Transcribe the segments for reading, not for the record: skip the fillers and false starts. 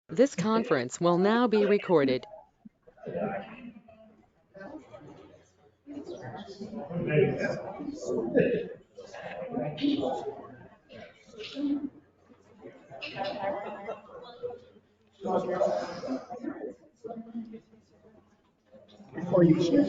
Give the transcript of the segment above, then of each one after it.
This conference will now be recorded. Before you share.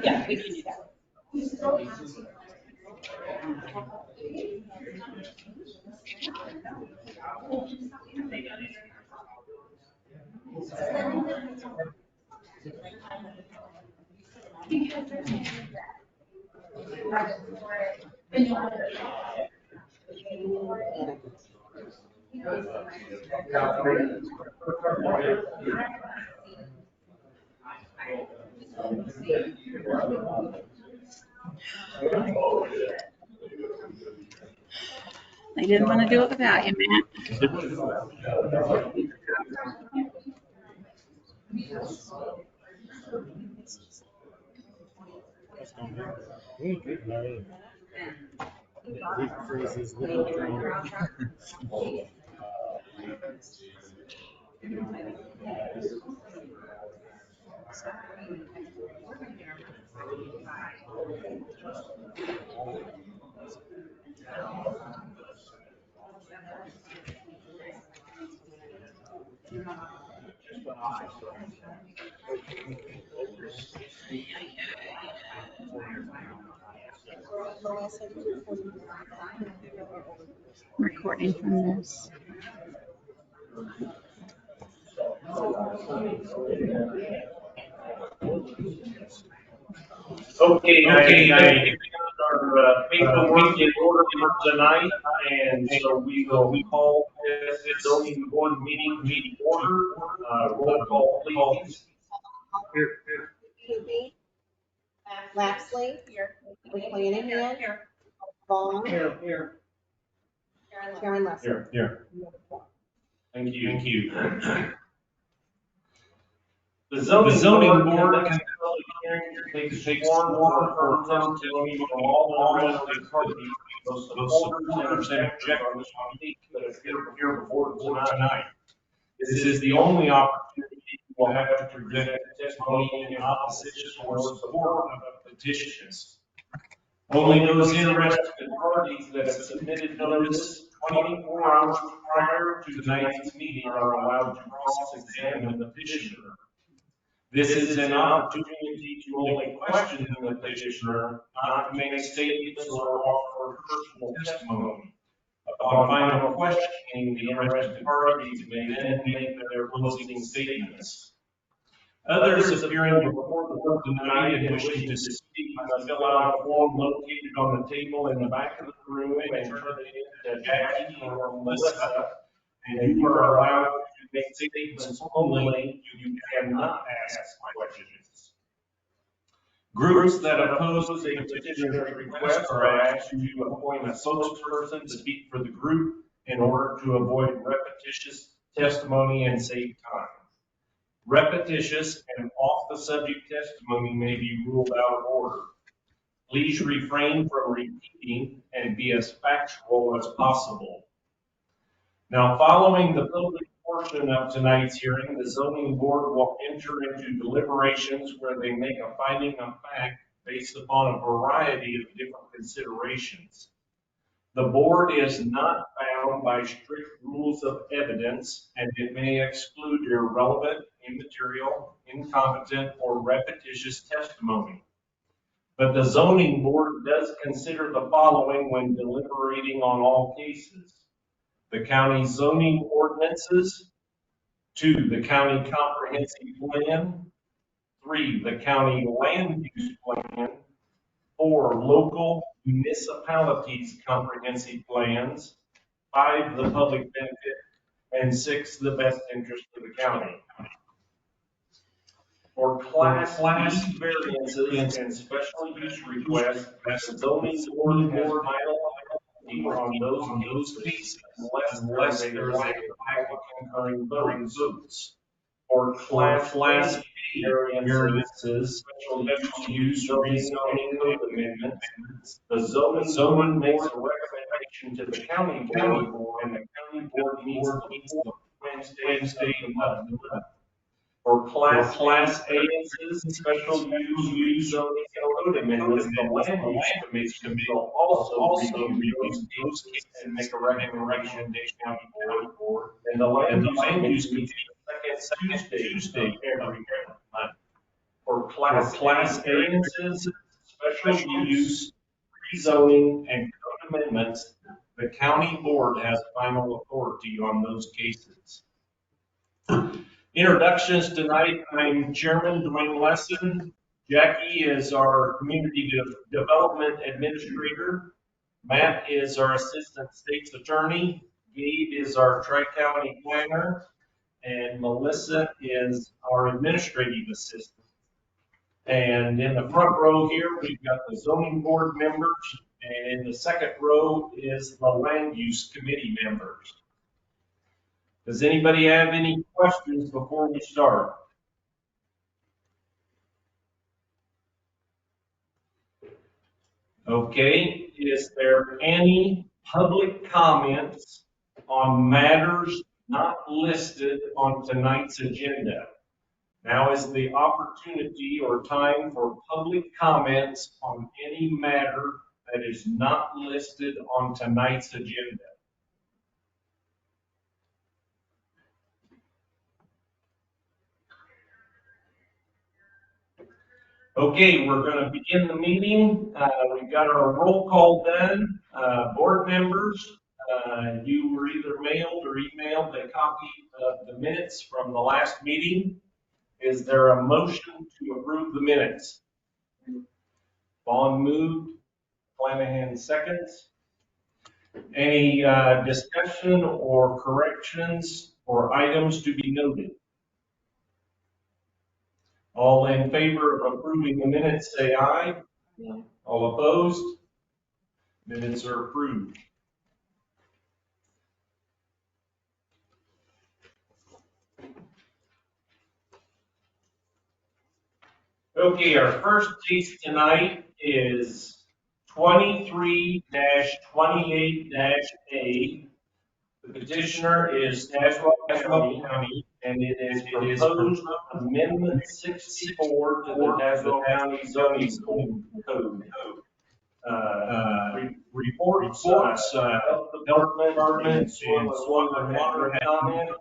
Yeah, we can do that. They didn't want to do it without you, Matt. Recording from this. Okay, I our paperwork in order for tonight, and so we will call this zoning board meeting order. Roll call, please. Coopey. Lapsley. Here. McClanahan. Here. Vaughn. Here. Karen Lester. Here. Thank you. The zoning board can take one or testimony from all relevant parties. Those supporters and objectors that appear before the board tonight. This is the only opportunity you will have to present testimony in opposition or support of petitions. Only those interested parties that submitted notice 24 hours prior to tonight's meeting are allowed to cross-examine the petitioner. This is an opportunity to only question the petitioner, not to make statements or offer personal testimony. Upon final questioning, the interested parties may then make their closing statements. Others appearing before the board tonight and wishing to speak must fill out a form located on the table in the back of the room and turn it in to Jackie or Melissa. And you are allowed to make statements only. You cannot ask questions. Groups that oppose a petitioner's request are asked to appoint a spokesperson to speak for the group in order to avoid repetitious testimony and save time. Repetitious and off-the-subject testimony may be ruled out of order. Please refrain from repeating and be as factual as possible. Now, following the public portion of tonight's hearing, the zoning board will enter into deliberations where they make a finding of fact based upon a variety of different considerations. The board is not bound by strict rules of evidence, and it may exclude irrelevant, immaterial, incompetent, or repetitious testimony. But the zoning board does consider the following when deliberating on all cases: the county zoning ordinances, 2, the county comprehensive plan. 3, the county land use plan. 4, local municipalities comprehensive plans. 5, the public benefit. And 6, the best interest of the county. For Class B variances and special use requests, the zoning board has final authority on those cases unless there is a lack of concurring votes. For Class B variances, special use rezoning code amendments, the zoning board makes a recommendation to the county board, and the county board meets the Wednesday of the month. For Class variances, special use rezoning code amendments, the land use commission will also review those cases and make a recommendation to the county board. And the land use commission meets the second Tuesday of every month. For Class variances, special use rezoning and code amendments, the county board has final authority on those cases. Introductions tonight. I'm Chairman Dwayne Lesson. Jackie is our Community Development Administrator. Matt is our Assistant State's Attorney. Gabe is our Tri-County Planner. And Melissa is our Administrative Assistant. And in the front row here, we've got the Zoning Board members. And in the second row is the Land Use Committee members. Does anybody have any questions before we start? Okay, is there any public comments on matters not listed on tonight's agenda? Now is the opportunity or time for public comments on any matter that is not listed on tonight's agenda. Okay, we're going to begin the meeting. We've got our roll call done. Board members, you were either mailed or emailed a copy of the minutes from the last meeting. Is there a motion to approve the minutes? Vaughn moved. Flanagan seconds. Any discussion or corrections or items to be noted? All in favor of approving the minutes, say aye. Yeah. All opposed? Minutes are approved. Okay, our first case tonight is 23-28-A. The petitioner is Tazewell County, and it is proposed Amendment 64 to the Tazewell County Zoning Code. Reports, Health Department, and Soil and Water had comment.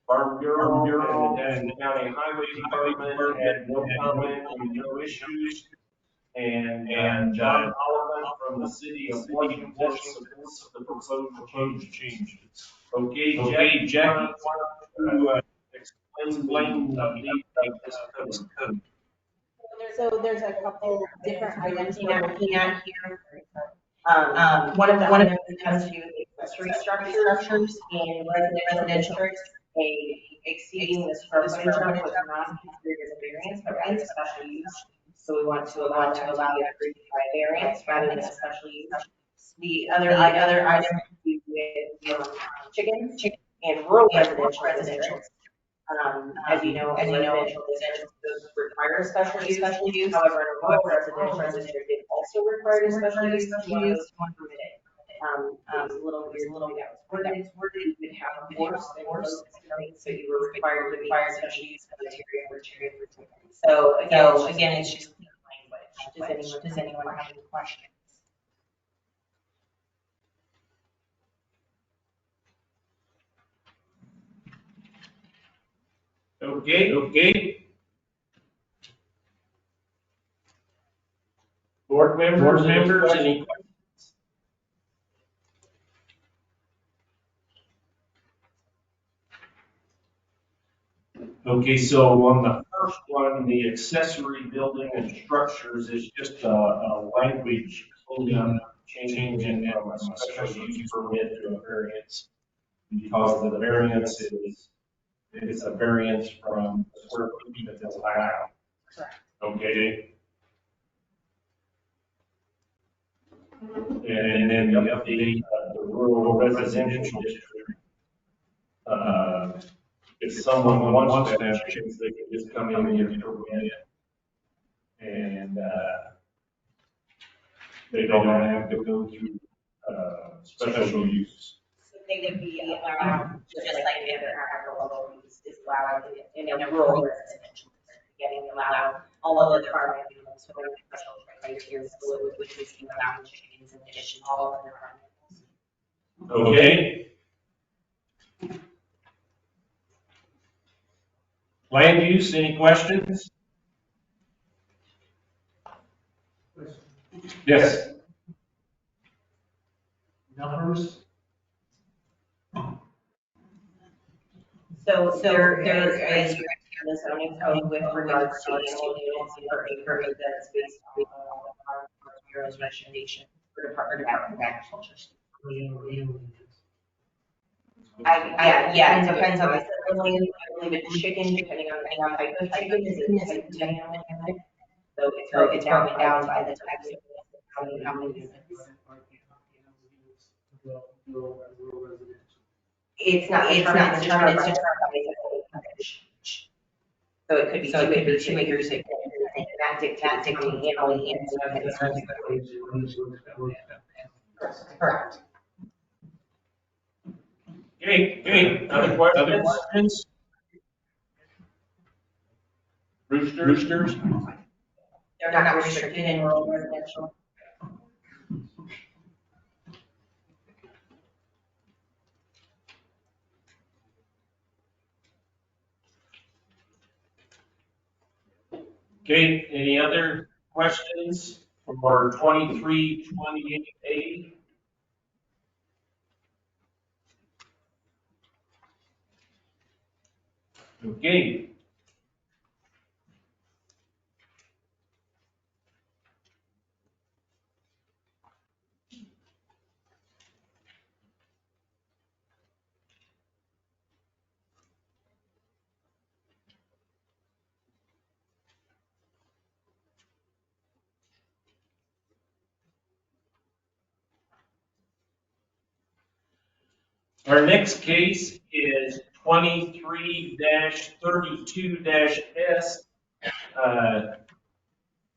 Farm Bureau and the County Highway Department had no comment and no issues. And John Oliver from the city of Washington supports the proposed changes. Okay, Jackie, why don't you explain the need of this code? So there's a couple different items we're looking at here. One of them has to do with accessory structures in residential districts. Exceeding the square footage of it was not considered as a variance, but as a special use. So we want to allow that to be approved by variance rather than a special use. The other item with chickens and rural residential districts. As you know, residential districts require a special use. However, in a rural residential district, it also required a special use. One permitted. A little weird that was worded. You could have a force, so you were required to require special use criteria. So again, it's just language. Does anyone have any questions? Okay. Board members, any questions? Okay, so on the first one, the accessory building and structures is just a language cleanup, changing it from a special use permit to a variance. Because the variance is a variance from the square feet that's allowed. Correct. Okay? And then the update, the rural residential district. If someone wants to have chickens, they can just come in and get a permit. And, they don't have to go through, special use. So they would be allowed, just like the other agricultural use is allowed in a rural residential district, getting allowed all of the farm animals, so there's special criteria, which is allowed chickens in addition to all other farm animals. Okay? Land use, any questions? Yes. Numbers? So there is the zoning code with regards to animal units per acre that's based on the Bureau's recommendation for Department of Agriculture. Yeah, it depends on the land, I believe it's chicken, depending on the type of chicken, is it 10 animal unit? So it's broken down by the types of how many units. It's not determined, it's determined by the coverage. So it could be 2 acres, it could not dictate the animal units. Correct. Okay, other questions? Roosters? They're not restricted in rural residential. Okay, any other questions for 2328A? Okay. Our next case is 23-32-S,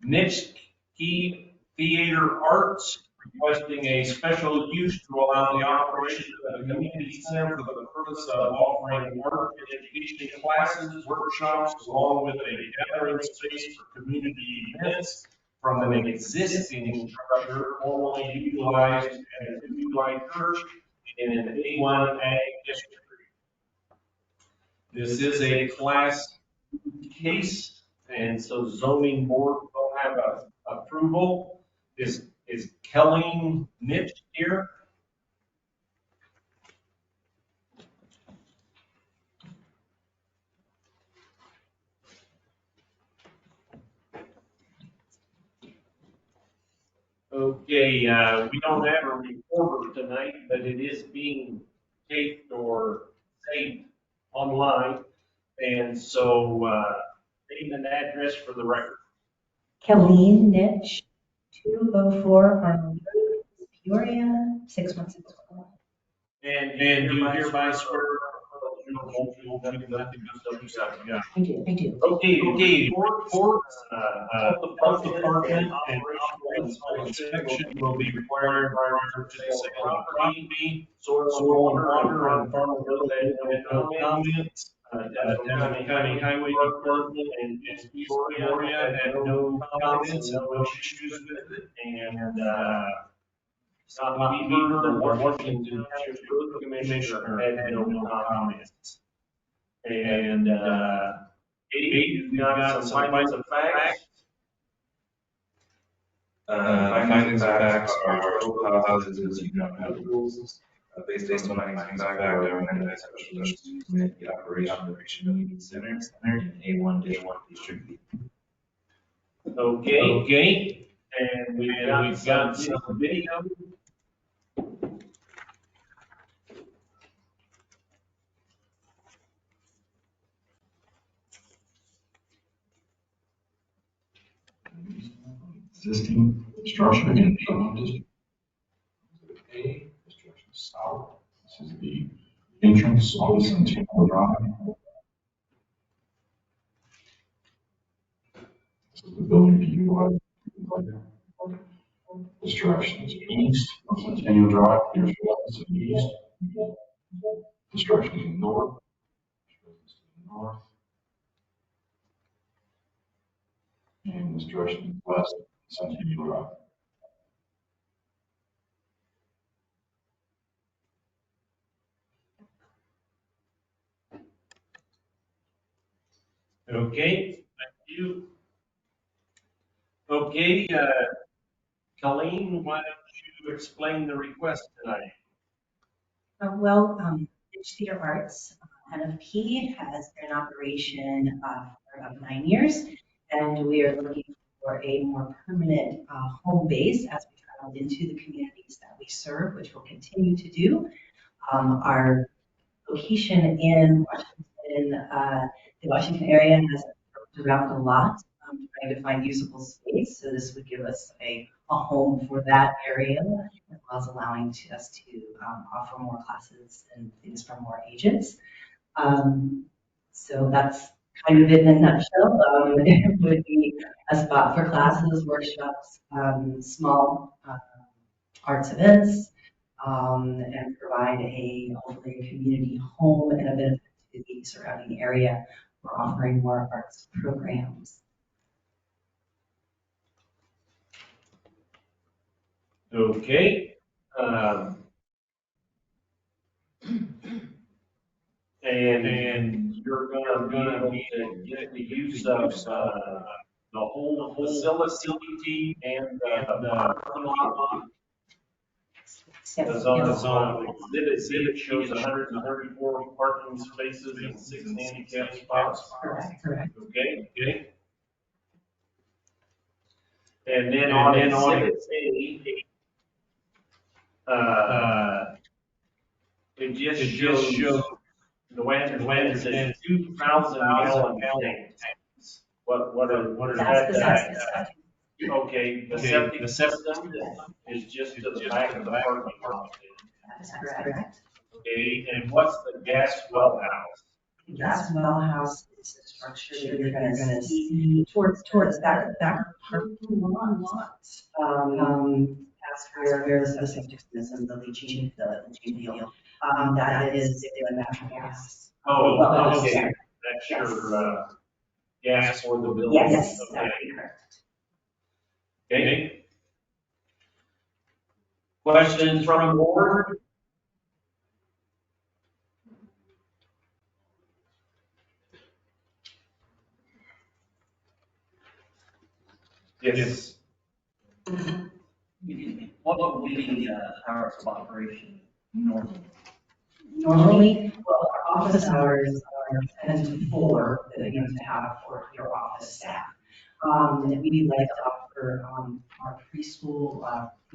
Niche Key Theater Arts, requesting a special use to allow the operation of a community center for the purpose of offering art and education classes, workshops, along with a gathering space for community events from an existing structure formerly utilized as a New Life Church in an A1 Ag district. This is a class case, and so zoning board will have approval. Is Kelly Niche here? Okay, we don't have a reporter tonight, but it is being taped or saved online. And so, name and address for the record. Colleen Nitch, 204 Arnold Road, Peoria, 61641. And do you hereby swear? Yeah. I do. Okay, reports, the health department and operational inspection will be required prior to the sale of property, soil and water on farm related no comments. County Highway Department and Peoria had no comments and no issues with it, and Scott Beaver, the Washington Township Road Commissioner, had no comments. And, you got some findings of facts? Findings of facts are total houses, you don't have rules. based on findings of fact, I recommend that special use to permit the operation of the center in A1 District B. Okay, and we've got some video. Existing structure in A1 district. A, the structure is south. This is the entrance on the Centennial Drive. This is the building to utilize. The structure is east of Centennial Drive. Here's the office to the east. The structure is north. North. And the structure is west of Centennial Drive. Okay, thank you. Okay, Colleen, why don't you explain the request tonight? Well, Niche Theater Arts, NFP, has been in operation for about 9 years, and we are looking for a more permanent home base as we travel into the communities that we serve, which we'll continue to do. Our location in the Washington area has moved around a lot, trying to find usable space. So this would give us a home for that area, as well as allowing us to offer more classes and things for more ages. So that's kind of it in a nutshell. It would be a spot for classes, workshops, small arts events, and provide hopefully a community home and a benefit to the surrounding area. We're offering more arts programs. Okay. And you're gonna be able to get the use of the whole facility and the Because on exhibit C, it shows 134 parking spaces and 6 handicap spots. Correct. Okay. And then on exhibit A, it just shows the way it says 2,000 gallon tanks. What are That's the that? septic. Okay, the septic system is just to the back of the parking lot. That's correct. Okay, and what's the gas well house? The gas well house is the structure that you're gonna see towards that parking lot. That's where the septic system, the leaching field. That is the natural gas. Oh, okay, that's your gas for the building. Yes, Okay. that's correct. Okay. Questions from the board? Yes. What would be the hours of operation normally? Normally, well, our office hours are 10 to 4 that we need to have for your office staff. And we like to offer our preschool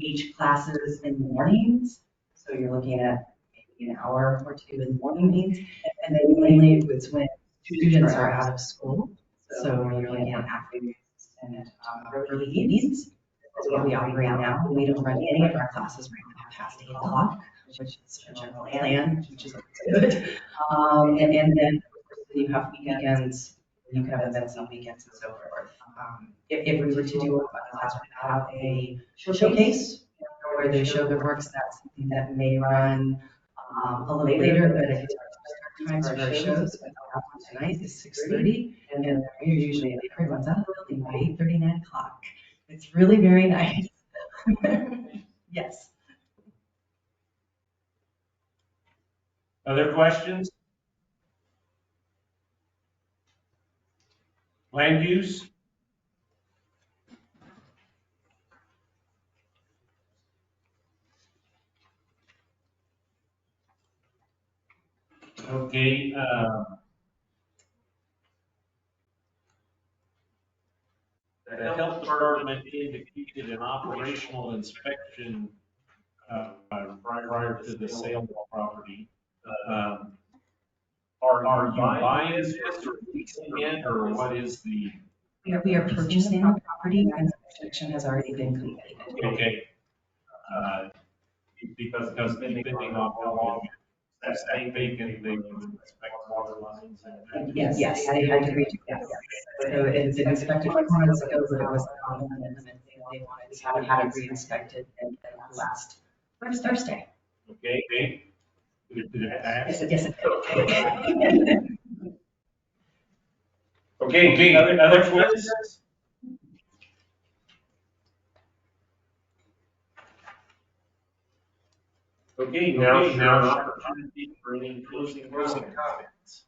age classes in the mornings. So you're looking at maybe an hour or two in the mornings. And then mainly it's when students are out of school. So you're looking at afternoons and early evenings. That's what we operate now. We don't run any of our classes right now past 8 o'clock, which is a general plan, which is good. And then you have weekends, you can have events on weekends and so forth. If we were to do a class, we have a showcase where they show their works. That's something that may run a little later, but I start times for our shows. Our one tonight is 6:30, and we're usually everyone's out of the building by 8:30, 9 o'clock. It's really very nice. Yes. Other questions? Land use? the health department indicated an operational inspection prior to the sale of the property. Are you buying this or leasing it, or what is the? We are purchasing the property and inspection has already been completed. Okay. Because depending on how long that's vacant, they inspect water lines and. Yes, I agree to that, yes. So it's been inspected 4 months ago, but I was on them and they wanted to have it re-inspected and last Thursday. Okay. Did it pass? Yes, it did. Okay, other questions? Okay, now an opportunity for any closing comments.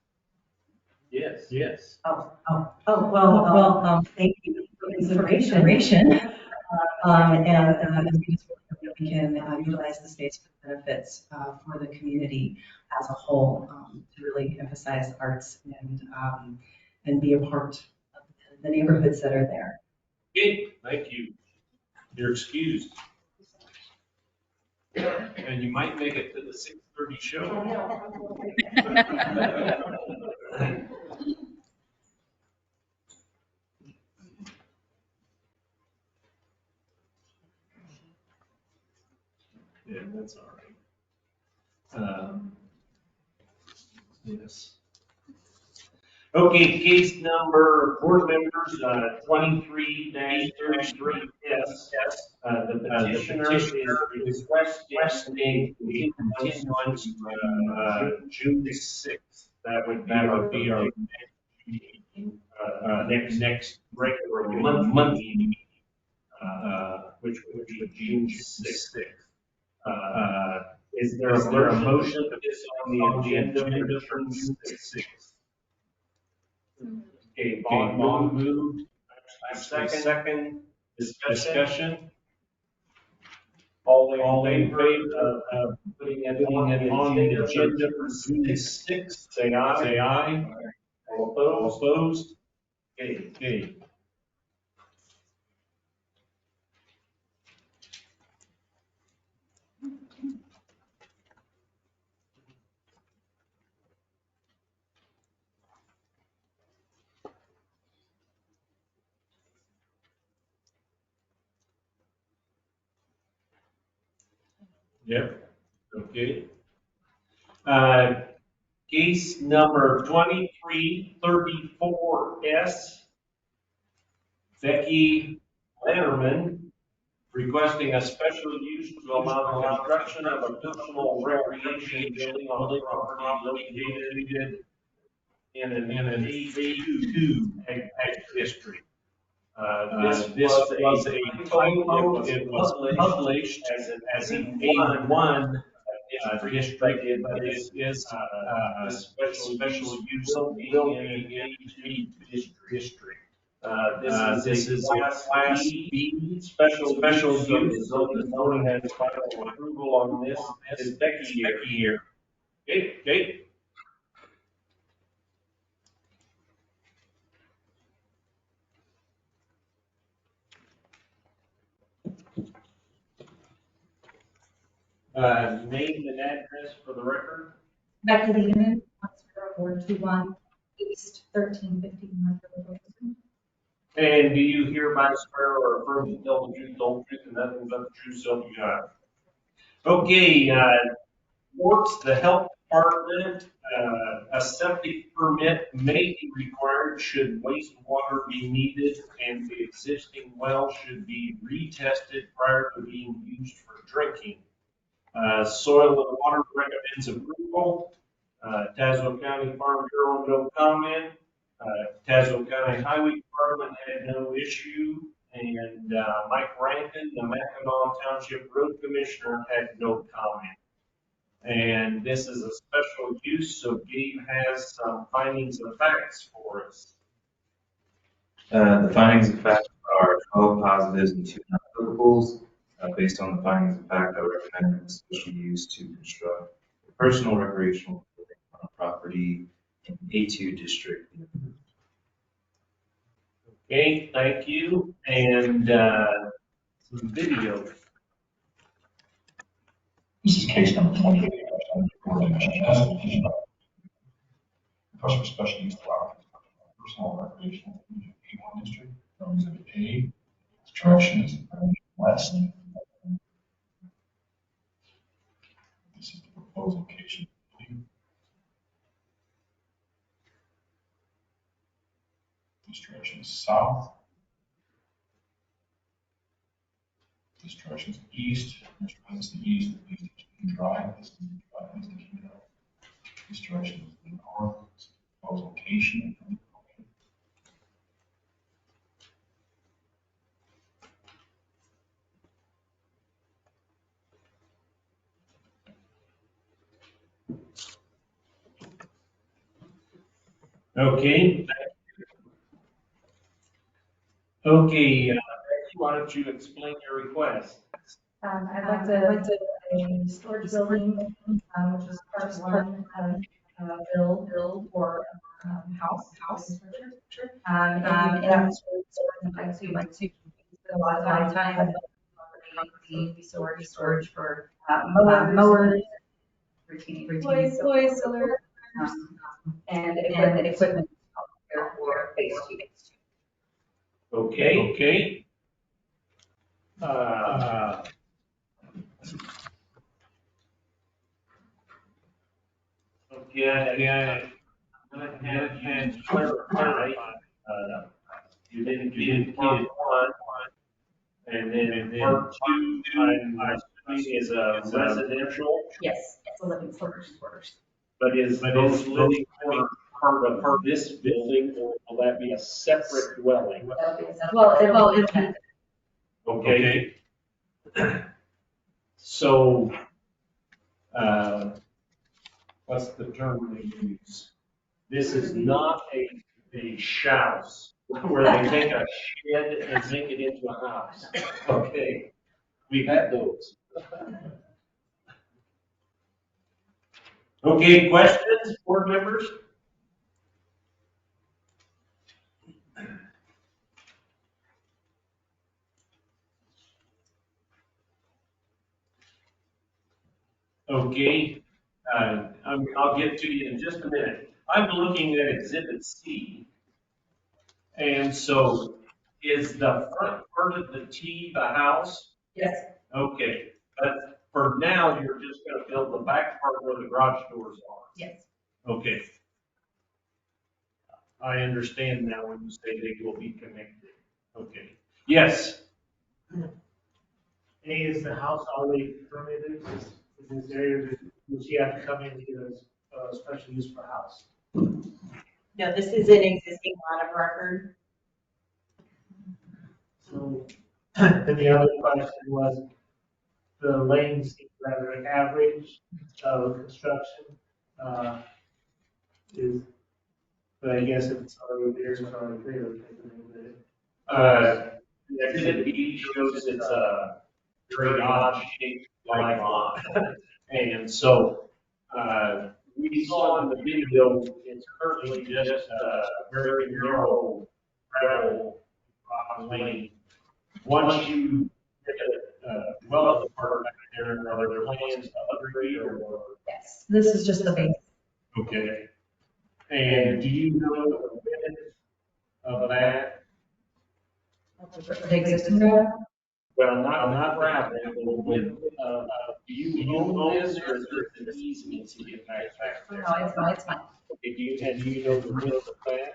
Yes. Well, thank you for consideration. And we can utilize the space for benefits for the community as a whole to really emphasize arts and be a part of the neighborhoods that are there. Okay, thank you. You're excused. And you might make it to the 6:30 show. Yeah, that's all right. Yes. Okay, case number, board members, 23-33S. The petitioner is requesting a continuance to June 6th. That would be our next regular monthly meeting, which would be June 6th. Is there a motion to this on the agenda for June 6th? Okay, Vaughn moved. Second, discussion. All in favor of putting it on the agenda for June 6th, say aye. All opposed? Okay. Yep, okay. Case number 2334S, Becky Lannerman, requesting a special use to allow the construction of a personal recreation building on the property located in an A2 ag district. This was a typo. It was published as an A1 district, but it is special use will be in an A2 district. This is a Class B special use, so the zoning has final approval on this. Is Becky here? Okay. Name and address for the record. Becky Lehman, 421 East 1350 North River. And do you hereby swear or affirm to tell the truth, the whole truth, and nothing but the truth, so help you God? Okay, works the health department, a septic permit may be required should wastewater be needed, and the existing well should be retested prior to being used for drinking. Soil and water recommends approval. Tazewell County Farm Bureau, no comment. Tazewell County Highway Department had no issue, and Mike Rankin, the Mackinac Township Road Commissioner, had no comment. And this is a special use, so Gabe has some findings of facts for us. The findings of fact are 12 positives and 2 non-applicables. Based on the findings of fact, I recommend a special use to construct a personal recreational building on a property A2 district. Okay, thank you. And some video. This is case number 28. Request for special use property, personal recreational A1 district, from Exhibit A. Direction is west. This is the proposed location. This direction is south. This direction is east. This is the east. This is the drive. This is the drive. This is the kingdom. This direction is the north. This is the proposed location. Okay. Okay, why don't you explain your request? I'd like to, a storage building, which is part one of build or house. And that's I'd like to spend a lot of time the storage for mowers, toys, and equipment for phase two. Okay, okay. Okay, I'm gonna have you clarify, you didn't part one, and then part two, I'm assuming is a residential, Yes, it's a living quarters. but is those living quarters part of this building, or will that be a separate dwelling? Well, it'll be. Okay. So, what's the term they use? This is not a house where they take a shed and make it into a house. Okay, we've had those. Okay, questions, board members? Okay, I'll get to you in just a minute. I'm looking at Exhibit C. And so is the front part of the T the house? Yes. Okay, but for now, you're just gonna build the back part where the garage doors are. Yes. Okay. I understand now when you say they will be connected. Okay. Yes. A, is the house already permitted in this area? Does she have to come in to get a special use for house? No, this is an existing lot of record. So, then the other question was, the lanes seem rather average of construction. But I guess if it's already there, it's already there. Exhibit B shows it's a very odd shaped like lot. And so, we saw in the video, it's currently just a very narrow gravel lane. Once you get well, the part back there, are there plans to upgrade or? Yes. This is just the base. Okay. And do you know the width of that? The existing road? Well, not gravel, but the width of, do you own this or is it an easement to get back there? No, it's fine. Okay, do you know the width of that?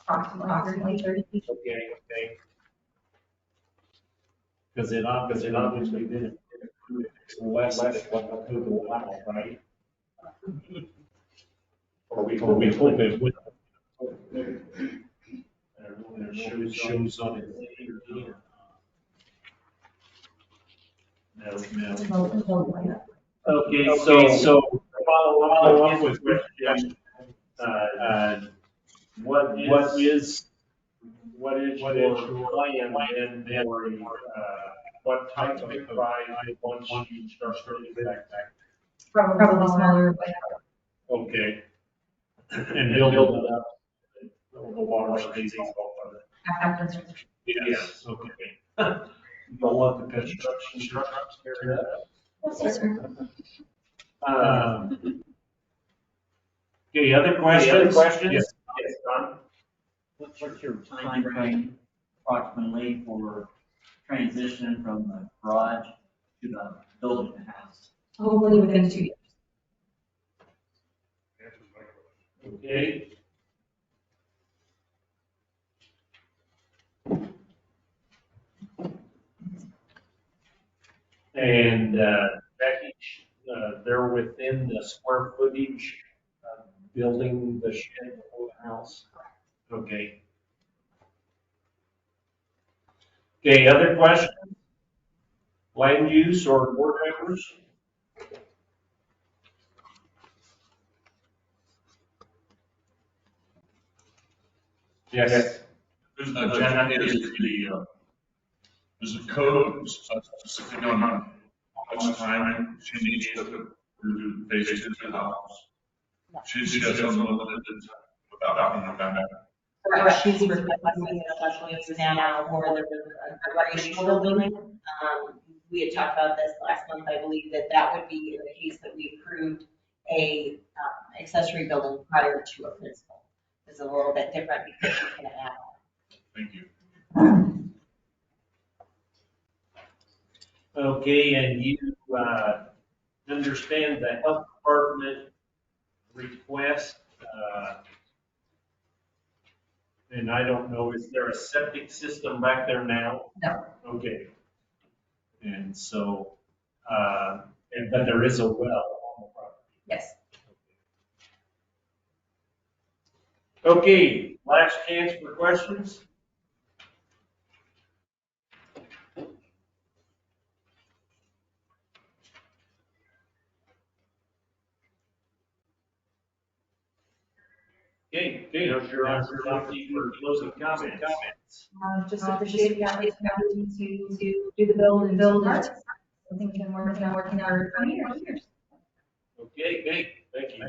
Approximately 30 feet. Okay. Because it obviously didn't include less than what the code will allow, right? Or we hope it would. It shows on it. No. Okay, so follow up with question. What is your plan then for what type of ride once you start getting back? Probably smaller. Okay. and build it up. The water stays off of it. After. Yes, okay. You don't want the construction trucks carried up. Yes, sir. Okay, other questions? Yes, Don? What's your time frame approximately for transition from the garage to the building the house? Hopefully within 2 years. Okay. And Becky, they're within the square footage of building the shed, the whole house? Okay. Okay, other questions? Land use or board members? Yes. There's the agenda is there's a code specific on how much time she needs to do phase 2 of the house. She has unlimited without having to come back. Correct, she's requesting a special use now for the recreational building. We had talked about this last month, I believe that would be in the case that we approved a accessory building prior to a principal. It's a little bit different because she's gonna add on. Thank you. Okay, and you understand the health department request, and I don't know, is there a septic system back there now? No. Okay. And so, but there is a well on the property. Yes. Okay, last chance for questions? Okay, here's your opportunity for closing comments. Just appreciate the opportunity to do the build part. Something we've been working on for 20 years. Okay, thank you.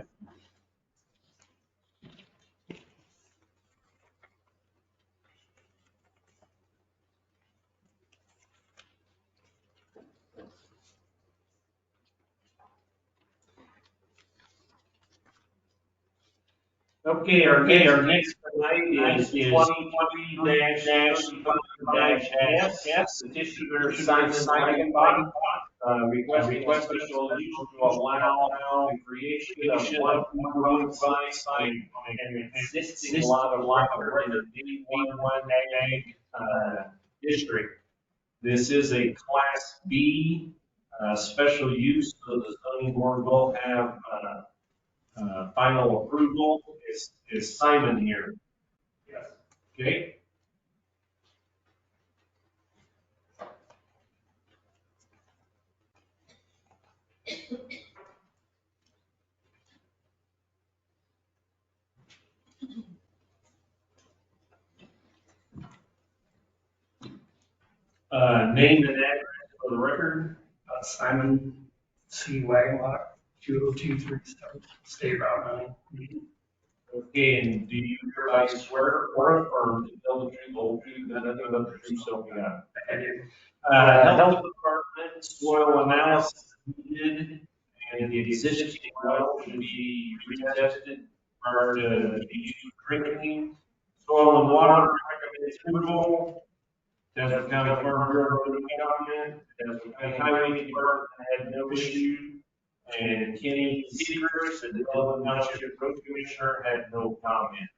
Okay, our next tonight is 2020-S, petitioner Simon Wagenbach, requesting a special use to allow the creation of one roadside sign on an existing lot of record in the D11 district. This is a Class B special use, so the zoning board will have final approval. Is Simon here? Yes. Okay. Name and address for the record. Simon C. Wagenbach, 20237 State Route 9. Okay, and do you hereby swear or affirm to tell the truth, whole truth, and nothing but the truth, so help you God? I do. Health Department soil analysis needed, and the existing well should be retested prior to the use of drinking. Soil and water recommended approval. Desert County Farm Bureau comment. Desert County Highway Department had no issue. And Kenny Seegers, the Development Township Road Commissioner, had no comment.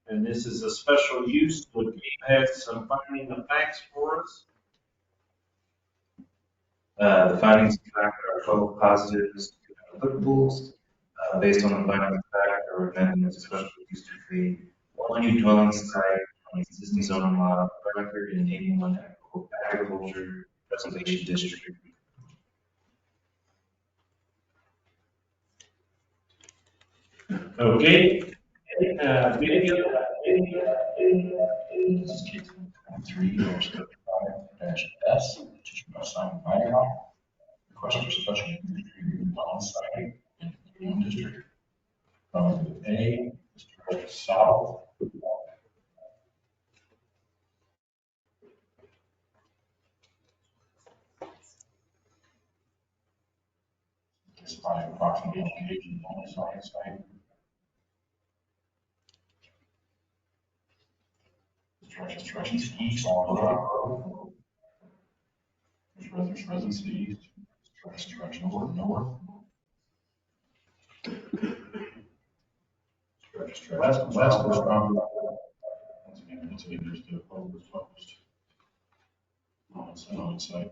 And this is a special use, so Dave has some finding of facts for us. The findings of fact are 12 positives, 2 applicable. Based on the findings of fact, are recommending this special use to create one new dwelling site on existing zoning law record in 81 agriculture preservation district. Okay. Video. This is case 23-35-S, petitioner by Simon Wagenbach, request for special use to create a dwelling site in the district. A, by approximately 8 feet on the side. Stretches east on the road. There's residence east, stretch north. Stretch west from once again, it's just a focused on its site.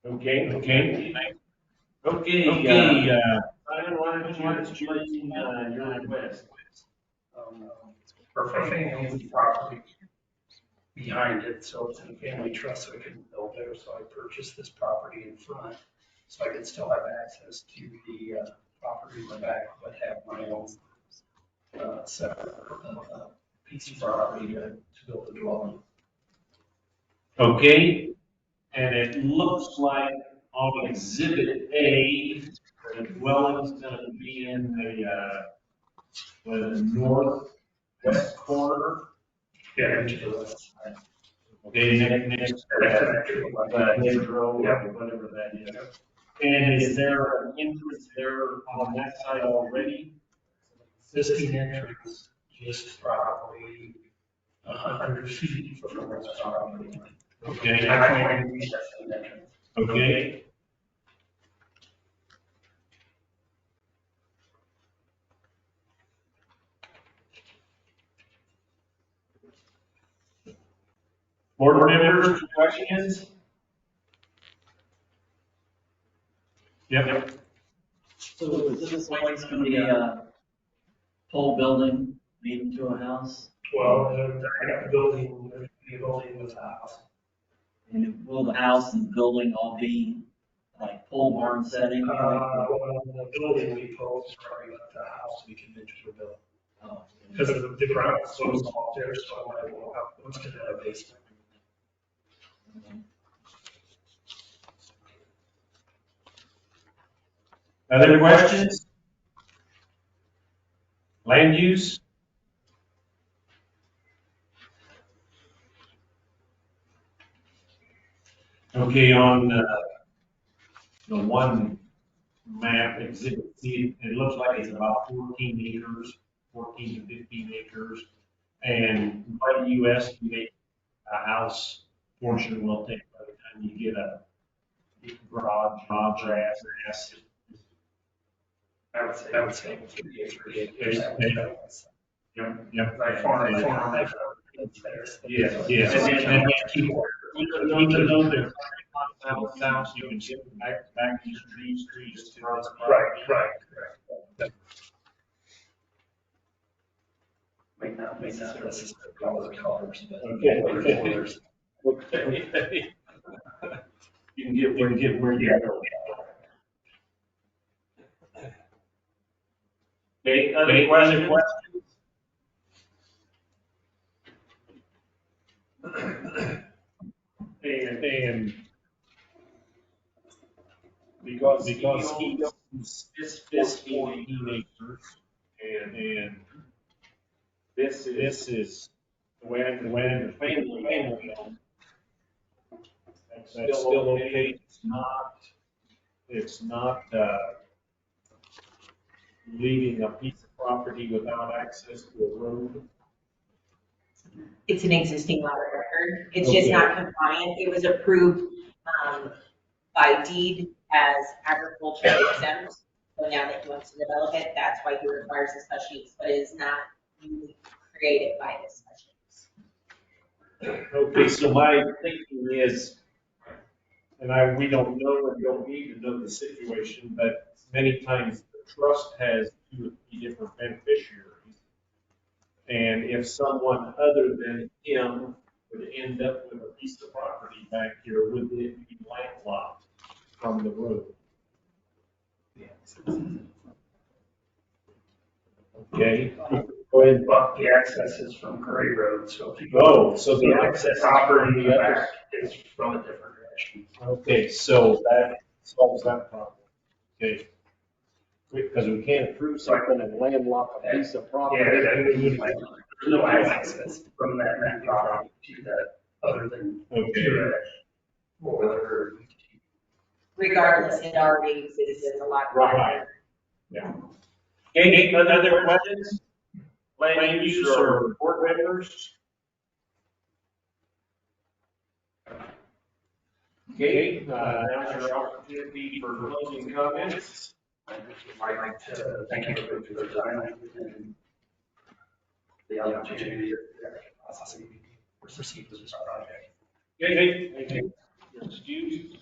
Okay. Simon, why don't you explain your request? For family property behind it, so it's in a family trust, so I couldn't build there, so I purchased this property in front, so I could still have access to the property in the back, but have my own separate piece of property to build a dwelling. Okay, and it looks like on Exhibit A, the dwelling's gonna be in the northwest corner. Yeah, to the west side. Okay, next, Hedgerow, or whatever that is. And is there an entrance there on that side already? Existing entrance, just probably 100 feet from the west property line. Okay. I can't reach that same entrance. Okay. Board members, questions? Yep. So is this place gonna be a whole building leading to a house? Well, I got the building, there's a building with a house. And will the house and building all be like pole barn setting? Well, the building we post is probably not the house we can enter the building. Oh, Because the ground is so small there, so I will have, what's to have a basement. Other questions? Land use? Okay, on the one map, Exhibit C, it looks like it's about 14 acres, 14 to 15 acres. And by the U.S., you make a house portion will take by the time you get a garage or ass. I would say 3 acres. Yep. By far. Yes. And even though they're south, you can get back these trees to this property. Right. Might not necessarily colors, but. Okay. You can get where you go. Okay, other questions? And because he owns this 14 acres, and this is the way the family home. That's still okay. It's not leaving a piece of property without access to a road. It's an existing lot of record. It's just not compliant. It was approved by deed as agricultural exempt. So now that he wants to develop it, that's why he requires a special use, but it is not newly created by this special use. Okay, so my thinking is, and we don't know and don't need to know the situation, but many times the trust has 2 or 3 different beneficiaries. And if someone other than him would end up with a piece of property back here, would it be landlocked from the road? Okay. Go ahead. But the access is from Gray Road, so if you Oh, so the access property in the back is from a different direction. Okay, so that solves that problem. Okay. Because we can't approve something and landlock a piece of property. Yeah, that would be like. no access from that main property to that, other than Okay. or Regardless, it already exists as a lot. Right. Yeah. Any other questions? Land use or board members? Okay, now's your opportunity for closing comments. I'd like to thank you for their time and the opportunity to possibly proceed with this project. Okay, thank you. You're excused.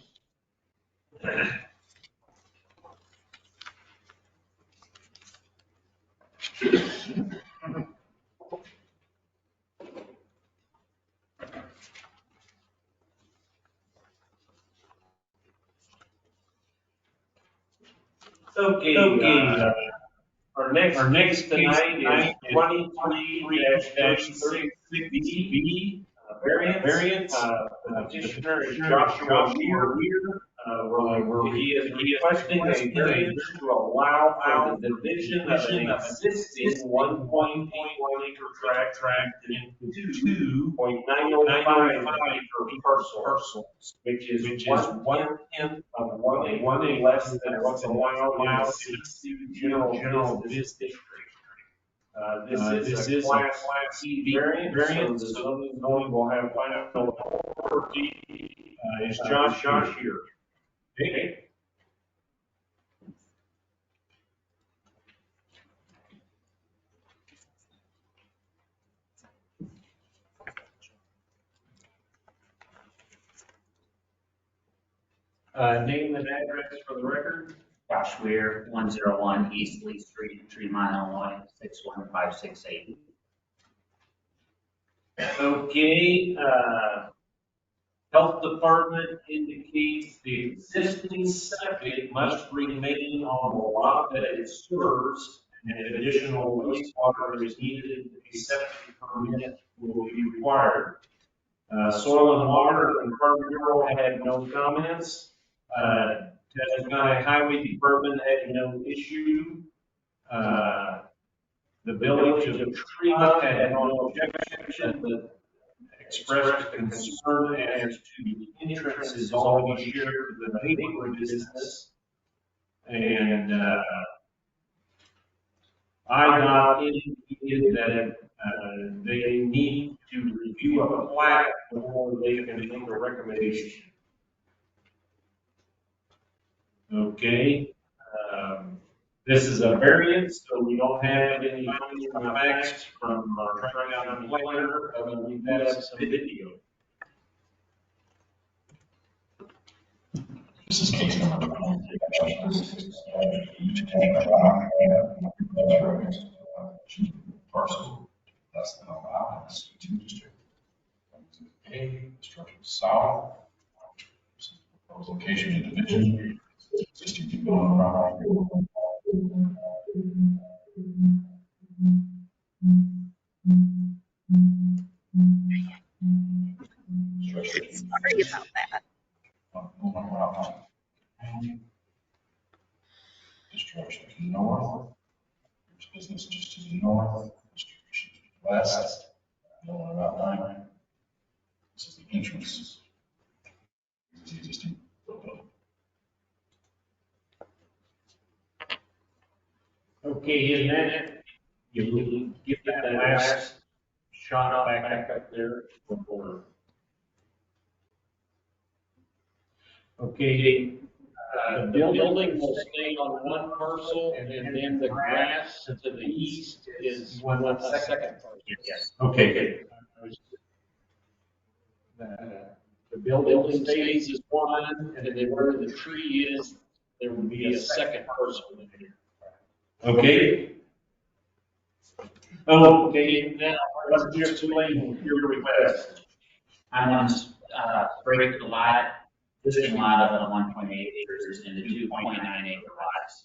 Okay, our next tonight is 23-36B, variance. Petitioner is Joshua Weir. He is requesting a variance to allow for the division of an existing 1.81 acre tract into 2.905 acre parcels, which is 1/10 of one less than what's allowed in the C2 general business district. This is a class C variance, so the zoning board will have final authority. Is Josh here? Okay. Name and address for the record. Josh Weir, 101 East Lee Street, Tremont, Illinois, 61568. Okay, Health Department indicates the existing septic must remain on the lot that it serves, and if additional wastewater is needed, a septic permit will be required. Soil and Water and Farm Bureau had no comments. Tascona Highway Department had no issue. The Village of Tremont had no objection, but expressed concern as to the entrance is already shared with the neighborhood business. And IDOT indicated that they need to review a plat before they can make a recommendation. Okay. This is a variance, so we don't have any findings of facts from our Tri-County planner, other than we have some video. This is case number 23-36. Parcel less than allowed in the C2 district. A structure south. Proposed location and division. Existing development property. Sorry about that. Structure to the north. There's business just to the north. Distribution to the west. Building about 9. This is the entrance. This is the existing building. Okay, in that, you get that last shot back up there before. Okay, the building will stay on one parcel, and then the grass to the east is a second parcel. Yes. Okay. The building stays as one, and then where the tree is, there will be a second parcel in here. Okay. Okay, now, let's just explain your request. I want to break the lot, existing lot up at 1.8 acres into 2.9 acre lots.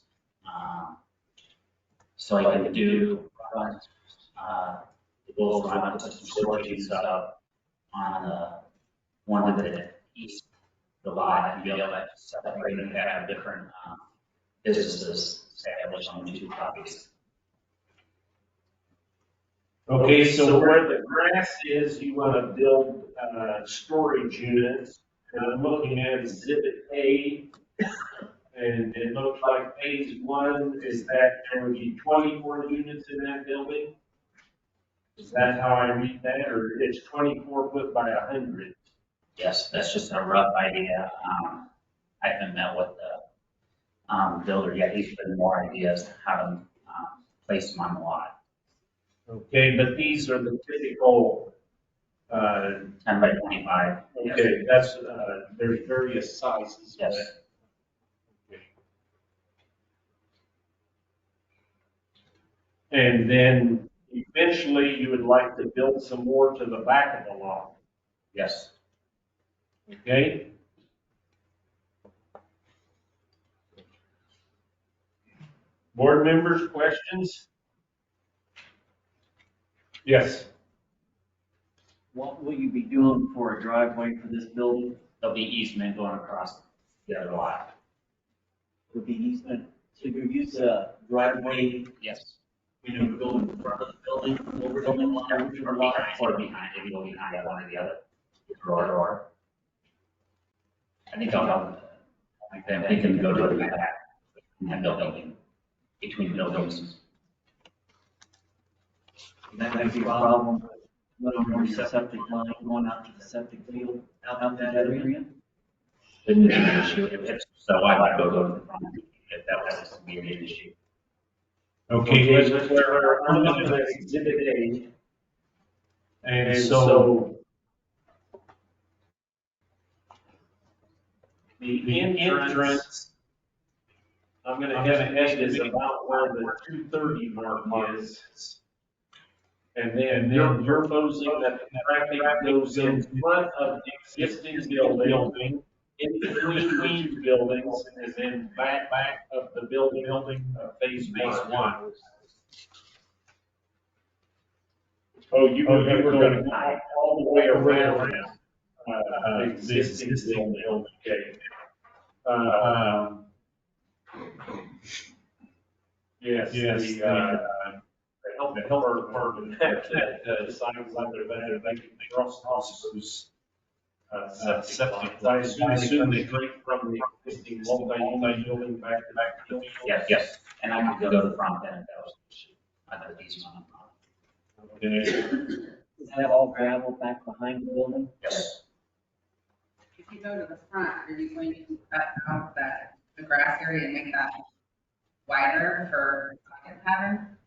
So I can do, the goals I want to put some storage units up on the one to the east of the lot and be able to separate and have different businesses established on the two properties. Okay, so where the grass is, you want to build storage units. And I'm looking at Exhibit A, and it looks like phase one is that there would be 24 units in that building. Is that how I read that, or it's 24 foot by 100? Yes, that's just a rough idea. I haven't met with the builder yet. He's putting more ideas how to place them on the lot. Okay, but these are the typical, 10 by 25. okay, that's, there's various sizes. Yes. Okay. And then eventually you would like to build some more to the back of the lot, Yes. okay? Board members, questions? Yes. What will you be doing for a driveway for this building? There'll be easement going across the other lot. Would be easement, so you use a driveway, Yes. you know, go in front of the building, over the line, which Or are lot. behind, or behind, if you go behind one or the other. Or. I think I'm thinking to go to the back. And building, between buildings. That might be a problem, with little more septic line going out to the septic field, out that area. So I'd go to the front if that was to be an issue. Okay, let's clear our limit of Exhibit A. And so the entrance, I'm gonna head is about where the 230 mark is. And then you're proposing that the traffic goes in front of the existing building, in between the two buildings, and then back of the building, phase one. Oh, you were gonna go all the way around the existing building, okay. Yes, the health department had decided whether they can cross those septic. I assume they drink from the existing multi building back to the field. Yes, and I could go to the front end if that was the issue. I know these one. Okay. Is that all gravel back behind the building? Yes. If you go to the front, are you going to cut out the grass area and make that wider for pocket pattern?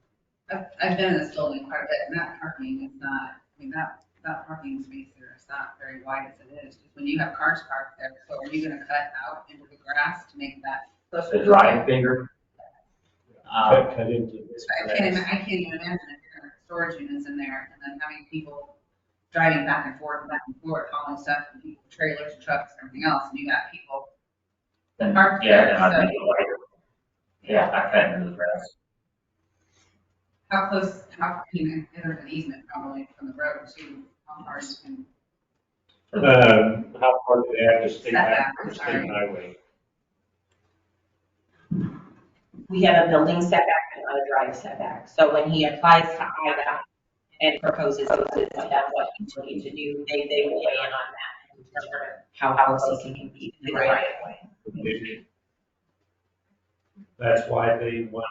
I've been in this building quite a bit, and that parking is not, I mean, that parking space there is not very wide as it is, just when you have cars parked there. So are you gonna cut out into the grass to make that closer? The drive bigger. Cut into this. I can't even imagine if you're gonna put storage units in there and then having people driving back and forth, hauling stuff, and people, trailers, trucks, and everything else, and you got people Then, parked yeah, there, then I'd so. make it wider. Yeah, I cut into the grass. How close, there's an easement probably from the road to how far you can. How far do they have to stay back from the Setback, sorry. state highway? We have a building setback and not a drive setback. So when he applies to IDA and proposes to have what he's looking to do, they will weigh in on that and determine how close he can be to the right of way. That's why they want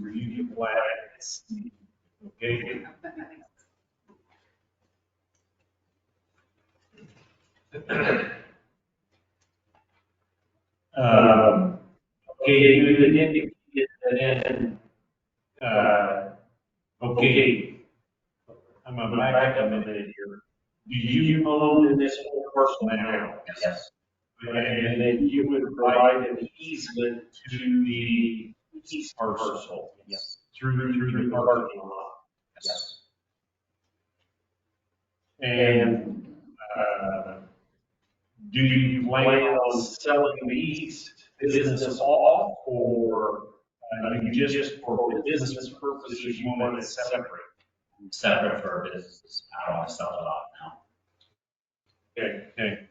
review plans. Okay. Okay, you had indicated that then, okay, I'm gonna back up a minute here. Do you own this whole parcel now? Yes. And then you would provide an easement to the east parcel? Yes. Through the parking lot? Yes. And, do you plan on selling the east business off, or you just for business purposes, you want it separate? Separate for business. I don't want to sell it off now. Okay.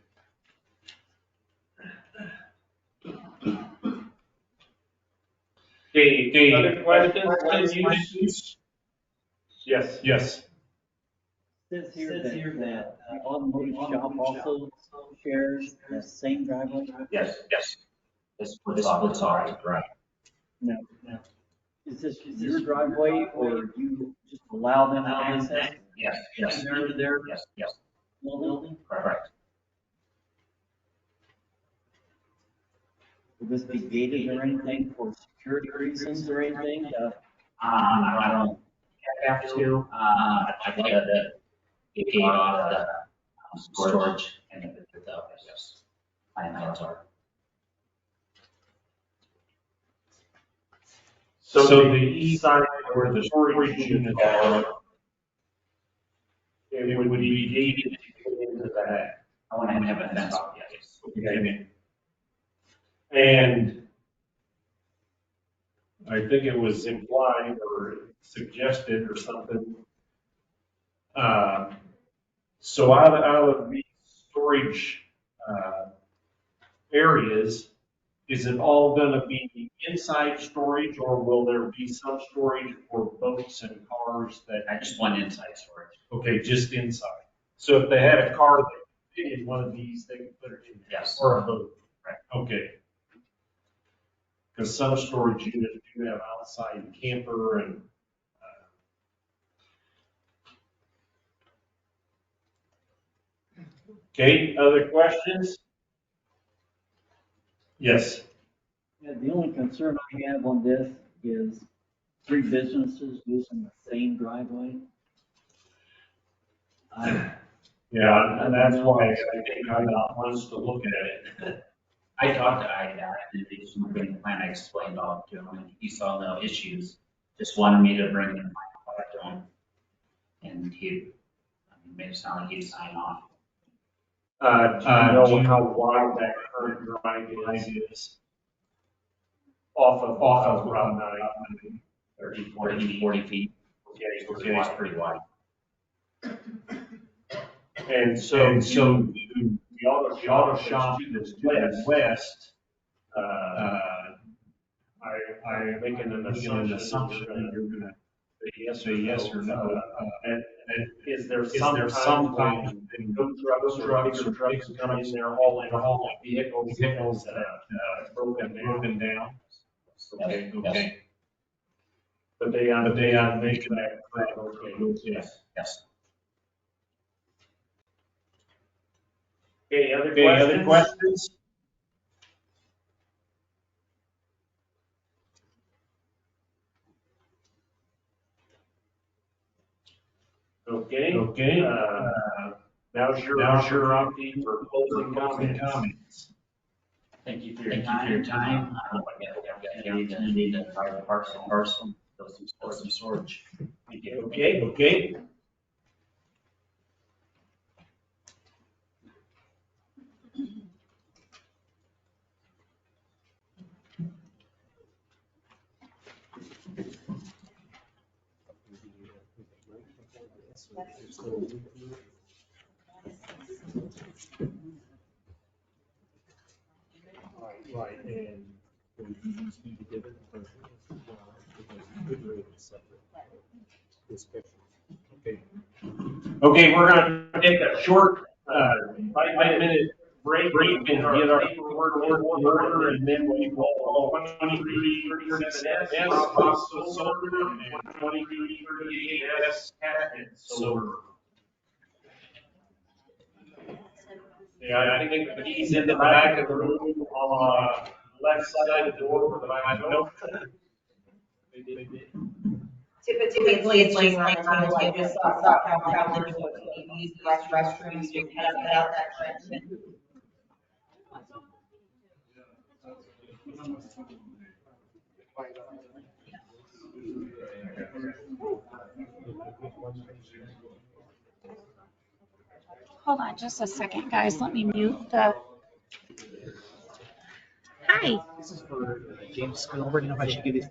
Okay, other questions? Yes, yes. Says here that the automotive shop also shares the same driveway? Yes, yes. This splits off, right? No. Is this your driveway or you just allow them access? Yes, yes. Into their Yes. building? Correct. Will this be gated or anything for security reasons or anything? I don't have to, I'd like to get off the storage and the, yes. Plans are. So the east side where the storage units are, it would be gated to get into that. I want to have a fence up, yes. Okay. And I think it was implied or suggested or something. So out of these storage areas, is it all going to be inside storage, or will there be some storage for boats and cars that? I just want inside storage. Okay, just inside. So if they had a car that fit in one of these, they could put it in. Yes. Or a boat. Right. Okay. Because some storage units do have outside camper and. Okay, other questions? Yes. Yeah, the only concern I have on this is 3 businesses using the same driveway. Yeah, and that's why I think IDOT wants to look at it. I talked to IDOT and they just bring the plan, I explained all to him, and he saw no issues, just wanted me to bring in my product to him. And he made it sound like he'd sign off. Do you know how wide that current drive is? Off of Route 9? 30, 40 feet. Okay, It's pretty wide. And so the auto shop that's to the west, I'm making an assumption that you're gonna say yes or no. And is there some kind of tow trucks or trucks coming in there hauling vehicles that are broken down? Okay. But they are making that correct, okay, yes. Yes. Okay, other questions? Okay, now's your opportunity for closing comments. Thank you for your time. I hope I get the opportunity to try the parcel, those some storage. Thank you. Okay. Right, and we need to give it a Okay, we're gonna take a short, 5-minute break and get our paperwork in order, and then we will 2337 S, Fossil Solar, and 2338 S, Patent Solar. Yeah, I think he's in the back of the room on the left side of the door for the back door. Typically, it's like I just saw how probably you use the restrooms, you kind of cut out that section. Hold on just a second, guys. Let me mute the. Hi. This is for James Gilbert. You know if I should give these.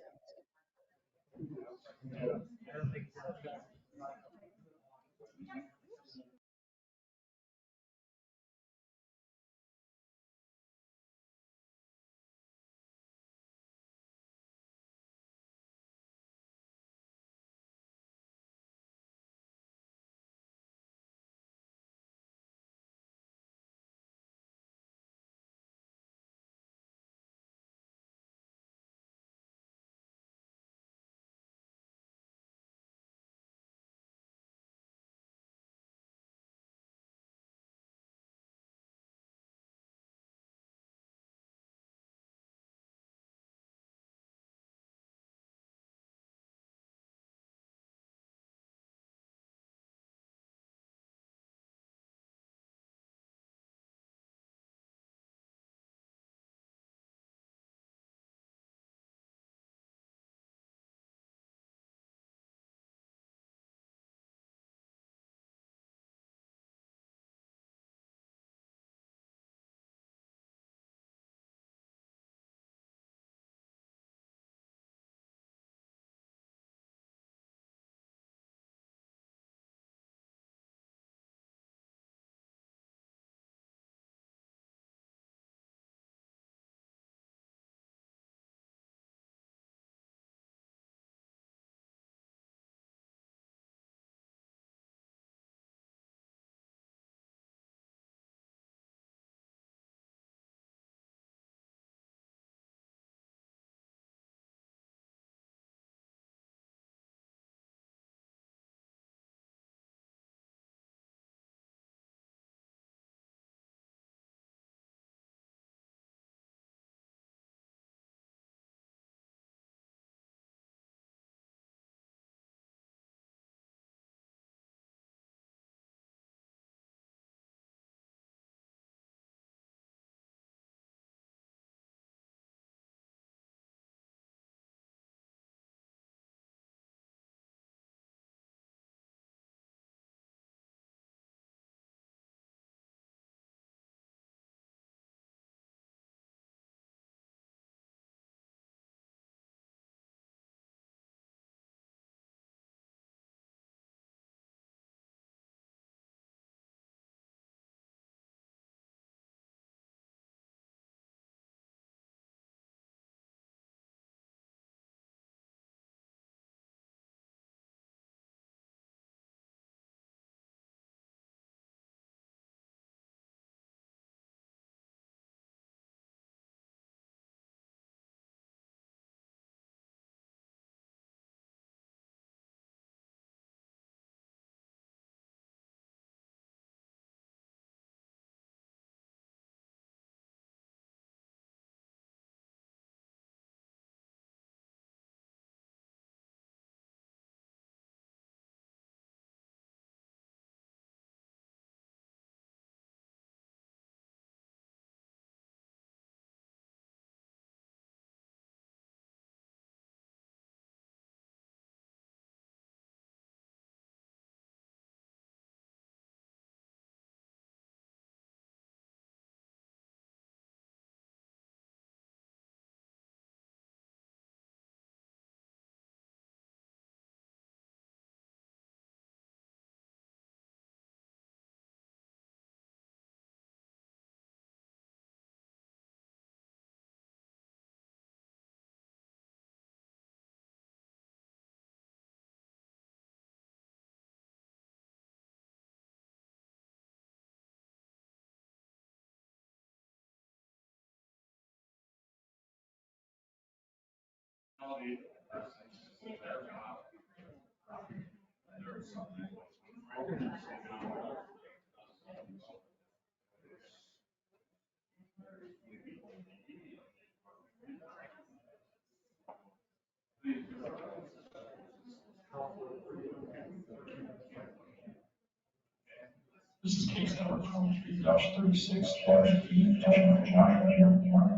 This is case number 23-36-E, Joshua Johnny,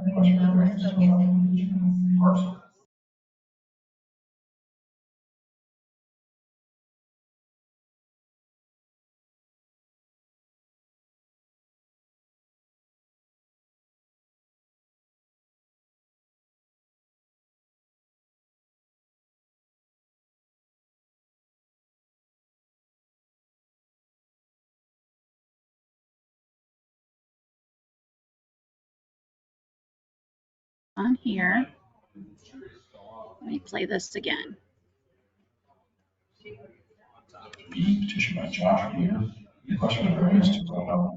request for variance to allow parcel. On here. Let me play this again. B, petition by Josh Weir, request for variance to allow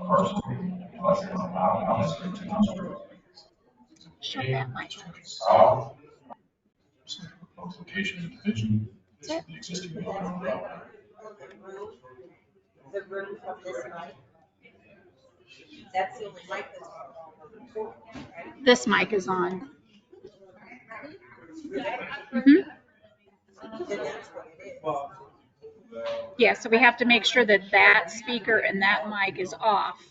parcel. Shut that mic. South. Proposed location of division. This is the existing building on the property. The room from this mic. That's the only mic that's on. This mic is on. Mm-hmm. Yeah, so we have to make sure that that speaker and that mic is off.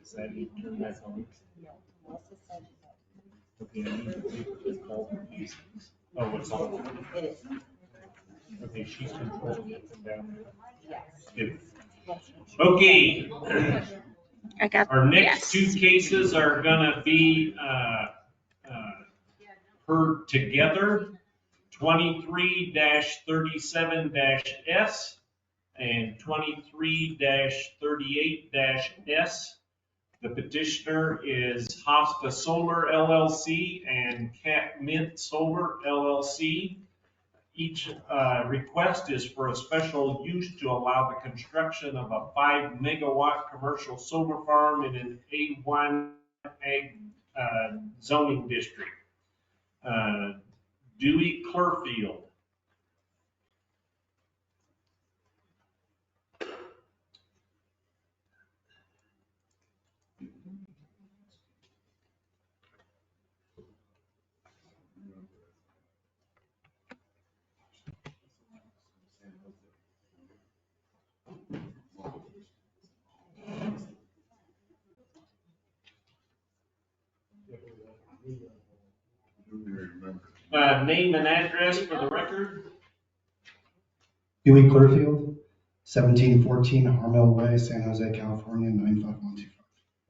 Is that you turn that on? Okay, I need to take this call. Oh, it's on. It is. Okay, she's controlling it from down there. Yes. Good. Okay. I got, Our next yes. two cases are gonna be, heard together. 23-37-S and 23-38-S. The petitioner is Hosta Solar LLC and Cat Mint Solar LLC. Each request is for a special use to allow the construction of a 5-megawatt commercial solar farm in an A1 ag zoning district. Dewey Clearfield. Name and address for the record. Dewey Clearfield, 1714 Harmel Way, San Jose, California, 95125.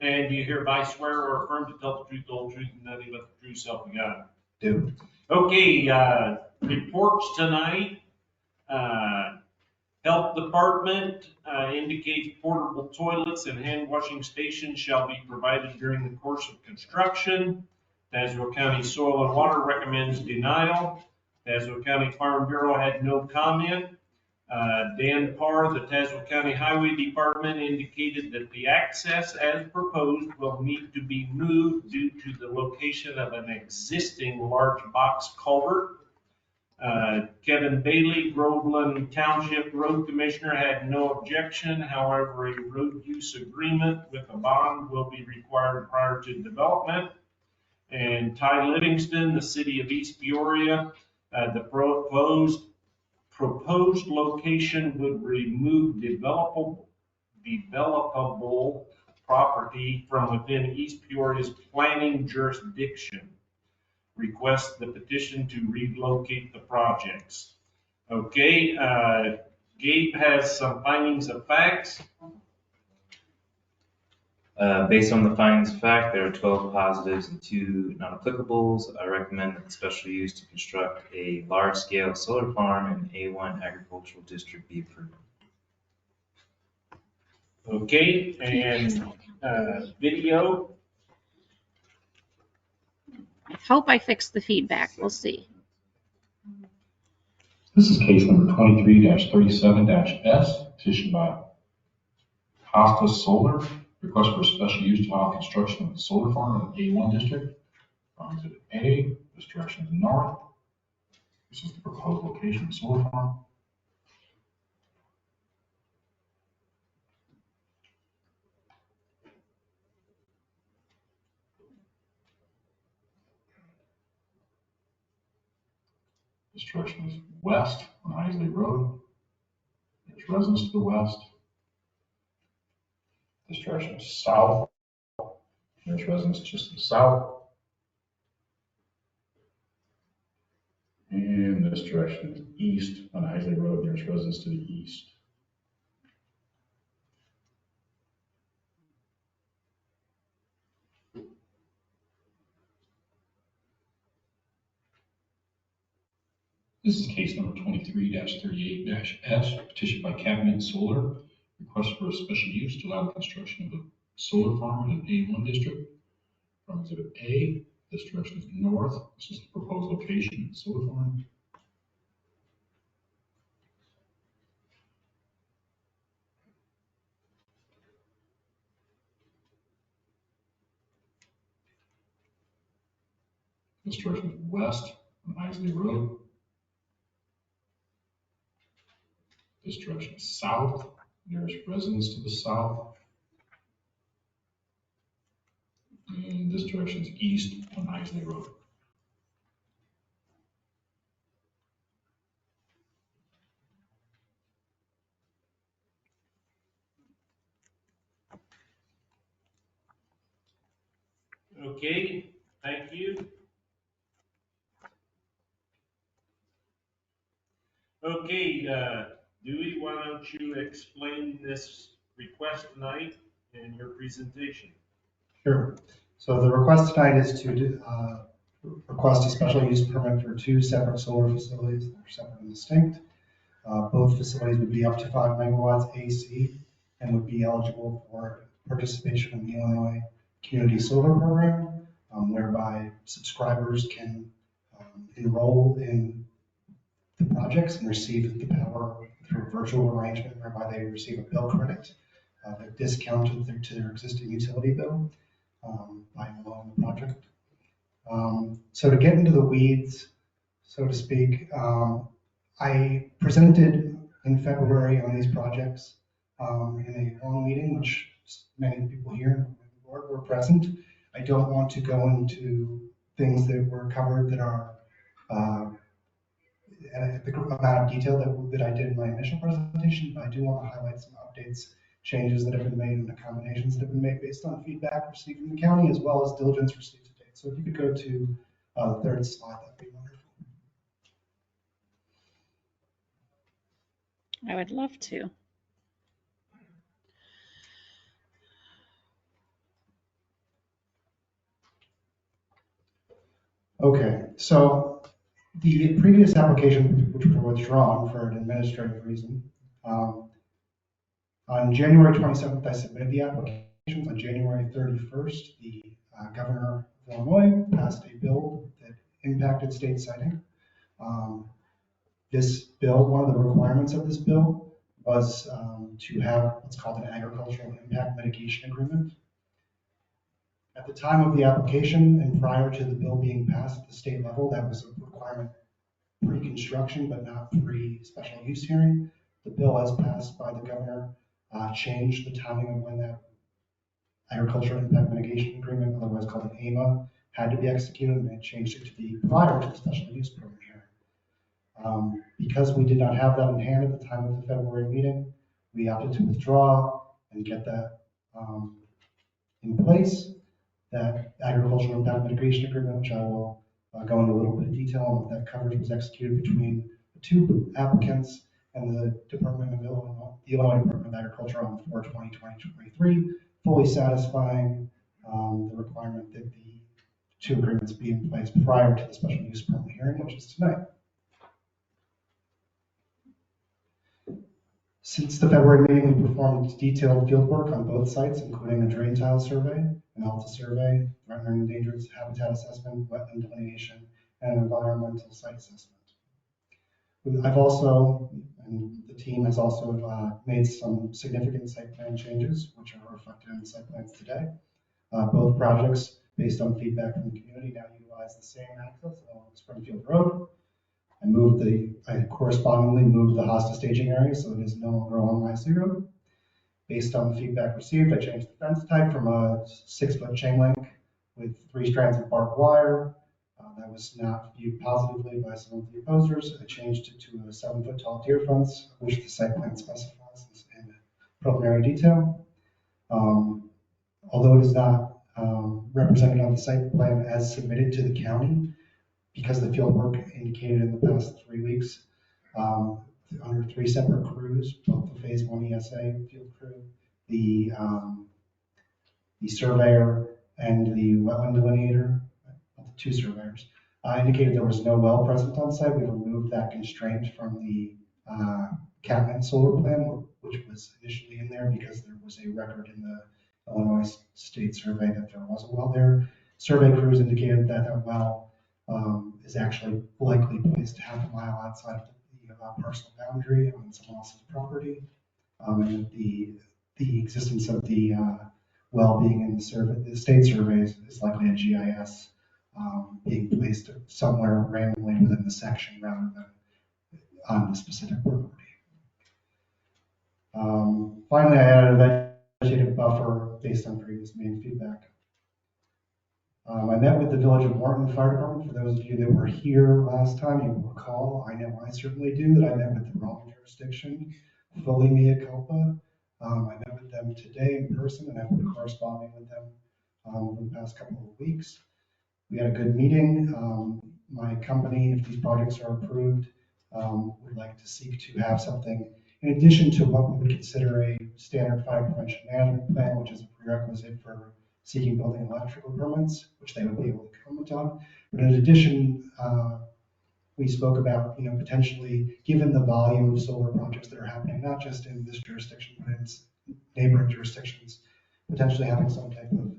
And do you hereby swear or affirm to tell the truth, the whole truth, and nothing but the true self you got? Do. Okay, reports tonight. Health Department indicates portable toilets and hand washing stations shall be provided during the course of construction. Tazewell County Soil and Water recommends denial. Tazewell County Farm Bureau had no comment. Dan Parr, the Tazewell County Highway Department, indicated that the access as proposed will need to be moved due to the location of an existing large box culvert. Kevin Bailey, Groveland Township Road Commissioner, had no objection. However, a road use agreement with a bond will be required prior to development. And Ty Livingston, the city of East Peoria, the proposed location would remove developable property from within East Peoria's planning jurisdiction. Request the petition to relocate the projects. Okay, Gabe has some findings of facts. Based on the findings of fact, there are 12 positives and 2 non-applicables. I recommend that the special use to construct a large-scale solar farm in A1 agricultural district be approved. Okay, and video. I hope I fixed the feedback. We'll see. This is case number 23-37-S, petitioned by Hosta Solar, request for a special use to allow construction of a solar farm in the A1 district. From Exhibit A, this direction is north. This is the proposed location of the solar farm. This direction is west on Isley Road. There's residence to the west. This direction is south. There's residence just to the south. And this direction is east on Isley Road. There's residence to the east. This is case number 23-38-S, petitioned by Cabinet Solar, request for a special use to allow the construction of a solar farm in an A1 district. From Exhibit A, this direction is north. This is the proposed location of the solar farm. This direction is west on Isley Road. This direction is south. There's residence to the south. And this direction is east on Isley Road. Okay, thank you. Okay, Dewey, why don't you explain this request tonight and your presentation? Sure. So the request tonight is to request a special use permit for two separate solar facilities that are separate and distinct. Both facilities would be up to 5 megawatts AC and would be eligible for participation in the Illinois Community Solar Program, whereby subscribers can enroll in the projects and receive the power through a virtual arrangement whereby they receive a bill credit, they're discounted to their existing utility bill by enrolling in the project. So to get into the weeds, so to speak, I presented in February on these projects in a long meeting, which many people here on the board were present. I don't want to go into things that were covered that are at the amount of detail that I did in my initial presentation, but I do want to highlight some updates, changes that have been made, and accommodations that have been made based on feedback received from the county as well as diligence received to date. So if you could go to the third slide, that'd be wonderful. I would love to. Okay, so the previous application, which were withdrawn for an administrative reason, on January 27th, I submitted the applications. On January 31st, the governor of Illinois passed a bill that impacted state siting. This bill, one of the requirements of this bill was to have what's called an agricultural impact mitigation agreement. At the time of the application and prior to the bill being passed at the state level, that was a requirement pre-construction, but not pre-special use hearing. The bill as passed by the governor changed the timing of when that agricultural impact mitigation agreement, otherwise called an AMA, had to be executed, and it changed it to be prior to the special use permit hearing. Because we did not have that in hand at the time of the February meeting, we opted to withdraw and get that in place. That agricultural impact mitigation agreement, which I will go into a little bit of detail on what that coverage was executed between the two applicants and the Department of Illinois, the Illinois Department of Agriculture on 4/20/2023, fully satisfying the requirement that the two agreements be in place prior to the special use permit hearing, which is tonight. Since the February meeting, we performed detailed field work on both sites, including a drain tile survey, an ALTA survey, threatened and endangered habitat assessment, wetland delineation, and an environmental site assessment. I've also, and the team has also made some significant site plan changes, which are reflected in the site plans today. Both projects, based on feedback from the community, now utilize the same access along Springfield Road. I correspondingly moved the Hosta staging area so it is no longer along I-C Road. Based on the feedback received, I changed the fence type from a 6-foot chain link with 3 strands of barbed wire. That was not viewed positively by some of the opposers. I changed it to a 7-foot tall deer fence, which the site plan specifies in preliminary detail. Although it is not represented on the site plan as submitted to the county, because the field work indicated in the past 3 weeks, under 3 separate crews, both the Phase 1 ESA field crew, the surveyor, and the wetland delineator, the 2 surveyors, indicated there was no well present on site. We removed that constraint from the Catman solar plan, which was initially in there because there was a record in the Illinois State Survey that there was a well there. Survey crews indicated that that well is actually likely placed half a mile outside of the parcel boundary on someone else's property. And the existence of the well being in the survey, the state survey is likely a GIS being placed somewhere randomly within the section rather than on the specific property. Finally, I added a vegetative buffer based on previous meeting feedback. I met with the Village of Morton Fire Department. For those of you that were here last time, you will recall, I know I certainly do, that I met with the wrong jurisdiction, fully mea culpa. I met with them today in person, and I've been corresponding with them over the past couple of weeks. We had a good meeting. My company, if these projects are approved, would like to seek to have something in addition to what we would consider a standard fire prevention management plan, which is a prerequisite for seeking building and electrical permits, which they would be able to comment on. But in addition, we spoke about, potentially, given the volume of solar projects that are happening, not just in this jurisdiction, but in neighboring jurisdictions, potentially having some type of,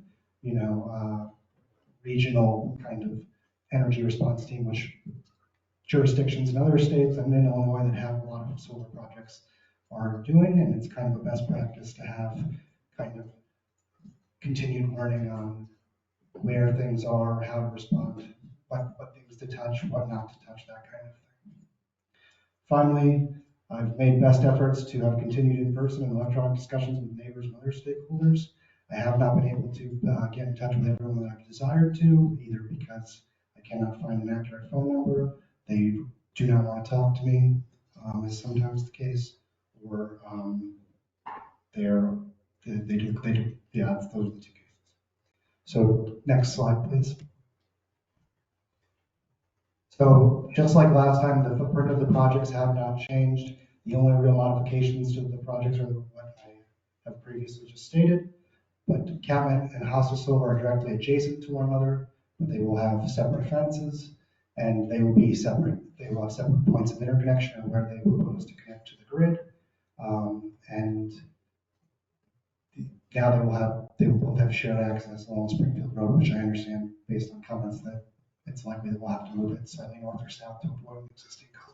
regional kind of energy response team, which jurisdictions in other states and in Illinois that have a lot of solar projects are doing, and it's kind of a best practice to have kind of continued learning on where things are, how to respond, what things to touch, what not to touch, that kind of thing. Finally, I've made best efforts to have continued in-person and electronic discussions with neighbors and other stakeholders. I have not been able to get in touch with everyone that I've desired to, either because I cannot find an accurate phone number, they do not want to talk to me, is sometimes the case, or they do, yeah, those are the two cases. So next slide, please. So just like last time, the footprint of the projects have not changed. The only real modifications to the projects are what I have previously just stated. But Catman and Hosta Solar are directly adjacent to one another, but they will have separate fences, and they will be separate. They will have separate points of interconnection and where they propose to connect to the grid. And now they will both have shared access along Springfield Road, which I understand based on comments that it's likely that we'll have to move it slightly north or south to avoid an existing culvert.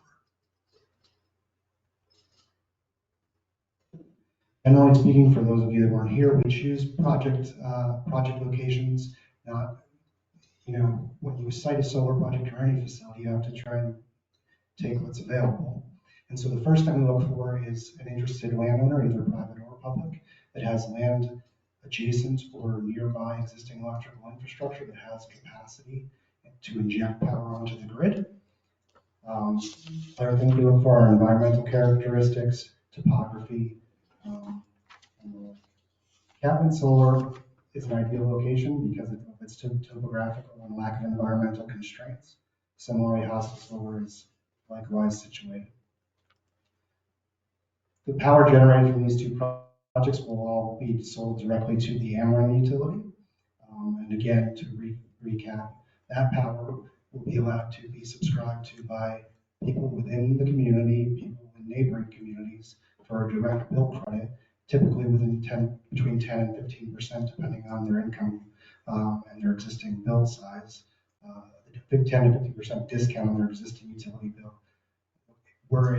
Generally speaking, for those of you that weren't here, we choose project locations, not, when you cite a solar project or any facility, you have to try and take what's available. And so the first thing we look for is an interested landowner, either private or public, that has land adjacent or nearby existing electrical infrastructure that has capacity to inject power onto the grid. Other things we look for are environmental characteristics, topography. Catman Solar is an ideal location because of its topographical and lack of environmental constraints. Similarly, Hosta Solar is likewise situated. The power generated from these two projects will all be sold directly to the Ameren utility. And again, to recap, that power will be allowed to be subscribed to by people within the community, people in neighboring communities for a direct bill credit, typically between 10 and 15%, depending on their income and their existing bill size. 10 to 50% discount on their existing utility bill. Were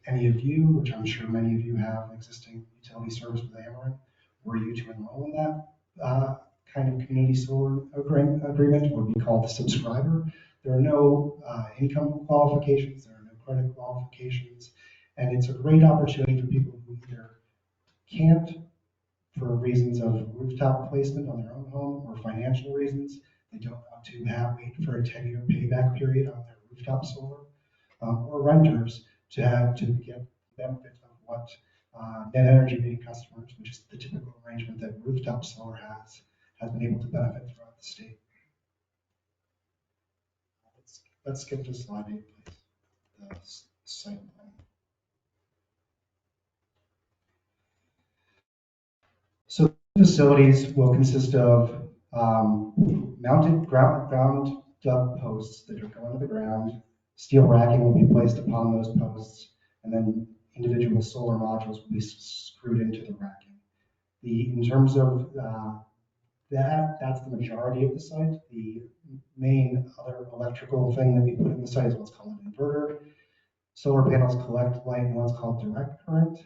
any of you, which I'm sure many of you have existing utility service with Ameren, were you to enroll in that kind of community solar agreement, would be called the subscriber. There are no income qualifications, there are no credit qualifications, and it's a great opportunity for people who either can't, for reasons of rooftop placement on their own home or financial reasons, they don't want to wait for a 10-year payback period on their rooftop solar, or renters to get benefit of what net energy metering customers, which is the typical arrangement that rooftop solar has been able to benefit throughout the state. Let's skip to slide 8, please. The site plan. So facilities will consist of mounted ground dug posts that are going to the ground. Steel racking will be placed upon those posts, and then individual solar modules will be screwed into the racking. In terms of that's the majority of the site. The main other electrical thing that we put in the site is what's called an inverter. Solar panels collect light in what's called direct current.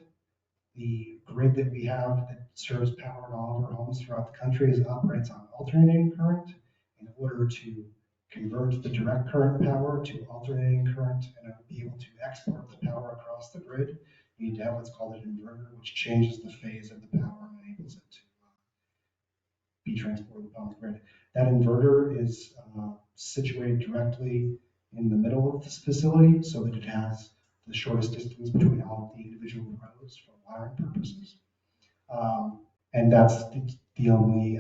The grid that we have that serves power in all of our homes throughout the country operates on alternating current. In order to convert the direct current power to alternating current and be able to export the power across the grid, you need to have what's called an inverter, which changes the phase of the power and enables it to be transported on the grid. That inverter is situated directly in the middle of this facility so that it has the shortest distance between all of the individual rows for wiring purposes. And that's the only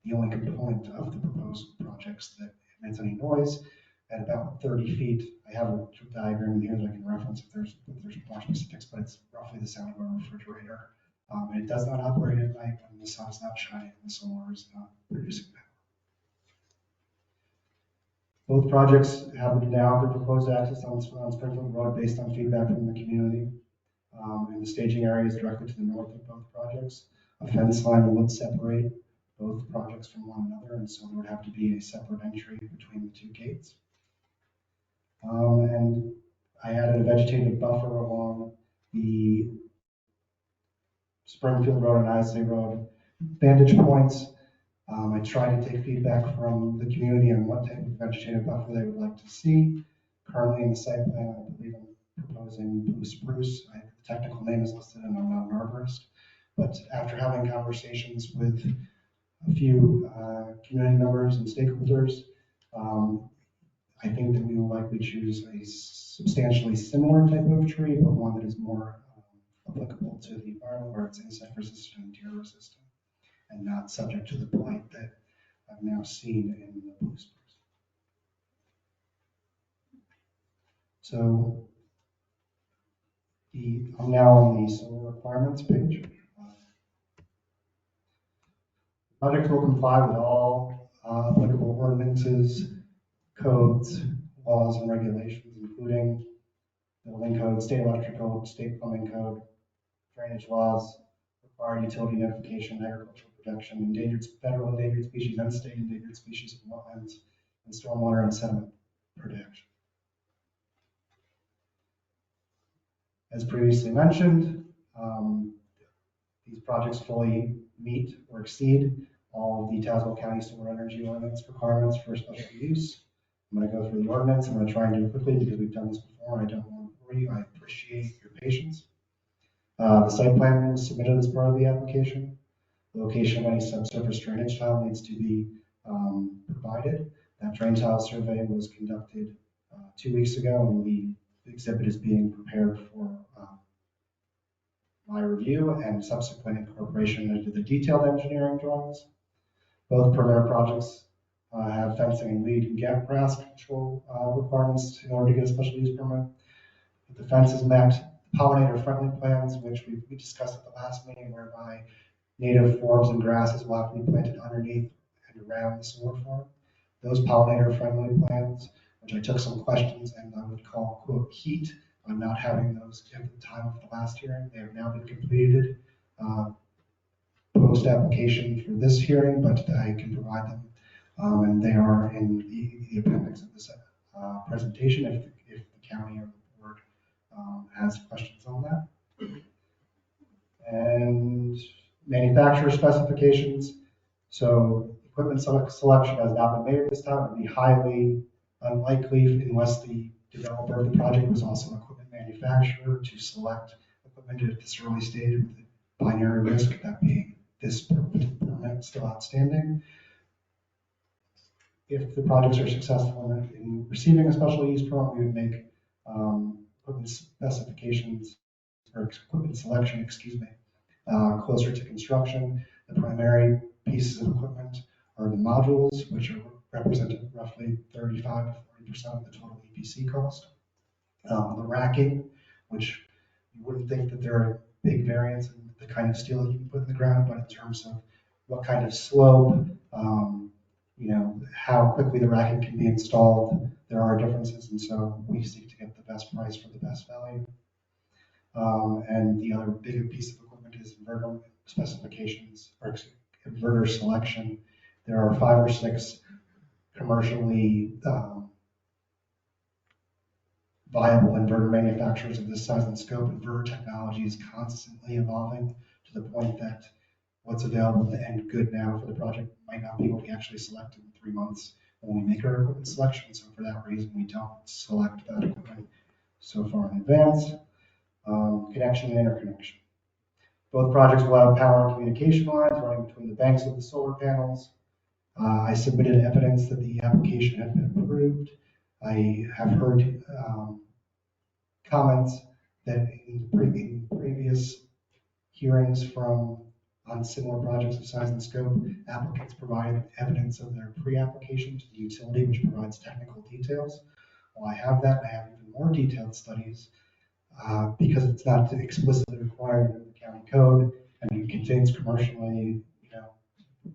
the only component of the proposed projects that emits any noise. At about 30 feet, I have a diagram in here that I can reference if there's more specifics, but it's roughly the sound of a refrigerator. And it does not operate at night when the sun is not shining and the solar is not producing power. Both projects have now the proposed access on Springfield Road based on feedback from the community. And the staging area is directly to the north of both projects. A fence line would separate both projects from one another, and so there would have to be a separate entry between the two gates. And I added a vegetative buffer along the Springfield Road and Isley Road vantage points. I tried to take feedback from the community on what type of vegetative buffer they would like to see. Currently in the site plan, I believe I'm proposing blue spruce. The technical name is listed and I'm not an arborist. But after having conversations with a few community members and stakeholders, I think that we will likely choose a substantially similar type of tree, but one that is more applicable to the environment where it's insect resistant and deer resistant, and not subject to the blight that I've now seen in the blue spruce. So I'm now on the solar requirements page. Project will comply with all applicable ordinances, codes, laws, and regulations, including building code, state electrical code, state plumbing code, drainage laws, required utility notification, agricultural protection, federal endangered species and state endangered species of wetlands, and stormwater and sediment protection. As previously mentioned, these projects fully meet or exceed all of the Tazewell County Solar Energy Ordinance requirements for special use. I'm going to go through the ordinance. I'm going to try and do it quickly because we've done this before. I don't want to bore you. I appreciate your patience. The site plan was submitted as part of the application. The location of any subsurface drainage tile needs to be provided. That drain tile survey was conducted 2 weeks ago, and the exhibit is being prepared for my review and subsequent incorporation into the detailed engineering drawings. Both perimeter projects have fencing and lead and gap grass control requirements in order to get a special use permit. If the fence is met, pollinator friendly plans, which we discussed at the last meeting, whereby native forbs and grasses will have to be planted underneath and around the solar farm. Those pollinator friendly plans, which I took some questions and I would call, quote, heat on not having those at the time of the last hearing. They have now been completed post application for this hearing, but I can provide them. And they are in the appendix of this presentation if the county or the board has questions on that. And manufacturer specifications. So equipment selection has not been made at this time. It would be highly unlikely unless the developer of the project was also an equipment manufacturer to select equipment at this early stage with the binary risk, that being this permit still outstanding. If the projects are successful in receiving a special use permit, we would make equipment specifications or equipment selection, excuse me, closer to construction. The primary pieces of equipment are the modules, which are represented roughly 35 to 40% of the total EPC cost. The racking, which you wouldn't think that there are big variants in the kind of steel you can put in the ground, but in terms of what kind of slope, how quickly the racking can be installed, there are differences, and so we seek to get the best price for the best value. And the other bigger piece of equipment is inverter specifications, or inverter selection. There are 5 or 6 commercially viable inverter manufacturers of this size and scope. Inverter technology is constantly evolving to the point that what's available and good now for the project might not be what we actually select in 3 months when we make our equipment selection. So for that reason, we don't select that equipment so far in advance. Connection and interconnection. Both projects will have power and communication lines running between the banks of the solar panels. I submitted evidence that the application had been approved. I have heard comments that in previous hearings from On similar projects of size and scope, applicants provided evidence of their pre-application to the utility, which provides technical details. While I have that, I have even more detailed studies because it's not explicitly required in the county code, and it contains commercially,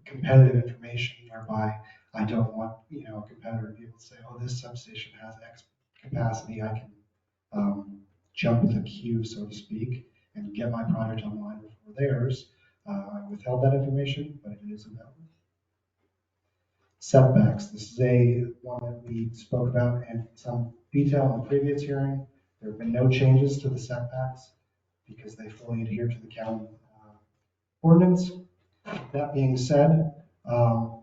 competitive information whereby I don't want, a competitor to be able to say, oh, this substation has X capacity. I can jump the queue, so to speak, and get my project online before theirs. I withheld that information, but it is available. Setbacks. This is one that we spoke about in some detail in the previous hearing. There have been no changes to the setbacks because they fully adhere to the county ordinance. That being said, I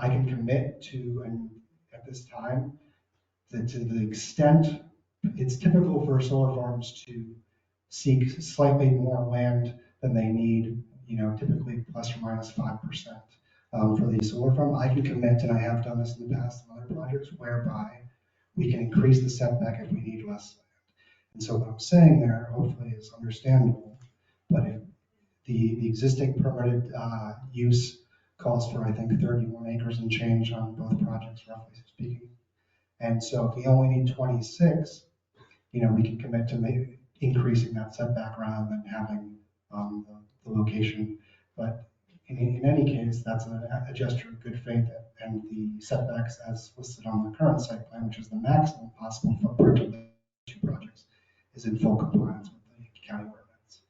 can commit to, and at this time, that to the extent it's typical for solar farms to seek slightly more land than they need, typically plus or minus 5% for the solar farm. I can commit, and I have done this in the past in other projects, whereby we can increase the setback if we need less land. And so what I'm saying there, hopefully, is understandable. But if the existing permitted use calls for, I think, 31 acres and change on both projects, roughly speaking. And so if we only need 26, we can commit to increasing that setback rather than having the location. But in any case, that's a gesture of good faith, and the setbacks as listed on the current site plan, which is the maximum possible footprint of the two projects, is in full compliance with the county ordinance.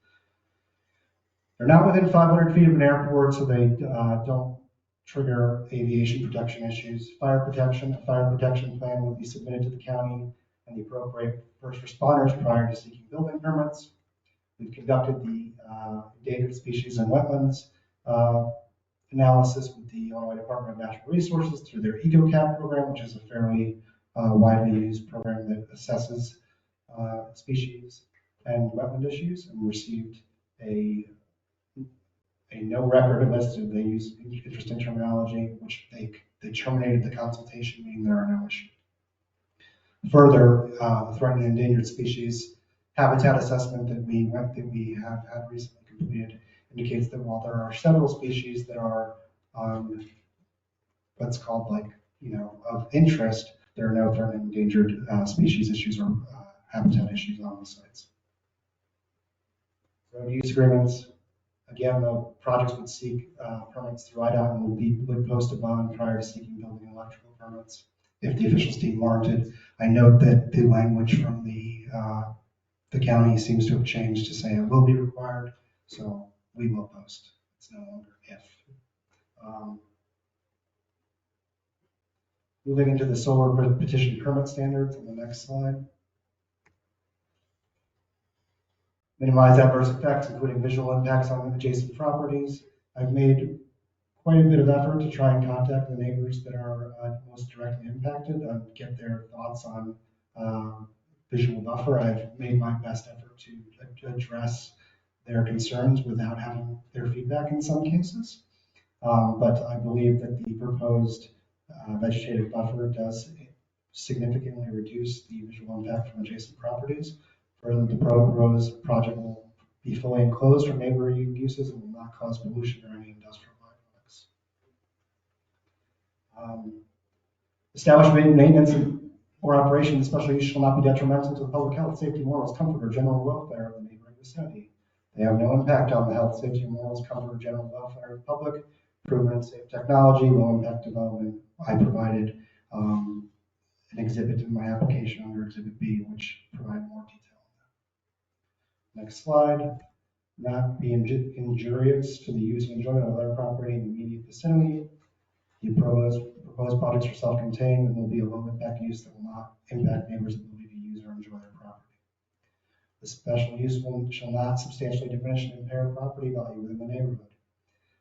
They're not within 500 feet of an airport, so they don't trigger aviation protection issues. Fire protection, a fire protection plan will be submitted to the county and the appropriate first responders prior to seeking building permits. We've conducted the endangered species and wetlands analysis with the Illinois Department of Natural Resources through their EcoCap program, which is a fairly widely used program that assesses species and wetland issues, and received a no record list. They use interesting terminology, which they terminated the consultation, meaning there are no issues. Further, the threatened and endangered species habitat assessment that we have had recently completed indicates that while there are several species that are what's called of interest, there are no threatened and endangered species issues or habitat issues on the sites. Road use agreements. Again, the projects would seek permits through IDOT and would post a bond prior to seeking building and electrical permits if the officials deem warranted. I note that the language from the county seems to have changed to say it will be required, so we will post. It's no longer if. Moving into the solar petition permit standards on the next slide. Minimize adverse effects, including visual impacts on adjacent properties. I've made quite a bit of effort to try and contact the neighbors that are most directly impacted and get their thoughts on visual buffer. I've made my best effort to address their concerns without having their feedback in some cases. But I believe that the proposed vegetative buffer does significantly reduce the visual impact from adjacent properties. Further, the proposed project will be fully enclosed from neighboring uses and will not cause pollution or any industrial byproducts. Establishment, maintenance, or operation of special use shall not be detrimental to the public health, safety, morals, comfort, or general welfare of the neighboring vicinity. They have no impact on the health, safety, morals, comfort, or general welfare of the public. Proven and safe technology, low impact development. I provided an exhibit in my application under Exhibit B, which provided more detail. Next slide. Not be injurious to the use and enjoyment of other property in the immediate vicinity. The proposed projects are self-contained and will be a low impact use that will not impact neighbors' ability to use or enjoy their property. The special use shall not substantially diminish and impair property value within the neighborhood.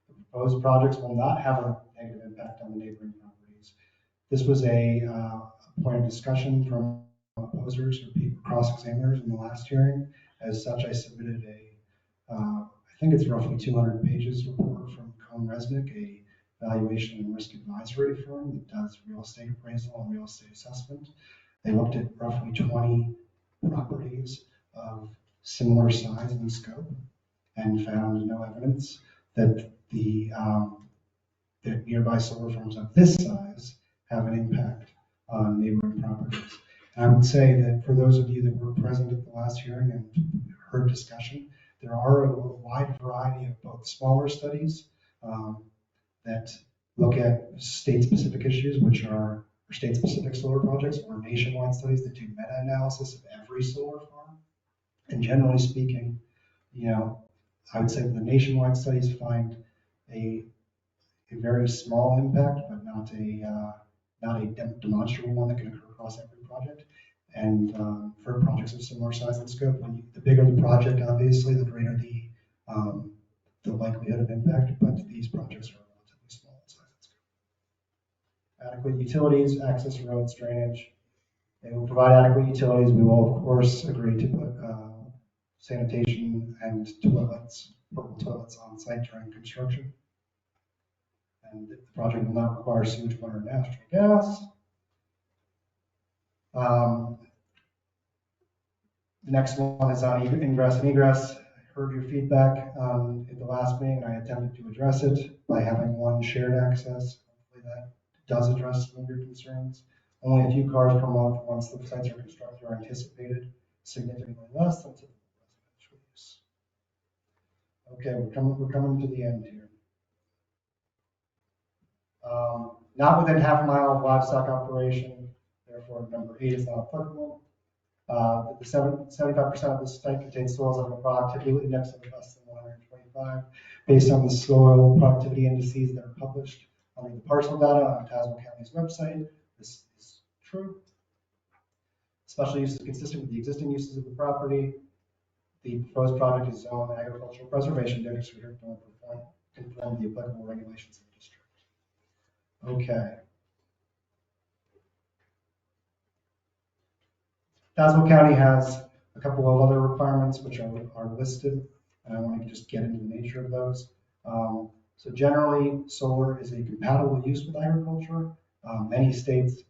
The proposed projects will not have a negative impact on the neighboring properties. This was a point of discussion from opposers or people cross-examiners in the last hearing. As such, I submitted I think it's roughly 200 pages report from Cohn Resnick, a valuation and risk advisory firm that does real estate appraisal and real estate assessment. They looked at roughly 20 properties of similar size and scope and found no evidence that that nearby solar farms of this size have an impact on neighboring properties. And I would say that for those of you that were present at the last hearing and heard discussion, there are a wide variety of both smaller studies that look at state-specific issues, which are state-specific solar projects, or nationwide studies that do meta-analysis of every solar farm. And generally speaking, I would say that the nationwide studies find a very small impact, but not a demonstrable one that can occur across every project. And for projects of similar size and scope, the bigger the project, obviously, the greater the likelihood of impact. But these projects are relatively small in size and scope. Adequate utilities, access roads, drainage. They will provide adequate utilities. We will, of course, agree to put sanitation and portable toilets on site during construction. And the project will not require sewage, water, and natural gas. The next one is on ingress and egress. I heard your feedback at the last meeting, and I attempted to address it by having one shared access. Hopefully that does address some of your concerns. Only a few cars per month once the sites are constructed are anticipated, significantly less than typical residential use. Okay, we're coming to the end here. Not within half a mile of livestock operation, therefore number 8 is not applicable. The 75% of the site contains soils of a productivity index of less than 125, based on the soil productivity indices that are published under the parcel data on Tazewell County's website. This is true. Special use is consistent with the existing uses of the property. The proposed project is zoned agricultural preservation district, so we don't conform the applicable regulations of the district. Okay. Tazewell County has a couple of other requirements which are listed, and I want to just get into the nature of those. So generally, solar is a compatible use with agriculture. Many states,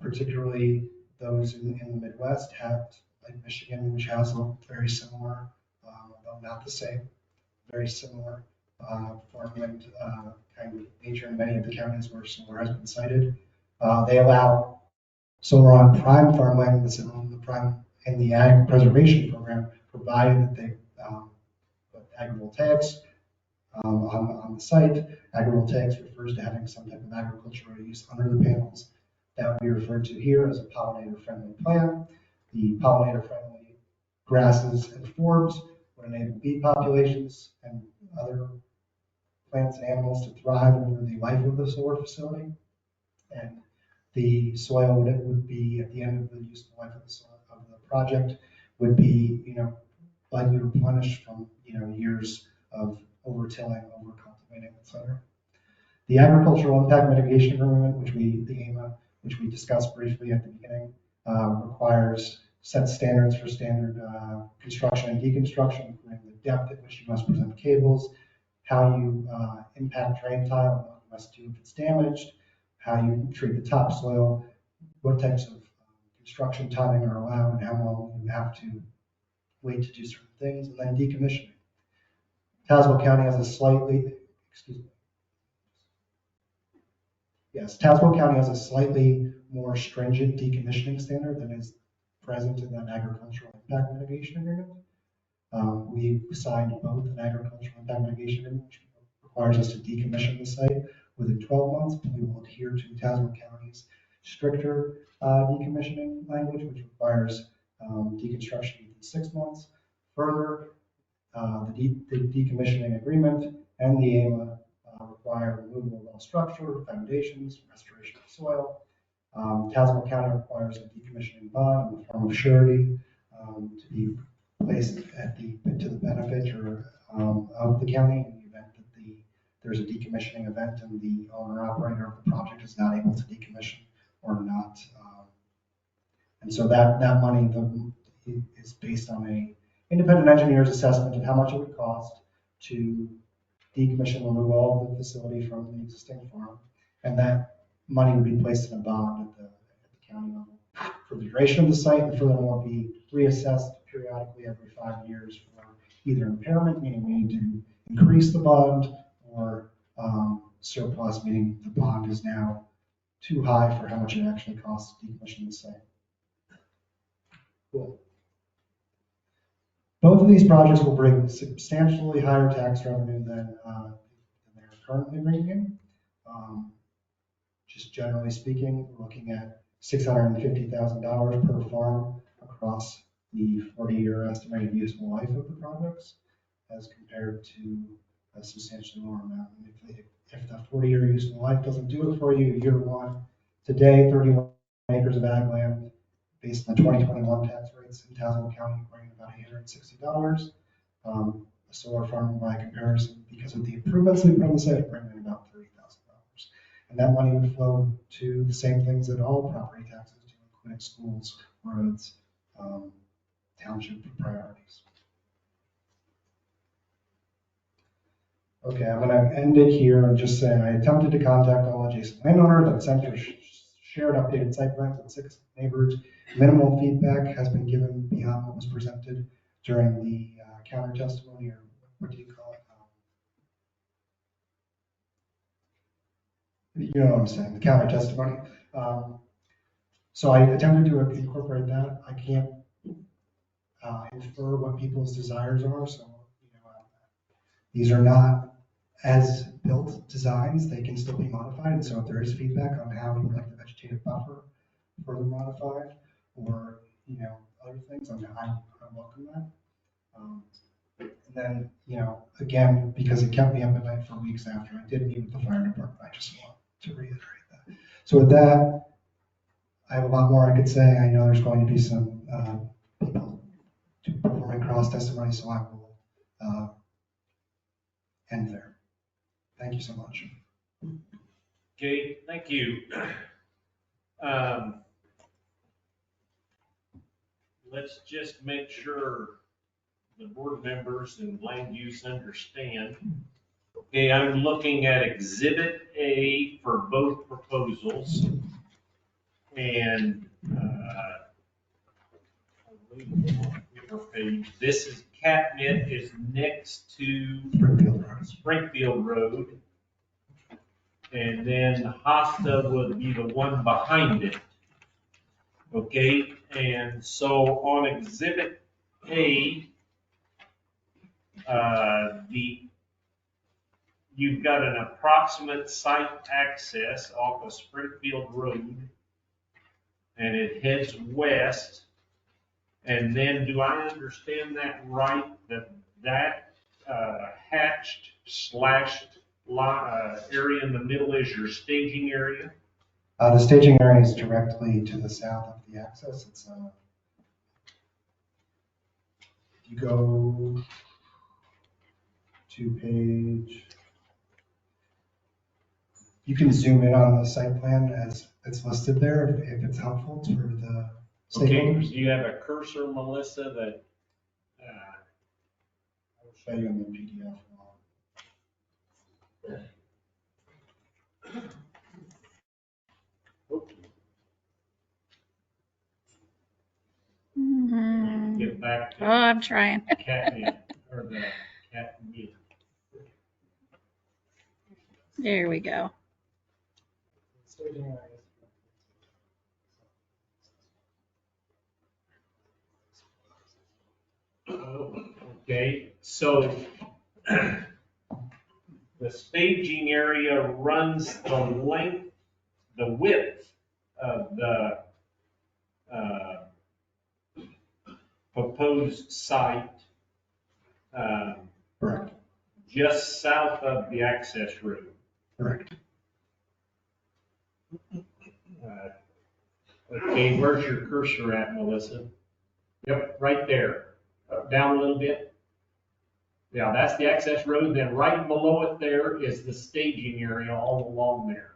particularly those in the Midwest, have, like Michigan, which has a very similar, though not the same, very similar farmland kind of nature in many of the counties where solar has been cited. They allow solar on prime farmland that's in the ag preservation program, provided that they put agrivoltaics on the site. Agrivoltaics refers to having some type of agricultural use under the panels. That would be referred to here as a pollinator-friendly plan. The pollinator-friendly grasses and forbs would enable bee populations and other plants and animals to thrive over the life of the solar facility. And the soil would be, at the end of the useful life of the soil of the project, would be, likely replenished from, years of over-tilling, over-cultivating, etc. The agricultural impact mitigation agreement, the AMA, which we discussed briefly at the beginning, requires set standards for standard construction and deconstruction, including the depth at which you must present cables, how you impact drain tile, what you must do if it's damaged, how you treat the topsoil, what types of construction timing are allowed, and how long you have to wait to do certain things, and then decommissioning. Tazewell County has a slightly more stringent decommissioning standard than is present in that agricultural impact mitigation agreement. We signed both an agricultural impact mitigation agreement, which requires us to decommission the site within 12 months, but we will adhere to Tazewell County's stricter decommissioning language, which requires deconstruction within 6 months. Further, the decommissioning agreement and the AMA require removal of all structure, foundations, restoration of soil. Tazewell County requires a decommissioning bond in the form of surety to be placed to the benefit of the county in the event that there's a decommissioning event and the owner-operator of the project is not able to decommission or not. And so that money is based on a independent engineer's assessment of how much it would cost to decommission and remove all of the facility from the existing farm, and that money would be placed in a bond at the county level for the duration of the site, and furthermore be reassessed periodically every 5 years for either impairment, meaning we need to increase the bond, or surplus, meaning the bond is now too high for how much it actually costs to decommission the site. Cool. Both of these projects will bring substantially higher tax revenue than they're currently bringing in. Just generally speaking, we're looking at $650,000 per farm across the 40-year estimated useful life of the projects, as compared to a substantially lower amount. And if the 40-year useful life doesn't do it for you, year one, today, 31 acres of ag land, based on the 2021 tax rates in Tazewell County, bringing about $860. A solar farm, by comparison, because of the improvements we put on the site, bringing in about $30,000. And that money would flow to the same things that all property taxes do, including schools, roads, township priorities. Okay, I'm going to end it here and just say I attempted to contact all adjacent landowners. I've sent or shared updated site plans with 6 neighbors. Minimal feedback has been given beyond what was presented during the counter testimony, or what do you call it? You know what I'm saying, the counter testimony. So I attempted to incorporate that. I can't infer what people's desires are, so these are not as built designs. They can still be modified, and so if there is feedback on how we would like the vegetative buffer further modified, or other things, I welcome that. And then again, because it kept me up at night for weeks after, I did meet with the fire department. I just want to reiterate that. So with that, I have a lot more I could say. I know there's going to be some people performing cross testimony, so I will end there. Thank you so much. Okay, thank you. Let's just make sure the board members and land use understand. Okay, I'm looking at Exhibit A for both proposals. And this is Catnip is next to Springfield Road. And then Hosta would be the one behind it. Okay, and so on Exhibit A, you've got an approximate site access off of Springfield Road, and it heads west. And then, do I understand that right, that hatched, slashed area in the middle is your staging area? The staging area is directly to the south of the access. It's if you go to page, you can zoom in on the site plan as it's listed there if it's helpful for the stakeholders. Okay, do you have a cursor, Melissa, that I will show you in the PDF. get back to? Oh, I'm trying. Catnip, or the catnip. There we go. Okay, so the staging area runs the width of the proposed site, Correct. Just south of the access road. Correct. Okay, where's your cursor at, Melissa? Yep, right there. Down a little bit. Yeah, that's the access road. Then right below it there is the staging area all along there.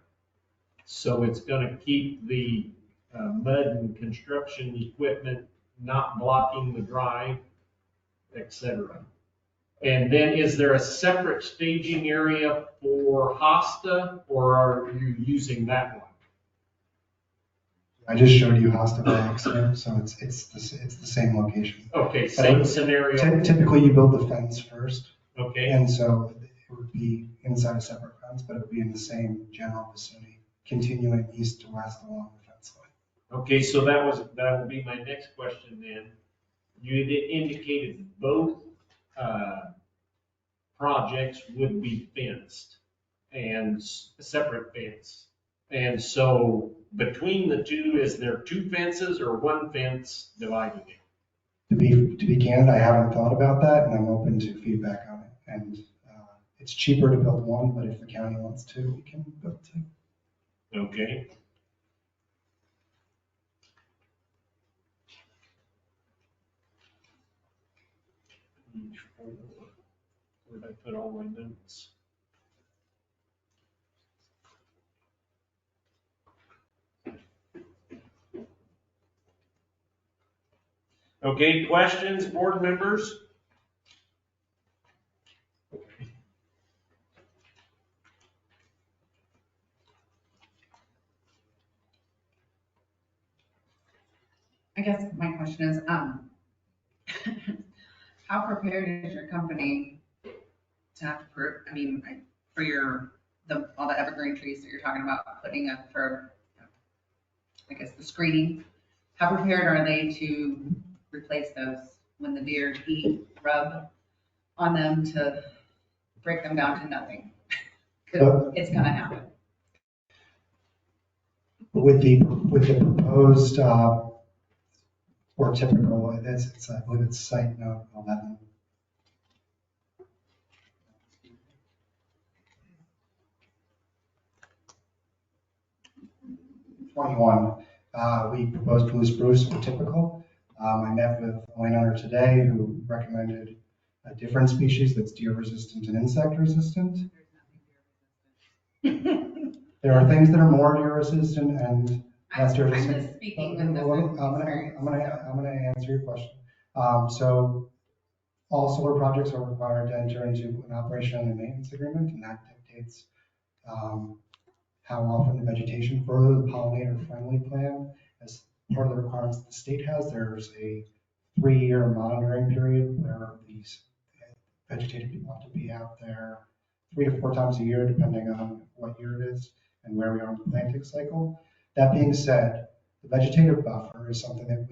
So it's going to keep the mud and construction equipment not blocking the drive, etc. And then is there a separate staging area for Hosta, or are you using that one? I just showed you Hosta by accident, so it's the same location. Okay, But same scenario. Typically, you build the fence first, Okay, and so it would be inside a separate fence, but it would be in the same general vicinity, continuing east to west along the fence line. okay, so that will be my next question then. You indicated both, projects would be fenced and separate fence. And so between the two, is there two fences or one fence dividing it? To be candid, I haven't thought about that, and I'm open to feedback on it. And it's cheaper to build one, but if the county wants to, we can build two. Okay. Where did I put all my notes? Okay, questions, board members? I guess my question is, how prepared is your company to have to for all the evergreen trees that you're talking about putting up for, I guess, the screening? How prepared are they to replace those when the deer rub on them to break them down to nothing? Because it's gonna happen. With the proposed, or typical, I believe it's site note 11. We proposed blue spruce or typical. I met with a landowner today who recommended a different species that's deer resistant and insect resistant. There are things that are more deer resistant and less deer resistant. I'm just speaking with I'm gonna answer your question. So all solar projects are required to enter into an operation and maintenance agreement, and that dictates how often the vegetation. Further, the pollinator-friendly plan, as part of the requirements that the state has, there's a 3-year monitoring period where these vegetative people have to be out there 3 to 4 times a year, depending on what year it is and where we are in the planting cycle. That being said, the vegetative buffer is something that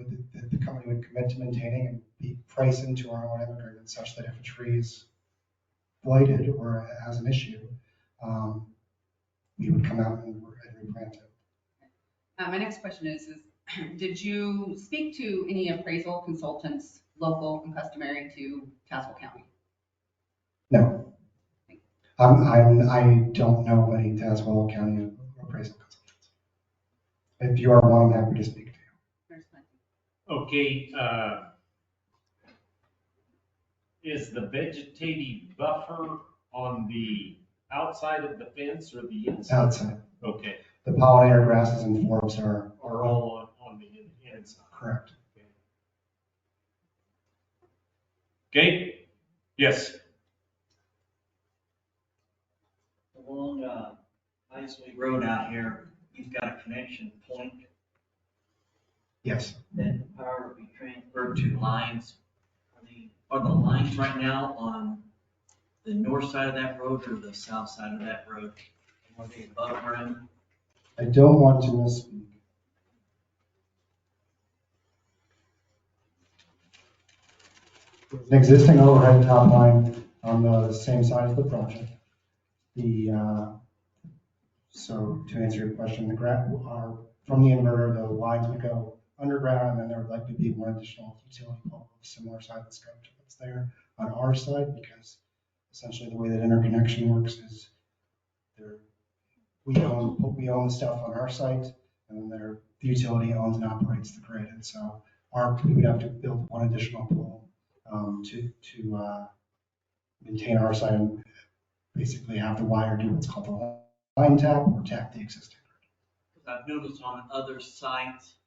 the company would commit to maintaining and be priced into our O&M agreement, such that if a tree is blighted or has an issue, we would come out and replant it. My next question is, did you speak to any appraisal consultants, local and customary to Tazewell County? No. I don't know of any Tazewell County appraisal consultants. If you are one, I'm happy to speak to you. Okay, is the vegetative buffer on the outside of the fence or the inside? Outside. Okay. The pollinator grasses and forbs are all on the inside. Correct. Okay. Yes. Along Isley Road out here, you've got a connection point. Yes. Then power will be transferred to lines. Are the lines right now on the north side of that road or the south side of that road? Are they above ground? I don't want to misspeak. There's an existing overhead top line on the same side as the project. So to answer your question, from the inverter, the lines would go underground, and then there would likely be one additional utility pole of similar size and scope to what's there on our side, because essentially the way that interconnection works is we own the stuff on our site, and then the utility owns and operates the grid, and so we would have to build one additional pole to maintain our site and basically have the wire do what's called the line tap or tap the existing grid. I've noticed on other sites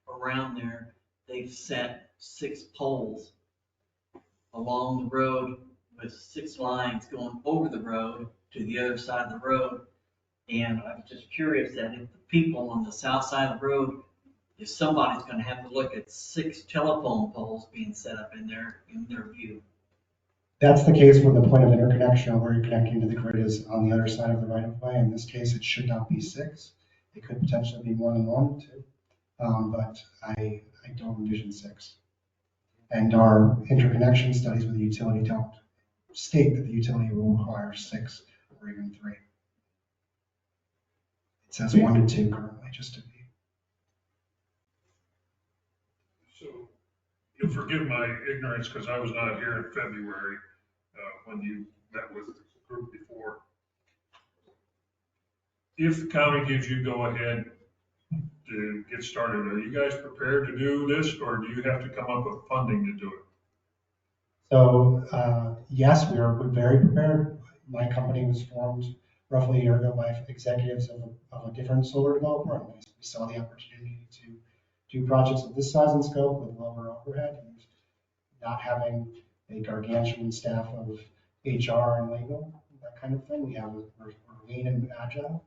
around there, they've set 6 poles along the road with 6 lines going over the road to the other side of the road. And I'm just curious that if the people on the south side of the road, if somebody's gonna have to look at 6 telephone poles being set up in their view. That's the case when the point of interconnection or where you're connecting to the grid is on the other side of the right of way. In this case, it should not be 6. It could potentially be more than 1, 2. But I don't envision 6. And our interconnection studies with the utility don't state that the utility will require 6 or even 3. It says 1 to 2 currently, just to be. So you'll forgive my ignorance because I was not here in February when you met with the group before. If the county gives you go ahead to get started, are you guys prepared to do this, or do you have to come up with funding to do it? So yes, we're very prepared. My company was formed roughly a year ago by executives of a different solar developer, and we saw the opportunity to do projects of this size and scope with lower overhead and not having a gargantuan staff of HR and legal, that kind of thing. We're lean and agile.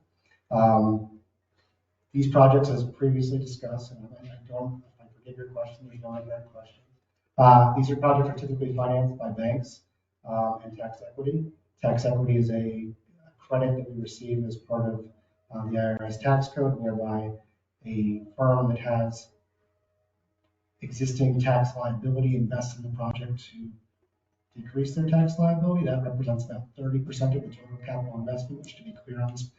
These projects, as previously discussed, and I forgive your question, there's no other question. These projects are typically financed by banks and tax equity. Tax equity is a credit that we receive as part of the IRS tax code, whereby a firm that has existing tax liability invests in the project to decrease their tax liability. That represents about 30% of the total capital investment, which, to be clear on this,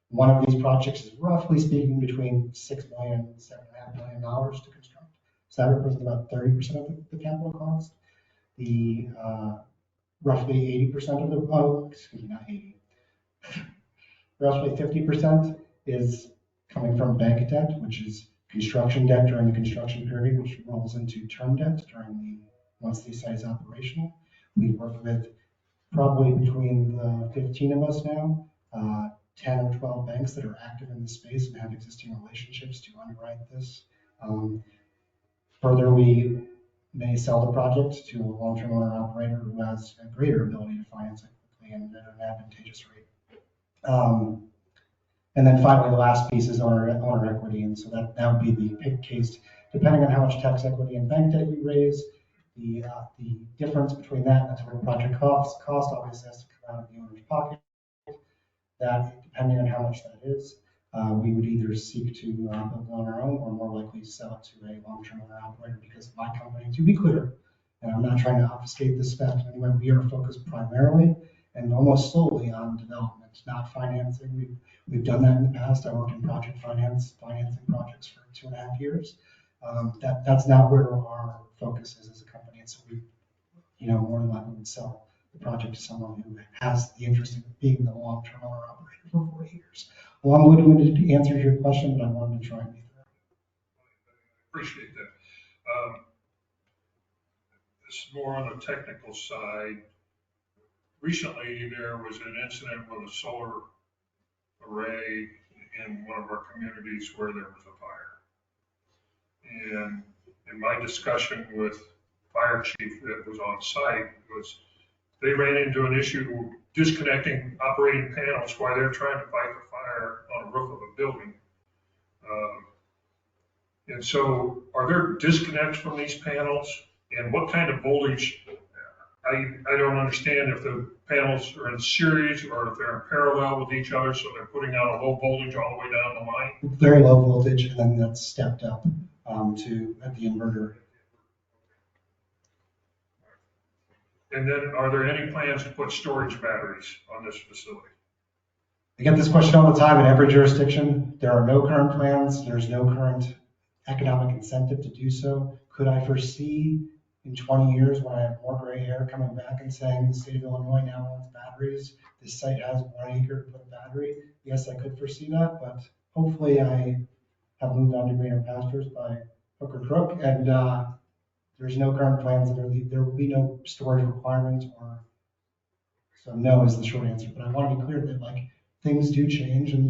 one of these projects is roughly speaking between $6 million and $7.5 million to construct. So that represents about 30% of the capital cost. The roughly 80% of the, excuse me, not 80, roughly 50% is coming from bank debt, which is construction debt during the construction period, which rolls into term debt once the site is operational. We work with probably between the 15 of us now, 10 or 12 banks that are active in the space and have existing relationships to underwrite this. Further, we may sell the project to a long-term owner operator who has a greater ability to finance it quickly and at an advantageous rate. And then finally, the last piece is owner equity. And so that would be the case, depending on how much tax equity and bank debt you raise, the difference between that and the total project cost obviously has to come out of the owner's pocket. That, depending on how much that is, we would either seek to build on our own or more likely sell it to a long-term owner operator, because my company, to be clear, and I'm not trying to obfuscate this fact in any way, we are focused primarily and almost solely on development, not financing. We've done that in the past. I worked in project financing projects for 2.5 years. That's not where our focus is as a company. And so we, more than likely would sell the project to someone who has the interest in being the long-term owner operator for 40 years. Long-winded to answer your question, but I wanted to try and be thorough. Appreciate that. This is more on the technical side. Recently, there was an incident with a solar array in one of our communities where there was a fire. And in my discussion with fire chief that was on site, they ran into an issue disconnecting operating panels while they're trying to fight the fire on a roof of a building. And so are there disconnects from these panels? And what kind of voltage? I don't understand if the panels are in series or if they're in parallel with each other, so they're putting out a low voltage all the way down the line. Very low voltage, and then that's stepped up at the inverter. And then are there any plans to put storage batteries on this facility? I get this question all the time in every jurisdiction. There are no current plans. There's no current economic incentive to do so. Could I foresee in 20 years, when I have more gray hair, coming back and saying the state of Illinois now wants batteries, this site has 1 acre to put a battery? Yes, I could foresee that, but hopefully I have moved on to greener pastures by hook or crook, and there's no current plans. There will be no storage requirements, so no is the short answer. But I want to be clear that things do change, and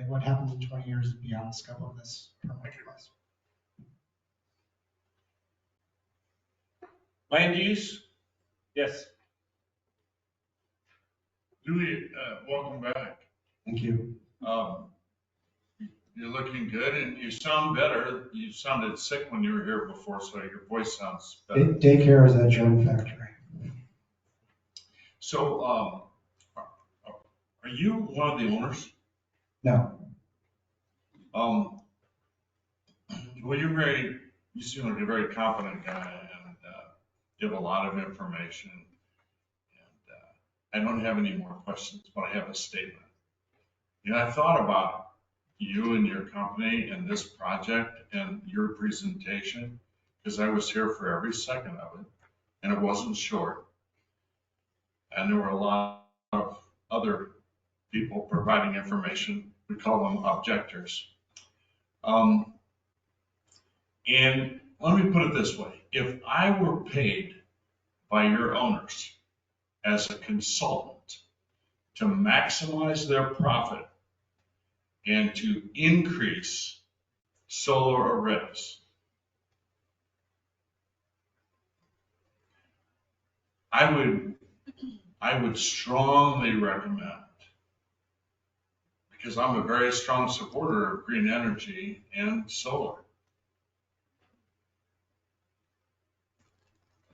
what happens in 20 years is beyond the scope of this permit request. Land use? Yes. Juliet, welcome back. Thank you. You're looking good and you sound better. You sounded sick when you were here before, so your voice sounds better. Daycare is a germ factory. So, are you one of the owners? No. Well, you seem like a very confident guy and give a lot of information. And I don't have any more questions, but I have a statement. You know, I thought about you and your company and this project and your presentation because I was here for every second of it and it wasn't short. And there were a lot of other people providing information. We call them objectors. And let me put it this way. If I were paid by your owners as a consultant to maximize their profit and to increase solar arrays, I would strongly recommend, because I'm a very strong supporter of green energy and solar,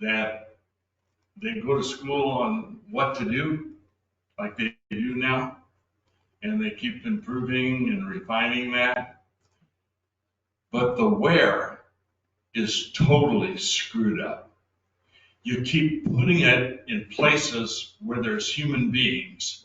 that they go to school on what to do, like they do now, and they keep improving and refining that. But the where is totally screwed up. You keep putting it in places where there's human beings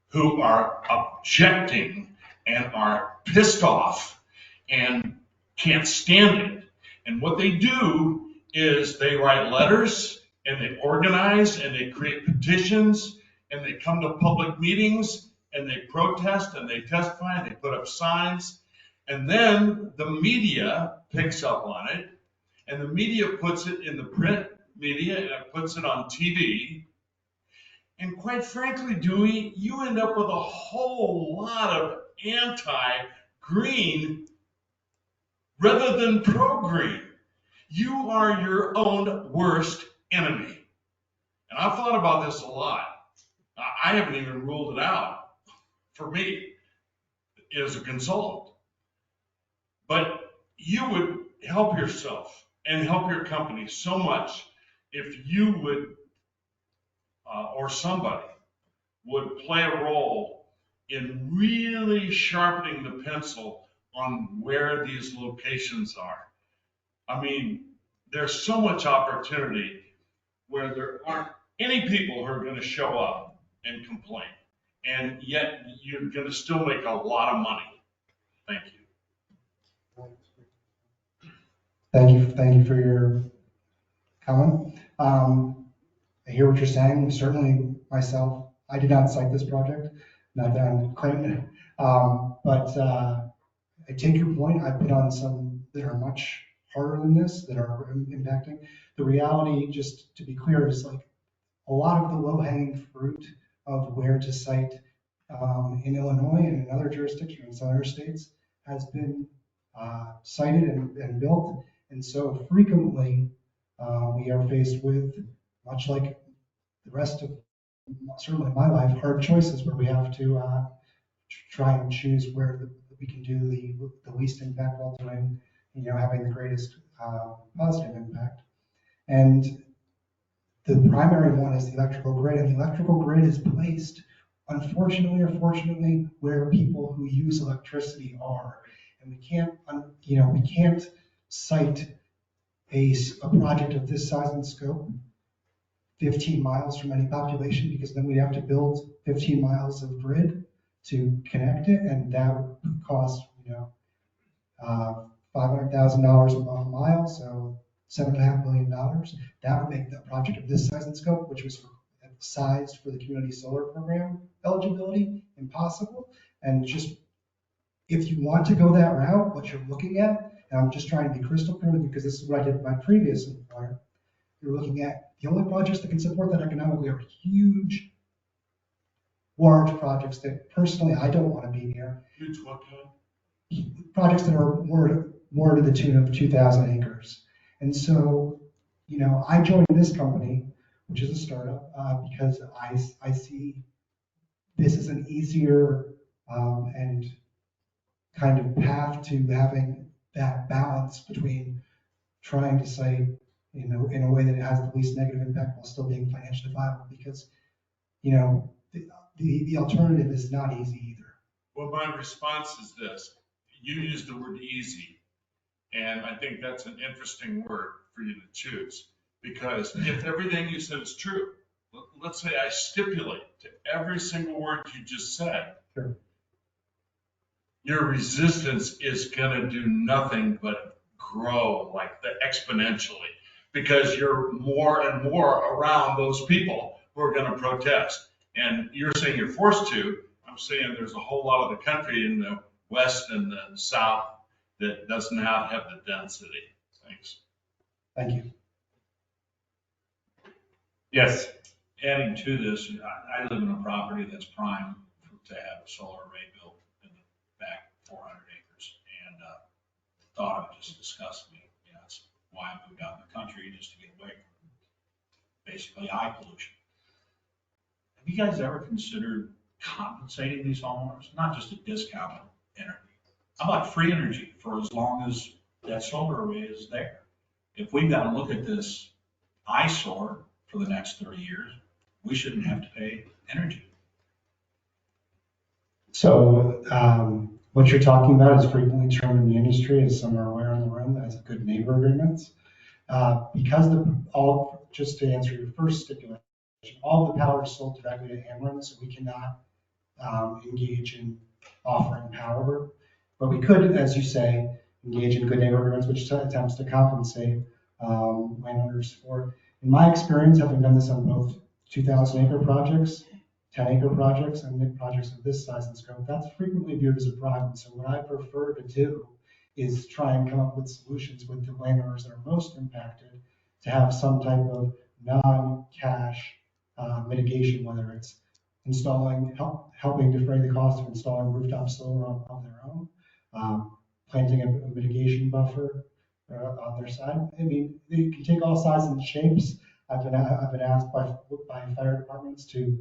who are objecting and are pissed off and can't stand it. And what they do is they write letters and they organize and they create petitions and they come to public meetings and they protest and they testify and they put up signs. And then the media picks up on it and the media puts it in the print media and it puts it on TV. And quite frankly, Dewey, you end up with a whole lot of anti-green rather than pro-green. You are your own worst enemy. And I've thought about this a lot. I haven't even ruled it out for me as a consultant. But you would help yourself and help your company so much if you would, or somebody would play a role in really sharpening the pencil on where these locations are. I mean, there's so much opportunity where there aren't any people who are going to show up and complain, and yet you're going to still make a lot of money. Thank you. Thank you for your comment. I hear what you're saying. Certainly myself, I did not cite this project, not that I'm claiming it. But I take your point. I put on some that are much harder than this, that are impacting. The reality, just to be clear, is like a lot of the low-hanging fruit of where to cite in Illinois and in other jurisdictions, in other states, has been cited and built. And so frequently we are faced with, much like the rest of certainly my life, hard choices where we have to try and choose where we can do the least impact while doing, having the greatest positive impact. And the primary one is the electrical grid, and the electrical grid is placed, unfortunately or fortunately, where people who use electricity are. And we can't cite a project of this size and scope 15 miles from any population, because then we'd have to build 15 miles of grid to connect it, and that would cost, $500,000 a mile, so $7.5 million. That would make the project of this size and scope, which was sized for the community solar program eligibility, impossible. And just, if you want to go that route, what you're looking at, and I'm just trying to be crystal clear because this is what I did with my previous employer, you're looking at the only projects that can support that economically are huge, large projects that personally I don't want to be near. Huge what kind? Projects that are more to the tune of 2,000 acres. And so, I joined this company, which is a startup, because I see this as an easier and kind of path to having that balance between trying to say, in a way that it has the least negative impact while still being financially viable, because, the alternative is not easy either. Well, my response is this. You used the word easy, and I think that's an interesting word for you to choose. Because if everything you said is true, let's say I stipulate to every single word you just said, Sure. Your resistance is going to do nothing but grow exponentially, because you're more and more around those people who are going to protest. And you're saying you're forced to. I'm saying there's a whole lot of the country in the west and the south that does not have the density. Thanks. Thank you. Yes. Adding to this, I live in a property that's prime to have a solar array built in the back 400 acres. And thought it just disgusted me. That's why I moved out in the country, just to get away from basically eye pollution. Have you guys ever considered compensating these homeowners? Not just a discount on energy. How about free energy for as long as that solar array is there? If we've got to look at this eyesore for the next 30 years, we shouldn't have to pay energy. So what you're talking about is frequently termed in the industry, as some are aware in the room, as good neighbor agreements. Because just to answer your first stipulation, all the power is sold directly to Ameren, so we cannot engage in offering power. But we could, as you say, engage in good neighbor agreements, which attempts to compensate landowners for. In my experience, having done this on both 2,000-acre projects, 10-acre projects, and the projects of this size and scope, that's frequently viewed as a bribe. And so what I prefer to do is try and come up with solutions with the landowners that are most impacted to have some type of non-cash mitigation, whether it's helping defray the cost of installing rooftop solar on their own, planting a mitigation buffer on their side. I mean, they can take all sizes and shapes. I've been asked by fire departments to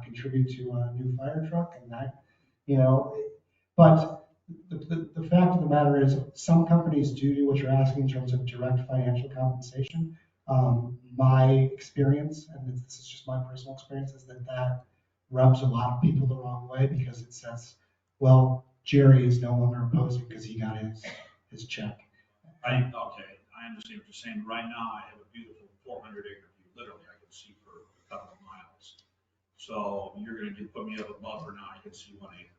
contribute to a new fire truck, and that, but the fact of the matter is, some companies do what you're asking in terms of direct financial compensation. My experience, and this is just my personal experience, is that rubs a lot of people the wrong way, because it says, well, Jerry is no longer opposing because he got his check. I understand what you're saying. Right now, I have a beautiful 400-acre view. Literally, I can see for a couple of miles. So you're going to put me up a buffer now. I can see 1 acre.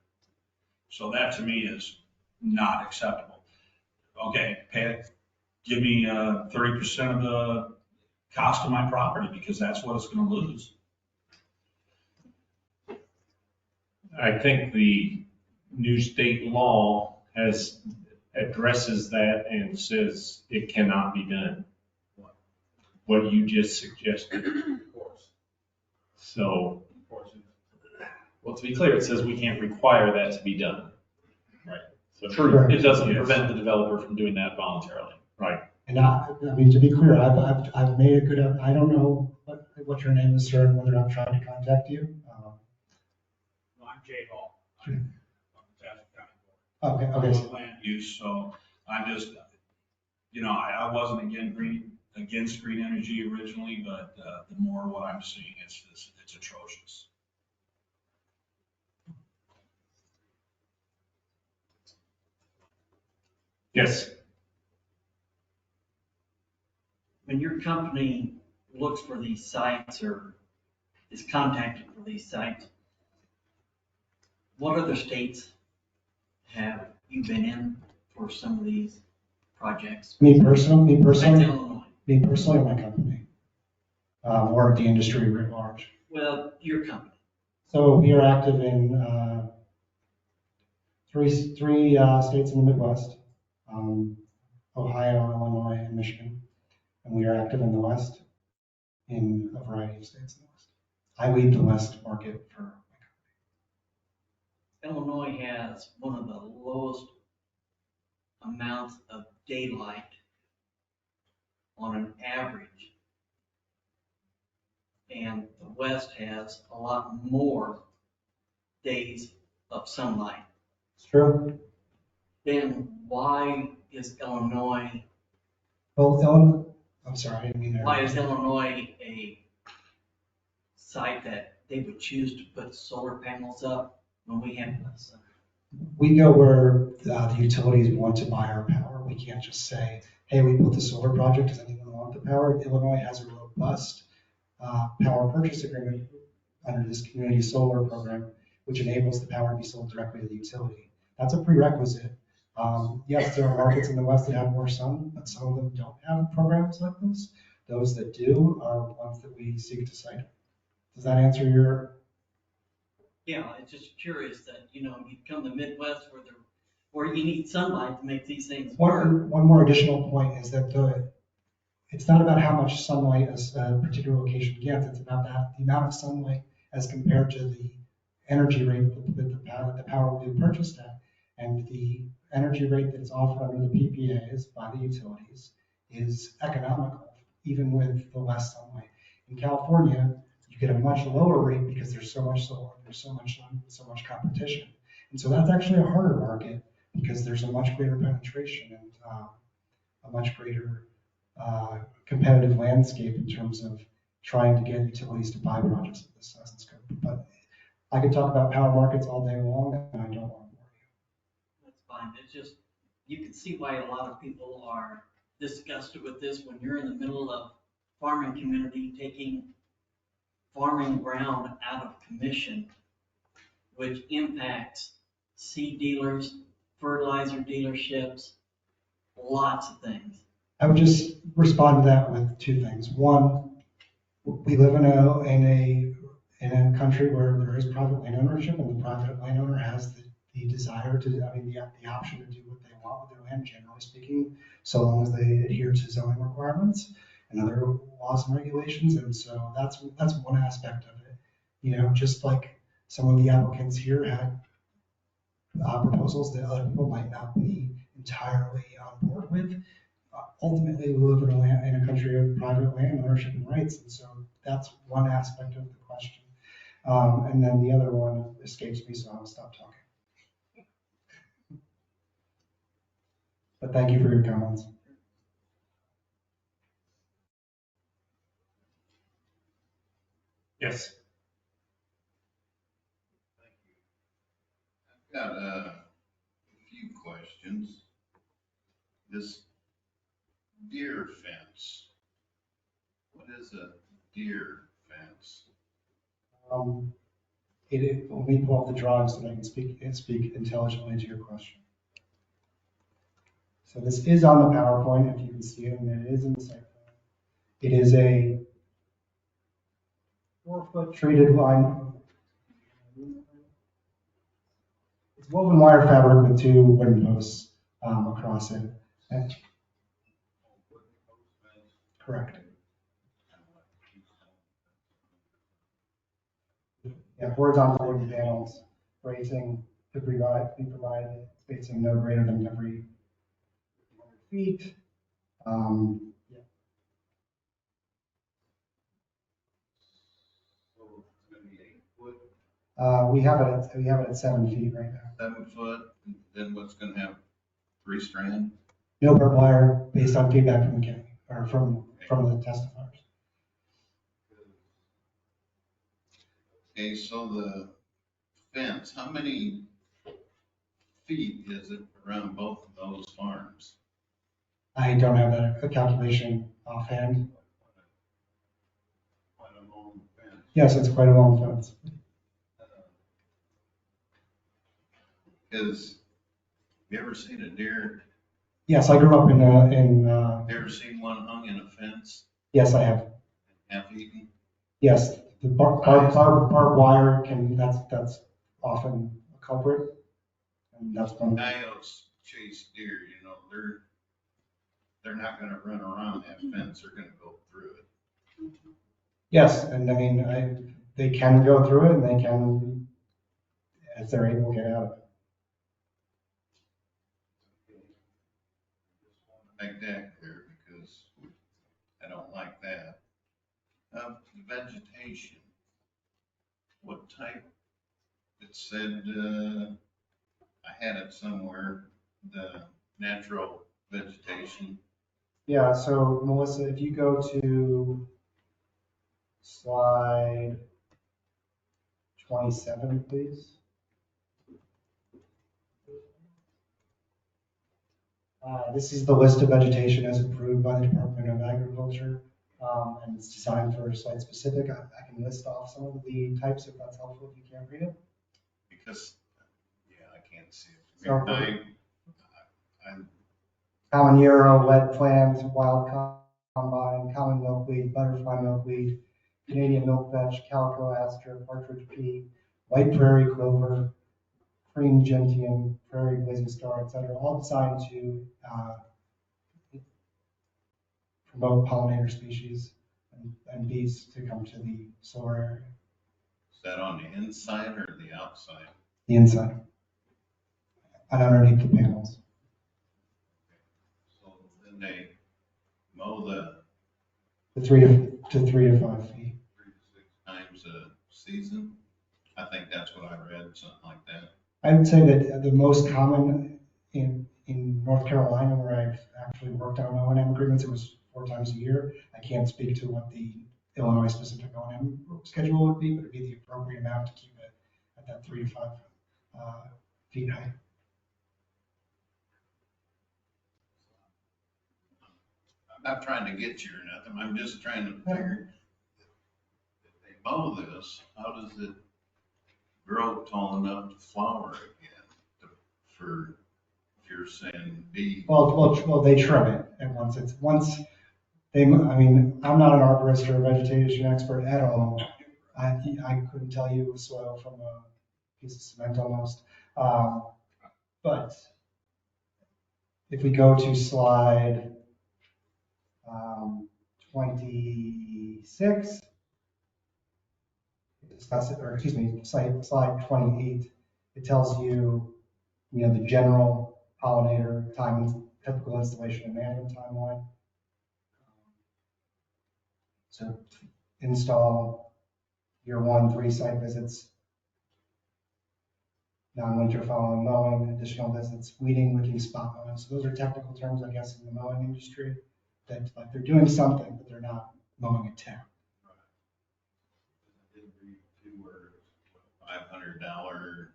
So that to me is not acceptable. Okay, give me 30% of the cost of my property, because that's what it's going to lose. I think the new state law addresses that and says it cannot be done. What you just suggested. Of course. So, Of course. Well, to be clear, it says we can't require that to be done. Right. So True. it doesn't prevent the developer from doing that voluntarily. Right. And I mean, to be clear, I've made a good, I don't know what your name is, sir, and whether I'm trying to contact you. I'm Jay Hall. Sure. I'm the Tassau County Board. Okay. I'm land use, so I just, I wasn't against green energy originally, but the more what I'm seeing, it's atrocious. Yes. When your company looks for these sites or is contacted for these sites, what other states have you been in for some of these projects? Me personally, Illinois. my company, or the industry writ large. Well, your company. So we are active in three states in the Midwest, Ohio, Illinois, and Michigan. And we are active in the West, in a variety of states in the West. I lead the West market for my company. Illinois has one of the lowest amounts of daylight on an average. And the West has a lot more days of sunlight, It's true. then why is Illinois, Well, Ellen, I'm sorry, I didn't mean to. why is Illinois a site that they would choose to put solar panels up when we have the sun? We go where the utilities want to buy our power. We can't just say, hey, we built a solar project, does anyone want the power? Illinois has a robust power purchase agreement under this community solar program, which enables the power to be sold directly to the utility. That's a prerequisite. Yes, there are markets in the West that have more sun, but some of them don't have programs like this. Those that do are ones that we seek to cite. Does that answer your? Yeah, it's just curious that, you come to the Midwest where you need sunlight to make these things work. One more additional point is that it's not about how much sunlight a particular location gets. It's about the amount of sunlight as compared to the energy rate that the power will be purchased at. And the energy rate that is offered under the PPAs by the utilities is economical, even with the less sunlight. In California, you get a much lower rate because there's so much solar, there's so much competition. And so that's actually a harder market because there's a much greater penetration and a much greater competitive landscape in terms of trying to get utilities to buy projects of this size and scope. But I could talk about power markets all day long, and I don't want to bore you. That's fine. It's just, you can see why a lot of people are disgusted with this when you're in the middle of farming community taking farming ground out of commission, which impacts seed dealers, fertilizer dealerships, lots of things. I would just respond to that with two things. One, we live in a country where there is private land ownership, and the private landowner has the desire to, the option to do what they want with their land, generally speaking, so long as they adhere to zoning requirements and other laws and regulations. And so that's one aspect of it. Just like some of the applicants here had proposals that other people might not be entirely on board with. Ultimately, we live in a country of private land ownership and rights, and so that's one aspect of the question. And then the other one escapes me, so I'll stop talking. But thank you for your comments. Yes. I've got a few questions. This deer fence, what is a deer fence? Let me pull up the drawings so I can speak intelligently to your question. So this is on the PowerPoint, if you can see it, and it is in the site plan. It is a 4-foot treated line. It's woven wire fabric with 2 wooden posts across it. Correct. Yeah, horizontal wooden panels, bracing to be provided, spacing no greater than every 100 feet. Yeah. So it's going to be 8 foot? We have it at 7 feet right now. 7 foot, then what's going to have 3 strand? No barbed wire based on feedback from the county or from the testifiers. Okay, so the fence, how many feet is it around both of those farms? I don't have a calculation offhand. Quite a long fence. Yes, it's quite a long fence. Because, have you ever seen a deer? Yes, I grew up in. Have you ever seen one hung in a fence? Yes, I have. Half eaten? Yes, the barbed wire that's often a culprit, and that's one. Coyotes chase deer, they're not going to run around that fence. They're going to go through it. Yes, and they can go through it, and they can, as they're able to get out of it. Make that clear because I don't like that. The vegetation, what type, it said, I had it somewhere, the natural vegetation. Yeah, so Melissa, if you go to slide 27, please. This is the list of vegetation as approved by the Department of Agriculture, and it's designed for site specific. I can list off some of the types if that's helpful, if you can't read it. Because, yeah, I can't see it. So, I'm common yarrow, lead plants, wild combine, common milkweed, butterfly milkweed, Canadian milk vetch, calico aster, partridge pea, white prairie clover, cream gentian, prairie blazing star, etc., all designed to promote pollinator species and bees to come to the solar area. Is that on the inside or the outside? The inside and underneath the panels. So then they mow the The 3 to 5 feet. 3 to 6 times a season? I think that's what I read, something like that. I would say that the most common in North Carolina, where I've actually worked on O&M agreements, it was 4 times a year. I can't speak to what the Illinois specific O&M schedule would be, but it'd be the appropriate amount to keep it at that 3 to 5 feet height. I'm not trying to get you or nothing, I'm just trying to figure, if they mow this, how does it grow tall enough to flower again? For, if you're saying bee. Well, they trim it, and once they, I mean, I'm not an arborist or a vegetation expert at all. I couldn't tell you soil from a piece of cement almost. But if we go to slide 26, discuss it, or excuse me, slide 28, it tells you, the general pollinator time, typical installation and management timeline. So install year 1, 3 site visits, non-winter following mowing, additional visits, weeding, licking, spot mowing. So those are technical terms, I guess, in the mowing industry that like they're doing something, but they're not mowing a town. I did read too where $500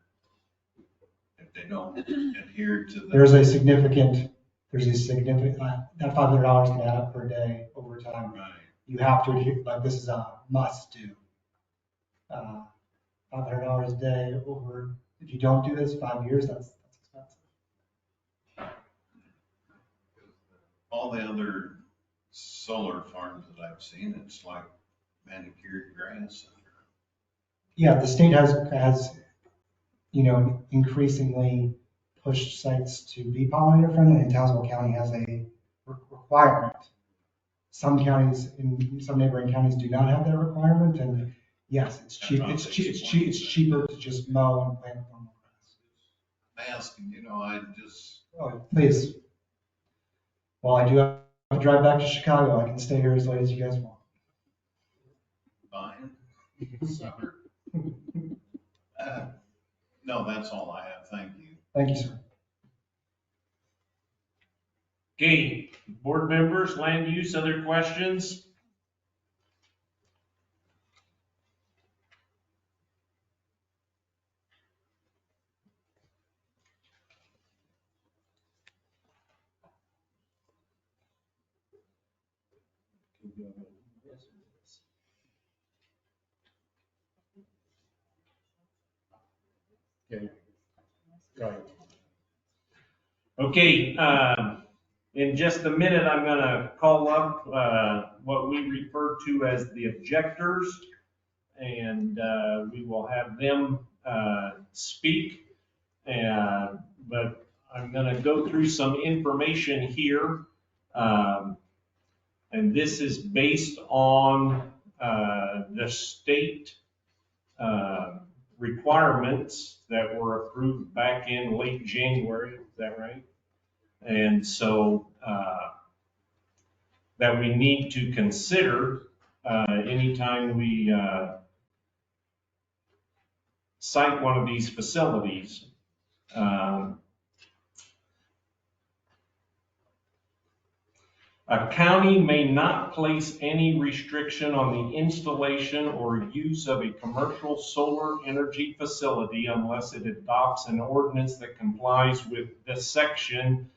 if they don't adhere to the. There's a significant, that $500 can add up per day over time. Right. You have to adhere, like this is a must do. $500 a day over, if you don't do this 5 years, that's expensive. All the other solar farms that I've seen, it's like manicured grass. Yeah, the state has increasingly pushed sites to be pollinator friendly, and Tazewell County has a requirement. Some counties, in some neighboring counties, do not have that requirement, and yes, it's cheap. It's cheaper to just mow and plant normal grass. I'm asking, I just. Oh, please. Well, I do have to drive back to Chicago. I can stay here as late as you guys want. Fine. Sucker. No, that's all I have. Thank you. Thank you, sir. Okay, board members, land use, other questions? Okay. Right. Okay, in just a minute, I'm gonna call up, what we refer to as the objectors, and, we will have them, speak. But I'm gonna go through some information here. And this is based on, the state, requirements that were approved back in late January, is that right? And so that we need to consider anytime we site one of these facilities, a county may not place any restriction on the installation or use of a commercial solar energy facility unless it adopts an ordinance that complies with this section,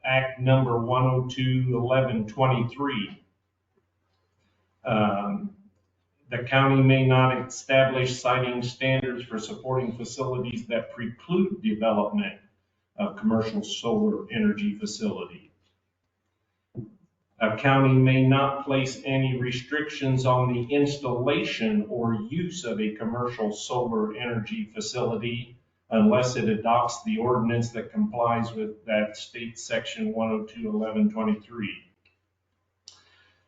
Act number 102-1123. The county may not establish siting standards for supporting facilities that preclude development of commercial solar energy facility. A county may not place any restrictions on the installation or use of a commercial solar energy facility unless it adopts the ordinance that complies with that state section 102-1123.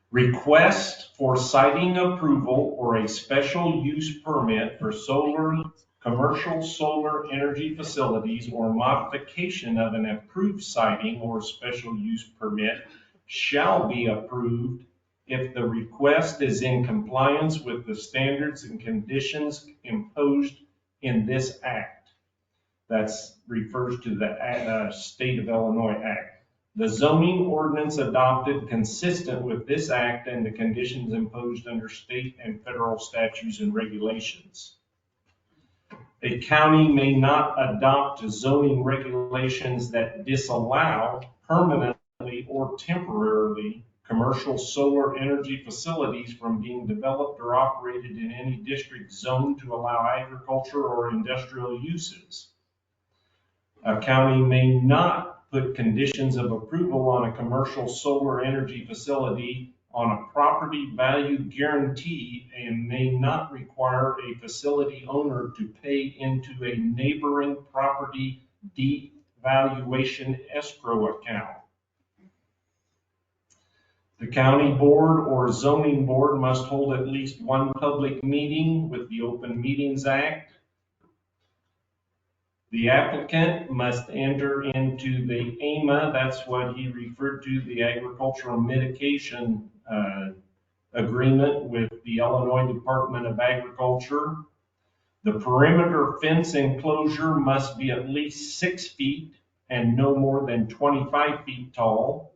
Request for siting approval or a special use permit for commercial solar energy facilities or modification of an approved siting or special use permit shall be approved if the request is in compliance with the standards and conditions imposed in this act. That refers to the State of Illinois Act. The zoning ordinance adopted consistent with this act and the conditions imposed under state and federal statutes and regulations. A county may not adopt zoning regulations that disallow permanently or temporarily commercial solar energy facilities from being developed or operated in any district zoned to allow agriculture or industrial uses. A county may not put conditions of approval on a commercial solar energy facility on a property value guarantee and may not require a facility owner to pay into a neighboring property devaluation escrow account. The county board or zoning board must hold at least one public meeting with the Open Meetings Act. The applicant must enter into the AMA, that's what he referred to, the Agricultural Mitigation Agreement with the Illinois Department of Agriculture. The perimeter fence enclosure must be at least 6 feet and no more than 25 feet tall.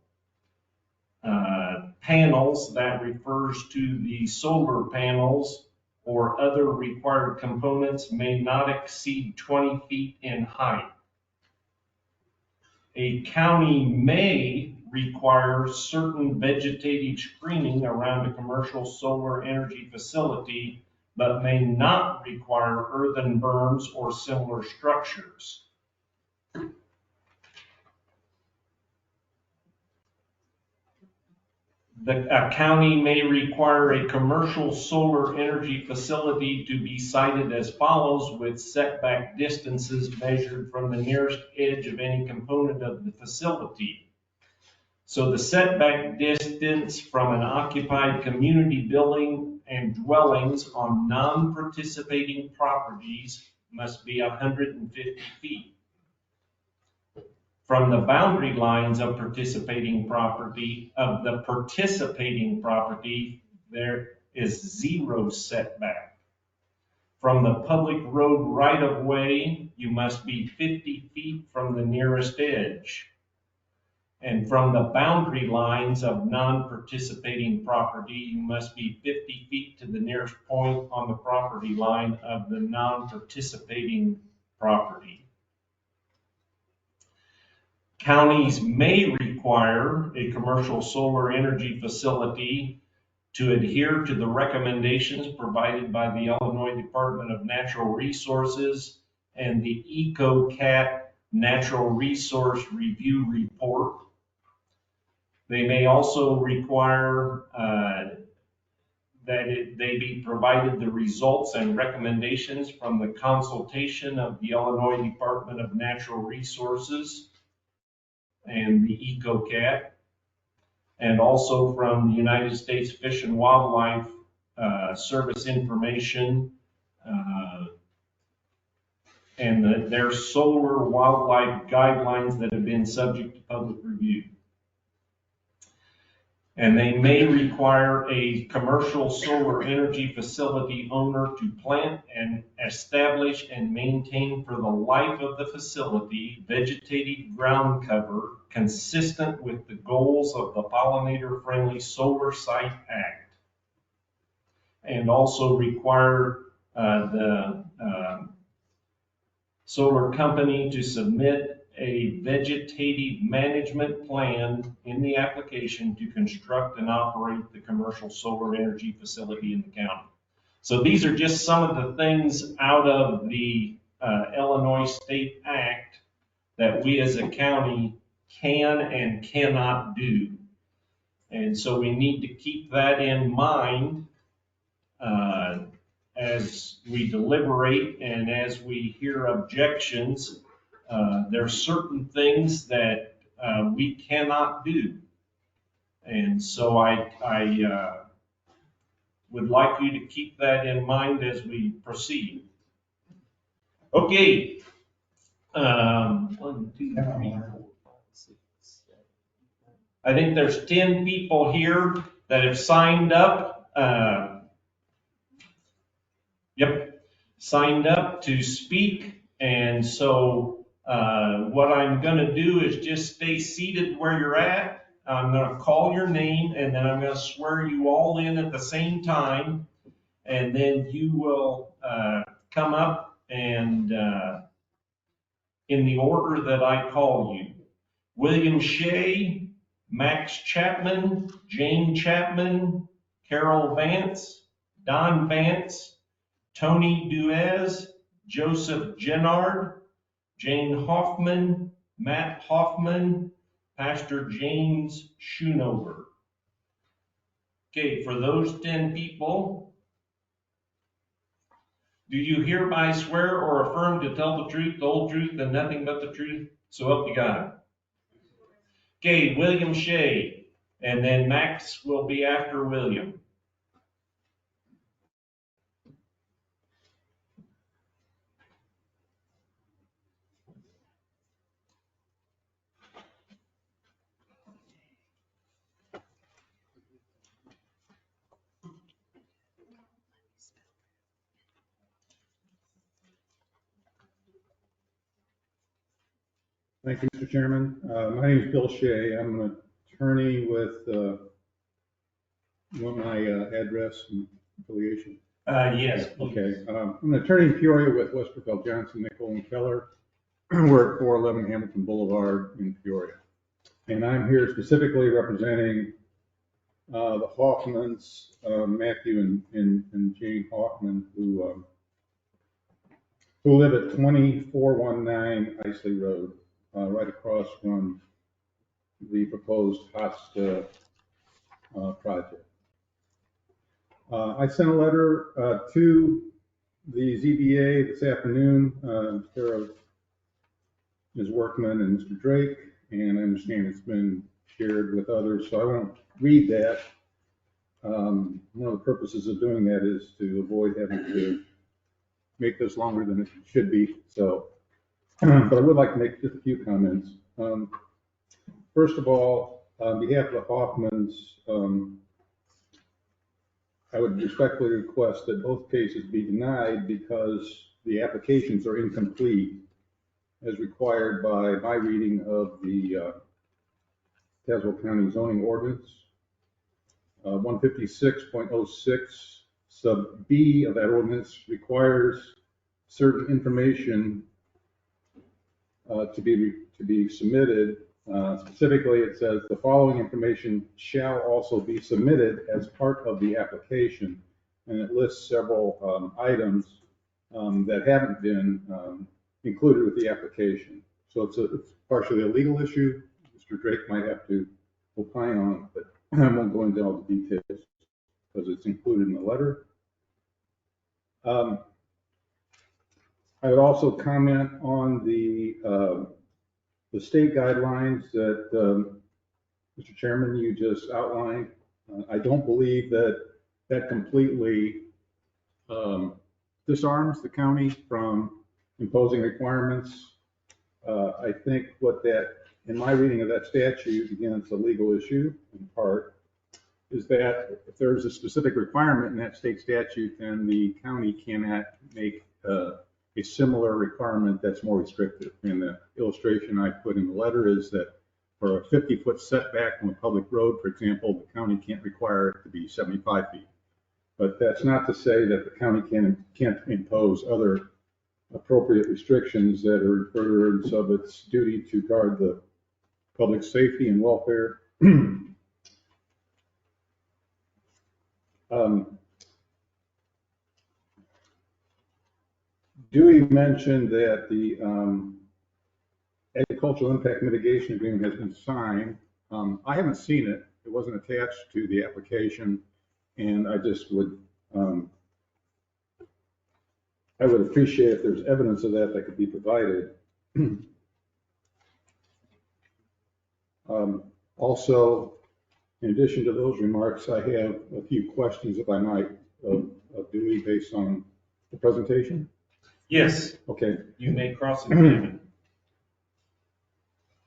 Panels, that refers to the solar panels or other required components, may not exceed 20 feet in height. A county may require certain vegetative screening around a commercial solar energy facility, but may not require earthen berms or similar structures. A county may require a commercial solar energy facility to be sited as follows, with setback distances measured from the nearest edge of any component of the facility. So the setback distance from an occupied community building and dwellings on non-participating properties must be 150 feet. From the boundary lines of the participating property, there is 0 setback. From the public road right-of-way, you must be 50 feet from the nearest edge. And from the boundary lines of non-participating property, you must be 50 feet to the nearest point on the property line of the non-participating property. Counties may require a commercial solar energy facility to adhere to the recommendations provided by the Illinois Department of Natural Resources and the EcoCat Natural Resource Review Report. They may also require that they be provided the results and recommendations from the consultation of the Illinois Department of Natural Resources and the EcoCat, and also from the United States Fish and Wildlife Service information and their solar wildlife guidelines that have been subject to public review. And they may require a commercial solar energy facility owner to plant a establish and maintain for the life of the facility vegetated ground cover consistent with the goals of the Pollinator-Friendly Solar Site Act. And also require the solar company to submit a vegetative management plan in the application to construct and operate the commercial solar energy facility in the county. So these are just some of the things out of the Illinois State Act that we as a county can and cannot do. And so we need to keep that in mind as we deliberate and as we hear objections. There are certain things that we cannot do. And so I would like you to keep that in mind as we proceed. Okay. 1, 2, 3, 4, 5, 6, 7. I think there's 10 people here that have signed up. Signed up to speak. And so what I'm going to do is just stay seated where you're at. I'm going to call your name, and then I'm going to swear you all in at the same time. And then you will come up and in the order that I call you. William Shea, Max Chapman, Jane Chapman, Carol Vance, Don Vance, Tony Duez, Joseph Gennard, Jane Hoffman, Matt Hoffman, Pastor James Schoonover. Okay, for those 10 people, do you hereby swear or affirm to tell the truth, the whole truth, and nothing but the truth? So help you God. Okay, William Shea, and then Max will be after William. Thank you, Mr. Chairman. My name is Bill Shea. I'm an attorney with, you want my address and affiliation? Yes. Okay. I'm an attorney in Peoria with Westbrook, Johnson, Nickel, and Keller. We're at 411 Hamilton Boulevard in Peoria. And I'm here specifically representing the Hoffmans, Matthew and Jane Hoffman, who live at 2419 Isley Road. Right across from the proposed Hosta project. I sent a letter to the ZBA this afternoon, care of Ms. Workman and Mr. Drake, and I understand it's been shared with others, so I won't read that. One of the purposes of doing that is to avoid having to make this longer than it should be. So. But I would like to make just a few comments. First of all, on behalf of the Hoffmans, I would respectfully request that both cases be denied because the applications are incomplete as required by my reading of the Tazewell County zoning ordinance. 156.06 sub B of that ordinance requires certain information to be submitted. Specifically, it says the following information shall also be submitted as part of the application, and it lists several items that haven't been included with the application. So it's partially a legal issue. Mr. Drake might have to opine on it, but I won't go into all the details because it's included in the letter. I would also comment on the state guidelines that Mr. Chairman, you just outlined. I don't believe that completely disarms the county from imposing requirements. I think in my reading of that statute, again, it's a legal issue in part, is that if there's a specific requirement in that state statute, then the county cannot make a similar requirement that's more restrictive. And the illustration I put in the letter is that for a 50-foot setback from a public road, for example, the county can't require it to be 75 feet. But that's not to say that the county can't impose other appropriate restrictions that are in furtherance of its duty to guard the public safety and welfare. Dewey mentioned that the agricultural impact mitigation agreement has been signed. I haven't seen it. It wasn't attached to the application, and I just would I would appreciate if there's evidence of that could be provided. Also, in addition to those remarks, I have a few questions, if I might, of Dewey based on the presentation. Yes. Okay. You may cross-examine.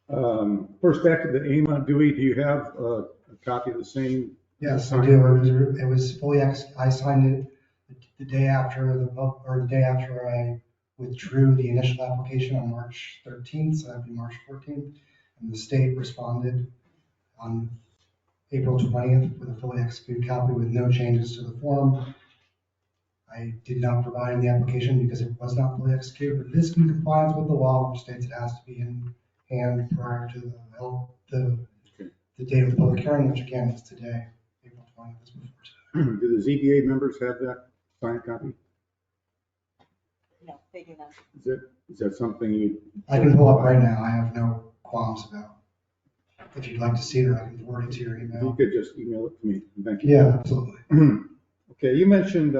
First, back to the AMA, Dewey, do you have a copy of the same? Yes, I do. It was fully, I signed it the day after the day after I withdrew the initial application on March 13th, so that'd be March 14th. And the state responded on April 20th with a fully executed copy with no changes to the form. I did not provide in the application because it was not fully executed, but it is in compliance with the law, which states it has to be in hand prior to the date of the public hearing, which again is today, April 20th. Is before today. Do the ZBA members have that signed copy? No, they do not. Is that something you? I can pull up right now. I have no qualms about. If you'd like to see it, I can forward it to your email. You could just email it to me. Thank you. Yeah, absolutely. Okay, you mentioned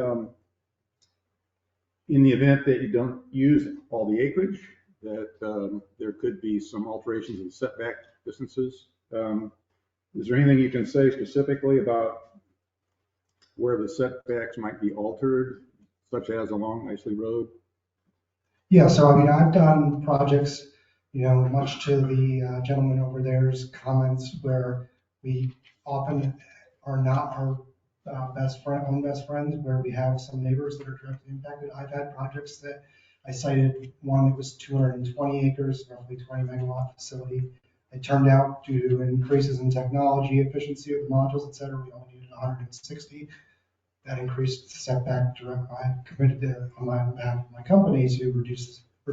in the event that you don't use all the acreage, that there could be some alterations in setback distances. Is there anything you can say specifically about where the setbacks might be altered, such as along Isley Road? Yeah, so I mean, I've done projects, much to the gentleman over there's comments where we often are not our best friends, where we have some neighbors that are directly impacted. I've had projects that I cited one that was 220 acres, roughly 20 megawatt facility. It turned out due to increases in technology, efficiency of the modules, et cetera, we only needed 160. That increased the setback. I committed to, on behalf of my company, to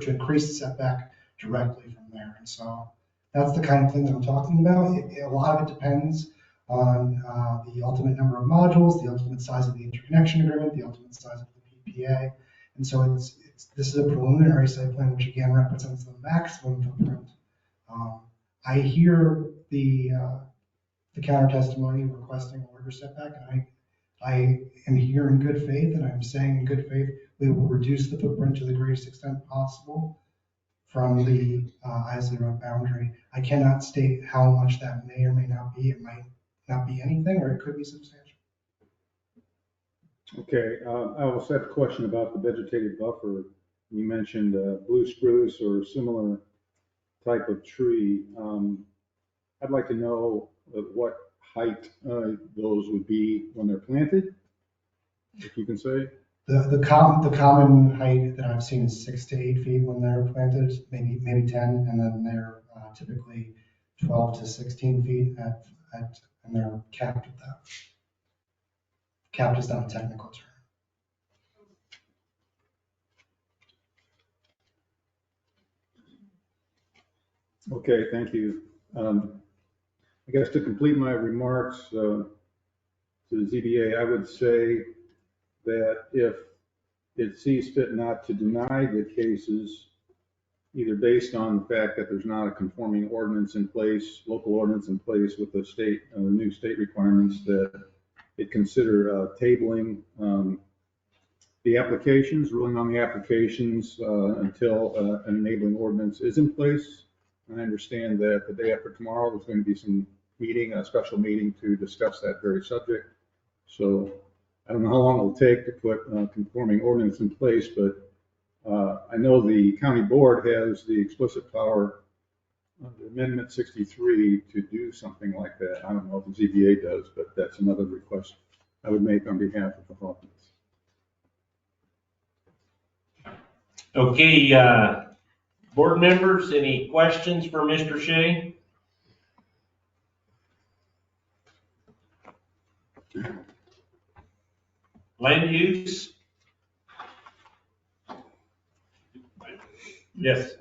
increase the setback directly from there. And so that's the kind of thing that I'm talking about. A lot of it depends on the ultimate number of modules, the ultimate size of the interconnection agreement, the ultimate size of the PPA. And so this is a preliminary site plan, which again represents the maximum footprint. I hear the counter testimony requesting a larger setback, and I am here in good faith, and I'm saying in good faith, we will reduce the footprint to the greatest extent possible from the Isley Road boundary. I cannot state how much that may or may not be. It might not be anything, or it could be substantial. Okay, I also have a question about the vegetative buffer. You mentioned blue spruce or similar type of tree. I'd like to know what height those would be when they're planted, if you can say. The common height that I've seen is 6 to 8 feet when they're planted, maybe 10, and then they're typically 12 to 16 feet and they're capped at that. Capped is not a technical term. Okay, thank you. I guess to complete my remarks to the ZBA, I would say that if it sees fit not to deny the cases, either based on the fact that there's not a conforming ordinance in place, local ordinance in place with the state, new state requirements, that it consider tabling the applications, ruling on the applications until an enabling ordinance is in place. I understand that the day after tomorrow, there's going to be some meeting, a special meeting to discuss that very subject. So I don't know how long it'll take to put conforming ordinance in place, but I know the county board has the explicit power under Amendment 63 to do something like that. I don't know if the ZBA does, but that's another request I would make on behalf of the Hawkins. Okay, board members, any questions for Mr. Shea? Land use? Yes.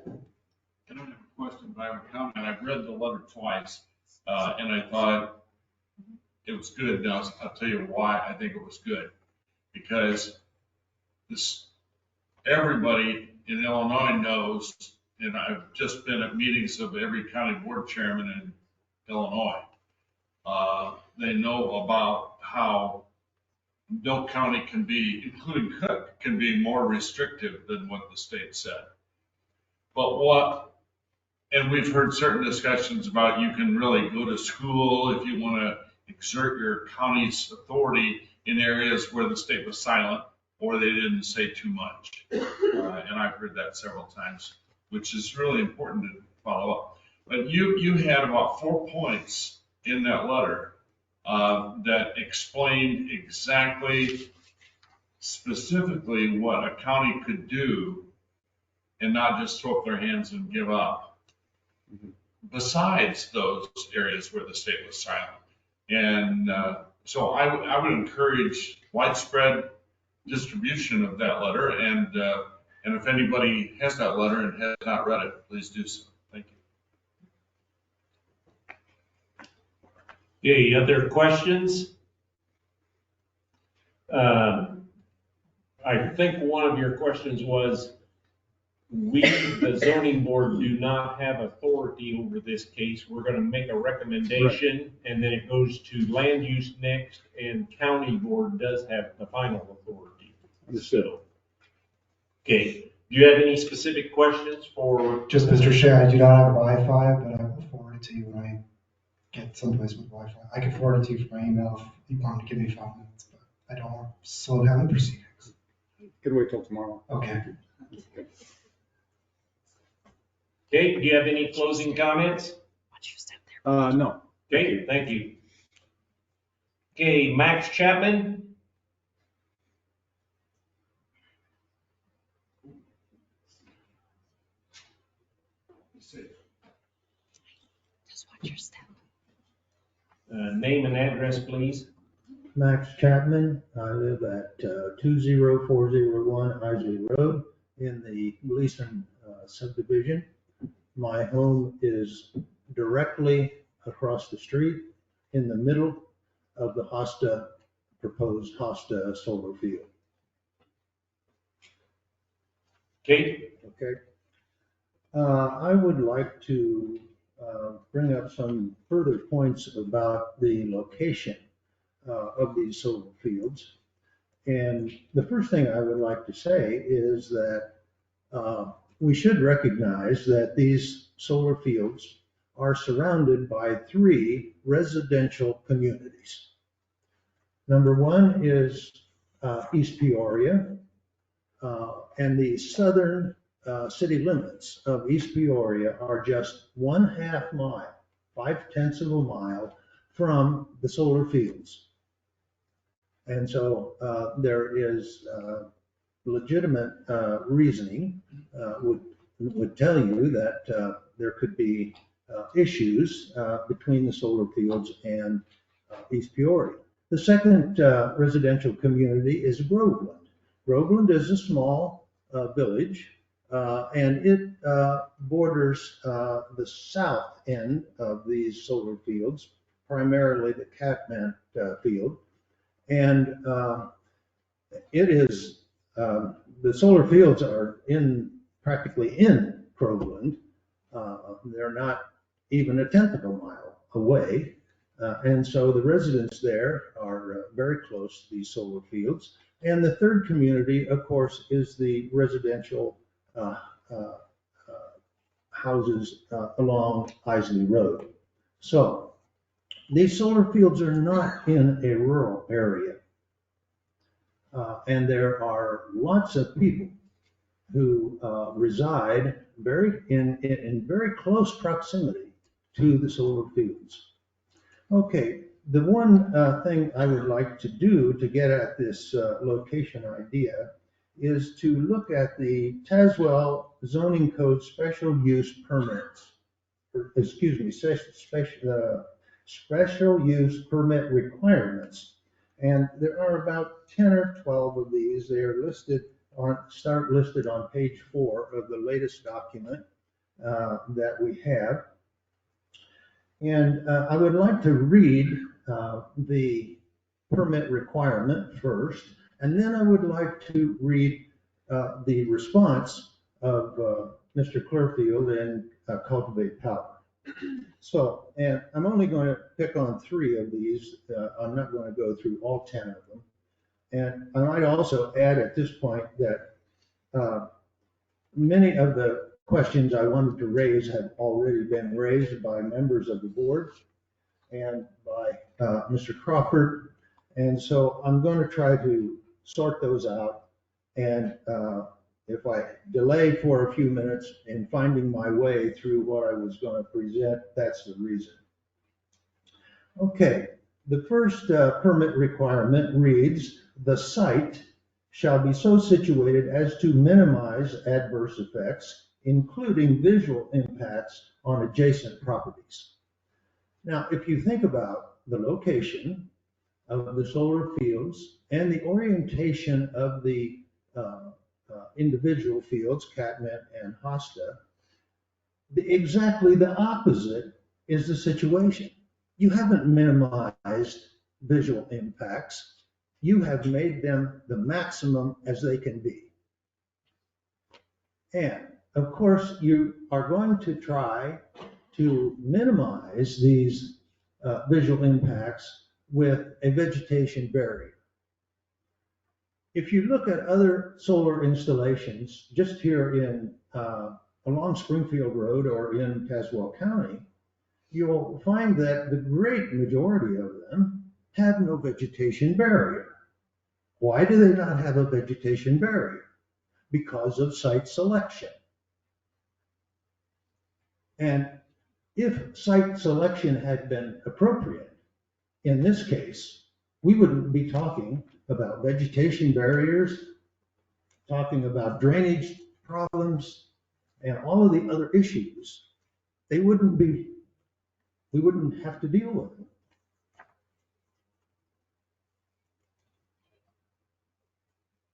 I don't have a question, but I have a comment. I've read the letter twice, and I thought it was good. Now, I'll tell you why I think it was good. Because everybody in Illinois knows, and I've just been at meetings of every county board chairman in Illinois. They know about how no county can be, including Cook, can be more restrictive than what the state said. And we've heard certain discussions about you can really go to school if you want to exert your county's authority in areas where the state was silent or they didn't say too much. And I've heard that several times, which is really important to follow up. But you had about 4 points in that letter that explained exactly, specifically what a county could do and not just throw up their hands and give up. Besides those areas where the state was silent. And so I would encourage widespread distribution of that letter. And if anybody has that letter and has not read it, please do so. Thank you. Okay, other questions? I think one of your questions was, we, the zoning board, do not have authority over this case. We're going to make a recommendation, and then it goes to land use next, and county board does have the final authority. So, okay, do you have any specific questions for? Just Mr. Shea, I do not have Wi-Fi, but I will forward it to you when I get someplace with Wi-Fi. I can forward it to you from my email if you want to give me 5 minutes, but I don't want to slow down the proceedings. Can wait till tomorrow. Okay. Okay, do you have any closing comments? No. Okay, thank you. Okay, Max Chapman? Just watch your step. Name and address, please. Max Chapman. I live at 20401 Isley Road in the Gleason subdivision. My home is directly across the street in the middle of the proposed Hosta solar field. Okay. Okay. I would like to bring up some further points about the location of these solar fields. And the first thing I would like to say is that we should recognize that these solar fields are surrounded by 3 residential communities. Number 1 is East Peoria, and the southern city limits of East Peoria are just 1/2 mile, 0.5 of a mile from the solar fields. And so there is legitimate reasoning would tell you that there could be issues between the solar fields and East Peoria. The second residential community is Groveland. Groveland is a small village, and it borders the south end of these solar fields, primarily the Catmint field. And it is, the solar fields are practically in Groveland. They're not even 1/10 of a mile away. And so the residents there are very close to these solar fields. And the third community, of course, is the residential houses along Isley Road. So these solar fields are not in a rural area. And there are lots of people who reside in very close proximity to the solar fields. Okay, the one thing I would like to do to get at this location idea is to look at the Tazewell zoning code special use permits, special use permit requirements. And there are about 10 or 12 of these. They are listed on page 4 of the latest document that we have. And I would like to read the permit requirement first, and then I would like to read the response of Mr. Clearfield and Cultivate Power. So, and I'm only going to pick on 3 of these. I'm not going to go through all 10 of them. And I might also add at this point that many of the questions I wanted to raise have already been raised by members of the board and by Mr. Crawford. And so I'm going to try to sort those out. And if I delay for a few minutes in finding my way through what I was going to present, that's the reason. Okay, the first permit requirement reads, the site shall be so situated as to minimize adverse effects, including visual impacts on adjacent properties. Now, if you think about the location of the solar fields and the orientation of the individual fields, Catmint and Hosta, exactly the opposite is the situation. You haven't minimized visual impacts. You have made them the maximum as they can be. And of course, you are going to try to minimize these visual impacts with a vegetation barrier. If you look at other solar installations, just here in along Springfield Road or in Tazewell County, you'll find that the great majority of them have no vegetation barrier. Why do they not have a vegetation barrier? Because of site selection. And if site selection had been appropriate, in this case, we wouldn't be talking about vegetation barriers, talking about drainage problems, and all of the other issues. We wouldn't have to deal with them.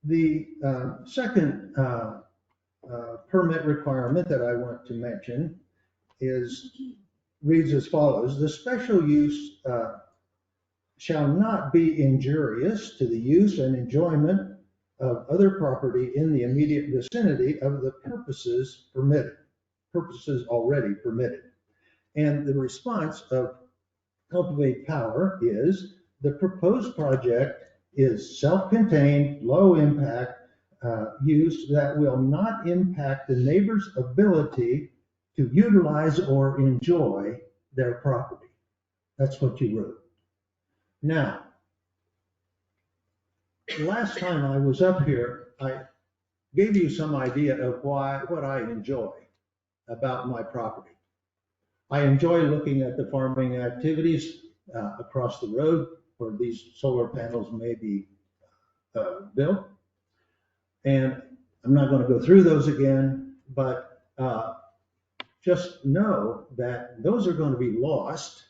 The second permit requirement that I want to mention reads as follows. The special use shall not be injurious to the use and enjoyment of other property in the immediate vicinity of the purposes already permitted. And the response of Cultivate Power is the proposed project is self-contained, low impact use that will not impact the neighbor's ability to utilize or enjoy their property. That's what you wrote. Now, last time I was up here, I gave you some idea of what I enjoy about my property. I enjoy looking at the farming activities across the road where these solar panels may be built. And I'm not going to go through those again, but just know that those are going to be lost.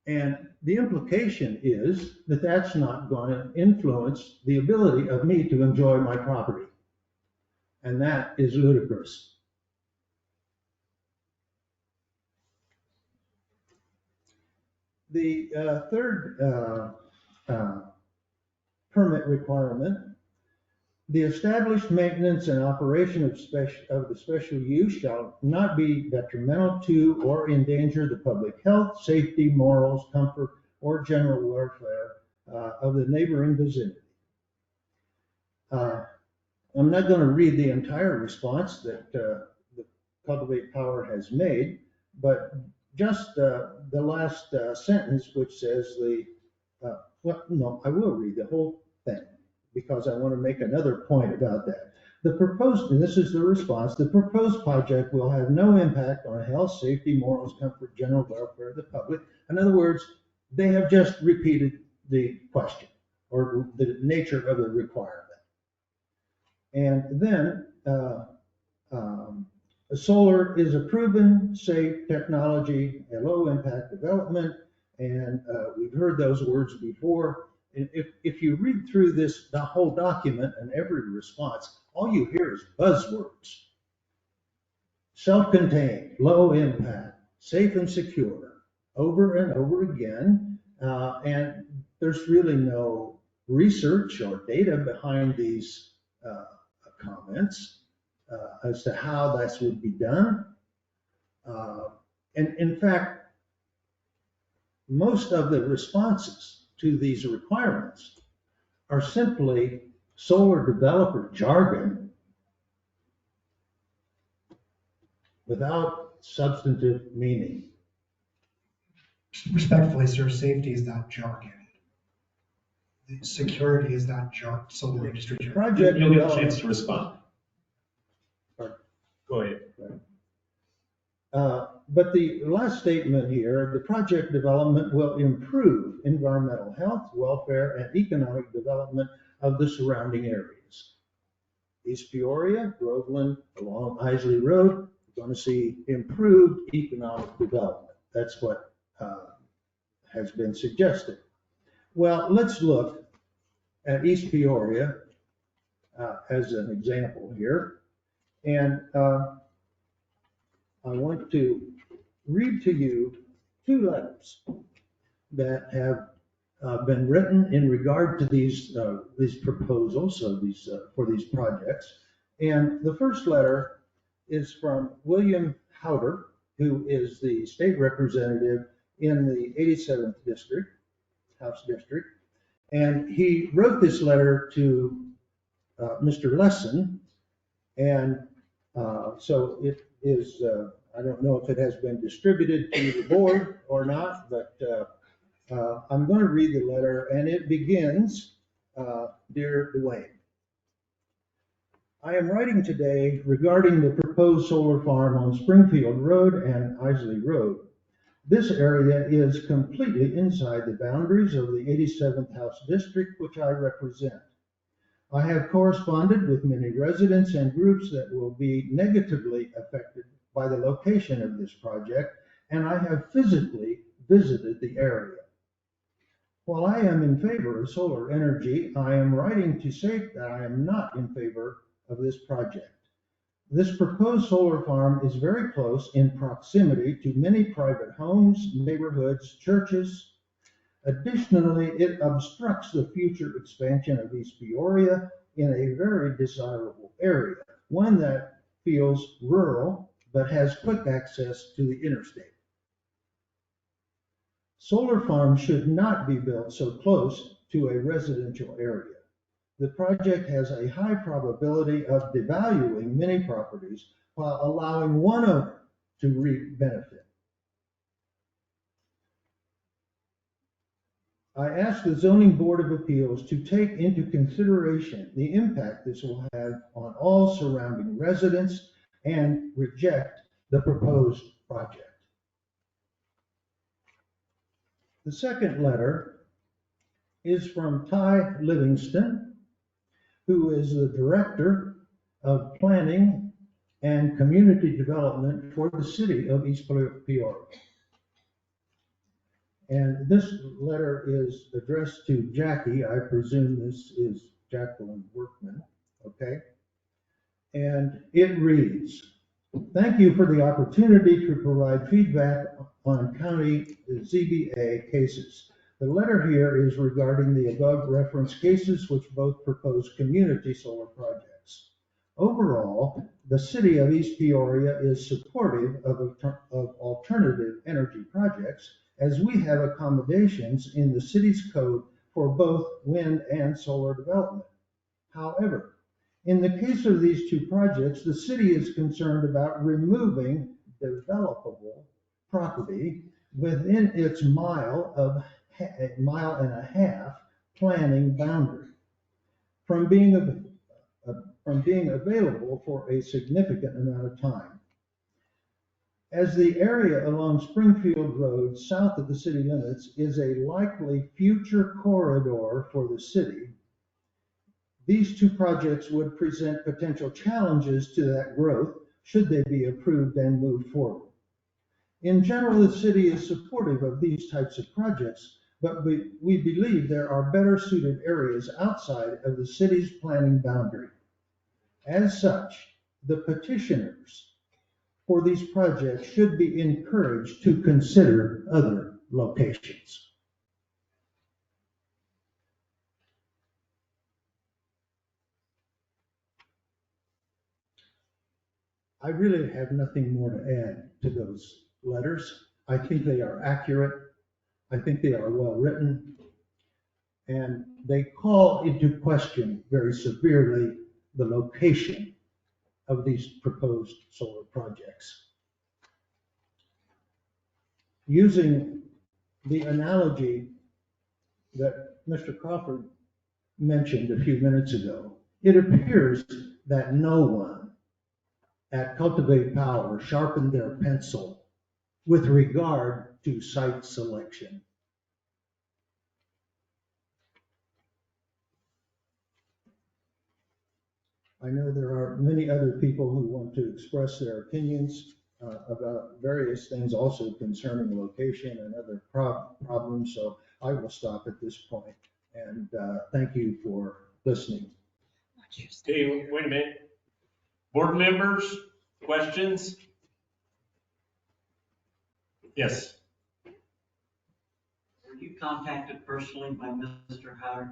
And the implication is that that's not going to influence the ability of me to enjoy my property. And that is ludicrous. The third permit requirement, the established maintenance and operation of the special use shall not be detrimental to or endanger the public health, safety, morals, comfort, or general welfare of the neighboring vicinity. I'm not going to read the entire response that the Cultivate Power has made, but just the last sentence, which says well, no, I will read the whole thing because I want to make another point about that. The proposed, and this is the response, the proposed project will have no impact on health, safety, morals, comfort, general welfare of the public. In other words, they have just repeated the question or the nature of the requirement. And then solar is a proven, safe technology, a low impact development, and we've heard those words before. And if you read through the whole document and every response, all you hear is buzzwords. Self-contained, low impact, safe and secure, over and over again. And there's really no research or data behind these comments as to how that would be done. And in fact, most of the responses to these requirements are simply solar developer jargon without substantive meaning. Respectfully, sir, safety is not jargon. The security is not jargon, solar industry jargon. Project You'll get a chance development. to respond. Go ahead. But the last statement here, the project development will improve environmental health, welfare, and economic development of the surrounding areas. East Peoria, Groveland, along Isley Road, we're going to see improved economic development. That's what has been suggested. Well, let's look at East Peoria as an example here. And I want to read to you two letters that have been written in regard to these proposals, so for these projects. And the first letter is from William Howder, who is the state representative in the 87th district, House District. And he wrote this letter to Mr. Lesson. And so it is, I don't know if it has been distributed to the board or not, but I'm going to read the letter, and it begins, Dear Dwayne, I am writing today regarding the proposed solar farm on Springfield Road and Isley Road. This area is completely inside the boundaries of the 87th House District, which I represent. I have corresponded with many residents and groups that will be negatively affected by the location of this project, and I have physically visited the area. While I am in favor of solar energy, I am writing to say that I am not in favor of this project. This proposed solar farm is very close in proximity to many private homes, neighborhoods, churches. Additionally, it obstructs the future expansion of East Peoria in a very desirable area, one that feels rural but has quick access to the interstate. Solar farms should not be built so close to a residential area. The project has a high probability of devaluing many properties while allowing one owner to reap benefit. I ask the Zoning Board of Appeals to take into consideration the impact this will have on all surrounding residents and reject the proposed project. The second letter is from Ty Livingston, who is the Director of Planning and Community Development for the City of East Peoria. And this letter is addressed to Jackie. I presume this is Jacqueline Workman, okay? And it reads, thank you for the opportunity to provide feedback on county ZBA cases. The letter here is regarding the above referenced cases, which both propose community solar projects. Overall, the city of East Peoria is supportive of alternative energy projects, as we have accommodations in the city's code for both wind and solar development. However, in the case of these two projects, the city is concerned about removing developable property within its mile and a half planning boundary from being available for a significant amount of time. As the area along Springfield Road south of the city limits is a likely future corridor for the city, These two projects would present potential challenges to that growth should they be approved and moved forward. In general, the city is supportive of these types of projects, but we believe there are better suited areas outside of the city's planning boundary. As such, the petitioners for these projects should be encouraged to consider other locations. I really have nothing more to add to those letters. I think they are accurate. I think they are well written. And they call into question very severely the location of these proposed solar projects. Using the analogy that Mr. Crawford mentioned a few minutes ago, it appears that no one at Cultivate Power sharpened their pencil with regard to site selection. I know there are many other people who want to express their opinions about various things also concerning location and other problems, so I will stop at this point, and thank you for listening. Okay, wait a minute. Board members, questions? Yes. Were you contacted personally by Mr. Howard?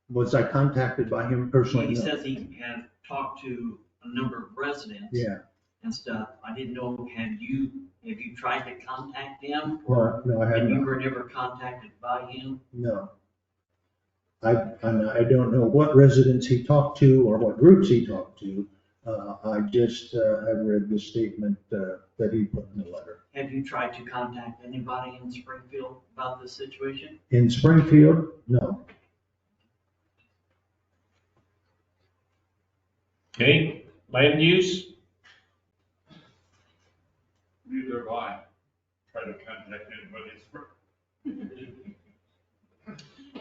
Was I contacted by him personally? He No. says he had talked to a number of residents. Yeah. And stuff. I didn't know, have you tried to contact him? No, I haven't. And you were never contacted by him? No. I don't know what residents he talked to or what groups he talked to. I just have read the statement that he put in the letter. Have you tried to contact anybody in Springfield about this situation? In Springfield, no. Okay, land use? Neither have I tried to contact anybody.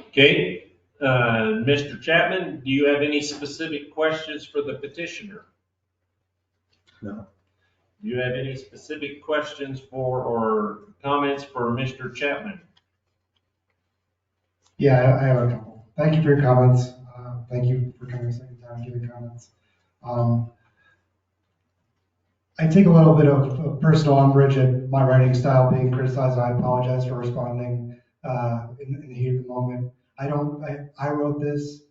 Okay, Mr. Chapman, do you have any specific questions for the petitioner? No. Do you have any specific questions for or comments for Mr. Chapman? Yeah, I have a couple. Thank you for your comments. Thank you for coming a second time and giving comments. I take a little bit of personal umbrage at my writing style being criticized. I apologize for responding in the heat of the moment. I wrote this.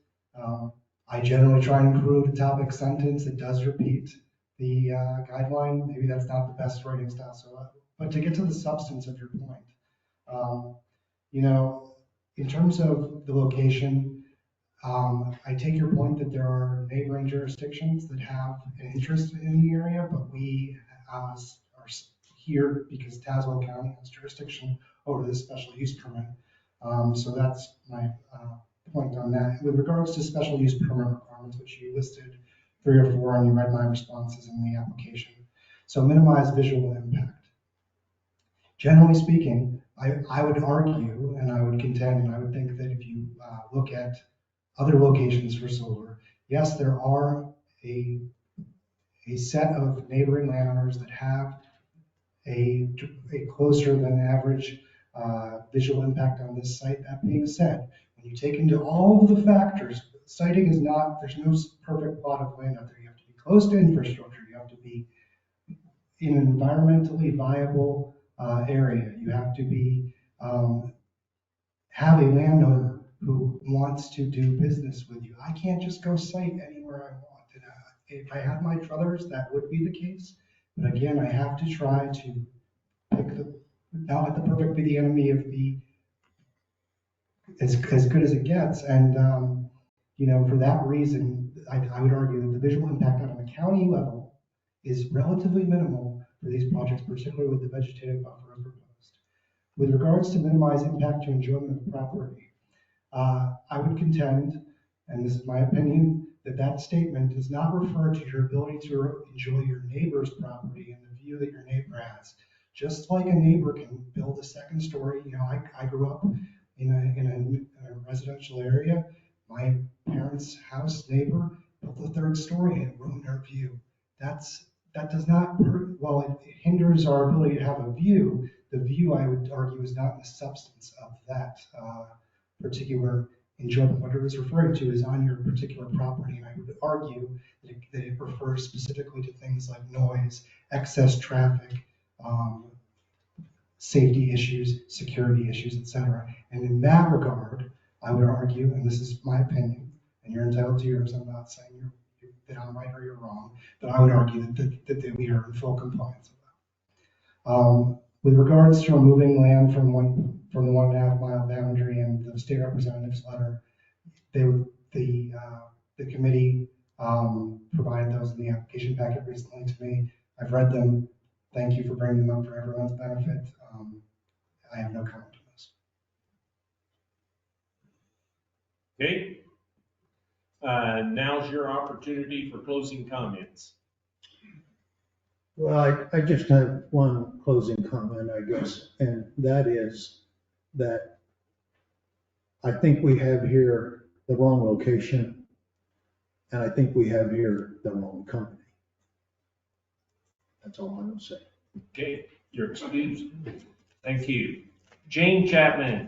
I generally try and include a topic sentence that does repeat the guideline. Maybe that's not the best writing style. But to get to the substance of your point, in terms of the location, I take your point that there are neighboring jurisdictions that have an interest in the area, but we are here because Tazewell County has jurisdiction over this special use permit. So that's my point on that. With regards to special use permit requirements, which you listed 3 or 4, and you read my responses in the application. So minimize visual impact. Generally speaking, I would argue, and I would contend, and I would think that if you look at other locations for solar, yes, there are a set of neighboring landowners that have a closer than average visual impact on this site. That being said, when you take into all of the factors, siting is not, there's no perfect plot of land out there. You have to be close to infrastructure. You have to be in an environmentally viable area. You have to be have a landowner who wants to do business with you. I can't just go site anywhere I want. And, if I had my druthers, that would be the case. But again, I have to try to pick not let the perfect be the enemy of the as good as it gets. And for that reason, I would argue that the visual impact on the county level is relatively minimal for these projects, particularly with the vegetative buffer proposed. With regards to minimize impact to enjoyment of the property, I would contend, and this is my opinion, that statement does not refer to your ability to enjoy your neighbor's property and the view that your neighbor has. Just like a neighbor can build a second story, I grew up in a residential area. My parents' house neighbor built the third story and it ruined our view. That does not, while it hinders our ability to have a view, the view, I would argue, is not the substance of that particular enjoyment. What it was referring to is on your particular property, and I would argue that it refers specifically to things like noise, excess traffic, safety issues, security issues, etc. And in that regard, I would argue, and this is my opinion, and you're entitled to yours, I'm not saying that I'm right or you're wrong, but I would argue that we are in full compliance with that. With regards to removing land from the 1.5 mile boundary and the state representative's letter, the committee provided those in the application packet recently to me. I've read them. Thank you for bringing them up for everyone's benefit. I have no comment on this. Okay. Now's your opportunity for closing comments. Well, I just have one closing comment, I guess, and that is that I think we have here the wrong location, and I think we have here the wrong company. That's all I'm going to say. Okay, you're excused. Thank you. Jane Chapman.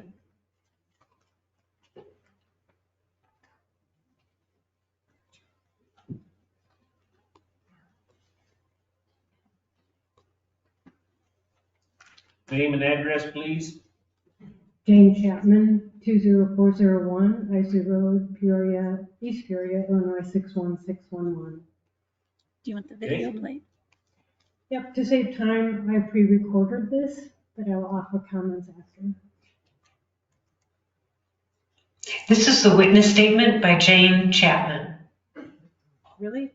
Name and address, please. Jane Chapman, 20401 Isley Road, Peoria, East Peoria, Illinois 61611. Do you want the video played? Yep, to save time, I pre-recorded this, but I will offer comments after. This is the witness statement by Jane Chapman. Really?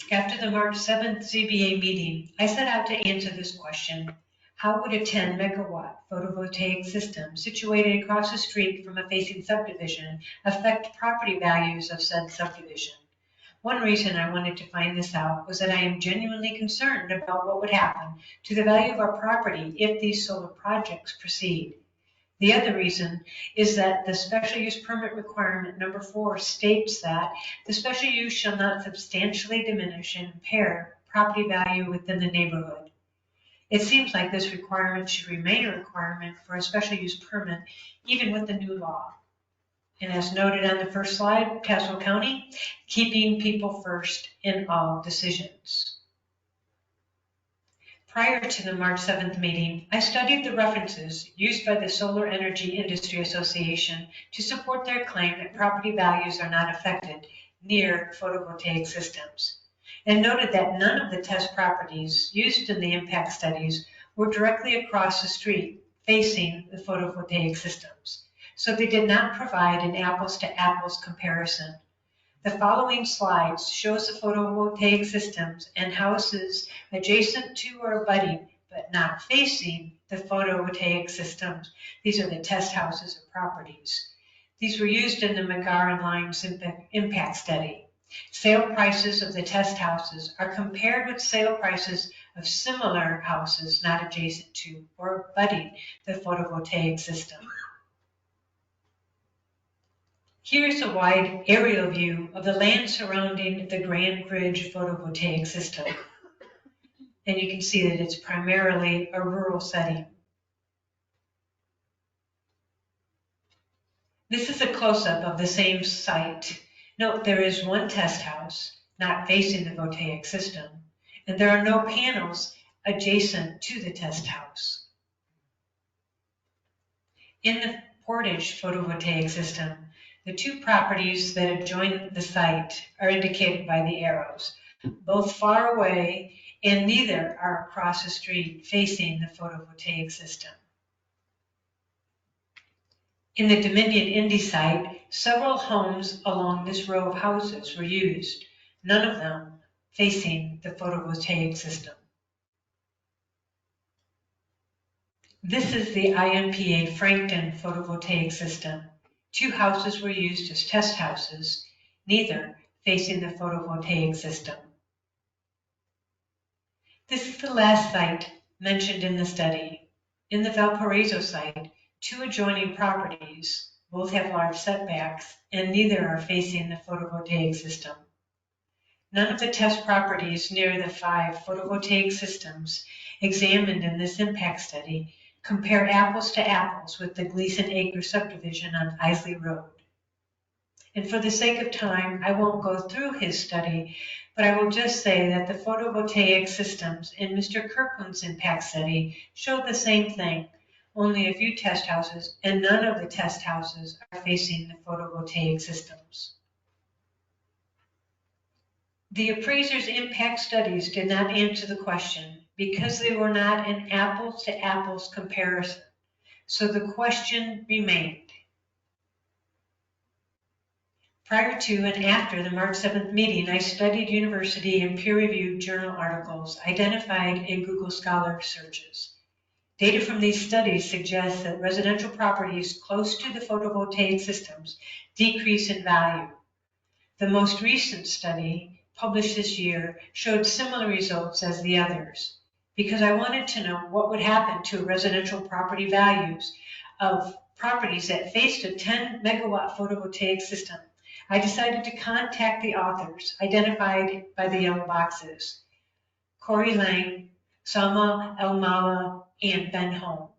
After the March 7th ZBA meeting, I set out to answer this question. How would a 10 megawatt photovoltaic system situated across the street from a facing subdivision affect property values of said subdivision? One reason I wanted to find this out was that I am genuinely concerned about what would happen to the value of our property if these solar projects proceed. The other reason is that the special use permit requirement number 4 states that the special use shall not substantially diminish and impair property value within the neighborhood. It seems like this requirement should remain a requirement for a special use permit even with the new law. And as noted on the first slide, Caswell County, keeping people first in all decisions. Prior to the March 7th meeting, I studied the references used by the Solar Energy Industry Association to support their claim that property values are not affected near photovoltaic systems, and noted that none of the test properties used in the impact studies were directly across the street facing the photovoltaic systems, so they did not provide an apples-to-apples comparison. The following slides shows the photovoltaic systems and houses adjacent to or abutting, but not facing the photovoltaic systems. These are the test houses or properties. These were used in the McGar and Lyons impact study. Sale prices of the test houses are compared with sale prices of similar houses not adjacent to or abutting the photovoltaic system. Here's a wide aerial view of the land surrounding the Grand Ridge photovoltaic system. And you can see that it's primarily a rural setting. This is a close-up of the same site. Note there is one test house not facing the voltaic system, and there are no panels adjacent to the test house. In the Portage photovoltaic system, the two properties that adjoin the site are indicated by the arrows, both far away, and neither are across the street facing the photovoltaic system. In the Dominion Indy site, several homes along this row of houses were used, none of them facing the photovoltaic system. This is the IMPA Frankton photovoltaic system. 2 houses were used as test houses, neither facing the photovoltaic system. This is the last site mentioned in the study. In the Valparaiso site, 2 adjoining properties, Both have large setbacks, and neither are facing the photovoltaic system. None of the test properties near the 5 photovoltaic systems examined in this impact study compare apples to apples with the Gleason Acre subdivision on Isley Road. And for the sake of time, I won't go through his study, but I will just say that the photovoltaic systems in Mr. Kirkland's impact study showed the same thing, only a few test houses, and none of the test houses are facing the photovoltaic systems. The appraiser's impact studies did not answer the question because they were not an apples to apples comparison. So the question remained. Prior to and after the March 7th meeting, I studied university and peer-reviewed journal articles identified in Google Scholar searches. Data from these studies suggests that residential properties close to the photovoltaic systems decrease in value. The most recent study, published this year, showed similar results as the others. Because I wanted to know what would happen to residential property values of properties that faced a 10 megawatt photovoltaic system, I decided to contact the authors identified by the yellow boxes, Corey Lang, Salma El-Mala, and Ben Holm.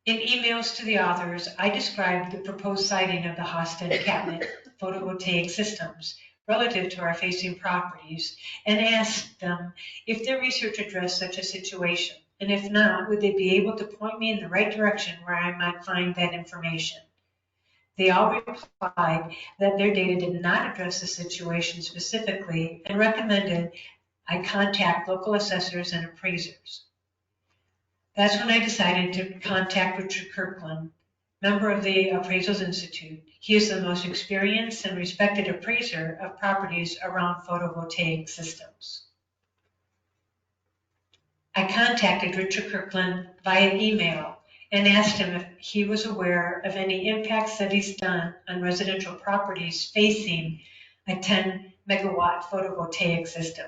In emails to the authors, I described the proposed siting of the Hosta and Catmint photovoltaic systems relative to our facing properties and asked them if their research addressed such a situation, and if not, would they be able to point me in the right direction where I might find that information. They all replied that their data did not address the situation specifically and recommended I contact local assessors and appraisers. That's when I decided to contact Richard Kirkland, member of the Appraisals Institute. He is the most experienced and respected appraiser of properties around photovoltaic systems. I contacted Richard Kirkland via email and asked him if he was aware of any impact studies done on residential properties facing a 10 megawatt photovoltaic system.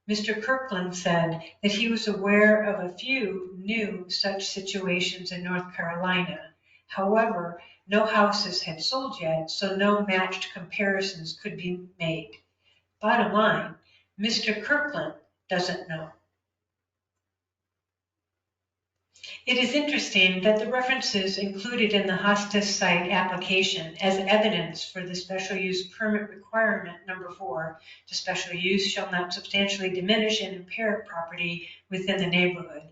Mr. Kirkland said that he was aware of a few new such situations in North Carolina. However, no houses had sold yet, so no matched comparisons could be made. Bottom line, Mr. Kirkland doesn't know. It is interesting that the references included in the Hosta site application as evidence for the special use permit requirement number 4, the special use shall not substantially diminish and impair property within the neighborhood,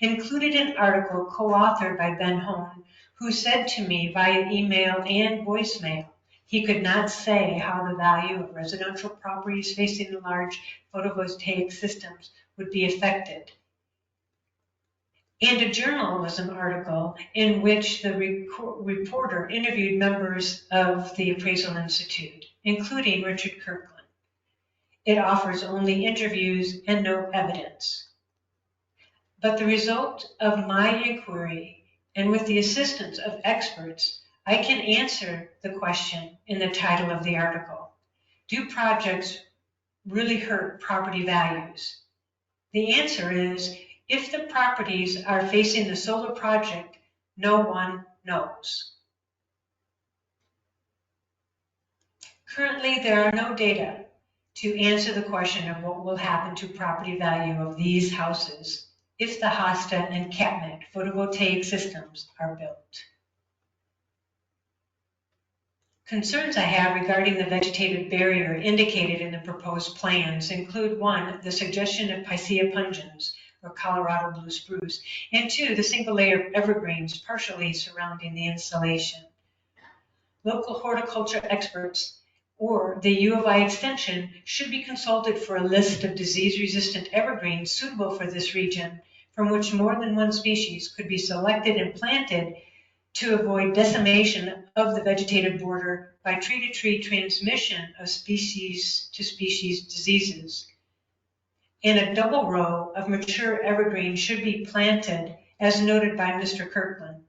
included an article co-authored by Ben Holm, who said to me via email and voicemail he could not say how the value of residential properties facing the large photovoltaic systems would be affected, and a journalism article in which the reporter interviewed members of the Appraisal Institute, including Richard Kirkland. It offers only interviews and no evidence. But the result of my inquiry, and with the assistance of experts, I can answer the question in the title of the article. Do projects really hurt property values? The answer is, if the properties are facing the solar project, no one knows. Currently, there are no data to answer the question of what will happen to property value of these houses if the Hosta and Catmint photovoltaic systems are built. Concerns I have regarding the vegetative barrier indicated in the proposed plans include 1, the suggestion of Picea pungens, or Colorado blue spruce, and 2, the single layer of evergreens partially surrounding the installation. Local horticulture experts or the U of I extension should be consulted for a list of disease-resistant evergreens suitable for this region, from which more than one species could be selected and planted to avoid decimation of the vegetative border by tree-to-tree transmission of species-to-species diseases. And a double row of mature evergreens should be planted, as noted by Mr. Kirkland.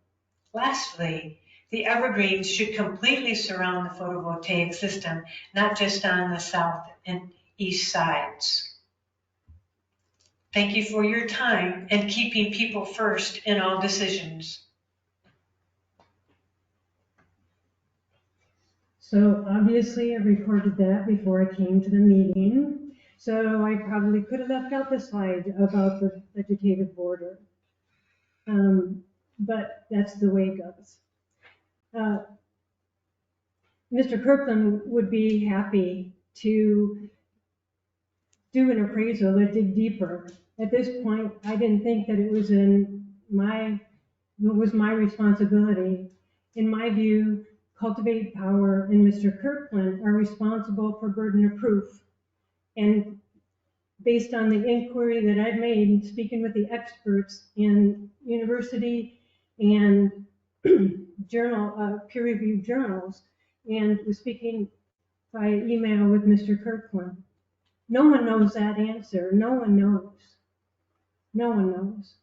Lastly, the evergreens should completely surround the photovoltaic system, not just on the south and east sides. Thank you for your time and keeping people first in all decisions. So obviously I recorded that before I came to the meeting. So I probably could have left out the slide about the vegetative border. But that's the way it goes. Mr. Kirkland would be happy to do an appraisal or dig deeper. At this point, I didn't think that it was my responsibility. In my view, Cultivate Power and Mr. Kirkland are responsible for burden of proof. And based on the inquiry that I've made, speaking with the experts in university and peer-reviewed journals, and was speaking by email with Mr. Kirkland, no one knows that answer. No one knows. No one knows.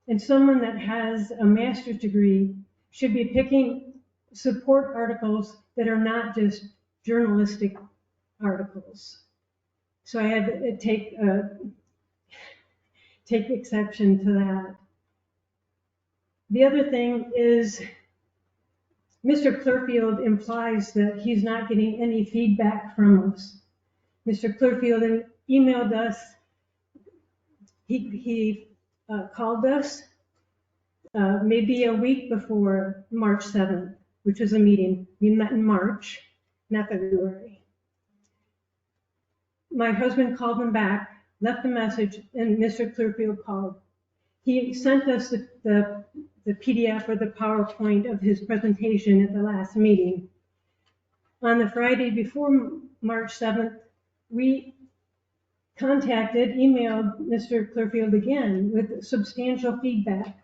And someone that has a master's degree should be picking support articles that are not just journalistic articles. So I had to take exception to that. The other thing is Mr. Clearfield implies that he's not getting any feedback from us. Mr. Clearfield emailed us. He called us maybe a week before March 7th, which was a meeting. We met in March, not February. My husband called him back, left a message, and Mr. Clearfield called. He sent us the PDF or the PowerPoint of his presentation at the last meeting. On the Friday before March 7th, we emailed Mr. Clearfield again with substantial feedback,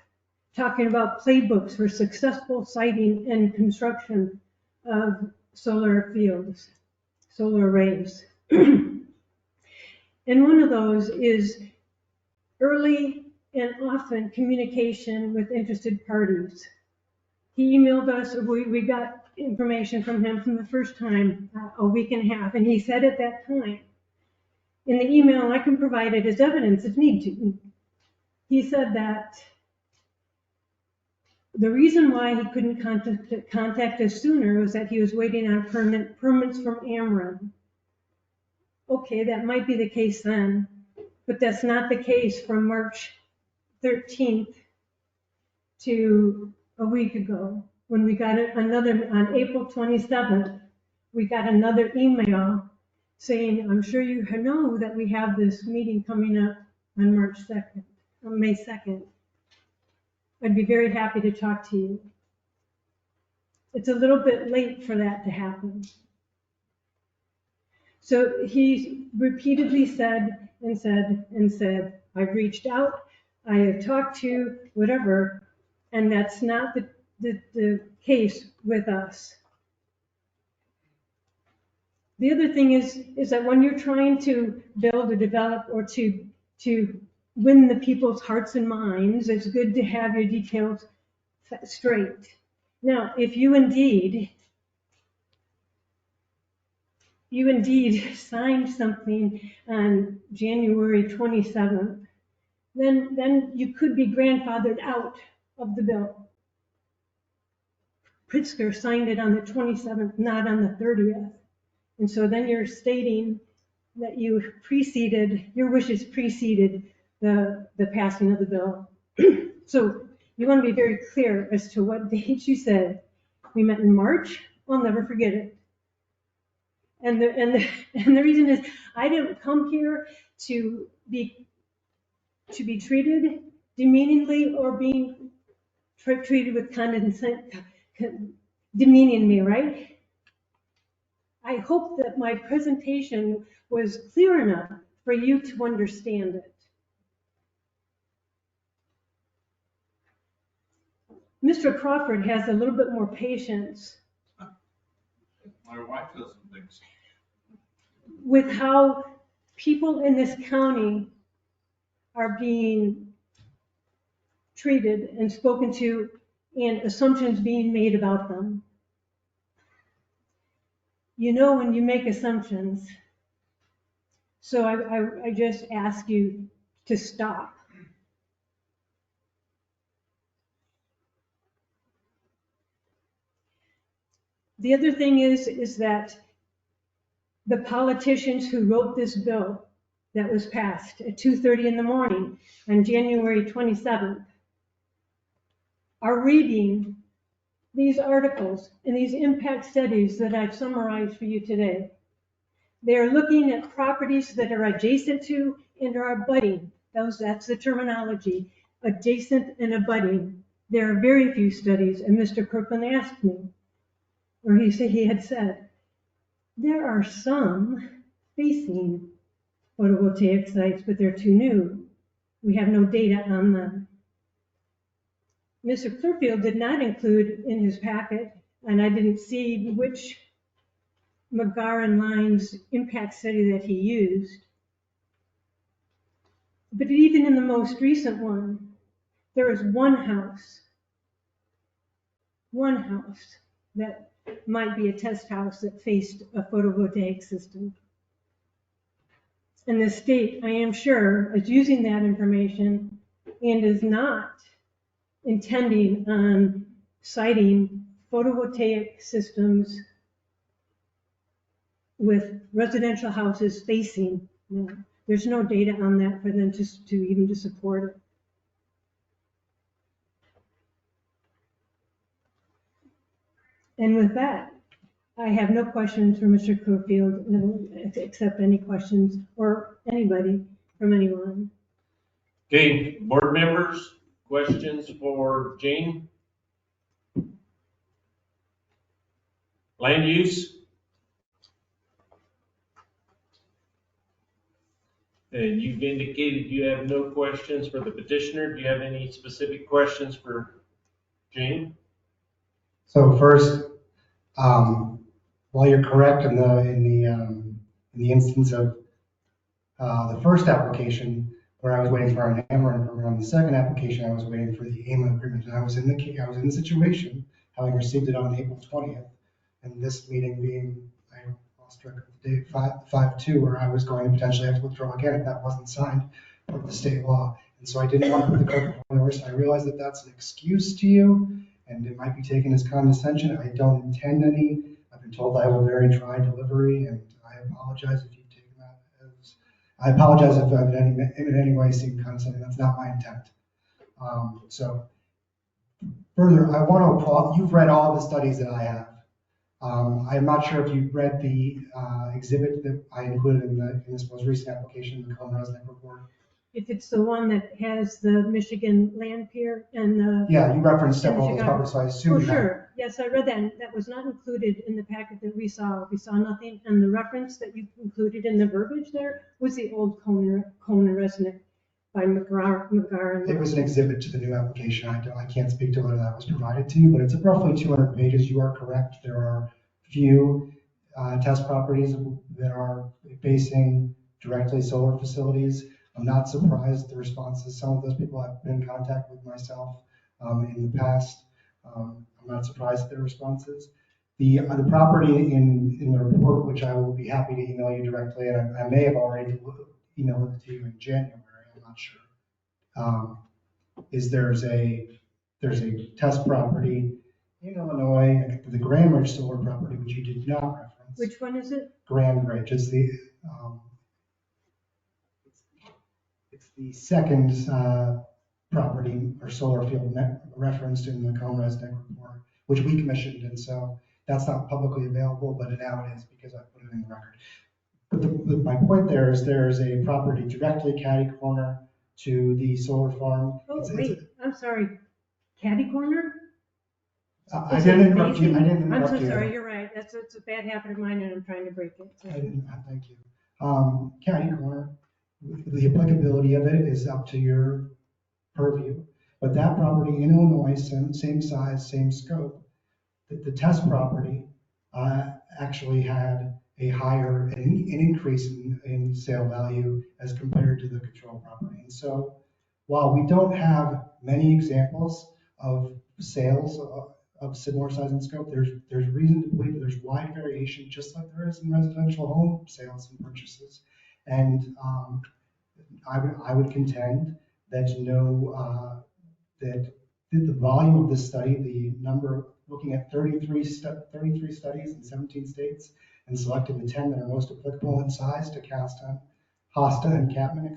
talking about playbooks for successful siting and construction of solar fields, solar arrays. And one of those is early and often communication with interested parties. He emailed us, we got information from him from the first time, a week and a half, and he said at that time, in the email, I can provide it as evidence if need to. He said that the reason why he couldn't contact us sooner was that he was waiting on permits from Ameren. Okay, that might be the case then, but that's not the case from March 13th to a week ago, when we got another, on April 27th, we got another email saying, I'm sure you know that we have this meeting coming up on May 2nd. I'd be very happy to talk to you. It's a little bit late for that to happen. So he repeatedly said, I've reached out, I have talked to, whatever, and that's not the case with us. The other thing is that when you're trying to build or develop or to win the people's hearts and minds, it's good to have your details straight. Now, if you indeed signed something on January 27th, then you could be grandfathered out of the bill. Pritzker signed it on the 27th, not on the 30th. And so then you're stating that your wishes preceded the passing of the bill. So you want to be very clear as to what date you said. We met in March. I'll never forget it. And the reason is I didn't come here to be treated demeaningly or being treated with demeaning me, right? I hope that my presentation was clear enough for you to understand it. Mr. Crawford has a little bit more patience. My wife doesn't think so. With how people in this county are being treated and spoken to and assumptions being made about them. You know when you make assumptions. So I just ask you to stop. The other thing is that the politicians who wrote this bill that was passed at 2:30 in the morning on January 27th are reading these articles and these impact studies that I've summarized for you today. They are looking at properties that are adjacent to and are abutting. That's the terminology, adjacent and abutting. There are very few studies, and Mr. Kirkland asked me, or he had said, there are some facing photovoltaic sites, but they're too new. We have no data on them. Mr. Clearfield did not include in his packet, and I didn't see which McGarren Lines impact study that he used. But even in the most recent one, there is one house that might be a test house that faced a photovoltaic system. And the state, I am sure, is using that information and is not intending on citing photovoltaic systems with residential houses facing. There's no data on that for them to even support it. And with that, I have no questions for Mr. Clearfield, except any questions or anybody from anyone. Okay, board members, questions for Jane? Land use? And you've indicated you have no questions for the petitioner. Do you have any specific questions for Jane? So first, while you're correct in the instance of the first application where I was waiting for an AMRA permit, on the second application I was waiting for the AMA agreement, and I was in the situation having received it on April 20th, and this meeting being, I lost track of the date, 5/2, where I was going to potentially have to withdraw again if that wasn't signed for the state law. And so I didn't want to put the cart before the horse. I realize that that's an excuse to you, and it might be taken as condescension. I don't intend any. I've been told I have a very dry delivery, and I apologize if you've taken that as, I apologize if I've in any way seemed condescending. That's not my intent. So further, I want to applaud, you've read all the studies that I have. I'm not sure if you've read the exhibit that I included in this most recent application, the Cohen Resnick report. If it's the one that has the Michigan land pier and the. Yeah, you referenced several of those properties, so I assume. Oh, sure. Yes, I read that. And that was not included in the packet that we saw. We saw nothing. And the reference that you included in the verbiage there was the old Cohen Resnick by McGarren. It was an exhibit to the new application. I can't speak to whether that was provided to you, but it's roughly 200 pages. You are correct. There are few test properties that are facing directly solar facilities. I'm not surprised at the responses. Some of those people have been in contact with myself in the past. I'm not surprised at their responses. The property in the report, which I will be happy to email you directly, and I may have already emailed it to you in January, I'm not sure, is there's a test property in Illinois, the Grand Ridge solar property, which you did not reference. Which one is it? Grand Ridge. It's the second property or solar field referenced in the Cohen Resnick report, which we commissioned, and so that's not publicly available, but now it is because I put it in the record. But my point there is a property directly catty corner to the solar farm. Oh, wait, I'm sorry. Catty corner? I didn't interrupt you. I'm so sorry, you're right. That's a bad habit of mine, and I'm trying to break it. Thank you. Catty corner, the applicability of it is up to your purview. But that property in Illinois, same size, same scope. The test property actually had an increase in sale value as compared to the control property. And so while we don't have many examples of sales of similar size and scope, there's reason to believe that there's wide variation, just like there is in residential home sales and purchases. And I would contend that that the volume of this study, the number looking at 33 studies in 17 states and selected the 10 that are most applicable in size to Hosta and Capman,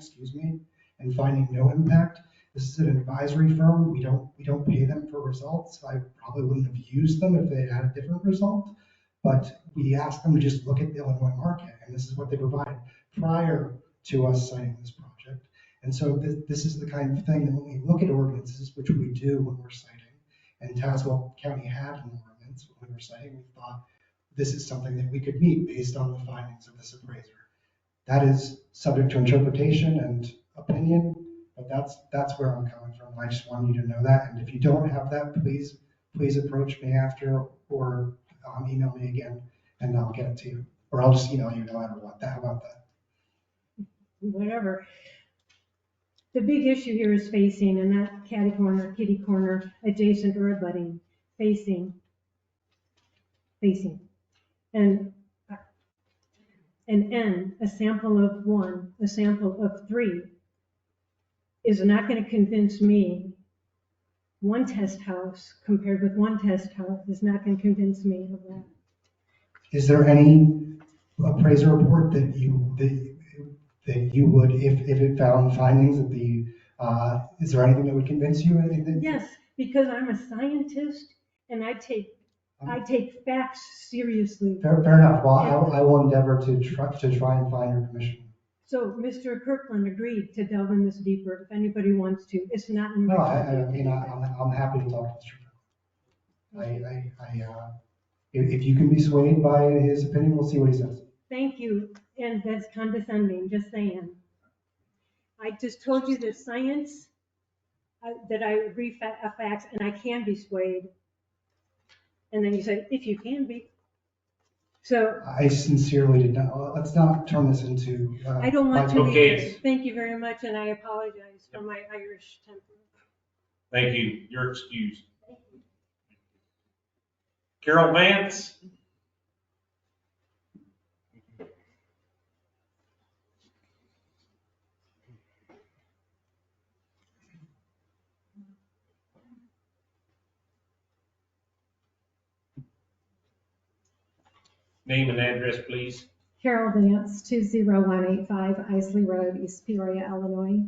and finding no impact. This is an advisory firm. We don't pay them for results. I probably wouldn't have used them if they had a different result, but we asked them to just look at the Illinois market, and this is what they provided prior to us citing this project. And so this is the kind of thing that when we look at ordinances, which we do when we're citing, and Tazewell County had an ordinance when we were citing, we thought this is something that we could meet based on the findings of this appraiser. That is subject to interpretation and opinion, but that's where I'm coming from. I just want you to know that. And if you don't have that, please approach me after or email me again and I'll get it to you. Or I'll just email you no matter what. How about that? Whatever. The big issue here is facing, and not kitty corner, adjacent or abutting, facing. And an N, a sample of 1, a sample of 3, is not going to convince me. One test house compared with one test house is not going to convince me of that. Is there any appraiser report that you would, if it found findings that is there anything that would convince you? Yes, because I'm a scientist and I take facts seriously. Fair enough. Well, I will endeavor to try and find your permission. So Mr. Kirkland agreed to delve in this deeper if anybody wants to. It's not in my. No, I'm happy to talk to Mr. Kirkland. If you can be swayed by his opinion, we'll see what he says. Thank you, and that's condescending, just saying. I just told you the science, that I read facts, and I can be swayed. And then you said, if you can be. So. I sincerely did not, let's not turn this into. I don't want to Okay. either. Thank you very much, and I apologize for my Irish temper. Thank you. You're excused. Carol Vance. Name and address, please. Carol Vance, 20185 Isley Road, East Peoria, Illinois.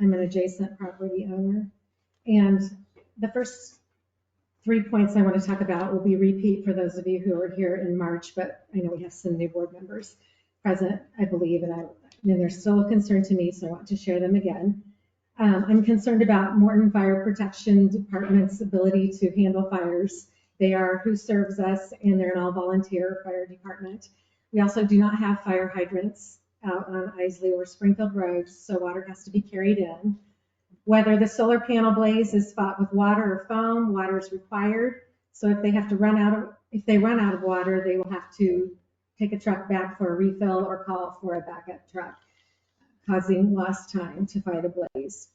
I'm an adjacent property owner. And the first 3 points I want to talk about will be repeat for those of you who were here in March, but I know we have some new board members present, I believe, and they're still a concern to me, so I want to share them again. I'm concerned about Morton Fire Protection Department's ability to handle fires. They are who serves us, and they're an all-volunteer fire department. We also do not have fire hydrants out on Isley or Springfield roads, so water has to be carried in. Whether the solar panel blaze is fought with water or foam, water is required. So if they run out of water, they will have to take a truck back for a refill or call for a backup truck, causing lost time to fight a blaze.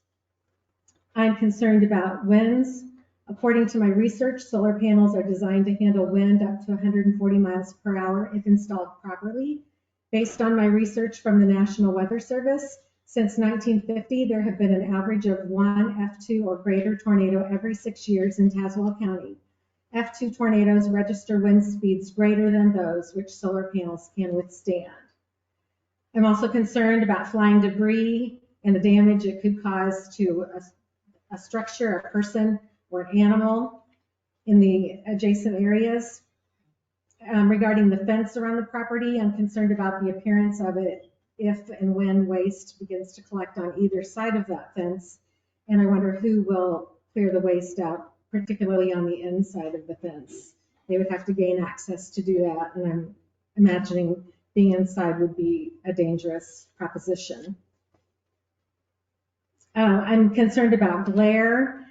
I'm concerned about winds. According to my research, solar panels are designed to handle wind up to 140 miles per hour if installed properly. Based on my research from the National Weather Service, since 1950, there have been an average of 1 F2 or greater tornado every 6 years in Tazewell County. F2 tornadoes register wind speeds greater than those which solar panels can withstand. I'm also concerned about flying debris and the damage it could cause to a structure, a person, or an animal in the adjacent areas. Regarding the fence around the property, I'm concerned about the appearance of it if and when waste begins to collect on either side of that fence. And I wonder who will clear the waste out, particularly on the inside of the fence. They would have to gain access to do that, and I'm imagining being inside would be a dangerous proposition. I'm concerned about glare.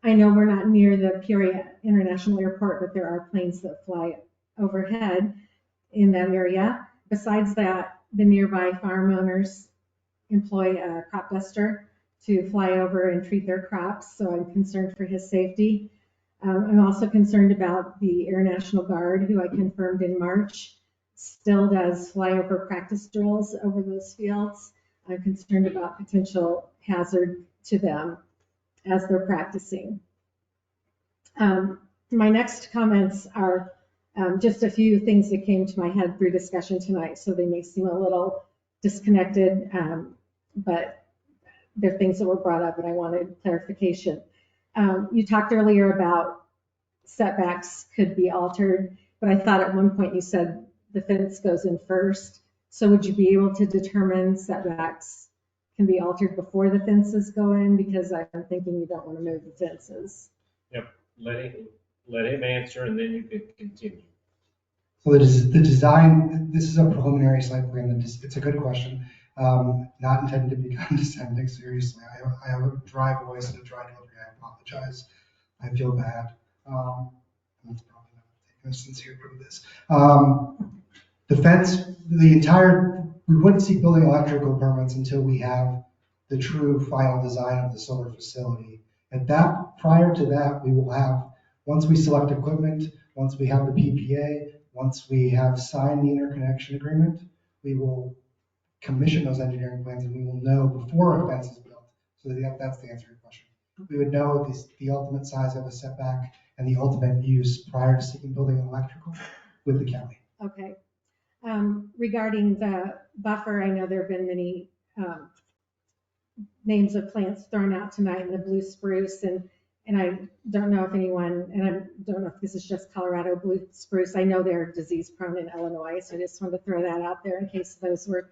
I know we're not near the Peoria International Airport, but there are planes that fly overhead in that area. Besides that, the nearby farm owners employ a crop duster to fly over and treat their crops, so I'm concerned for his safety. I'm also concerned about the Air National Guard, who I confirmed in March, still does flyover practice drills over those fields. I'm concerned about potential hazard to them as they're practicing. My next comments are just a few things that came to my head through discussion tonight, so they may seem a little disconnected, but they're things that were brought up and I wanted clarification. You talked earlier about setbacks could be altered, but I thought at one point you said the fence goes in first. So would you be able to determine setbacks can be altered before the fences go in? Because I'm thinking you don't want to move the fences. Yep, let him answer and then you can continue. So the design, this is a preliminary site plan. It's a good question. Not intended to be condescending, seriously. I have a dry voice and a dry delivery. I apologize. I feel bad. That's probably not taking a sincere proof of this. The fence, we wouldn't seek building electrical permits until we have the true final design of the solar facility. Prior to that, we will have, once we select equipment, once we have the PPA, once we have signed the interconnection agreement, we will commission those engineering plans and we will know before a fence is built. So that's the answer to your question. We would know the ultimate size of a setback and the ultimate use prior to seeking building and electrical with the county. Okay. Regarding the buffer, I know there have been many names of plants thrown out tonight in the blue spruce, and I don't know if anyone, and I don't know if this is just Colorado blue spruce. I know they're disease prone in Illinois, so I just wanted to throw that out there in case those were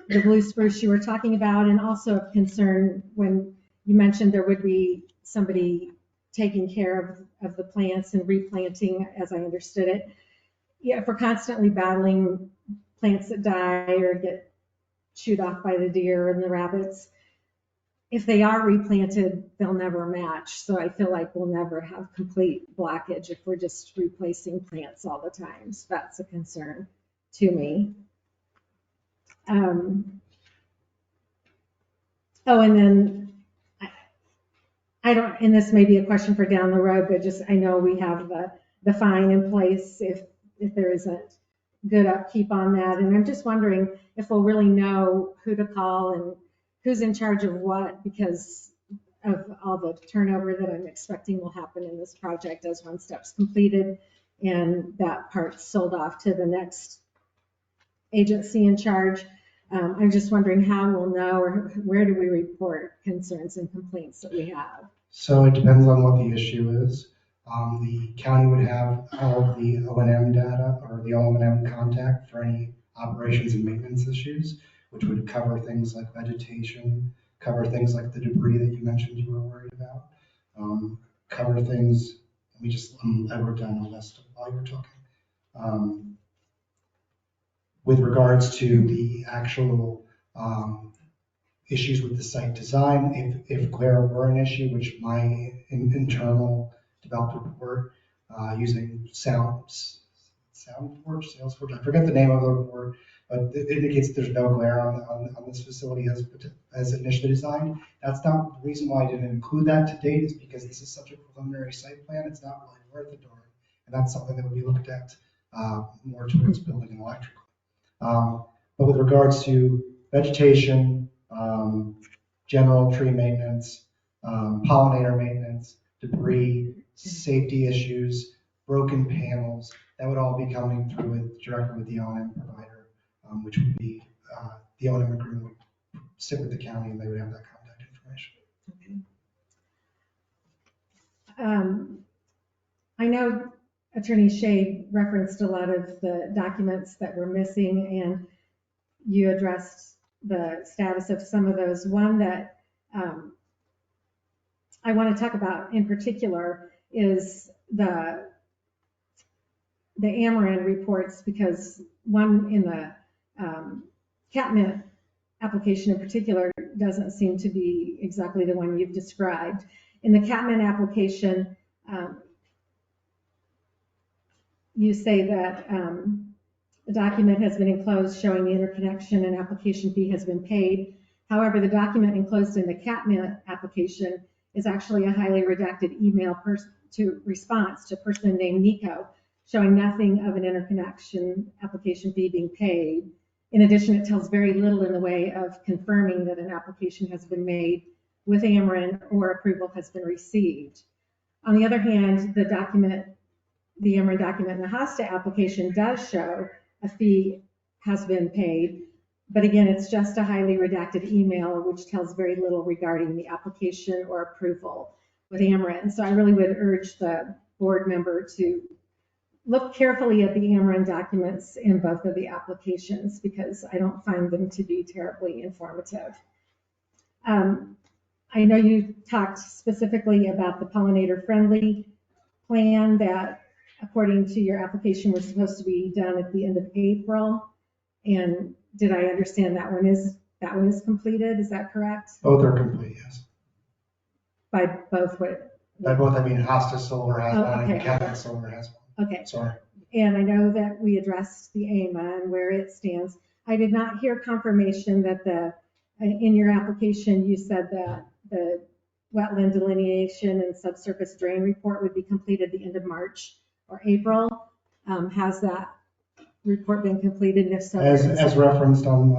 the blue spruce you were talking about. And also of concern when you mentioned there would be somebody taking care of the plants and replanting, as I understood it. Yeah, if we're constantly battling plants that die or get chewed off by the deer and the rabbits, if they are replanted, they'll never match. So I feel like we'll never have complete blockage if we're just replacing plants all the time. So that's a concern to me. Oh, and then I don't, and this may be a question for down the road, but just I know we have the fine in place if there isn't good upkeep on that. And I'm just wondering if we'll really know who to call and who's in charge of what, because of all the turnover that I'm expecting will happen in this project as one step's completed and that part's sold off to the next agency in charge. I'm just wondering how we'll know, or where do we report concerns and complaints that we have? So it depends on what the issue is. The county would have all of the O&M data or the O&M contact for any operations and maintenance issues, which would cover things like vegetation, cover things like the debris that you mentioned you were worried about, cover things, I wrote down a list while you were talking. With regards to the actual issues with the site design, if glare were an issue, which my internal developed a report using Salesforce, I forget the name of the report, but it indicates that there's no glare on this facility as initially designed. That's not the reason why I didn't include that to date, is because this is such a preliminary site plan, it's not really worth it, and that's something that would be looked at more towards building and electrical. But with regards to vegetation, general tree maintenance, pollinator maintenance, debris, safety issues, broken panels, that would all be coming through directly with the O&M provider, which would be the O&M agreement would sit with the county and they would have that contact information. Okay. I know Attorney Shade referenced a lot of the documents that were missing, and you addressed the status of some of those. One that I want to talk about in particular is the Ameren reports, because one in the catnip application in particular doesn't seem to be exactly the one you've described. In the catnip application, you say that the document has been enclosed showing the interconnection and application fee has been paid. However, the document enclosed in the catnip application is actually a highly redacted email response to a person named Nico, showing nothing of an interconnection application fee being paid. In addition, it tells very little in the way of confirming that an application has been made with Ameren or approval has been received. On the other hand, the document the Ameren document in the HOSTA application does show a fee has been paid. But again, it's just a highly redacted email, which tells very little regarding the application or approval with Ameren. So I really would urge the board member to look carefully at the Ameren documents in both of the applications, because I don't find them to be terribly informative. I know you talked specifically about the pollinator-friendly plan that, according to your application, was supposed to be done at the end of April. And did I understand that one is completed? Is that correct? Both are complete, yes. By both what? By both, I mean Hosta Solar has Oh, one and okay. Cabinet Solar has one. Okay. Sorry. And I know that we addressed the AMA and where it stands. I did not hear confirmation that in your application, you said that the wetland delineation and subsurface drain report would be completed the end of March or April. Has that report been completed? And if so, As referenced on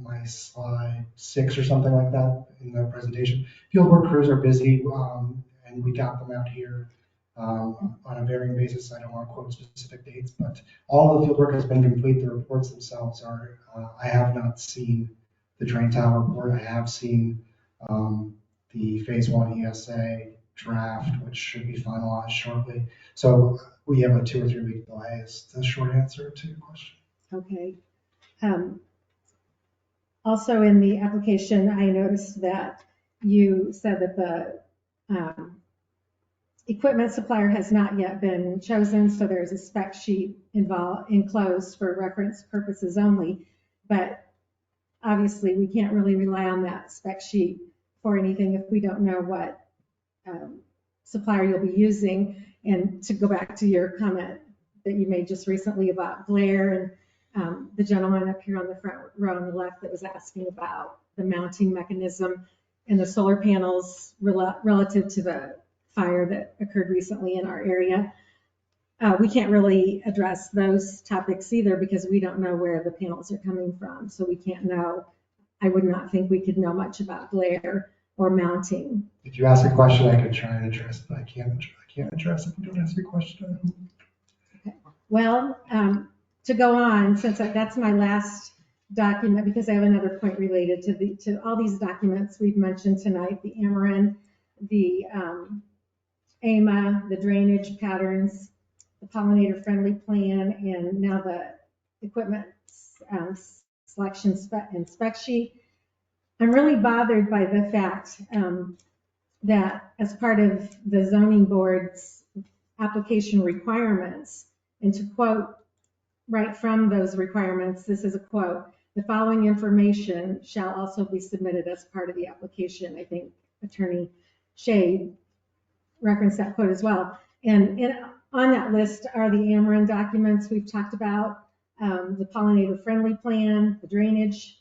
my slide 6 or something like that in the presentation, fieldwork crews are busy, and we got them out here on a varying basis. I don't want to quote specific dates, but all of the fieldwork has been complete. The reports themselves are, I have not seen the drain tile report. I have seen the phase 1 ESA draft, which should be finalized shortly. So we have a 2 or 3 week delay is the short answer to your question. Okay. Also in the application, I noticed that you said that the equipment supplier has not yet been chosen, so there's a spec sheet enclosed for reference purposes only. But obviously, we can't really rely on that spec sheet for anything if we don't know what supplier you'll be using. And to go back to your comment that you made just recently about glare, and the gentleman up here on the front row on the left that was asking about the mounting mechanism and the solar panels relative to the fire that occurred recently in our area. We can't really address those topics either because we don't know where the panels are coming from. So we can't know. I would not think we could know much about glare or mounting. If you ask a question, I could try and address it, but I can't address it if you don't ask a question. Okay. Well, to go on, since that's my last document, because I have another point related to all these documents we've mentioned tonight, the Ameren, the AMA, the drainage patterns, the pollinator-friendly plan, and now the equipment selection and spec sheet. I'm really bothered by the fact that as part of the zoning board's application requirements, and to quote right from those requirements, this is a quote, "The following information shall also be submitted as part of the application." I think Attorney Shea referenced that quote as well. And on that list are the Ameren documents we've talked about, the pollinator-friendly plan, the drainage,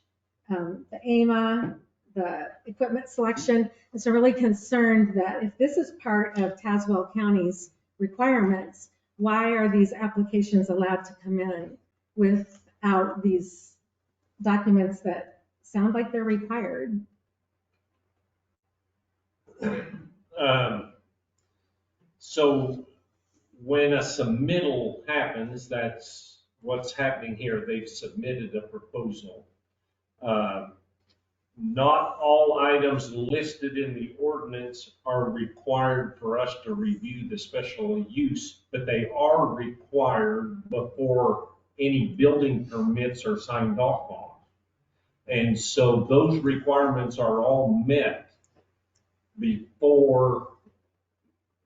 the AMA, the equipment selection. And so really concerned that if this is part of Tazewell County's requirements, why are these applications allowed to come in without these documents that sound like they're required? So when a submittal happens, that's what's happening here. They've submitted a proposal. Not all items listed in the ordinance are required for us to review the special use, but they are required before any building permits are signed off on. And so those requirements are all met before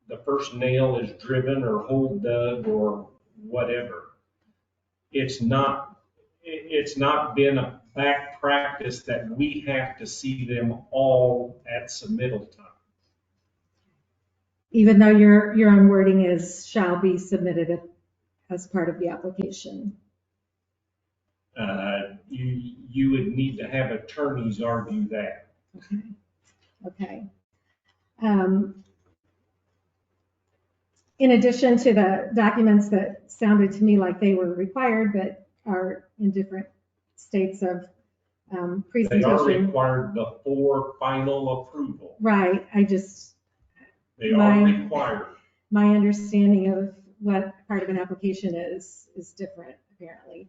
the first nail is driven or hole dug or whatever. It's not been a back practice that we have to see them all at submittal time. Even though your own wording is shall be submitted as part of the application. You would need to have attorneys argue that. Okay. In addition to the documents that sounded to me like they were required, but are in different states of presentation. They are required before final approval. Right. They are required. My understanding of what part of an application is different, apparently.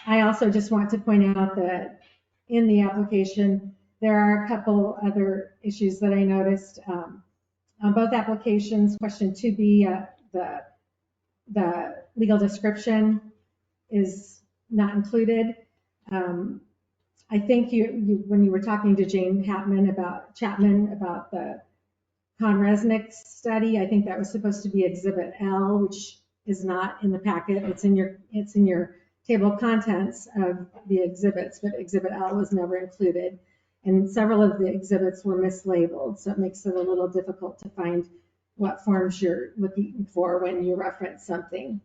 I also just want to point out that in the application, there are a couple other issues that I noticed. On both applications, question 2B, the legal description is not included. I think when you were talking to Jane Chapman about the Conresnick study, I think that was supposed to be Exhibit L, which is not in the packet. It's in your table of contents of the exhibits, but Exhibit L was never included. And several of the exhibits were mislabeled, so it makes it a little difficult to find what forms you're looking for when you reference something.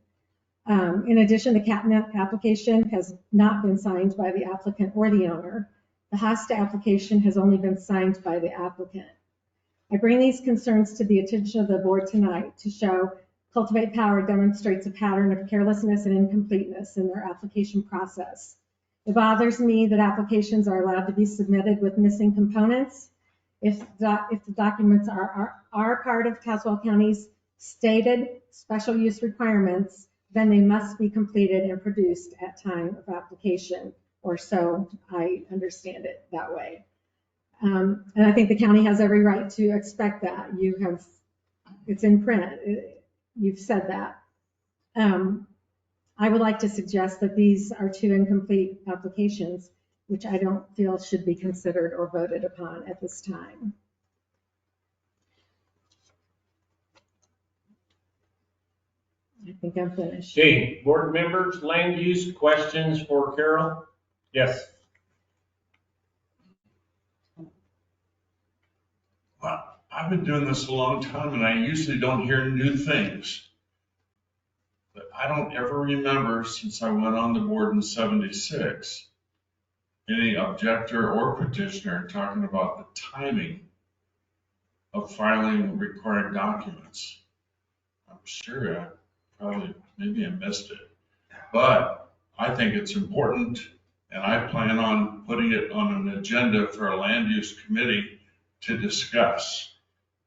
In addition, the CAPNet application has not been signed by the applicant or the owner. The HOSTA application has only been signed by the applicant. I bring these concerns to the attention of the board tonight to show Cultivate Power demonstrates a pattern of carelessness and incompleteness in their application process. It bothers me that applications are allowed to be submitted with missing components. If the documents are part of Caswell County's stated special use requirements, then they must be completed and produced at time of application, or so I understand it that way. And I think the county has every right to expect that. It's in print. You've said that. I would like to suggest that these are two incomplete applications, which I don't feel should be considered or voted upon at this time. I think I'm finished. Okay, board members, land use questions for Carol? Yes. Well, I've been doing this a long time and I usually don't hear new things. But I don't ever remember since I went on the board in '76, any objector or petitioner talking about the timing of filing required documents. I'm sure maybe I missed it, but I think it's important and I plan on putting it on an agenda for a land use committee to discuss.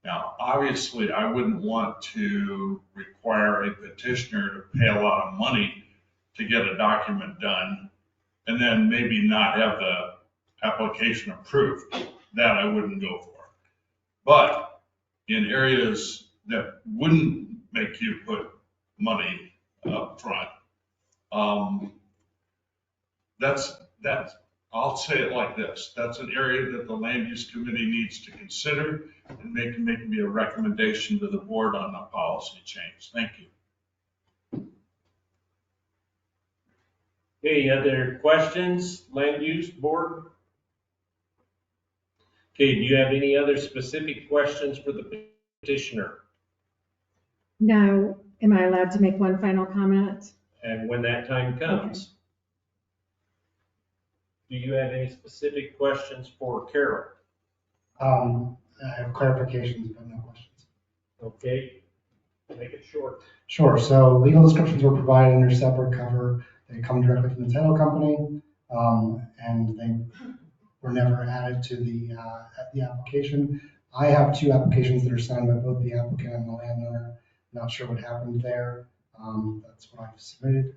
Now, obviously, I wouldn't want to require a petitioner to pay a lot of money to get a document done and then maybe not have the application approved. That I wouldn't go for. But in areas that wouldn't make you put money up front, I'll say it like this. That's an area that the land use committee needs to consider and make me a recommendation to the board on a policy change. Thank you. Okay, other questions, land use board? Okay, do you have any other specific questions for the petitioner? Now, am I allowed to make one final comment? And when that time comes. Do you have any specific questions for Carol? I have clarifications, but no questions. Okay, make it short. Sure. So legal descriptions were provided under separate cover. They come directly from the title company, and they were never added to the application. I have two applications that are signed by both the applicant and the landowner. Not sure what happened there. That's what I've submitted.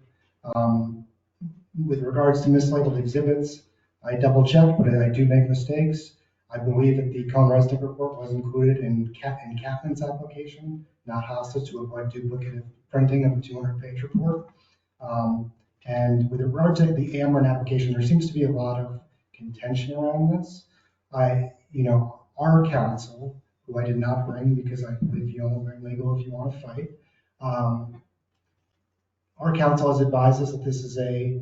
With regards to mislabeled exhibits, I double checked, but I do make mistakes. I believe that the Conresnick report was included in Kathman's application, not HOSTA, to avoid duplicative printing of a 200-page report. And with regard to the Ameren application, there seems to be a lot of contention around this. Our counsel, who I did not bring because I believe you only bring legal if you want to fight, our counsel has advised us that this is a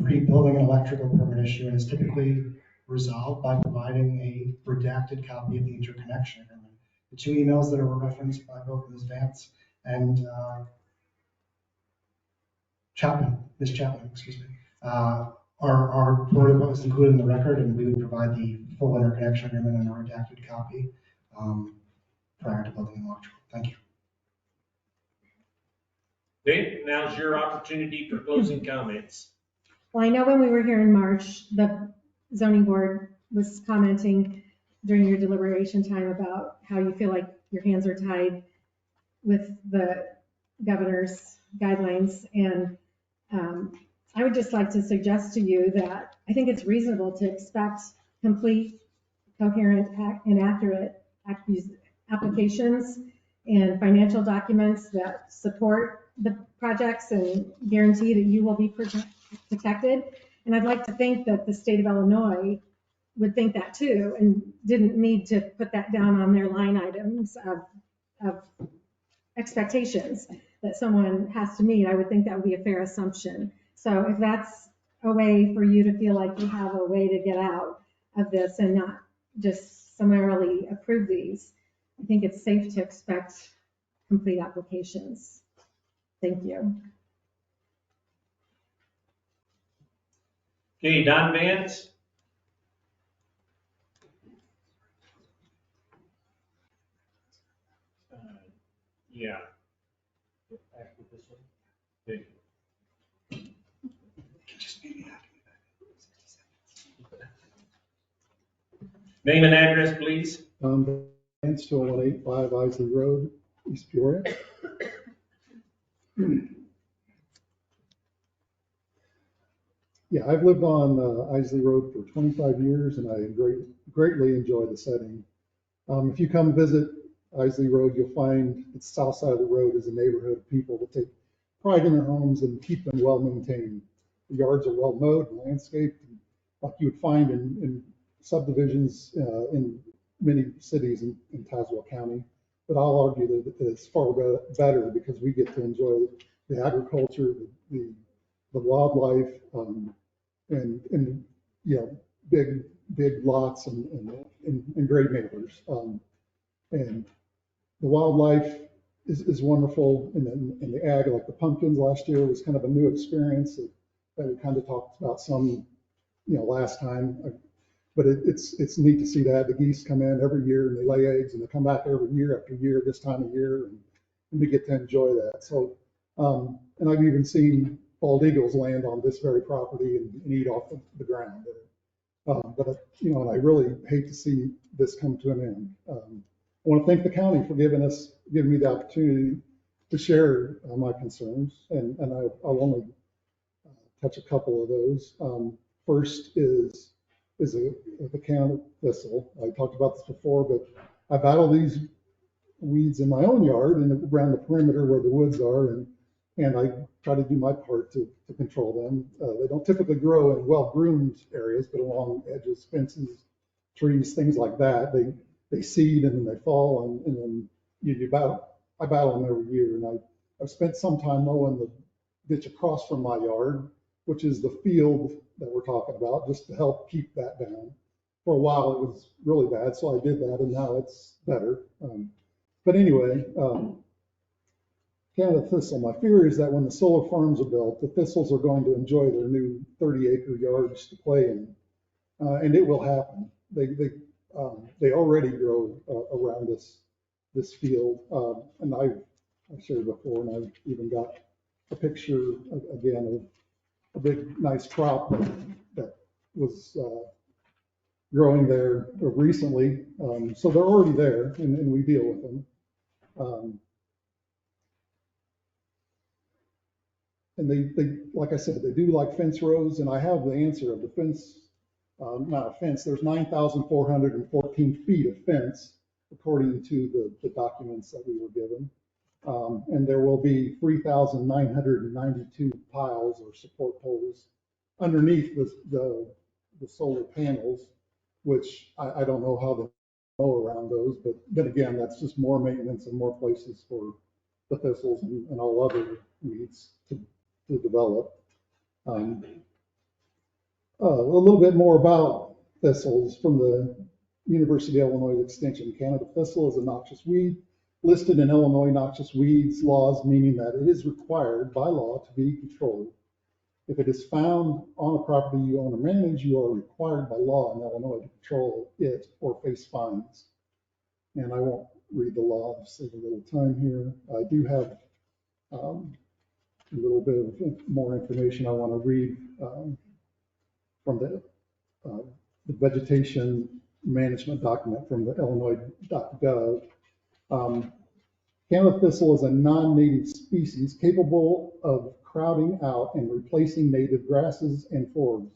pre-building an electrical permit issue and is typically resolved by providing a redacted copy of the interconnection agreement. The two emails that are referenced by both Ms. Vance and Ms. Chapman, are part of what was included in the record, and we would provide the full interconnection agreement and a redacted copy prior to building an electrical. Thank you. Okay, now's your opportunity for closing comments. Well, I know when we were here in March, the zoning board was commenting during your deliberation time about how you feel like your hands are tied with the governor's guidelines. And I would just like to suggest to you that I think it's reasonable to expect complete, coherent, and accurate applications and financial documents that support the projects and guarantee that you will be protected. And I'd like to think that the state of Illinois would think that too, and didn't need to put that down on their line items of expectations that someone has to meet. I would think that would be a fair assumption. So if that's a way for you to feel like you have a way to get out of this and not just summarily approve these, I think it's safe to expect complete applications. Thank you. Okay, Don Vance? Yeah. After this one? Thank you. Name and address, please. Vance, 2185 Isley Road, East Peoria. Yeah, I've lived on Isley Road for 25 years, and I greatly enjoy the setting. If you come visit Isley Road, you'll find the south side of the road is a neighborhood of people that take pride in their homes and keep them well maintained. The yards are well mowed and landscaped, like you would find in subdivisions in many cities in Tazewell County. But I'll argue that it's far better because we get to enjoy the agriculture, the wildlife, and you know, big lots and great neighbors. And the wildlife is wonderful, and the ag, like the pumpkins last year, was kind of a new experience that we kind of talked about some, last time. But it's neat to see that. The geese come in every year and they lay eggs, and they come back every year after year this time of year, and we get to enjoy that. So, and I've even seen bald eagles land on this very property and eat off the ground. But and I really hate to see this come to an end. I want to thank the county for giving me the opportunity to share my concerns, and I'll only touch a couple of those. First is the can thistle. I talked about this before, but I battle these weeds in my own yard and around the perimeter where the woods are, and I try to do my part to control them. They don't typically grow in well-groomed areas, but along edges, fences, trees, things like that. They seed and then they fall, and then I battle them every year. And I've spent some time mowing the ditch across from my yard, which is the field that we're talking about, just to help keep that down. For a while it was really bad, so I did that, and now it's better. But anyway, Canada thistle. My fear is that when the solar farms are built, the thistles are going to enjoy their new 30-acre yards to play in, and it will happen. They already grow around this field, and I've shared before, and I've even got a picture again of a big nice crop that was growing there recently. So they're already there, and we deal with them. And they, like I said, they do like fence rows, and I have the answer of the fence. Not a fence, there's 9,414 feet of fence, according to the documents that we were given. And there will be 3,992 piles or support poles underneath the solar panels, which I don't know how to mow around those, but then again, that's just more maintenance and more places for the thistles and all other weeds to develop. A little bit more about thistles from the University of Illinois Extension. Canada thistle is a noxious weed listed in Illinois noxious weeds laws, meaning that it is required by law to be controlled. If it is found on a property you own or manage, you are required by law in Illinois to control it or face fines. And I won't read the law, I'll save a little time here. I do have a little bit of more information I want to read from the vegetation management document from the Illinois.gov. Canada thistle is a non-native species capable of crowding out and replacing native grasses and forbs.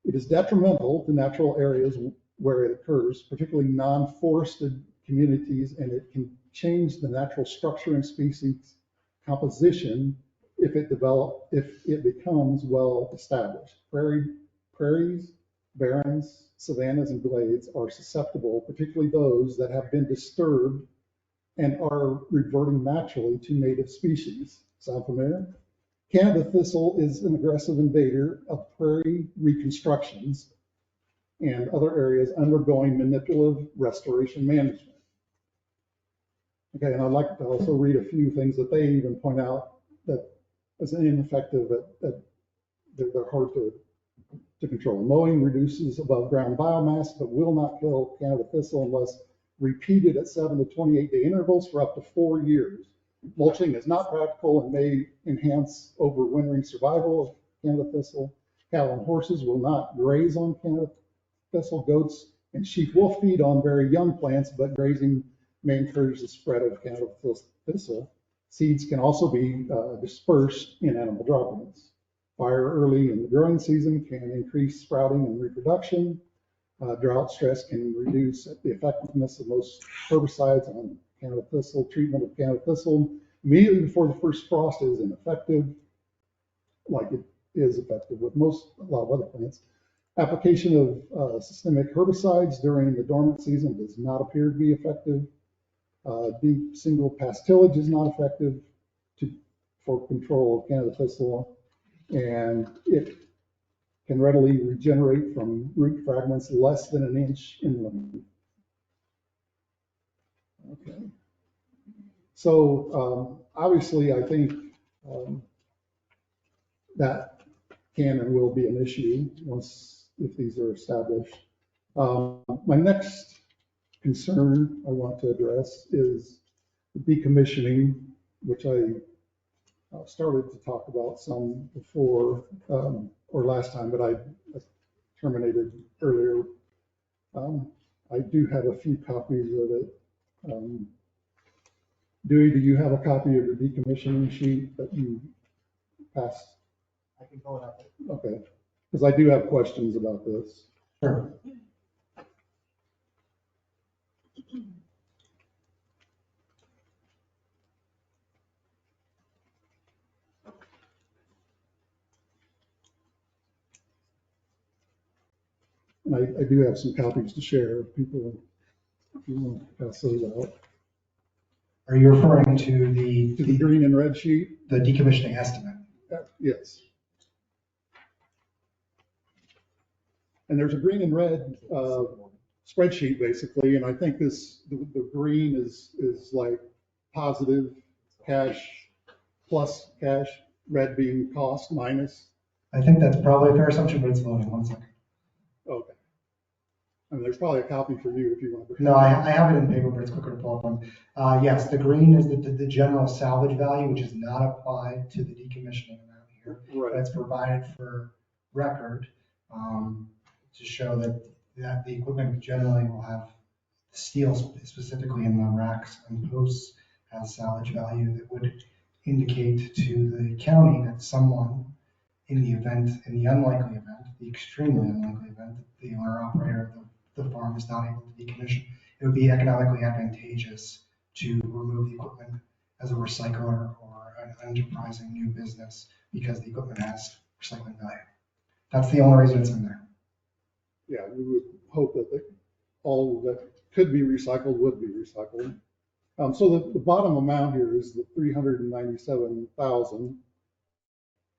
It is detrimental to natural areas where it occurs, particularly non-forested communities, and it can change the natural structure and species composition if it becomes well established. Prairies, barrens, savannas, and glades are susceptible, particularly those that have been disturbed and are reverting naturally to native species. Sound familiar? Canada thistle is an aggressive invader of prairie reconstructions and other areas undergoing manipulative restoration management. Okay, and I'd like to also read a few things that they even point out that as ineffective, that they're hard to control. Mowing reduces above ground biomass, but will not kill Canada thistle unless repeated at 7 to 28-day intervals for up to 4 years. Mulching is not practical and may enhance overwintering survival of Canada thistle. Cattle and horses will not graze on Canada thistle. Goats and sheep will feed on very young plants, but grazing may encourage the spread of Canada thistle. Seeds can also be dispersed in animal droppings. Fire early in the growing season can increase sprouting and reproduction. Drought stress can reduce the effectiveness of most herbicides on Canada thistle. Treatment of Canada thistle immediately before the first frost is ineffective, like it is effective with a lot of other plants. Application of systemic herbicides during the dormant season does not appear to be effective. Deep single pass tillage is not effective for control of Canada thistle, and it can readily regenerate from root fragments less than an inch in length. Okay. So obviously, I think that can and will be an issue if these are established. My next concern I want to address is decommissioning, which I started to talk about some before or last time, but I terminated earlier. I do have a few copies of it. Dewey, do you have a copy of the decommissioning sheet that you passed? I can pull it up. Okay, because I do have questions about this. Sure. And I do have some copies to share if people, if you want to pass those out. Are you referring to the green and red sheet? The decommissioning estimate? Yes. And there's a green and red spreadsheet basically, and I think the green is like positive cash plus cash, red being cost minus. I think that's probably a fair assumption, but it's loading. 1 second. Okay. I mean, there's probably a copy for you if you want to. No, I have it in paper, but it's quicker to pull up one. Yes, the green is the general salvage value, which is not applied to the decommissioning amount here. Right. That's provided for record to show that the equipment generally will have steel specifically in the racks and posts has salvage value that would indicate to the county that someone in the unlikely event, the extremely unlikely event, that the owner operator of the farm is not able to decommission, it would be economically advantageous to remove the equipment as a recycler or an enterprising new business because the equipment has recycling value. That's the only reason it's in there. Yeah, we would hope that all that could be recycled would be recycled. So the bottom amount here is the 397,000.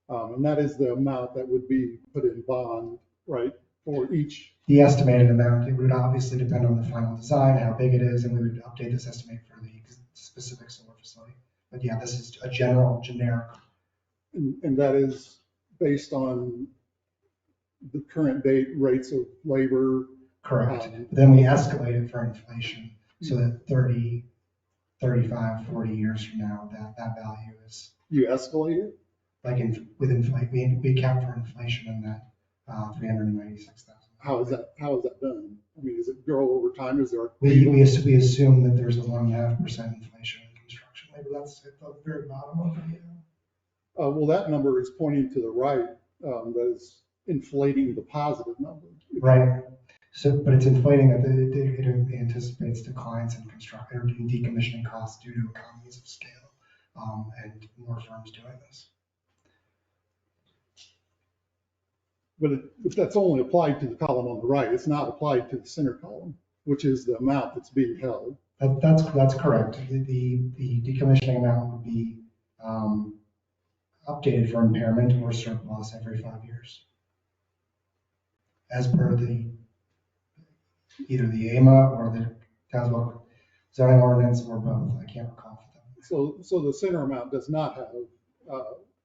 And that is the amount that would be put in bond, right, for each. The estimated amount, it would obviously depend on the final design, how big it is, and we would update this estimate for the specific solar facility. But yeah, this is a generic. And that is based on the current date rates of labor. Correct. Then we escalate it for inflation so that 30, 35, 40 years from now, that value is. You escalate it? Like with inflation, we account for inflation in that 396,000. How is that done? I mean, does it grow over time? Is there? We assume that there's a 1.5% inflation Maybe that's at the very bottom of the. Well, that number is pointing to the right, that is inflating the positive number. Right. So, but it's inflating that it anticipates declines in construction or in decommissioning costs due to economies of scale, and more firms doing this. But that's only applied to the column on the right. It's not applied to the center column, which is the amount that's being held. That's correct. The decommissioning amount would be updated for impairment or surplus every 5 years, as per either the AMA or the Townsville zoning ordinance or both. I can't recall. So the center amount does not have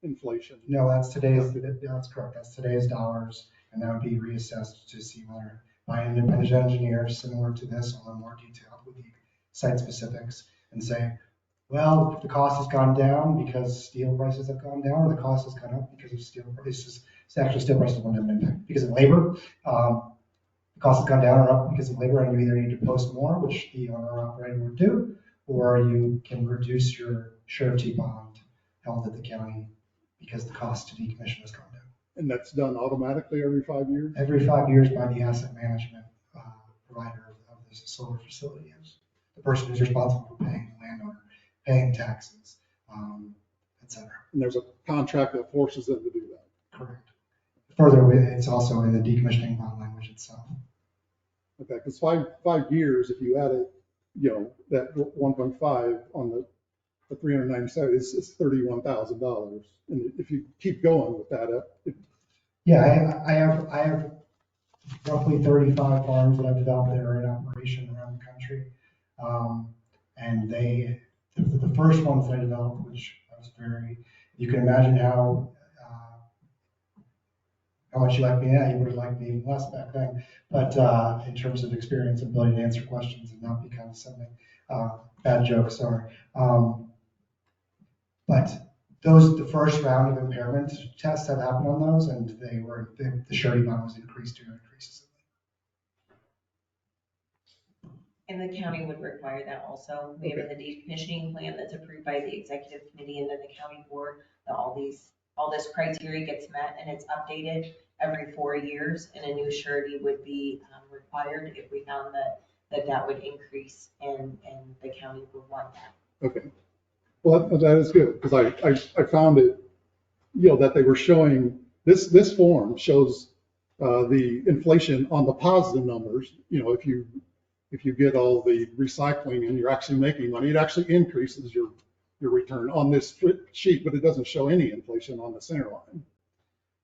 inflation. No, that's correct. That's today's dollars, and that would be reassessed to see whether by an independent engineer similar to this, although more detailed with the site specifics, and say, well, if the cost has gone down because steel prices have gone down, or the cost has gone up because of steel prices. It's actually steel prices won't have an impact because of labor. The cost has gone down or up because of labor, and you either need to post more, which the owner or operator would do, or you can reduce your surety bond held at the county because the cost to decommission has gone down. And that's done automatically every 5 years? Every 5 years by the asset management provider of this solar facility is the person who's responsible for paying the landowner, paying taxes, et cetera. And there's a contract that forces them to do that? Correct. Further, it's also in the decommissioning bond language itself. Okay, because 5 years, if you add it, that 1.5 on the 397 is $31,000. And if you keep going with that, yeah, I have roughly 35 farms that I've developed that are in operation around the country. And the first ones that I developed, which I was you can imagine how much you like me now, you would have liked me even less back then. But in terms of experience and ability to answer questions and not become something, bad joke, sorry. But the first round of impairment tests have happened on those, and the surety bond was increased due to increases. And the county would require that also. We have in the decommissioning plan that's approved by the executive committee and then the county board, that all this criteria gets met and it's updated every 4 years, and a new surety would be required if we found that would increase and the county would want that. Okay. Well, that is good, because I found it, that they were showing, this form shows the inflation on the positive numbers. If you get all the recycling and you're actually making money, it actually increases your return on this sheet, but it doesn't show any inflation on the center line.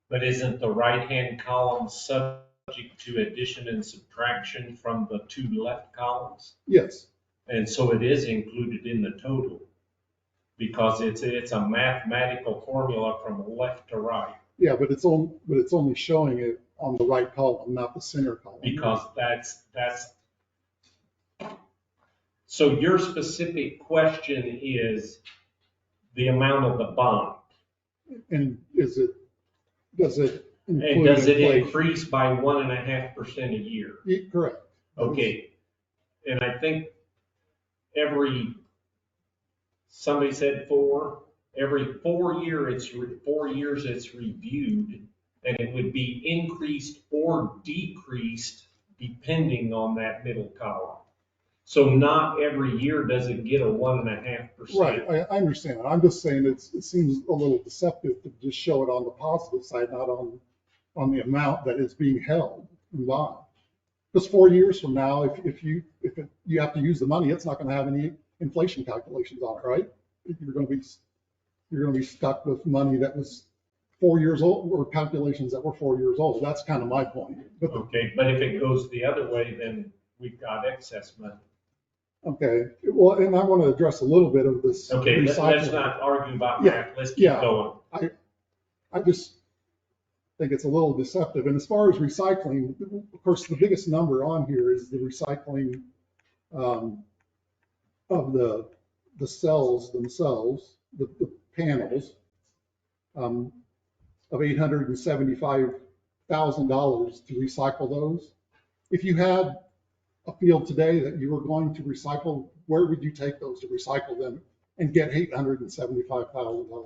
But isn't the right-hand column subject to addition and subtraction from the two left columns? Yes. And so it is included in the total, because it's a mathematical formula from left to right. Yeah, but it's only showing it on the right column, not the center column. Because that's so your specific question is the amount of the bond. And does it And does it increase by 1.5% a year? Correct. Okay. And I think somebody said every 4 years it's reviewed, and it would be increased or decreased depending on that middle column. So not every year does it get a 1.5%. Right, I understand. I'm just saying it seems a little deceptive to just show it on the positive side, not on the amount that is being held in bond. Because 4 years from now, if you have to use the money, it's not going to have any inflation calculations on it, right? You're going to be stuck with money that was 4 years old, or calculations that were 4 years old. That's kind of my point. Okay, but if it goes the other way, then we've got excess money. Okay, well, and I want to address a little bit of this. Okay, let's not argue about that. Let's keep going. I just think it's a little deceptive. And as far as recycling, of course, the biggest number on here is the recycling of the cells themselves, the panels, of $875,000 to recycle those. If you had a field today that you were going to recycle, where would you take those to recycle them? and get $875,000 for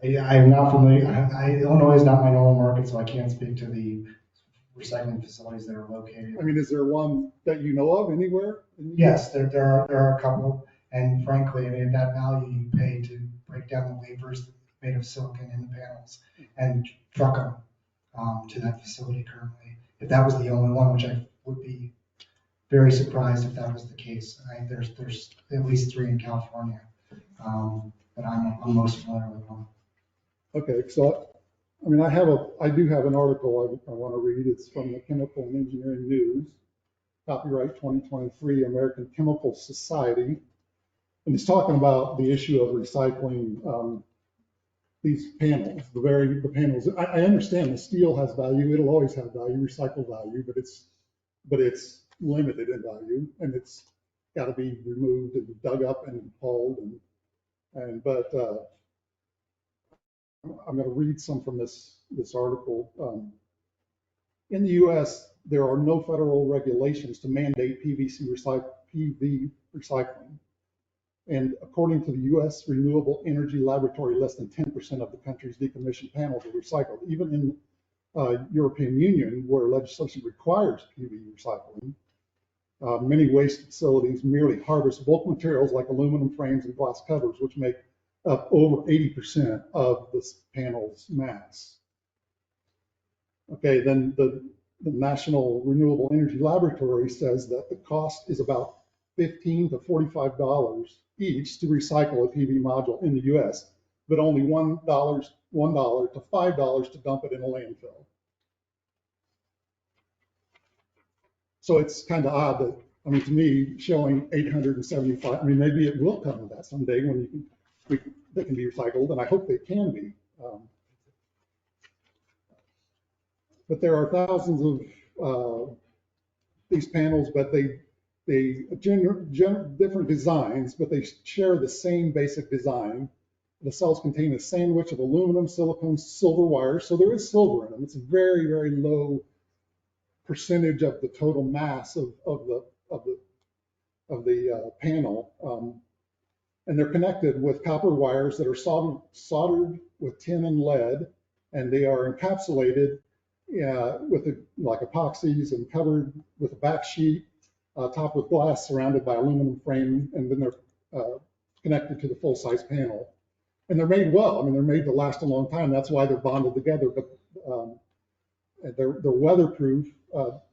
them. I'm not familiar, Illinois is not my normal market, so I can't speak to the recycling facilities that are located. I mean, is there one that you know of anywhere? Yes, there are a couple, and frankly, I mean, at that value you pay to break down the wafers made of silicon in the panels and truck them to that facility currently. If that was the only one, which I would be very surprised if that was the case. There's at least 3 in California that I'm most familiar with. Okay, so I mean, I do have an article I want to read. It's from the Chemical and Engineering News, copyright 2023, American Chemical Society. And it's talking about the issue of recycling these panels, the panels. I understand the steel has value. It'll always have value, recycled value, but it's limited in value, and it's got to be removed and dug up and hauled. But I'm going to read some from this article. In the U.S., there are no federal regulations to mandate PV recycling. And according to the U.S. Renewable Energy Laboratory, less than 10% of the country's decommissioned panels are recycled. Even in European Union, where legislation requires PV recycling, many waste facilities merely harvest bulk materials like aluminum frames and glass covers, which make up over 80% of this panel's mass. Okay, then the National Renewable Energy Laboratory says that the cost is about $15 to $45 each to recycle a PV module in the US, but only $1 to $5 to dump it in a landfill. So it's kind of odd that, I mean, to me, showing 875, I mean, maybe it will come to that someday when they can be recycled, and I hope they can be. But there are thousands of these panels, but they different designs, but they share the same basic design. The cells contain a sandwich of aluminum, silicone, silver wires, so there is silver in them. It's a very, very low percentage of the total mass of the panel. And they're connected with copper wires that are soldered with tin and lead, and they are encapsulated with like epoxies and covered with a back sheet, topped with glass surrounded by aluminum frame, and then they're connected to the full-size panel. And they're made well. I mean, they're made to last a long time. That's why they're bonded together. But they're weatherproof. But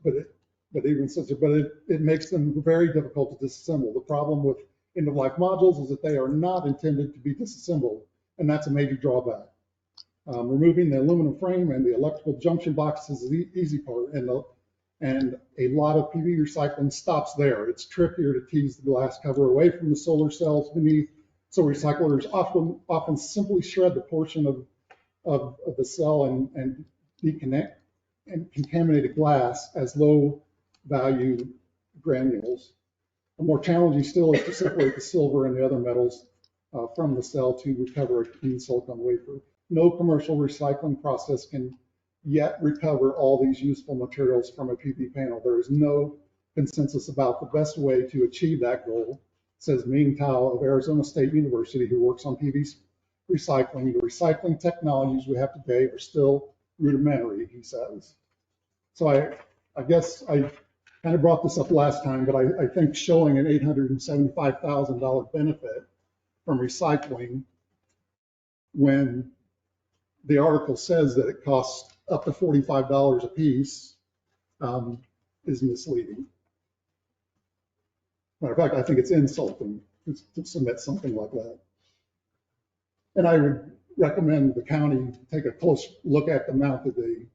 it makes them very difficult to disassemble. The problem with end-of-life modules is that they are not intended to be disassembled, and that's a major drawback. Removing the aluminum frame and the electrical junction box is the easy part, and a lot of PV recycling stops there. It's trickier to tease the glass cover away from the solar cells beneath, so recyclers often simply shred the portion of the cell and deconnect and contaminated glass as low value granules. A more challenging still is to separate the silver and the other metals from the cell to recover a clean silicon wafer. No commercial recycling process can yet recover all these useful materials from a PV panel. There is no consensus about the best way to achieve that goal, says Ming Tao of Arizona State University, who works on PV recycling. The recycling technologies we have today are still rudimentary, he says. So I guess I kind of brought this up last time, but I think showing an $875,000 benefit from recycling when the article says that it costs up to $45 a piece is misleading. Matter of fact, I think it's insulting to submit something like that. And I would recommend the county take a close look at the amount that they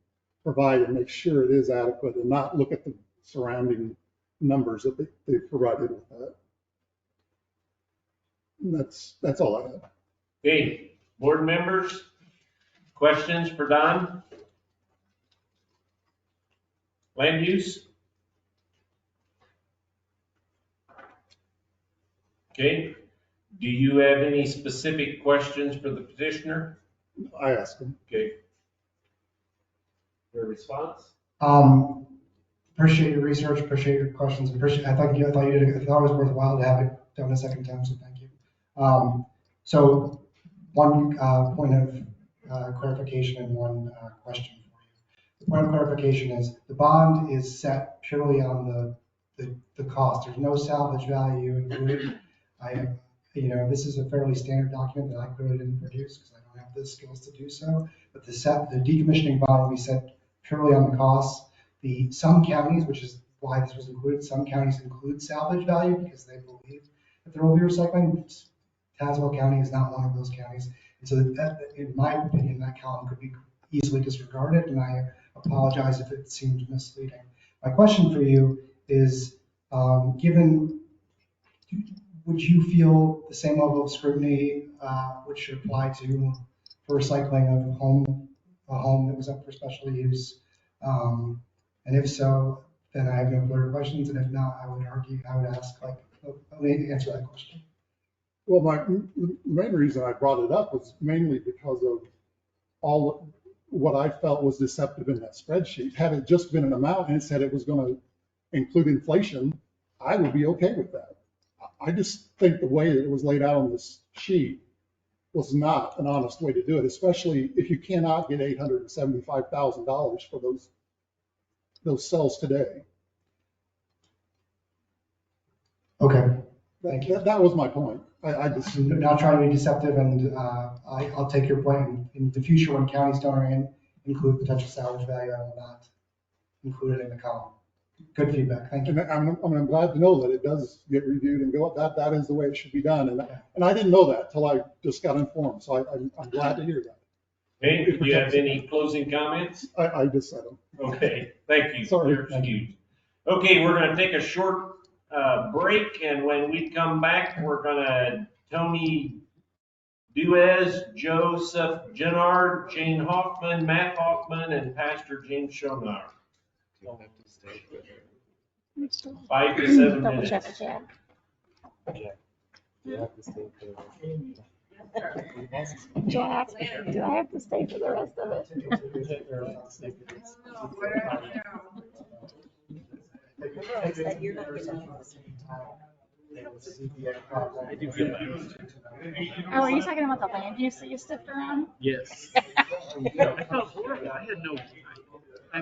provide and make sure it is adequate, and not look at the surrounding numbers that they've provided with that. And that's all I have. Okay, board members, questions for Don? Land use? Okay, do you have any specific questions for the petitioner? I asked him. Okay. Your response? Appreciate your research, appreciate your questions, I thought you did, I thought it was worthwhile to have it done a second time, so thank you. So one point of clarification and one question for you. The point of clarification is the bond is set purely on the cost. There's no salvage value included. This is a fairly standard document that I clearly didn't produce because I don't have the skills to do so. But the decommissioning bond will be set purely on the costs. Some counties, which is why this was included, some counties include salvage value because they believe that there will be recycling. Tazewell County is not one of those counties. And so that, in my opinion, that column could be easily disregarded, and I apologize if it seemed misleading. My question for you is, would you feel the same level of scrutiny which should apply to for recycling of a home that was up for special use? And if so, then I have no further questions, and if not, I would ask, let me answer that question. Well, my main reason I brought it up was mainly because of all what I felt was deceptive in that spreadsheet. Had it just been an amount and it said it was going to include inflation, I would be okay with that. I just think the way that it was laid out on this sheet was not an honest way to do it, especially if you cannot get $875,000 for those cells today. Okay, thank you. That was my point. I'm not trying to be deceptive, and I'll take your point. In the future, when counties don't include potential salvage value, I will not include it in the column. Good feedback, thank you. And I'm glad to know that it does get reviewed and go, that is the way it should be done. And I didn't know that till I just got informed, so I'm glad to hear that. Hey, do you have any closing comments? I just said them. Okay, thank you. Sorry. You're excused. Okay, we're gonna take a short break, and when we come back, we're gonna Tony Duez, Joseph Gennard, Jane Hoffman, Matt Hoffman, and Pastor James Schonar. 5 to 7 Double minutes. check, Jack. Jack, do I have to stay for the rest of it? Oh, are you talking about the land use that you stiffed around? Yes. I felt horrible. I had no. I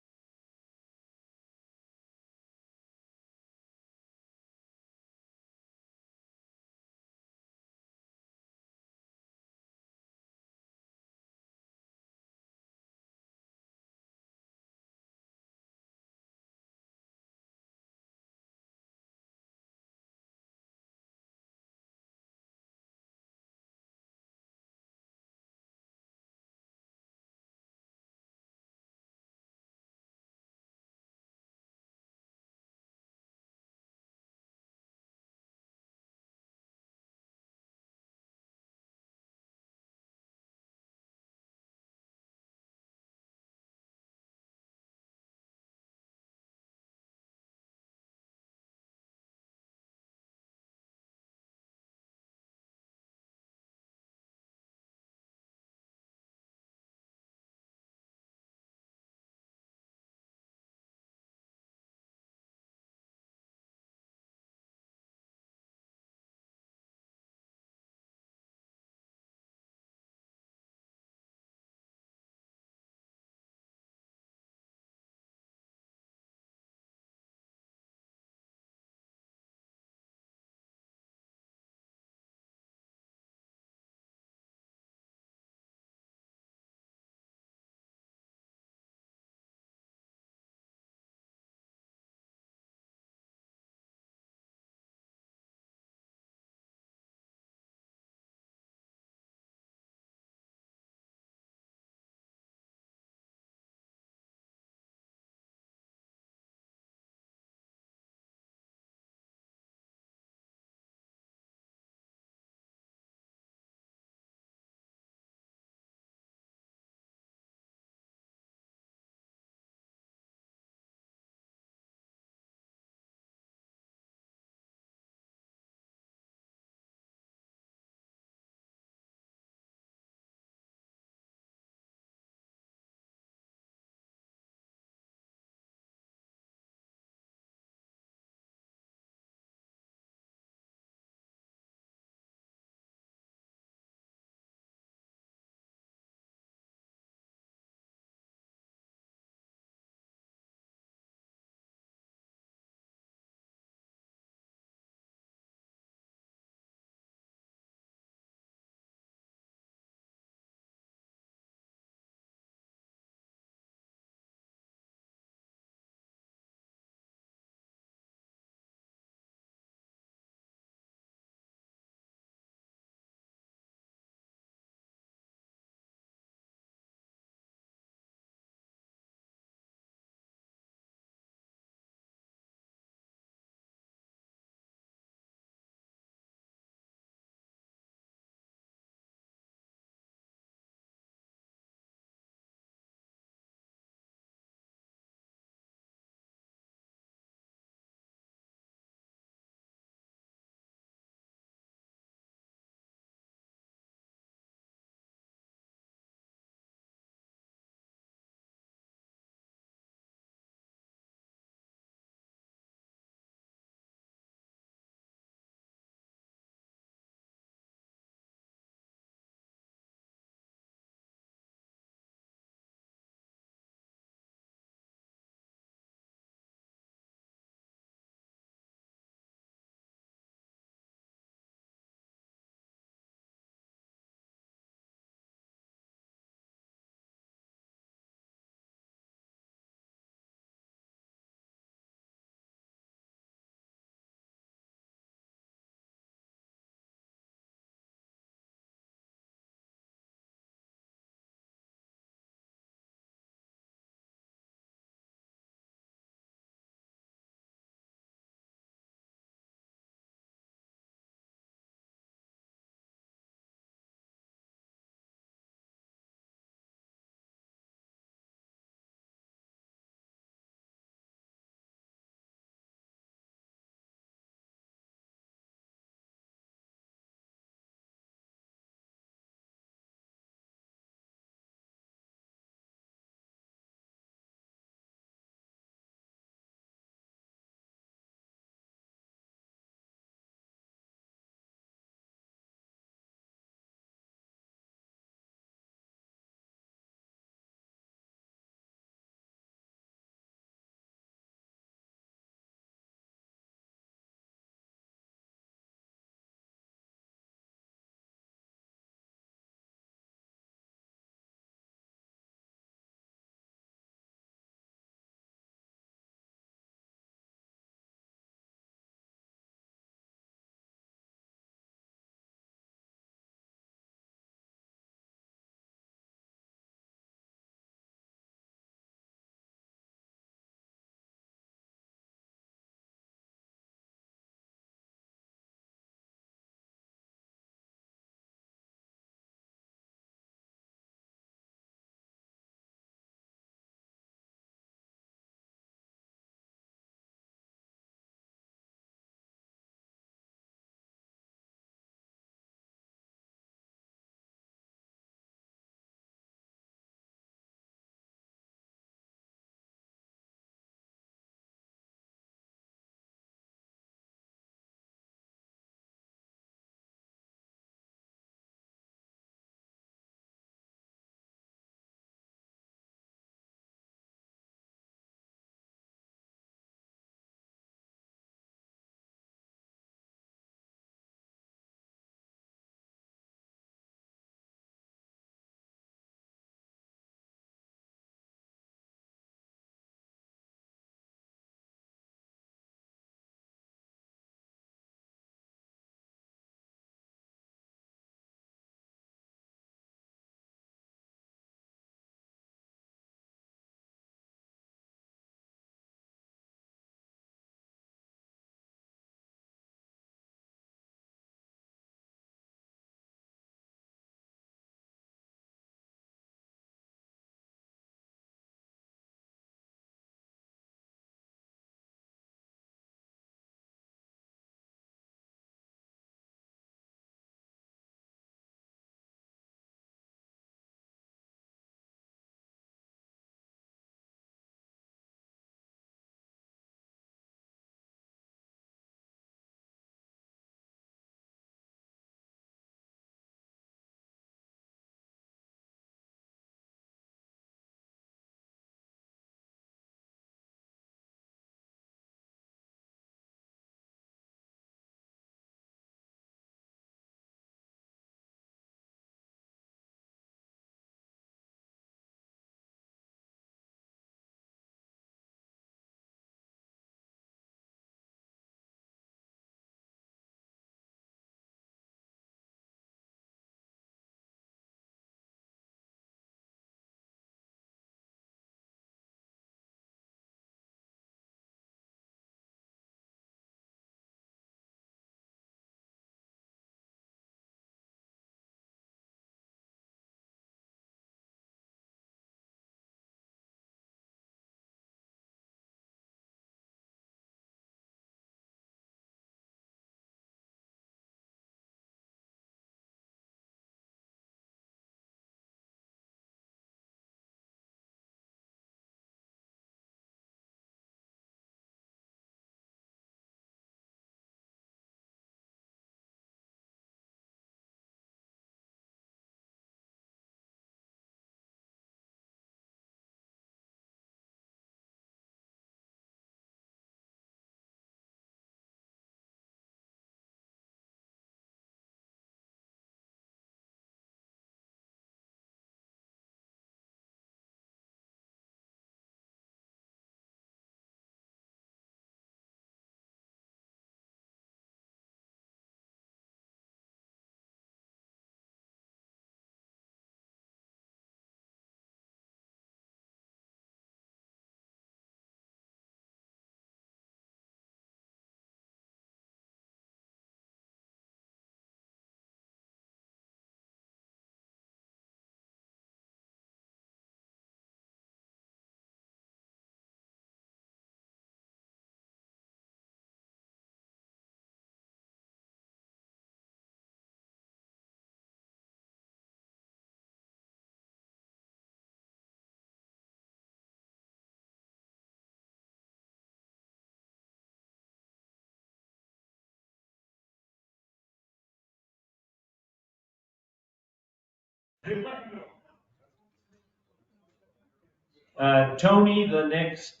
Tony, the next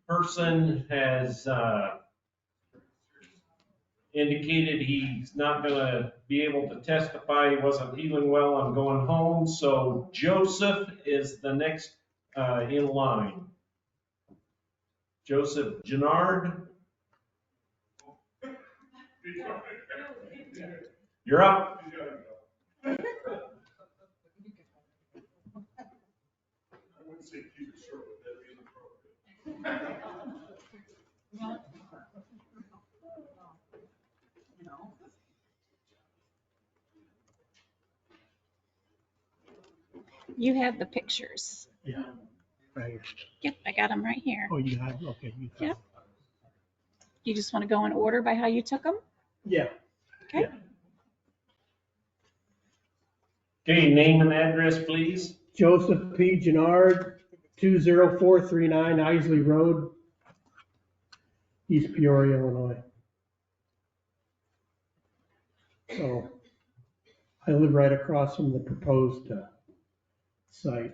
person has indicated he's not gonna be able to testify. He wasn't feeling well. I'm going home. So Joseph is the next in line. Joseph Gennard. You're up. You have the pictures. Yeah, right here. Yep, I got them right here. Oh, you have, okay. You have. Yep. You just want to go in order by how you took them? Yeah. Okay. Okay, name and address, please. Joseph P. Gennard, 20439 Isley Road, East Peoria, Illinois. So I live right across from the proposed site.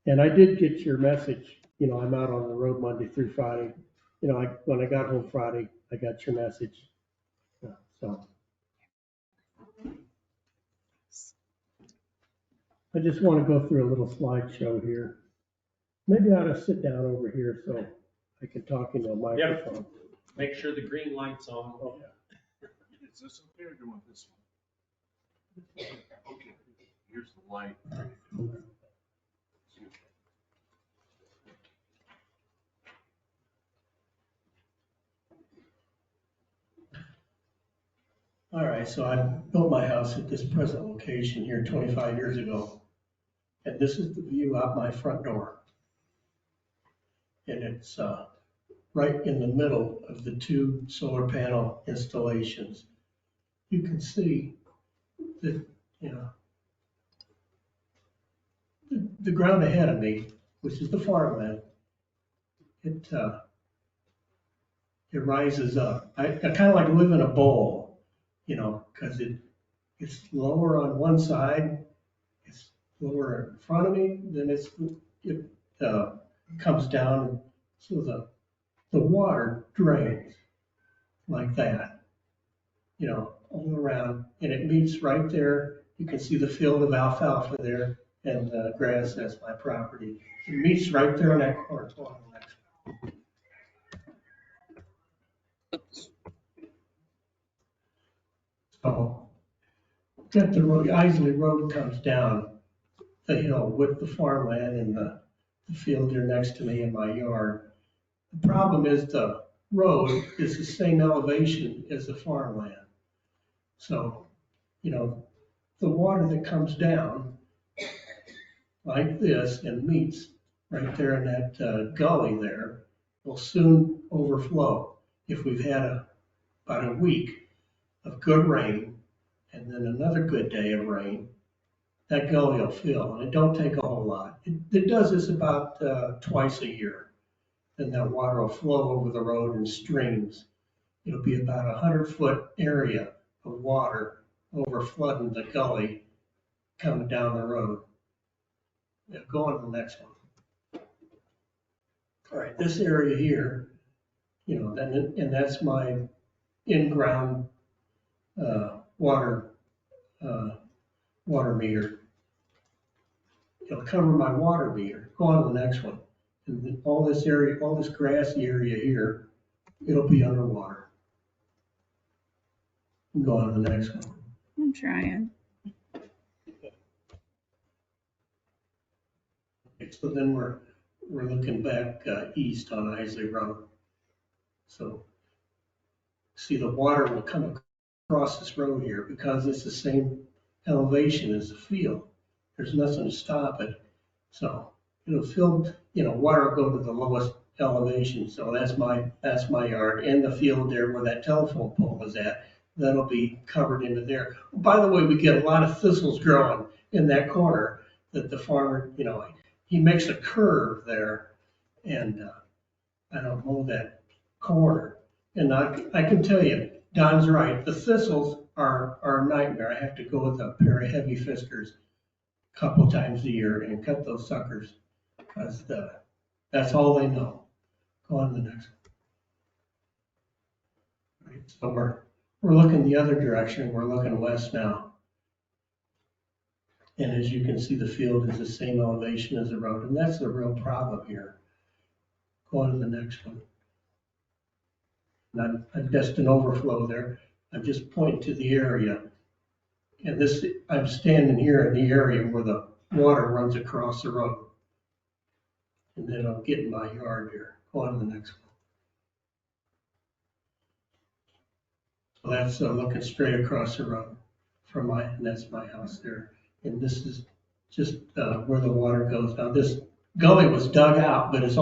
And I did get your message. You know, I'm out on the road Monday through Friday. You know, when I got home Friday, I got your message. So I just want to go through a little slideshow here. Maybe I ought to sit down over here so I can talk into a microphone. Yep. Make sure the green light's on. Oh. Is this okay or do you want this one? Okay, here's the light. All right, so I built my house at this present location here 25 years ago. And this is the view out my front door. And it's right in the middle of the two solar panel installations. You can see that, you know, the ground ahead of me, which is the farmland, it rises up. I kind of like live in a bowl, you know, because it's lower on one side, it's lower in front of me, then it comes down, so the water drains like that, you know, all around, and it meets right there. You can see the field of alfalfa there, and grass, that's my property. It meets right there in that corner. So, that the road, Isley Road comes down the hill with the farmland and the field here next to me in my yard. The problem is the road is the same elevation as the farmland. So, you know, the water that comes down like this and meets right there in that gully there will soon overflow. If we've had about a week of good rain and then another good day of rain, that gully will fill, and it don't take a whole lot. It does this about twice a year. Then that water will flow over the road in streams. It'll be about 100-foot area of water over flooding the gully coming down the road. Yeah, go on to the next one. All right, this area here, you know, and that's my in-ground water meter. It'll cover my water meter. Go on to the next one. And then all this area, all this grassy area here, it'll be underwater. Go on to the next one. I'm trying. Okay, so then we're looking back east on Isley Road. So see, the water will come across this road here because it's the same elevation as the field. There's nothing to stop it. So it'll fill, you know, water will go to the lowest elevation. So that's my yard, and the field there where that telephone pole is at. That'll be covered into there. By the way, we get a lot of thistles growing in that corner that the farmer, you know, he makes a curve there, and I don't mow that corner. And I can tell you, Don's right. The thistles are a nightmare. I have to go with a pair of heavy fiskars couple times a year and cut those suckers, because that's all they know. Go on to the next one. Right, so we're looking the other direction, we're looking west now. And as you can see, the field is the same elevation as the road, and that's the real problem here. Go on to the next one. And I've just an overflow there. I'm just pointing to the area. And this, I'm standing here in the area where the water runs across the road. And then I'll get in my yard here. Go on to the next one. So that's looking straight across the road from and that's my house there. And this is just where the water goes. Now this gully was dug out, but it's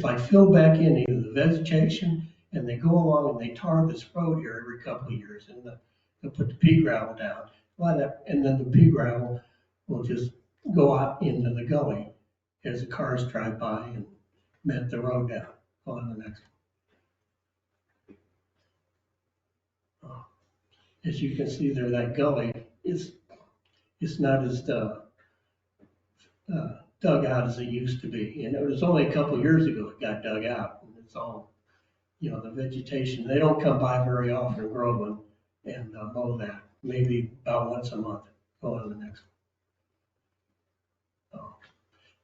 like filled back in either the vegetation, and they go along and they tar this road here every couple of years, and they'll put the pea gravel down. And then the pea gravel will just go out into the gully as the cars drive by and met the road down. Go on to the next one. As you can see there, that gully is not as dug out as it used to be. And it was only a couple of years ago it got dug out. And it's all, the vegetation. They don't come by very often, Groveland, and mow that. Maybe about once a month. Go on to the next one.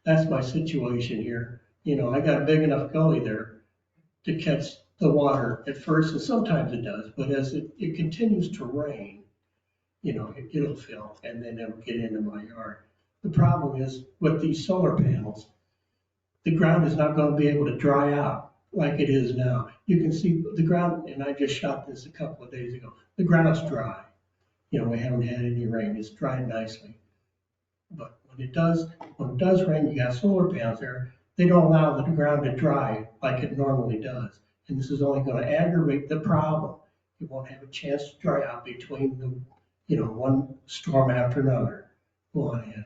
That's my situation here. I got a big enough gully there to catch the water at first, and sometimes it does, but as it continues to rain, it'll fill, and then it'll get into my yard. The problem is with these solar panels, the ground is not going to be able to dry out like it is now. You can see the ground, and I just shot this a couple of days ago. The ground's dry. We haven't had any rain. It's dried nicely. But when it does rain, you got solar panels there. They don't allow the ground to dry like it normally does. And this is only going to aggravate the problem. You won't have a chance to dry out between the, one storm after another. Go on ahead.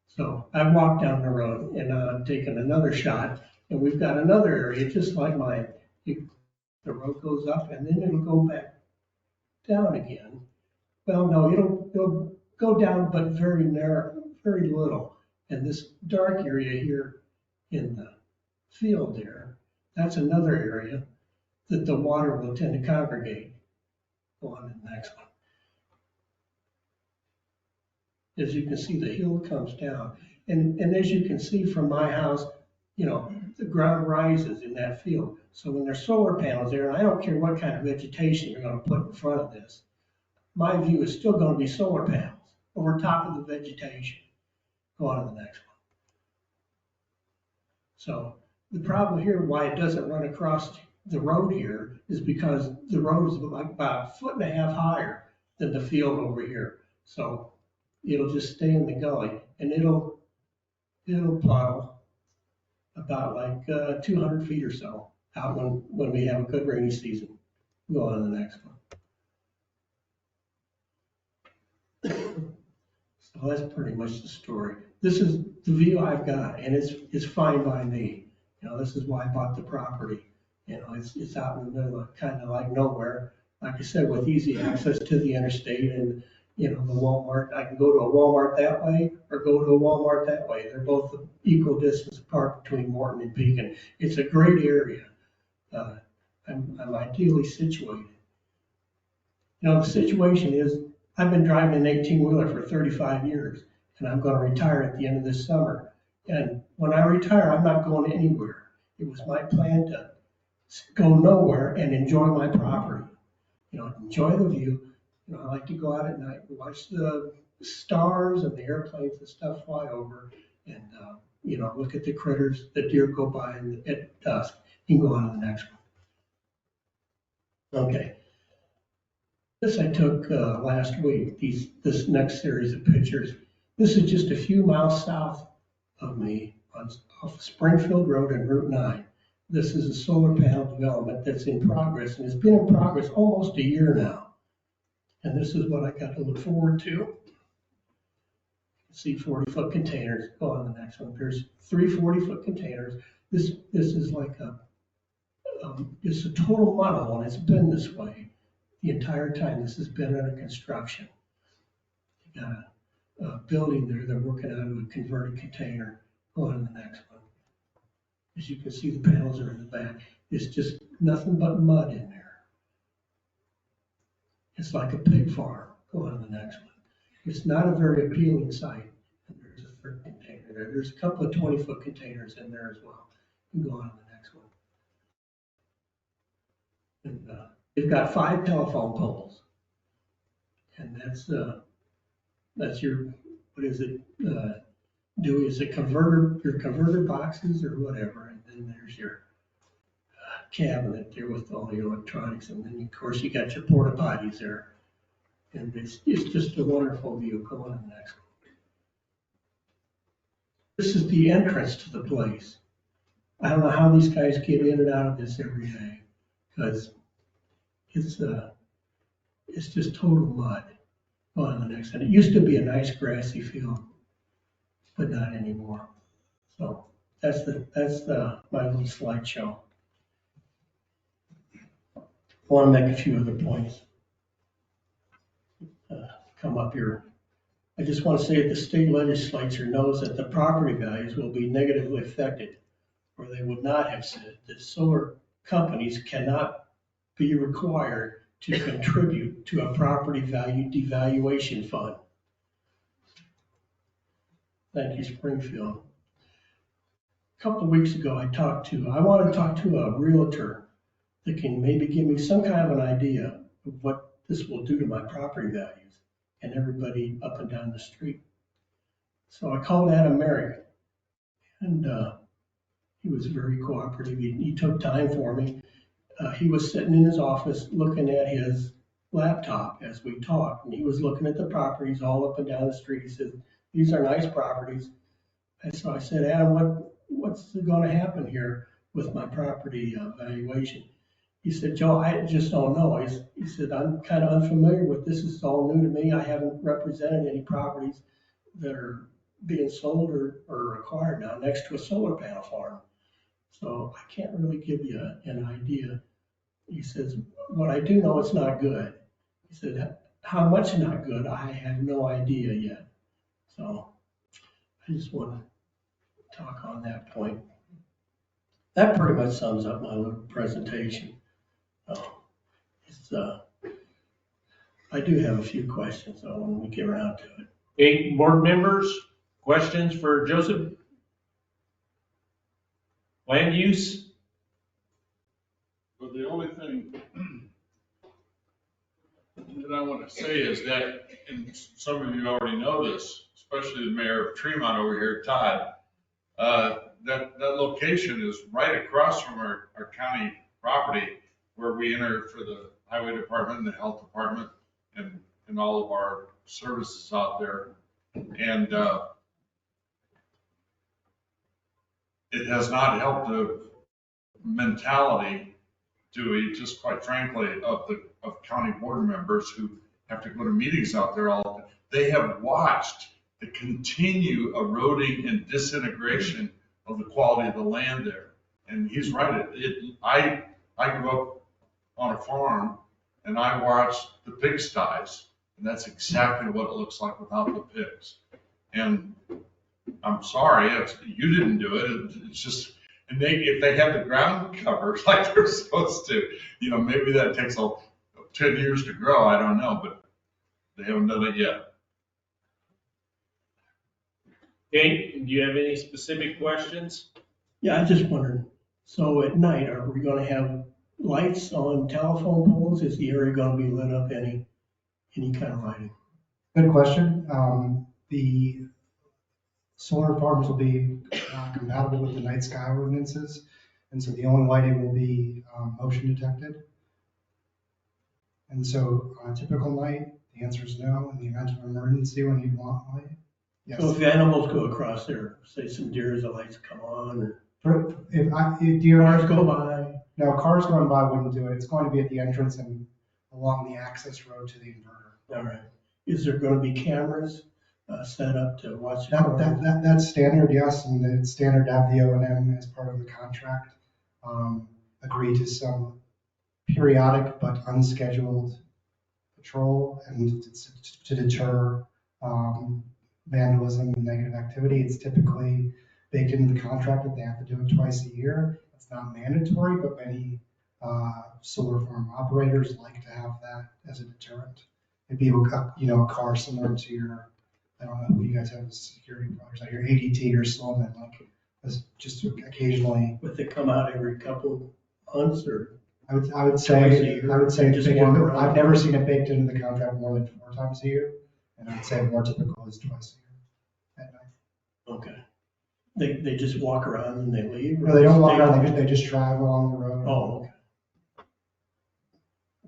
So I walked down the road and I'm taking another shot, and we've got another area just like mine. The road goes up and then it'll go back down again. Well, no, it'll go down, but very narrow, very little. And this dark area here in the field there, that's another area that the water will tend to congregate. Go on to the next one. As you can see, the hill comes down. And as you can see from my house, the ground rises in that field. So when there's solar panels there, and I don't care what kind of vegetation you're going to put in front of this, my view is still going to be solar panels over top of the vegetation. Go on to the next one. So the problem here, why it doesn't run across the road here, is because the road is like about 1.5 feet higher than the field over here. So it'll just stay in the gully, and it'll puddle about like 200 feet or so out when we have a good rainy season. Go on to the next one. So that's pretty much the story. This is the view I've got, and it's fine by me. This is why I bought the property. It's out in the middle of kind of like nowhere. Like I said, with easy access to the interstate and the Walmart. I can go to a Walmart that way or go to a Walmart that way. They're both equal distance apart between Morton and Pekin. It's a great area. I'm ideally situated. The situation is I've been driving an 18-wheeler for 35 years, and I'm going to retire at the end of this summer. And when I retire, I'm not going anywhere. It was my plan to go nowhere and enjoy my property. Enjoy the view. I like to go out at night and watch the stars and the airplanes and stuff fly over, and look at the critters, the deer go by at dusk. You can go on to the next one. Okay. This I took last week, this next series of pictures. This is just a few miles south of me off Springfield Road and Route 9. This is a solar panel development that's in progress, and it's been in progress almost a year now. And this is what I got to look forward to. See 40-foot containers. Go on to the next one. There's 3 40-foot containers. This is like it's a total muddle, and it's been this way the entire time this has been under construction. got a building there, they're working out of a converted container, going to the next one. As you can see, the panels are in the back. It's just nothing but mud in there. It's like a pig farm, going to the next one. It's not a very appealing site. And there's a third container there. There's a couple of 20-foot containers in there as well. You can go on to the next one. And they've got 5 telephone poles. And that's your, what is it? Dewey, is it your converter boxes or whatever? And then there's your cabinet there with all the electronics. And then, of course, you got your porta potties there. And it's just a wonderful view. Go on to the next one. This is the entrance to the place. I don't know how these guys get in and out of this every day, because it's just total mud. Go on to the next one. It used to be a nice grassy field, but not anymore. So that's my little slideshow. I want to make a few other points. Come up here. I just want to say that the state legislature knows that the property values will be negatively affected, or they would not have said that solar companies cannot be required to contribute to a property value devaluation fund. Thank you, Springfield. A couple of weeks ago, I want to talk to a realtor that can maybe give me some kind of an idea of what this will do to my property values and everybody up and down the street. So I called Adam Merrick, and he was very cooperative. He took time for me. He was sitting in his office looking at his laptop as we talked, and he was looking at the properties all up and down the street. He said, "These are nice properties." And so I said, "Adam, what's going to happen here with my property valuation?" He said, "Joe, I just don't know." He said, "I'm kind of unfamiliar with this. This is all new to me. I haven't represented any properties that are being sold or acquired now next to a solar panel farm. So I can't really give you an idea." He says, "What I do know, it's not good." He said, "How much not good? I have no idea yet." So I just want to talk on that point. That pretty much sums up my little presentation. I do have a few questions though when we get around to it. Okay, board members, questions for Joseph? Land use? But the only thing that I want to say is that, and some of you already know this, especially the mayor of Tremont over here, Todd, that location is right across from our county property where we enter for the highway department and the health department and all of our services out there. And it has not helped the mentality, just quite frankly, of county board members who have to go to meetings out there all the time. They have watched the continued eroding and disintegration of the quality of the land there. And he's right. I grew up on a farm and I watched the pigsties, and that's exactly what it looks like without the pigs. And I'm sorry, you didn't do it. It's just, and if they have the ground covered like they're supposed to, maybe that takes 10 years to grow. I don't know, but they haven't done it yet. Okay, do you have any specific questions? Yeah, I just wondered, so at night, are we going to have lights on telephone poles? Is the area going to be lit up any kind of lighting? Good question. The solar farms will be compatible with the night sky ordinances, and so the only lighting will be motion detected. And so on a typical night, the answer is no. In the event of emergency, when you want light, yes. So if animals go across there, say some deer, the lights come on, or if deer cars go by? No, cars going by wouldn't do it. It's going to be at the entrance and along the access road to the inverter. All right. Is there going to be cameras set up to watch it? That's standard, yes, and it's standard to have the O&M as part of the contract. Agree to some periodic but unscheduled patrol and to deter vandalism and negative activity. It's typically baked into the contract that they have to do it twice a year. It's not mandatory, but many solar farm operators like to have that as a deterrent. It'd be a car similar to your, I don't know who you guys have as security providers, like your ADT or Sloman, like just occasionally. Would they come out every couple months or? I would say Just walk around. I've never seen it baked into the contract more than 4 times a year, and I'd say more typical is twice a year at night. Okay. They just walk around and they leave? No, they don't walk around, they just drive along the road. Oh, okay.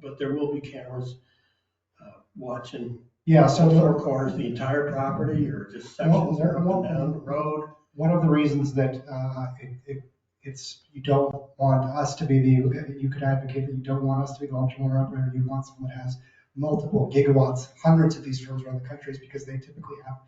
But there will be cameras watching. Yeah, so four corners, the entire property, or just sections up and down the road? One of the reasons that you don't want us to be you could advocate that you don't want us to be the long-term owner operator, you want someone that has multiple gigawatts, hundreds of these firms around the country, is because they typically have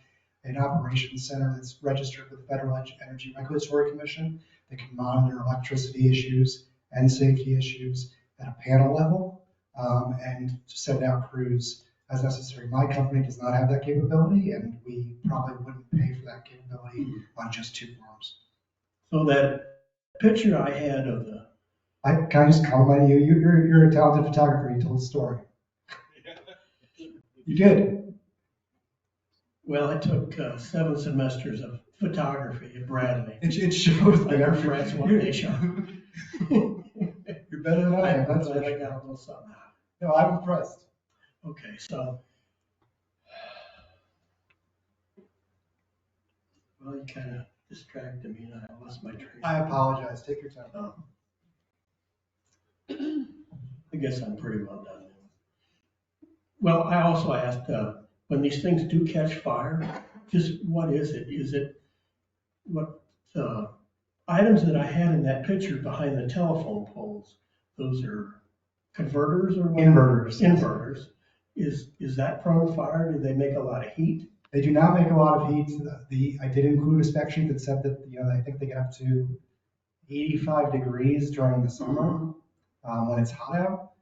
an operations center that's registered with the Federal Energy Regulatory Commission that can monitor electricity issues and safety issues at a panel level, and send out crews as necessary. My company does not have that capability, and we probably wouldn't pay for that capability on just 2 farms. So that picture I had of the. Can I just compliment you? You're a talented photographer. You told the story. You did. Well, I took 7 semesters of photography at Bradley. It shows that that's what they show. You're better than I am. That's glad what I got a little something out. No, I'm impressed. Okay, so. Well, you kind of distracted me and I lost my train. I apologize. Take your time. I guess I'm pretty well done. Well, I also asked, when these things do catch fire, just what is it? Is it what the items that I had in that picture behind the telephone poles? Those are converters or what? Inverters. Inverters. Is that prone to fire? Do they make a lot of heat? They do not make a lot of heat. I did include a spec sheet that said that, I think they get up to 85 degrees during the summer when it's hot out.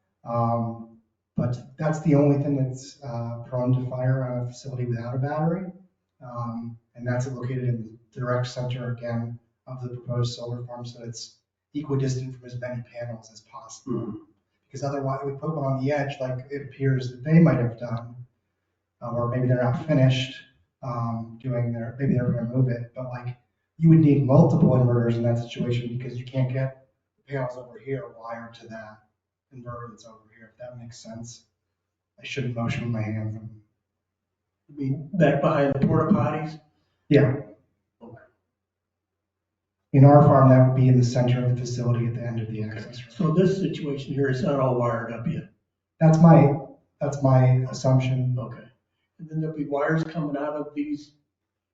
But that's the only thing that's prone to fire on a facility without a battery. And that's located in the direct center, again, of the proposed solar farm, so it's equidistant from as many panels as possible. Because otherwise, we put one on the edge like it appears that they might have done, or maybe they're not finished maybe they're going to move it, but like you would need multiple inverters in that situation because you can't get the panels over here wired to that inverter that's over here, if that makes sense. I shouldn't motion with my hands. I mean, back behind the porta potties? Yeah. Okay. In our farm, that would be in the center of the facility at the end of the access road. So this situation here is not all wired up yet? That's my assumption. Okay. And then there'll be wires coming out of these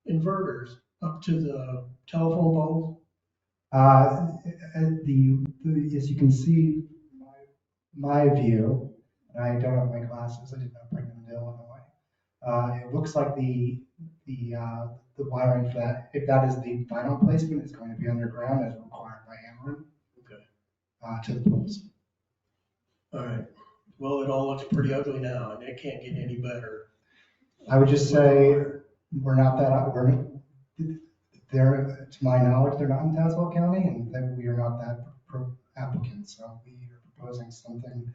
inverters up to the telephone poles? As you can see, my view, and I don't have my glasses, I did not bring them to Illinois. It looks like the wiring for that, if that is the final placement, is going to be underground as required by Ameren. Okay. To the poles. All right. Well, it all looks pretty ugly now, and it can't get any better. I would just say they're, to my knowledge, they're not in Tazewell County, and that we are not that applicant. So we are proposing something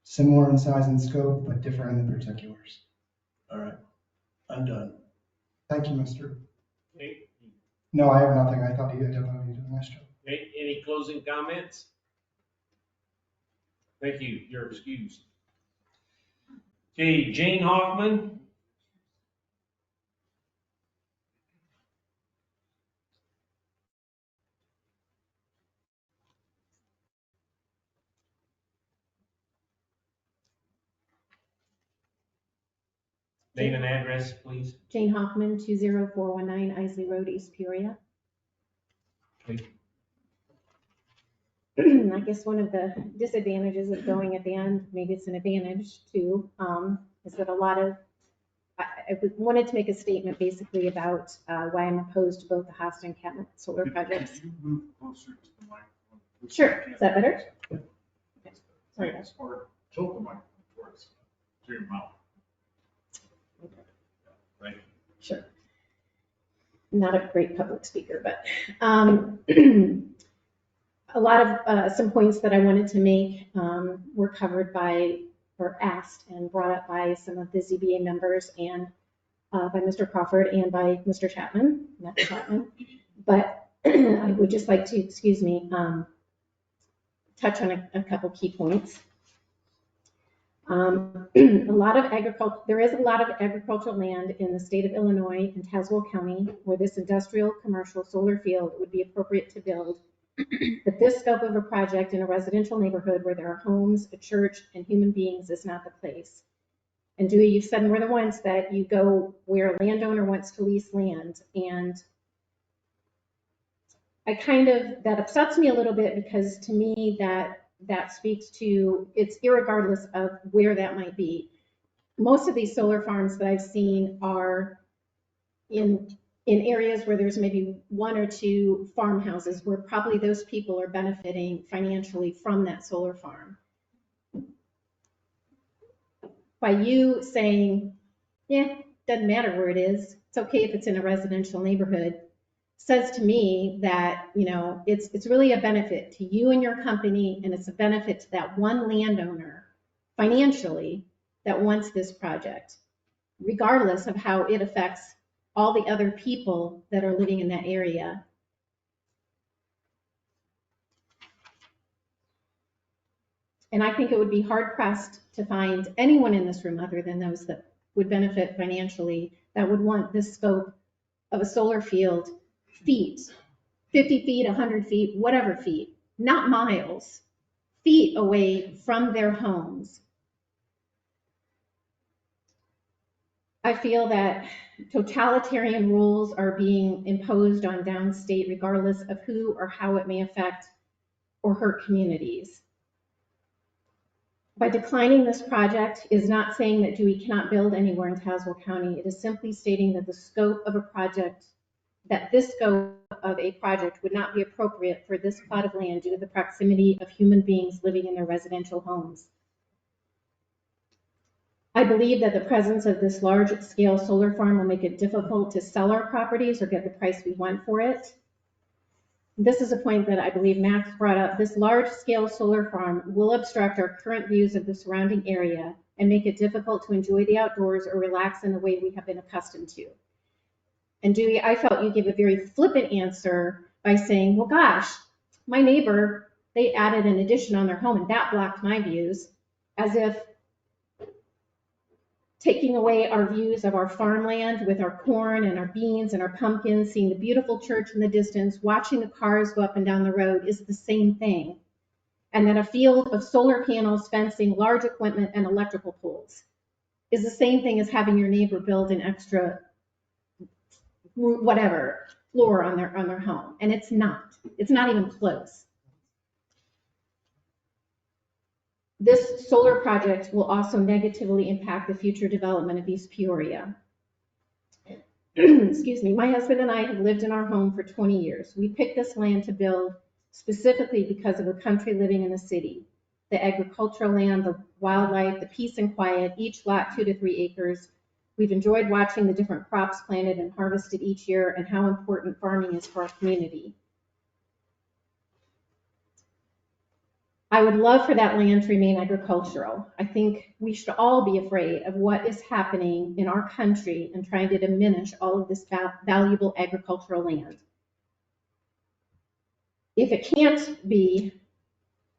similar in size and scope, but different in the particulars. All right. I'm done. Thank you, Mr. Okay. No, I have nothing. I thought you did a nice job. Any closing comments? Thank you. You're excused. Okay, Jane Hoffman. Name and address, please. Jane Hoffman, 20419 Isley Road, East Peoria. Okay. I guess one of the disadvantages of going at the end, maybe it's an advantage too, is that I wanted to make a statement basically about why I'm opposed to both the Hosta and Catnip solar projects. Could you move closer to the microphone? Sure, is that better? Okay. Sorry. Or tilt the microphone towards to your mouth. Right. Sure. Not a great public speaker, but a lot of some points that I wanted to make were covered by, or asked and brought up by some of the ZBA members and by Mr. Crawford and by Mr. Chapman, Matt Chapman. But I would just like to, excuse me, touch on a couple key points. There is a lot of agricultural land in the state of Illinois and Tazewell County where this industrial commercial solar field would be appropriate to build. But this scope of a project in a residential neighborhood where there are homes, a church, and human beings is not the place. And Dewey, you've said more than once that you go where a landowner wants to lease land. And that upsets me a little bit because to me that speaks to, it's irregardless of where that might be. Most of these solar farms that I've seen are in areas where there's maybe one or two farmhouses where probably those people are benefiting financially from that solar farm. By you saying, yeah, doesn't matter where it is, it's okay if it's in a residential neighborhood, says to me that, you know, it's really a benefit to you and your company, and it's a benefit to that one landowner financially that wants this project, regardless of how it affects all the other people that are living in that area. And I think it would be hard pressed to find anyone in this room other than those that would benefit financially that would want this scope of a solar field feet, 50 feet, 100 feet, whatever feet, not miles, feet away from their homes. I feel that totalitarian rules are being imposed on downstate regardless of who or how it may affect or hurt communities. By declining this project is not saying that Dewey cannot build anywhere in Tazewell County. It is simply stating that this scope of a project would not be appropriate for this plot of land due to the proximity of human beings living in their residential homes. I believe that the presence of this large-scale solar farm will make it difficult to sell our properties or get the price we want for it. This is a point that I believe Max brought up. This large-scale solar farm will obstruct our current views of the surrounding area and make it difficult to enjoy the outdoors or relax in the way we have been accustomed to. And Dewey, I felt you gave a very flippant answer by saying, well, gosh, my neighbor, they added an addition on their home and that blocked my views, as if taking away our views of our farmland with our corn and our beans and our pumpkins, seeing the beautiful church in the distance, watching the cars go up and down the road is the same thing. And that a field of solar panels, fencing, large equipment, and electrical poles is the same thing as having your neighbor build an extra whatever floor on their home. And it's not even close. This solar project will also negatively impact the future development of East Peoria. Excuse me, my husband and I have lived in our home for 20 years. We picked this land to build specifically because of the country living in the city, the agricultural land, the wildlife, the peace and quiet, each lot 2 to 3 acres. We've enjoyed watching the different crops planted and harvested each year and how important farming is for our community. I would love for that land to remain agricultural. I think we should all be afraid of what is happening in our country and trying to diminish all of this valuable agricultural land. If it can't be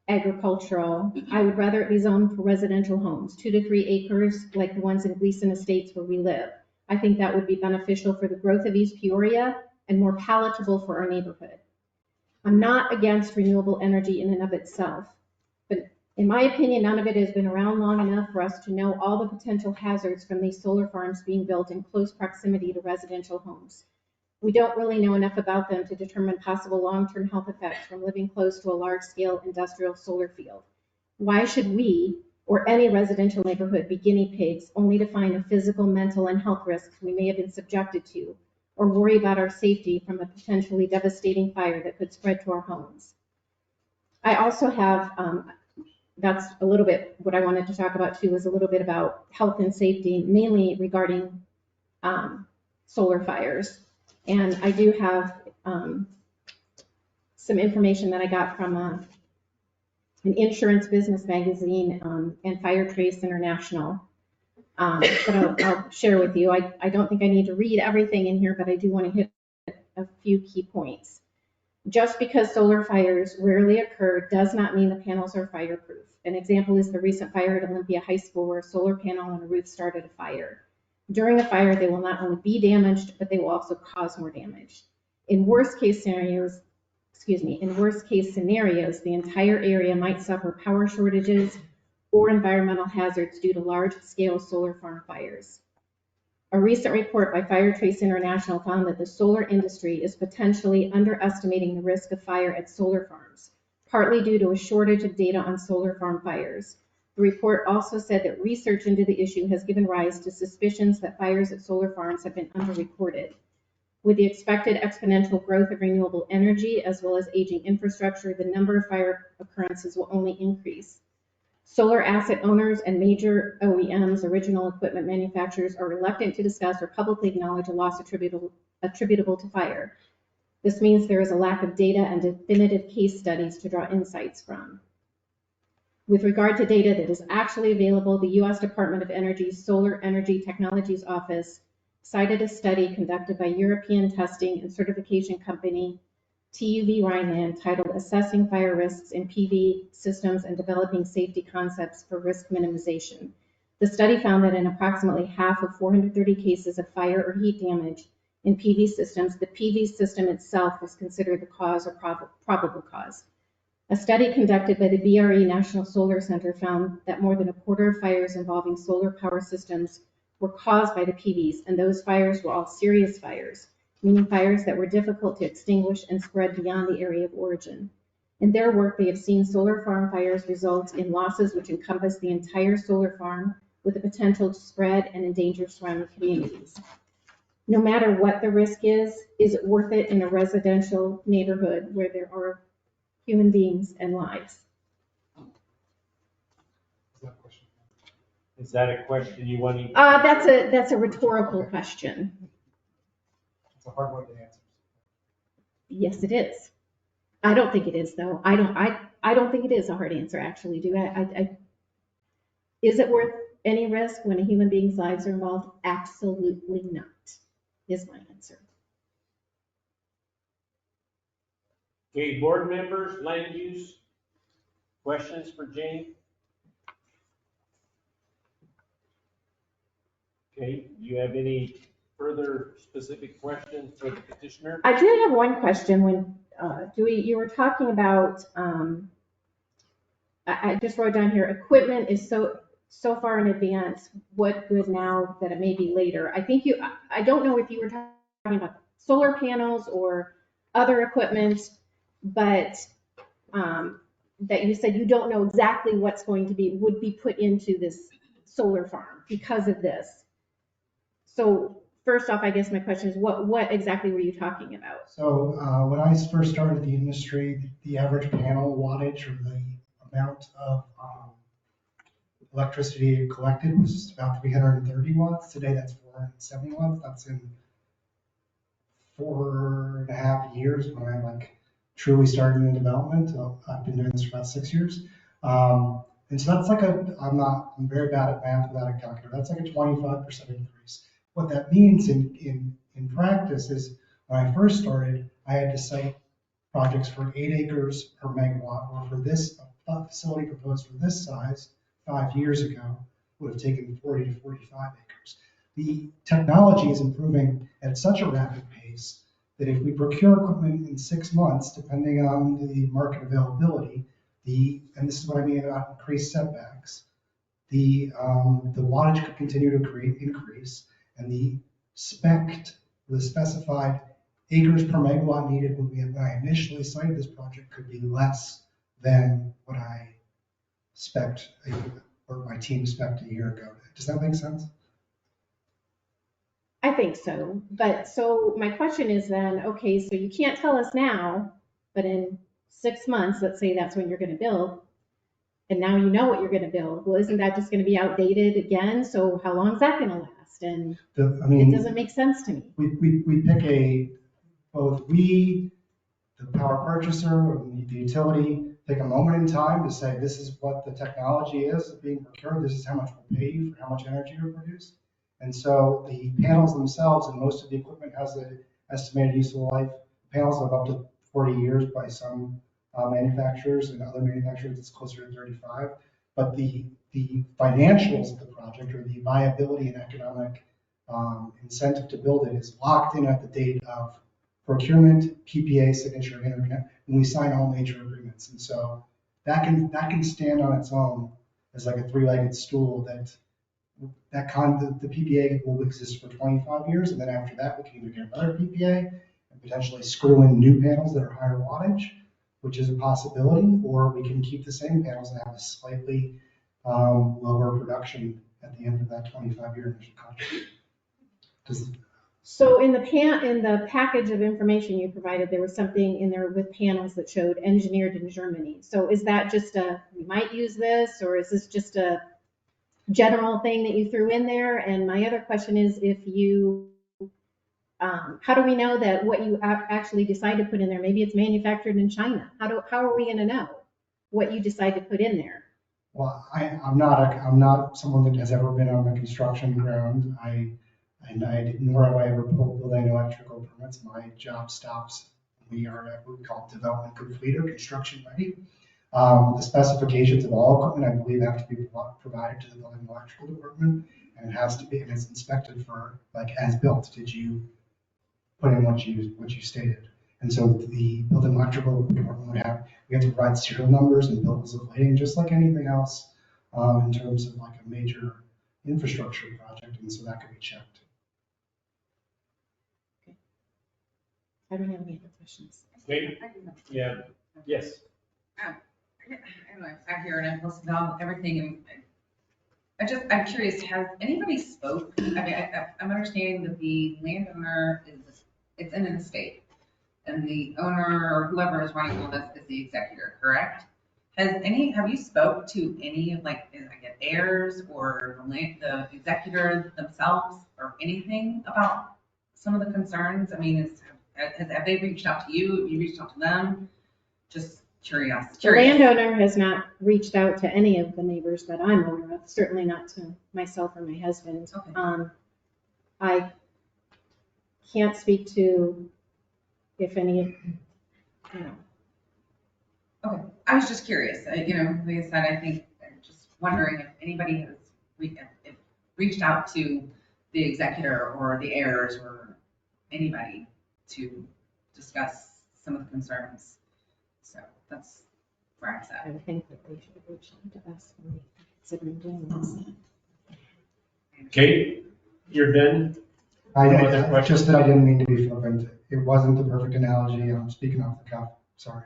agricultural, I would rather it be zoned for residential homes, 2 to 3 acres like the ones in Gleason Estates where we live. I think that would be beneficial for the growth of East Peoria and more palatable for our neighborhood. I'm not against renewable energy in and of itself. But in my opinion, none of it has been around long enough for us to know all the potential hazards from these solar farms being built in close proximity to residential homes. We don't really know enough about them to determine possible long-term health effects from living close to a large-scale industrial solar field. Why should we, or any residential neighborhood, be guinea pigs only to find the physical, mental, and health risks we may have been subjected to, or worry about our safety from a potentially devastating fire that could spread to our homes? I also have, that's a little bit what I wanted to talk about too, is a little bit about health and safety, mainly regarding solar fires. And I do have some information that I got from an insurance business magazine and Fire Trace International that I'll share with you. I don't think I need to read everything in here, but I do want to hit a few key points. Just because solar fires rarely occur does not mean the panels are fireproof. An example is the recent fire at Olympia High School where a solar panel on a roof started a fire. During a fire, they will not only be damaged, but they will also cause more damage. In worst case scenarios, the entire area might suffer power shortages or environmental hazards due to large-scale solar farm fires. A recent report by Fire Trace International found that the solar industry is potentially underestimating the risk of fire at solar farms, partly due to a shortage of data on solar farm fires. The report also said that research into the issue has given rise to suspicions that fires at solar farms have been underreported. With the expected exponential growth of renewable energy as well as aging infrastructure, the number of fire occurrences will only increase. Solar asset owners and major OEMs, original equipment manufacturers, are reluctant to discuss or publicly acknowledge a loss attributable to fire. This means there is a lack of data and definitive case studies to draw insights from. With regard to data that is actually available, the U.S. Department of Energy's Solar Energy Technologies Office cited a study conducted by European testing and certification company TUV Rhineland titled Assessing Fire Risks in PV Systems and Developing Safety Concepts for Risk Minimization. The study found that in approximately half of 430 cases of fire or heat damage in PV systems, the PV system itself was considered the cause or probable cause. A study conducted by the BRE National Solar Center found that more than a quarter of fires involving solar power systems were caused by the PVs, and those fires were all serious fires, meaning fires that were difficult to extinguish and spread beyond the area of origin. In their work, they have seen solar farm fires result in losses which encompass the entire solar farm with the potential to spread and endanger surrounding communities. No matter what the risk is it worth it in a residential neighborhood where there are human beings and lives? Is that a question you want to? That's a rhetorical question. It's a hard one to answer. Yes, it is. I don't think it is, though. I don't think it is a hard answer, actually. Is it worth any risk when a human being's lives are involved? Absolutely not, is my answer. Okay, board members, land use, questions for Jane? Okay, do you have any further specific questions for the petitioner? I did have one question when, Dewey, you were talking about, I just wrote down here, equipment is so far in advance, what good now that it may be later? I don't know if you were talking about solar panels or other equipment, but that you said you don't know exactly what's would be put into this solar farm because of this. So first off, I guess my question is, what exactly were you talking about? So when I first started the industry, the average panel wattage or the amount of electricity collected was about 330 watts. Today that's 470 watts. That's in 4.5 years when I truly started in development. So I've been doing this for about 6 years. And so that's I'm very bad at math without a calculator. That's like a 25% increase. What that means in practice is when I first started, I had to site projects for 8 acres per megawatt, or for this facility proposed for this size 5 years ago would have taken 40 to 45 acres. The technology is improving at such a rapid pace that if we procure equipment in 6 months, depending on the market availability, and this is what I mean about increased setbacks, the wattage could continue to increase, and the specified acres per megawatt needed when I initially cited this project could be less than what I spec'd, or my team spec'd a year ago. Does that make sense? I think so. But so my question is then, okay, so you can't tell us now, but in 6 months, let's say that's when you're going to build, and now you know what you're going to build. Well, isn't that just going to be outdated again? So how long is that going to last? past, and I it mean, doesn't make sense to me. we pick both we, the power purchaser, and the utility, take a moment in time to say, this is what the technology is being procured, this is how much we'll pay you for how much energy you produce. And so the panels themselves, and most of the equipment has an estimated useful life. Panels of up to 40 years by some manufacturers, and other manufacturers it's closer to 35. But the financials of the project, or the viability and economic incentive to build it, is locked in at the date of procurement, PPA, signature, interconnect, and we sign all major agreements. And so that can stand on its own as like a three-legged stool. The PPA will exist for 25 years, and then after that, we can either get another PPA and potentially screw in new panels that are higher wattage, which is a possibility, or we can keep the same panels and have a slightly lower production at the end of that 25-year initial contract. So in the package of information you provided, there was something in there with panels that showed engineered in Germany. So is that just we might use this, or is this just a general thing that you threw in there? And my other question is, how do we know that what you actually decide to put in there, maybe it's manufactured in China? How are we going to know what you decide to put in there? Well, I'm not someone that has ever been on the construction ground. Nor have I ever pulled any electrical permits. My job stops. We are at what we call development complete or construction ready. The specifications of all equipment, I believe, have to be provided to the building electrical department, and it has to be, and it's inspected for like as built. Did you put in what you stated? And so the building electrical department we have to provide serial numbers and bills of lading, just like anything else in terms of like a major infrastructure project, and so that could be checked. I don't have any other questions. Okay. Yeah. Yes. I don't know, I sat here and I've listened to everything, and I'm curious, has anybody spoke? I mean, I'm understanding that the landowner it's in an estate, and the owner or whoever is running all this is the executor, correct? Have you spoke to any of heirs or the executor themselves or anything about some of the concerns? I mean, have they reached out to you? Have you reached out to them? Just curious. The landowner has not reached out to any of the neighbors that I'm aware of, certainly not to myself or my husband. Okay. I can't speak to if any of, Okay, I was just curious. Like I said, I think I'm just wondering if anybody has reached out to the executor or the heirs or anybody to discuss some of the concerns. So that's where I'm at. I would think that they should have reached out to us when we considering doing this. Kate, you're done? Just that I didn't mean to be flippant. It wasn't the perfect analogy. I'm speaking off the cuff. Sorry.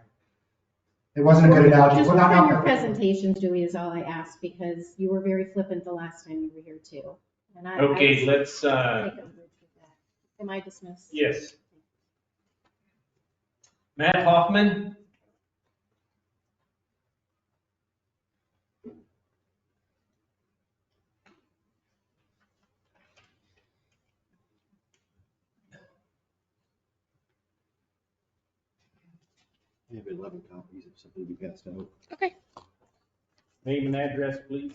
It wasn't a good analogy. Just Well, work not on your perfect. presentations, Dewey, is all I asked, because you were very flippant the last time you were here too. And Okay, let's, take umbrage with that. Am I dismissed? yes. Matt Hoffman? I have 11 copies of something to be passed out. Okay. Name and address, please.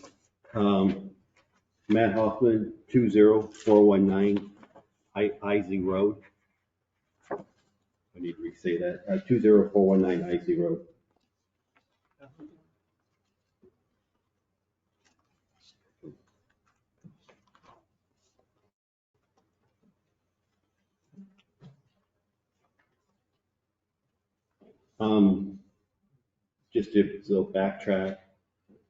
Matt Hoffman, 20419 IZ Road. I need to re-say that. 20419 IZ Road. Just to backtrack,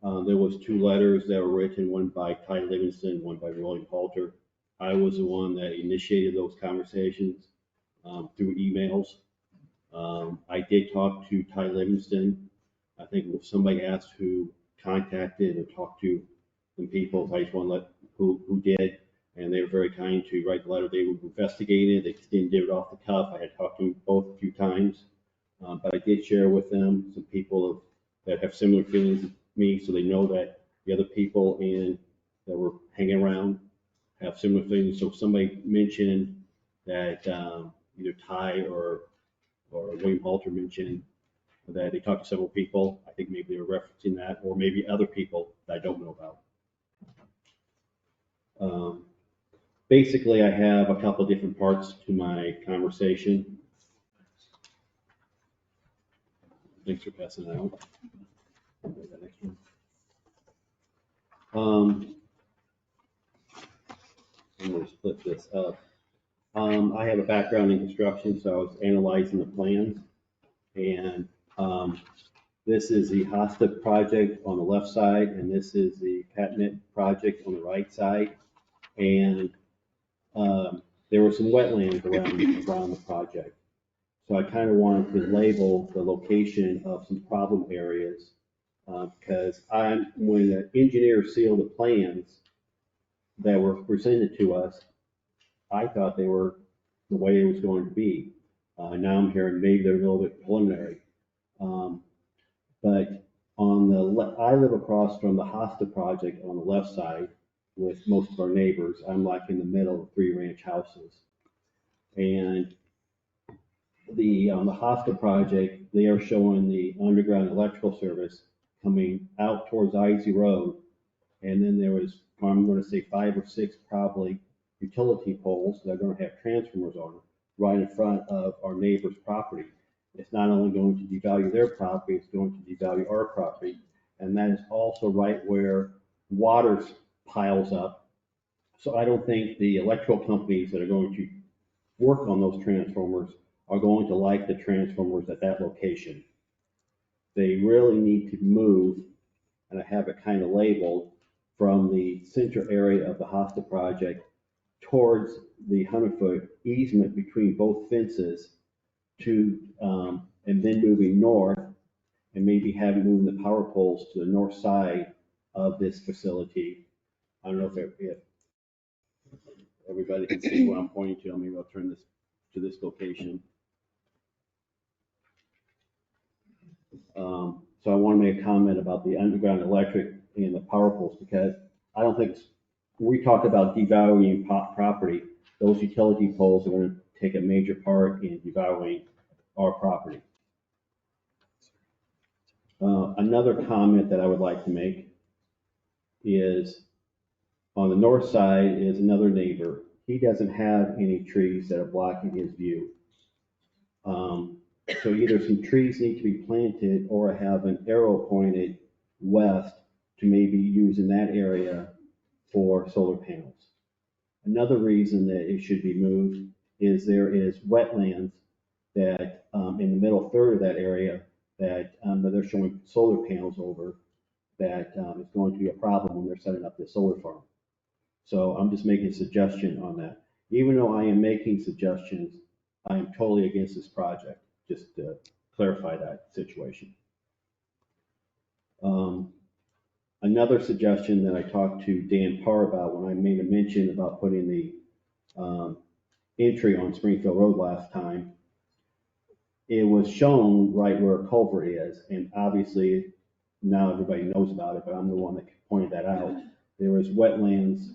there was 2 letters that were written, one by Ty Livingston, one by William Halter. I was the one that initiated those conversations through emails. I did talk to Ty Livingston. I think if somebody asked who contacted or talked to some people, I just want to let who did, and they were very kind to write the letter. They were investigating it. They just didn't do it off the cuff. I had talked to them both a few times. But I did share with them some people that have similar feelings as me, so they know that the other people that were hanging around have similar things. So somebody mentioned that either Ty or William Halter mentioned that they talked to several people. I think maybe they were referencing that, or maybe other people that I don't know about. Basically, I have a couple different parts to my conversation. Thanks for passing that out. The next one. I'm going to split this up. I have a background in construction, so I was analyzing the plans. And this is the Hosta project on the left side, and this is the Patnet project on the right side. And there were some wetlands around the project. So I kind of wanted to label the location of some problem areas because when the engineers sealed the plans that were presented to us, I thought they were the way it was going to be. Now I'm hearing maybe they're a little bit preliminary. But I live across from the Hosta project on the left side with most of our neighbors. I'm like in the middle of 3 ranch houses. And on the Hosta project, they are showing the underground electrical service coming out towards Isley Road. And then there was, I'm going to say 5 or 6 probably utility poles that are going to have transformers on them right in front of our neighbor's property. It's not only going to devalue their property, it's going to devalue our property. And that is also right where water piles up. So I don't think the electrical companies that are going to work on those transformers are going to like the transformers at that location. They really need to move, and I have it kind of labeled, from the center area of the Hosta project towards the 100-foot easement between both fences to, and then moving north and maybe having moving the power poles to the north side of this facility. I don't know if everybody can see what I'm pointing to. Maybe I'll turn this to this location. So I want to make a comment about the underground electric and the power poles because I don't think we talk about devaluing property. Those utility poles are going to take a major part in devaluing our property. Another comment that I would like to make is on the north side is another neighbor. He doesn't have any trees that are blocking his view. So either some trees need to be planted or have an arrow pointed west to maybe use in that area for solar panels. Another reason that it should be moved is there is wetlands that in the middle third of that area that they're showing solar panels over that is going to be a problem when they're setting up the solar farm. So I'm just making a suggestion on that. Even though I am making suggestions, I am totally against this project, just to clarify that situation. Another suggestion that I talked to Dan Parr about when I made a mention about putting the entry on Springfield Road last time, it was shown right where a culvert is, and obviously now everybody knows about it, but I'm the one that pointed that out. There is wetlands.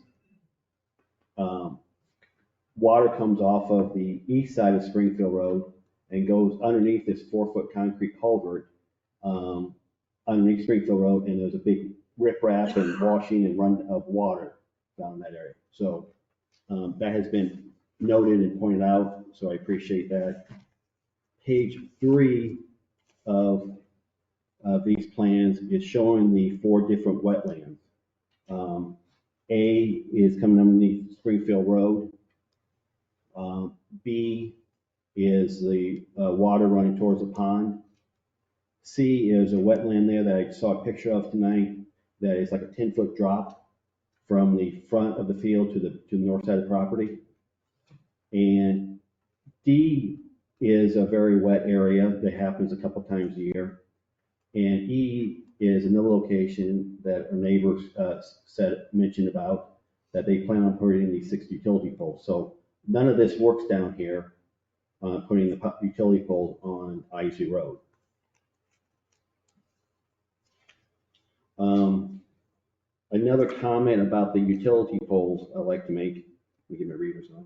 Water comes off of the east side of Springfield Road and goes underneath this 4-foot concrete culvert underneath Springfield Road, and there's a big riprap and washing and run of water down in that area. So that has been noted and pointed out, so I appreciate that. Page 3 of these plans is showing the 4 different wetlands. A is coming underneath Springfield Road. B is the water running towards the pond. C is a wetland there that I saw a picture of tonight that is like a 10-foot drop from the front of the field to the north side of the property. And D is a very wet area that happens a couple times a year. And E is another location that our neighbors mentioned about that they plan on putting in these 6 utility poles. So none of this works down here, putting the utility pole on Isley Road. another comment about the utility poles I'd like to make. Let me get my readers on.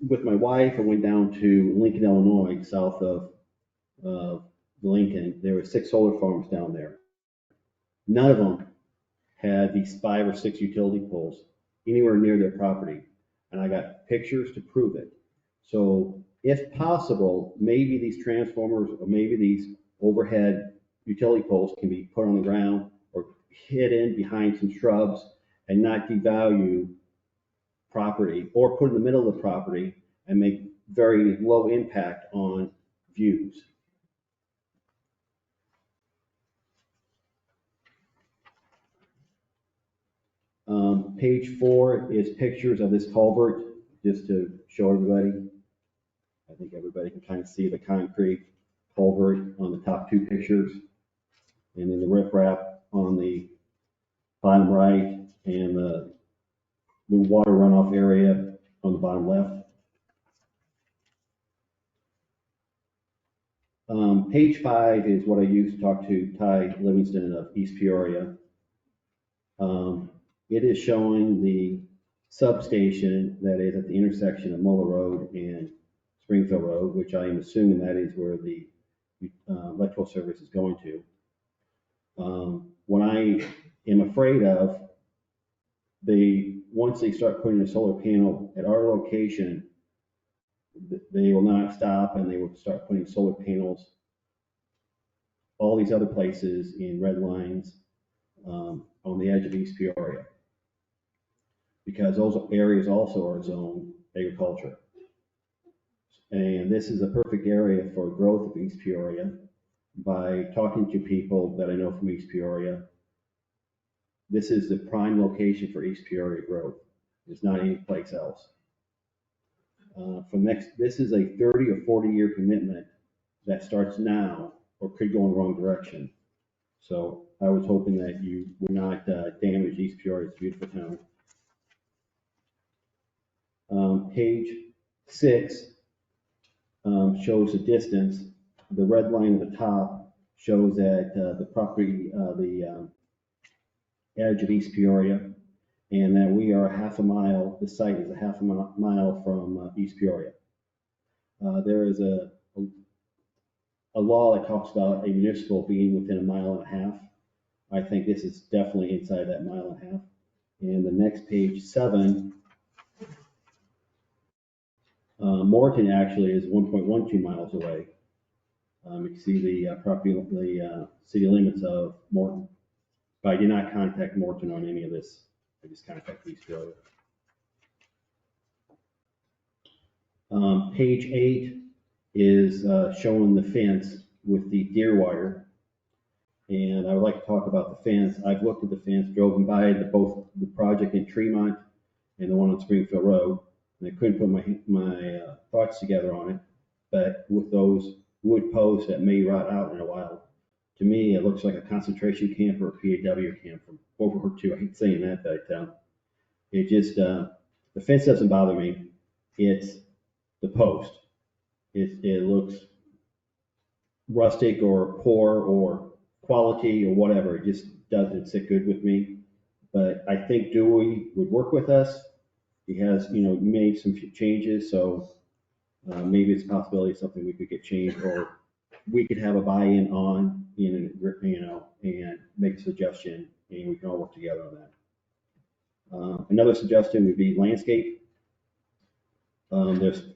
With my wife, I went down to Lincoln, Illinois, south of Lincoln. There were 6 solar farms down there. None of them had these 5 or 6 utility poles anywhere near their property. And I got pictures to prove it. So if possible, maybe these transformers or maybe these overhead utility poles can be put on the ground or hidden behind some shrubs and not devalue property, or put in the middle of the property and make very low impact on views. Page 4 is pictures of this culvert, just to show everybody. I think everybody can kind of see the concrete culvert on the top 2 pictures, and then the riprap on the bottom right, and the water runoff area on the bottom left. Page 5 is what I used to talk to Ty Livingston of East Peoria. It is showing the substation that is at the intersection of Muller Road and Springfield Road, which I am assuming that is where the electrical service is going to. What I am afraid of, once they start putting a solar panel at our location, they will not stop, and they will start putting solar panels all these other places in red lines on the edge of East Peoria, because those areas also are zoned agriculture. And this is a perfect area for growth of East Peoria. By talking to people that I know from East Peoria, this is the prime location for East Peoria growth. There's not any place else. This is a 30 or 40 year commitment that starts now or could go in the wrong direction. So I was hoping that you would not damage East Peoria's beautiful town. Page 6 shows the distance. The red line at the top shows that the property, the edge of East Peoria, and that we are half a mile, the site is a half a mile from East Peoria. There is a law that talks about a municipal being within 1.5 miles. I think this is definitely inside that 1.5 miles. And the next page, 7, Morton actually is 1.12 miles away. You can see the the city limits of Morton. But I did not contact Morton on any of this. I just contacted East Peoria. Page 8 is showing the fence with the deer wire. And I would like to talk about the fence. I've looked at the fence, drove by both the project in Tremont and the one on Springfield Road, and I couldn't put my thoughts together on it. But with those wood posts that may rot out in a while, to me, it looks like a concentration camp or a PAW camp from World War II. I hate saying that, but it just, the fence doesn't bother me. It's the post. It looks rustic or poor or quality or whatever. It just doesn't sit good with me. But I think Dewey would work with us. He has, made some changes, so maybe it's a possibility of something we could get changed, or we could have a buy-in on, and make a suggestion, and we can all work together on that. Another suggestion would be landscape. There's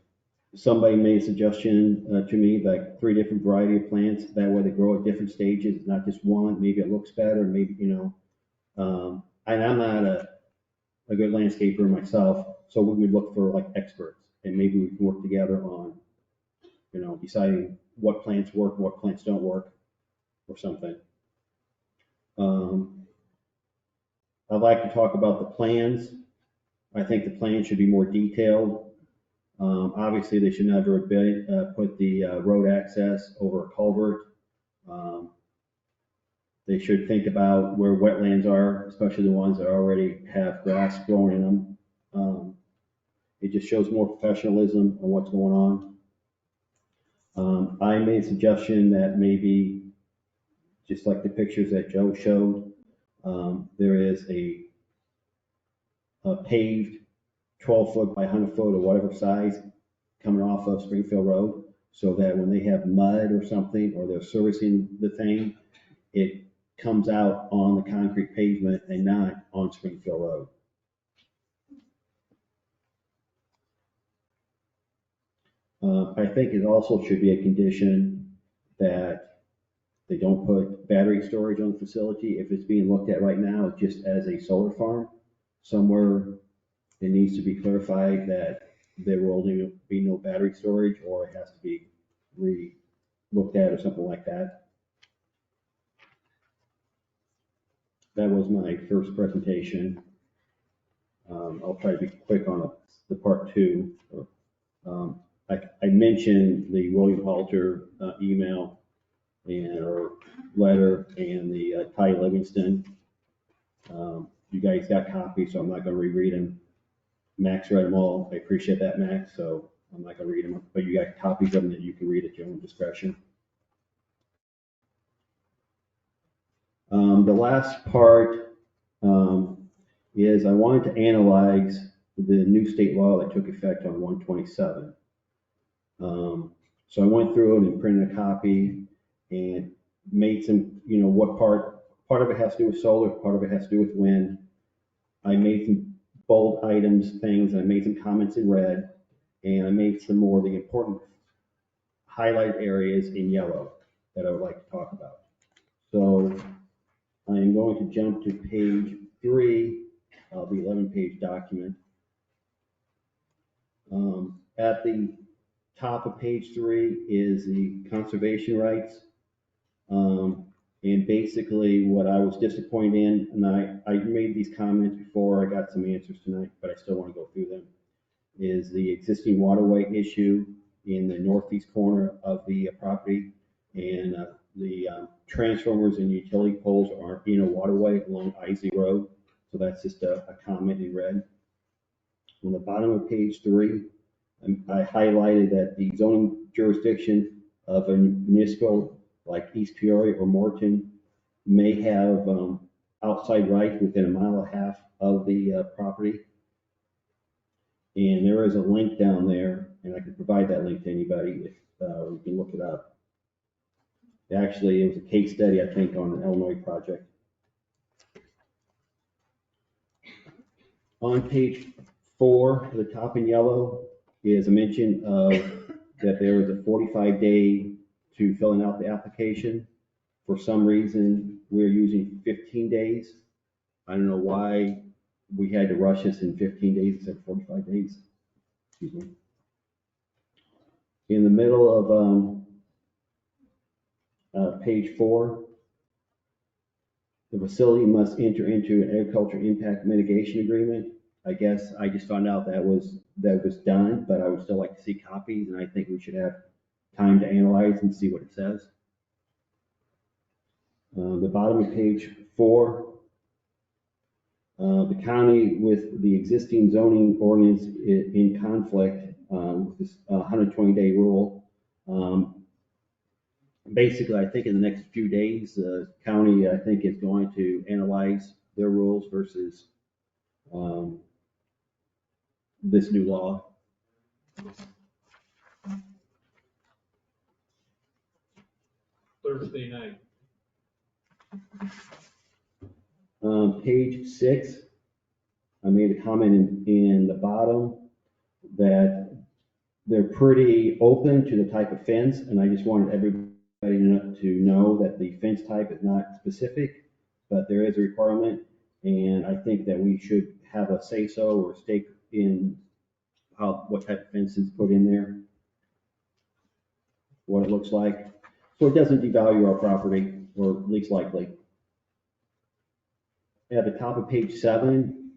somebody made a suggestion to me, like 3 different variety of plants. That way they grow at different stages, not just one. Maybe it looks better, maybe, and I'm not a good landscaper myself, so we would look for like experts, and maybe we can work together on, deciding what plants work, what plants don't work, or something. I'd like to talk about the plans. I think the plans should be more detailed. Obviously, they should never put the road access over a culvert. They should think about where wetlands are, especially the ones that already have grass growing in them. It just shows more professionalism on what's going on. I made a suggestion that maybe just like the pictures that Joe showed. There is a paved 12-foot by 100-foot or whatever size coming off of Springfield Road, so that when they have mud or something, or they're servicing the thing, it comes out on the concrete pavement and not on Springfield Road. I think it also should be a condition that they don't put battery storage on the facility. If it's being looked at right now just as a solar farm, somewhere it needs to be clarified that there will be no battery storage, or it has to be re-looked at or something like that. That was my first presentation. I'll try to be quick on the part two. I mentioned the William Halter email or letter and the Ty Livingston. You guys got copies, so I'm not going to reread them. Max read them all. I appreciate that, Max, so I'm not going to read them, but you got copies of them that you can read at your own discretion. The last part is I wanted to analyze the new state law that took effect on 1/27. So I went through it and printed a copy and made some, what part of it has to do with solar, part of it has to do with wind. I made some bold items, things, and I made some comments in red, and I made some more of the important highlight areas in yellow that I would like to talk about. So I am going to jump to page 3 of the 11-page document. At the top of page 3 is the conservation rights. And basically what I was disappointed in, and I made these comments before I got some answers tonight, but I still want to go through them, is the existing waterway issue in the northeast corner of the property. And the transformers and utility poles are in a waterway along Isley Road. So that's just a comment in red. On the bottom of page 3, I highlighted that the zoning jurisdiction of a municipal like East Peoria or Morton may have outside rights within 1.5 miles of the property. And there is a link down there, and I can provide that link to anybody if you can look it up. Actually, it was a case study, I think, on an Illinois project. On page 4, the top in yellow is a mention of that there is a 45-day to filling out the application. For some reason, we're using 15 days. I don't know why we had to rush this in 15 days instead of 45 days. Excuse me. In the middle of page 4, the facility must enter into an agriculture impact mitigation agreement. I guess I just found out that was done, but I would still like to see copies, and I think we should have time to analyze and see what it says. The bottom of page 4, the county with the existing zoning ordinance in conflict with this 120-day rule. Basically, I think in the next few days, the county, I think, is going to analyze their rules versus this new law. Thursday night. Page 6, I made a comment in the bottom that they're pretty open to the type of fence, and I just wanted everybody to know that the fence type is not specific, but there is a requirement, and I think that we should have a say-so or stake in what type of fence is put in there, what it looks like, so it doesn't devalue our property, or least likely. At the top of page 7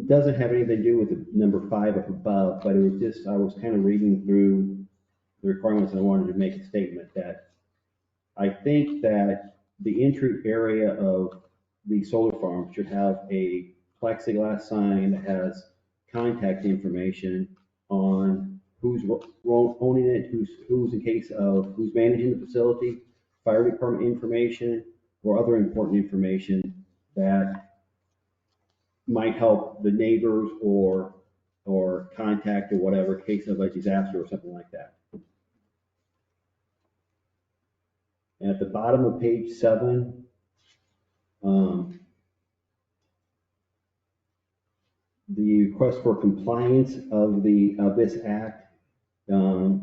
doesn't have anything to do with the number 5 up above, but it was just, I was kind of reading through the requirements and I wanted to make a statement that I think that the entry area of the solar farm should have a plexiglass sign that has contact information on who's owning it, who's in case of who's managing the facility, fire department information or other important information that might help the neighbors or contact or whatever, case of a disaster or something like that. And at the bottom of page 7, the request for compliance of this act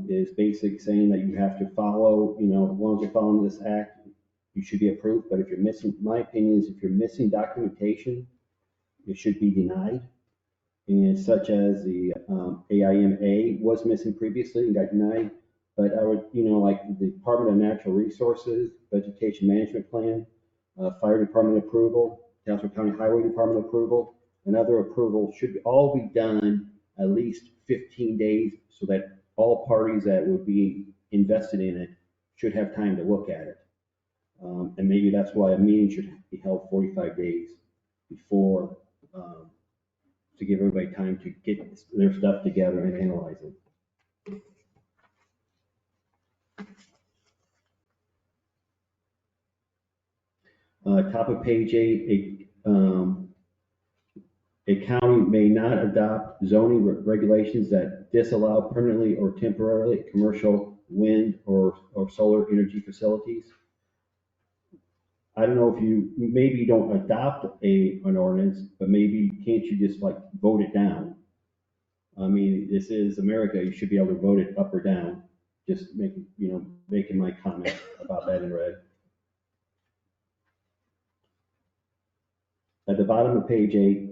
is basically saying that you have to follow, as long as you're following this act, you should be approved. But if you're missing, my opinion is if you're missing documentation, it should be denied. And such as the AIMA was missing previously and got denied. But I would, like the Department of Natural Resources, Vegetation Management Plan, Fire Department approval, Tazewell County Highway Department approval, and other approvals should all be done at least 15 days so that all parties that would be invested in it should have time to look at it. And maybe that's why a meeting should be held 45 days before, to give everybody time to get their stuff together and analyze it. Top of page 8, a county may not adopt zoning regulations that disallow permanently or temporarily commercial wind or solar energy facilities. I don't know if maybe you don't adopt an ordinance, but maybe can't you just like vote it down? I mean, this is America, you should be able to vote it up or down. Just making my comment about that in red. At the bottom of page 8,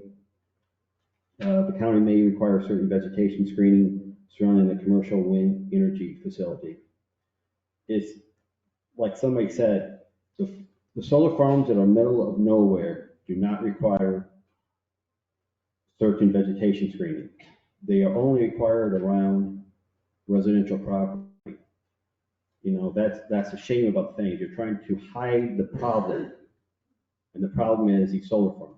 the county may require certain vegetation screening surrounding the commercial wind energy facility. It's like somebody said, the solar farms that are middle of nowhere do not require certain vegetation screening. They are only required around residential property. That's a shame about things. You're trying to hide the problem, and the problem is these solar farms.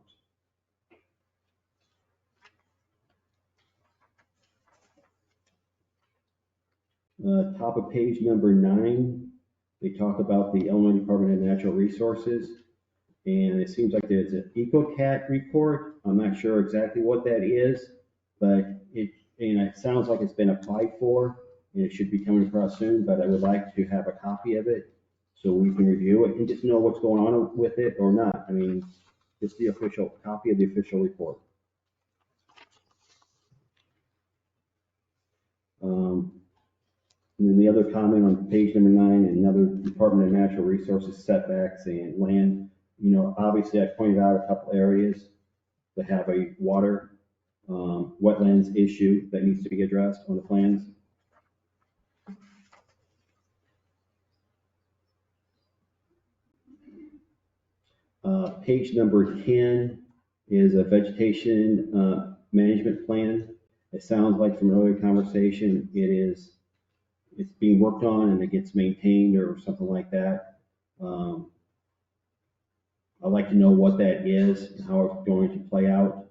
Top of page number 9, they talk about the Illinois Department of Natural Resources, and it seems like there's an EcoCat report. I'm not sure exactly what that is, but it sounds like it's been applied for, and it should be coming across soon, but I would like to have a copy of it so we can review it and just know what's going on with it or not. I mean, just the official copy of the official report. And then the other comment on page number 9, another Department of Natural Resources setbacks and land. Obviously I pointed out a couple areas that have a water wetlands issue that needs to be addressed on the plans. Page number 10 is a vegetation management plan. It sounds like from an earlier conversation, it's being worked on and it gets maintained or something like that. I'd like to know what that is and how it's going to play out.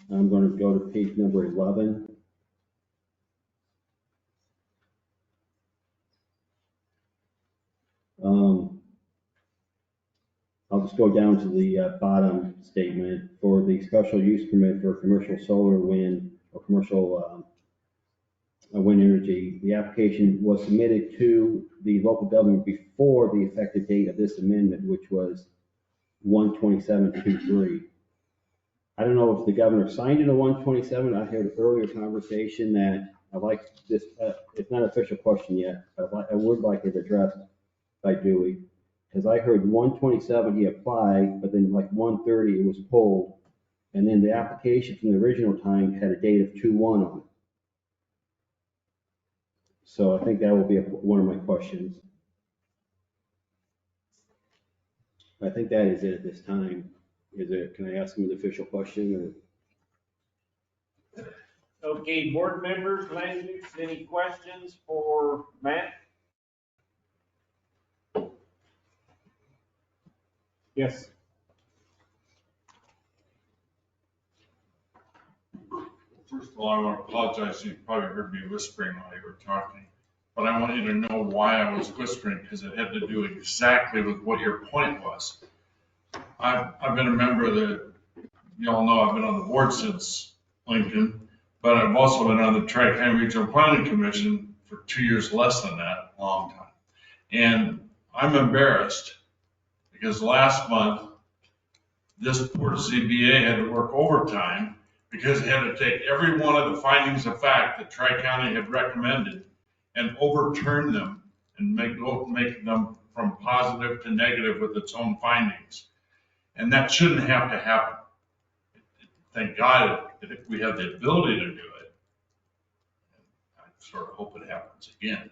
I'm going to go to page number 11. I'll just go down to the bottom statement for the special use permit for commercial solar, wind, or commercial wind energy. The application was submitted to the local government before the effective date of this amendment, which was 1/27/23. I don't know if the governor signed it on 1/27. I heard earlier conversation that I like this. It's not an official question yet, but I would like it addressed by Dewey. Because I heard 1/27 he applied, but then like 1/30 it was pulled. And then the application from the original time had a date of 2/1 on it. So I think that will be one of my questions. I think that is it at this time. Can I ask him an official question? Okay, board members, Landis, any questions for Matt? Yes. First of all, I want to apologize. You probably heard me whispering while you were talking. But I want you to know why I was whispering, because it had to do exactly with what your point was. I've been a member of you all know I've been on the board since Lincoln, but I've also been on the Tri-County Regional Planning Commission for 2 years less than that, long time. And I'm embarrassed because last month, this poor ZBA had to work overtime because it had to take every one of the findings of fact that Tri-County had recommended and overturn them and make them from positive to negative with its own findings. And that shouldn't have to happen. Thank God that we have the ability to do it. I sort of hope it happens again.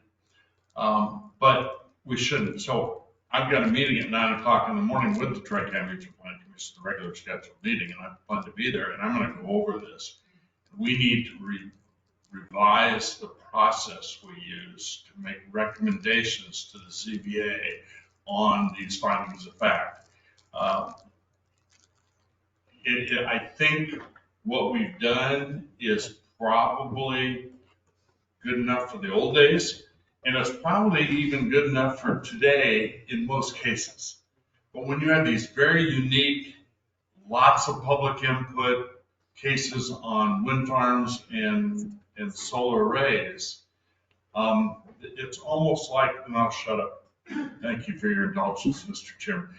But we shouldn't. So I've got a meeting at 9 o'clock in the morning with the Tri-County Regional Planning Commission, the regular scheduled meeting, and I plan to be there, and I'm going to go over this. We need to revise the process we use to make recommendations to the ZBA on these findings of fact. I think what we've done is probably good enough for the old days, and it's probably even good enough for today in most cases. But when you have these very unique, lots of public input cases on wind farms and solar arrays, it's almost like, and I'll shut up. Thank you for your indulgence, Mr. Chairman.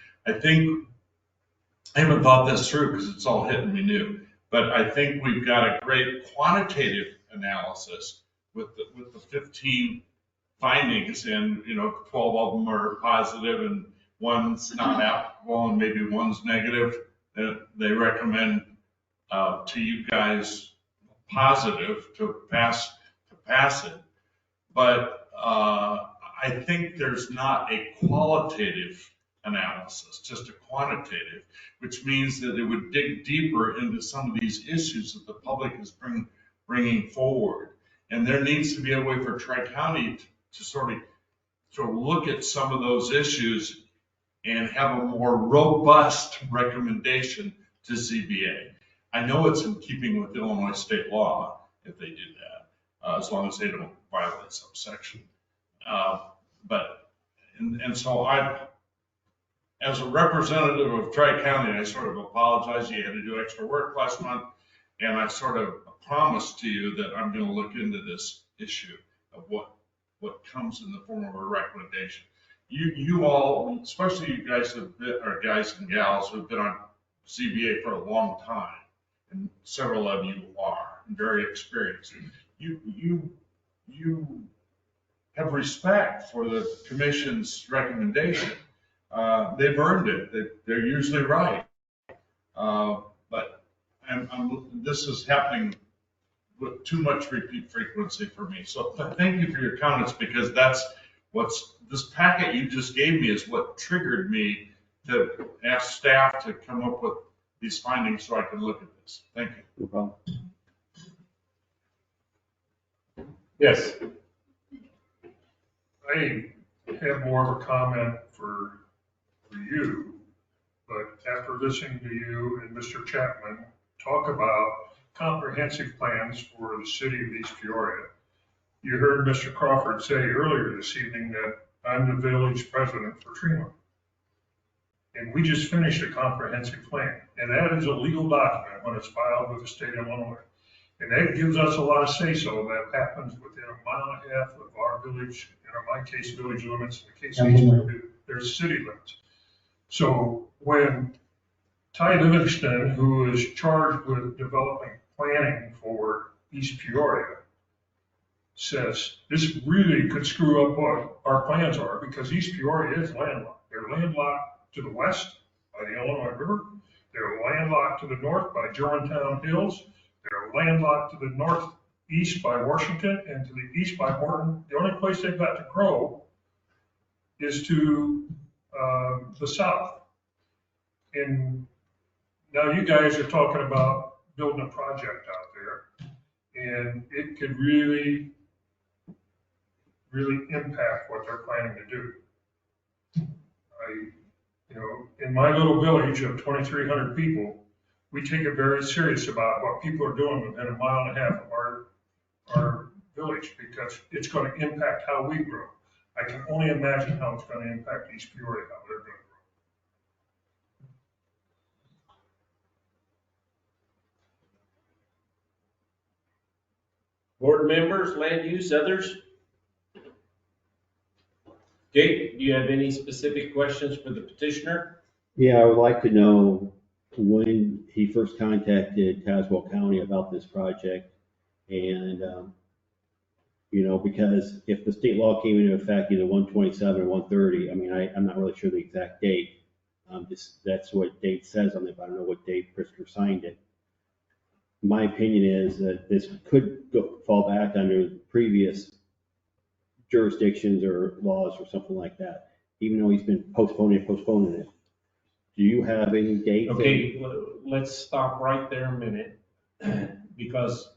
I haven't thought this through because it's all hitting me new, but I think we've got a great quantitative analysis with the 15 findings, and 12 of them are positive and one's not applicable and maybe one's negative. They recommend to you guys positive to pass it, but I think there's not a qualitative analysis, just a quantitative, which means that it would dig deeper into some of these issues that the public is bringing forward. And there needs to be a way for Tri-County to sort of look at some of those issues and have a more robust recommendation to ZBA. I know it's in keeping with Illinois state law if they do that, as long as they don't violate some section. So as a representative of Tri-County, I sort of apologize. You had to do extra work last month, and I sort of promised to you that I'm going to look into this issue of what comes in the form of a recommendation. You all, especially you guys guys and gals who have been on ZBA for a long time, and several of you are very experienced. You have respect for the commission's recommendation. They've earned it. They're usually right. But this is happening with too much repeat frequency for me. So thank you for your comments, because that's this packet you just gave me is what triggered me to ask staff to come up with these findings so I can look at this. Thank you. No problem. Yes. I have more of a comment for you, but after listening to you and Mr. Chapman talk about comprehensive plans for the city of East Peoria, you heard Mr. Crawford say earlier this evening that I'm the village president for Tremont. And we just finished a comprehensive plan, and that is a legal document when it's filed with the state of Illinois. And that gives us a lot of say-so that happens within a mile and a half of our village, in my case, village limits, in the case of East Peoria, there's city limits. So when Ty Livingston, who is charged with developing planning for East Peoria, says this really could screw up what our plans are, because East Peoria is landlocked. They're landlocked to the west by the Illinois River. They're landlocked to the north by Germantown Hills. They're landlocked to the northeast by Washington and to the east by Morton. The only place they've got to grow is to the south. And now you guys are talking about building a project out there, and it could really impact what they're planning to do. In my little village of 2,300 people, we take it very serious about what people are doing within a mile and a half of our village, because it's going to impact how we grow. I can only imagine how it's going to impact East Peoria, how they're going to Board members, land use, others? Jake, do you have any specific questions for the petitioner? Yeah, I would like to know when he first contacted Tazewell County about this project. And, you know, because if the state law came into effect either 127 or 130, I mean, I'm not really sure the exact date. That's what date says on it, but I don't know what date Pritzker signed it. My opinion is that this could fall back under previous jurisdictions or laws or something like that, even though he's been postponing it. Do you have any dates? Okay, let's stop right there a minute, because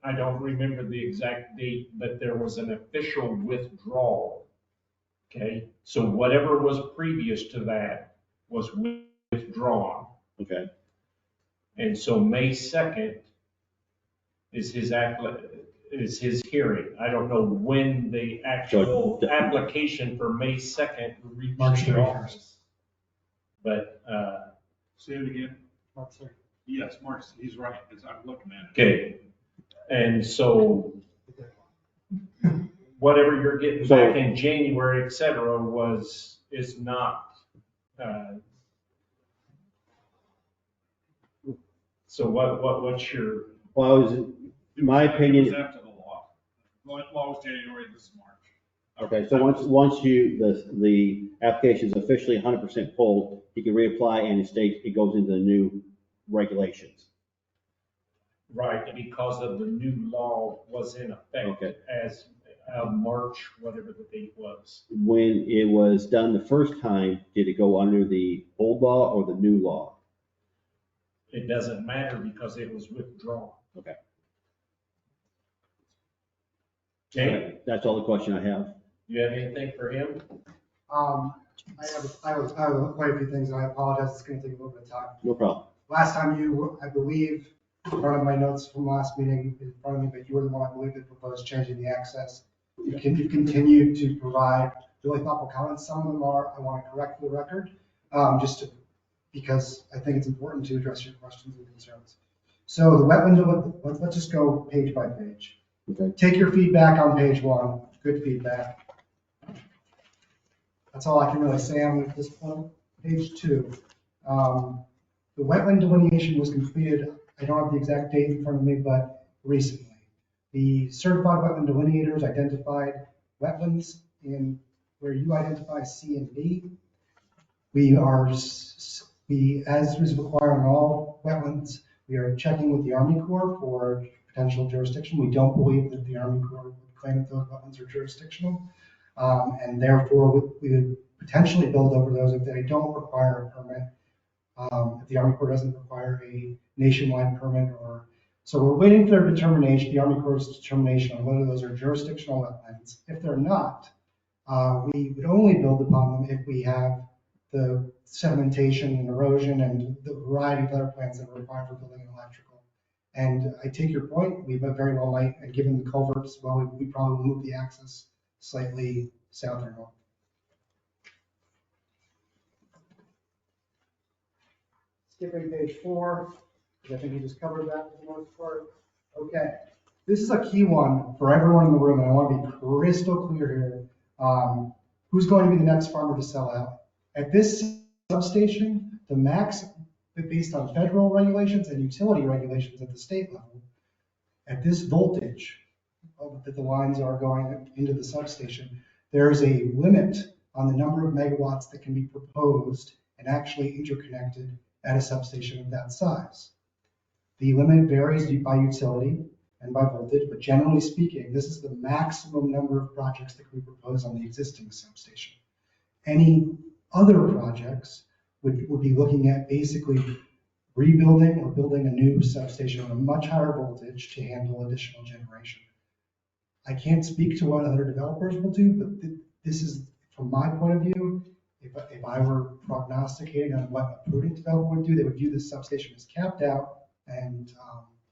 I don't remember the exact date, but there was an official withdrawal. Okay, so whatever was previous to that was withdrawn. Okay. And so May 2nd is his hearing. I don't know when the actual application for May 2nd reached March the 31st. office. But, Say it again. Yes, Mark, he's right, because I'm looking at it. okay, and so whatever you're getting back in January, et cetera, is not, so what's your? Well, my opinion. It was after the law. Law was January, this is March. Okay, so once the application is officially 100% pulled, you can reapply and it goes into the new regulations. Right, because of the new law was in effect as March, whatever the date was. When it was done the first time, did it go under the old law or the new law? It doesn't matter because it was withdrawn. Okay. Okay. That's all the question I have. You have anything for him? I have quite a few things, and I apologize, it's gonna take a little bit of time. No problem. Last time I believe, in front of my notes from last meeting, in front of me, but you were the one, I believe, that proposed changing the access. You've continued to provide really thoughtful comments. Some of them are, I want to correct for the record, because I think it's important to address your questions and concerns. So the wetland, let's just go page by page. Okay. Take your feedback on page 1, good feedback. That's all I can really say on this point. Page 2, the wetland delineation was completed, I don't have the exact date in front of me, but recently. The certified wetland delineators identified wetlands in where you identify C and D. As is required on all wetlands, we are checking with the Army Corps for potential jurisdiction. We don't believe that the Army Corps would claim that those wetlands are jurisdictional. And therefore, we would potentially build over those if they don't require a permit. If the Army Corps doesn't require a nationwide permit, so we're waiting for their determination, the Army Corps' determination on whether those are jurisdictional wetlands. If they're not, we would only build upon them if we have the sedimentation and erosion and the variety of other plans that are required for building and electrical. And I take your point, we very well might, and given the culverts, we probably move the access slightly south or north. Skipping page 4, because I think you just covered that for the most part. Okay, this is a key one for everyone in the room, and I want to be crystal clear here. Who's going to be the next farmer to sell out? At this substation, the max, based on federal regulations and utility regulations at the state level, at this voltage that the lines are going into the substation, there is a limit on the number of megawatts that can be proposed and actually interconnected at a substation of that size. The limit varies by utility and by voltage, but generally speaking, this is the maximum number of projects that can be proposed on the existing substation. Any other projects would be looking at basically rebuilding or building a new substation on a much higher voltage to handle additional generation. I can't speak to what other developers will do, but this is, from my point of view, if I were prognosticating on what a prudent developer would do, they would view this substation as capped out, and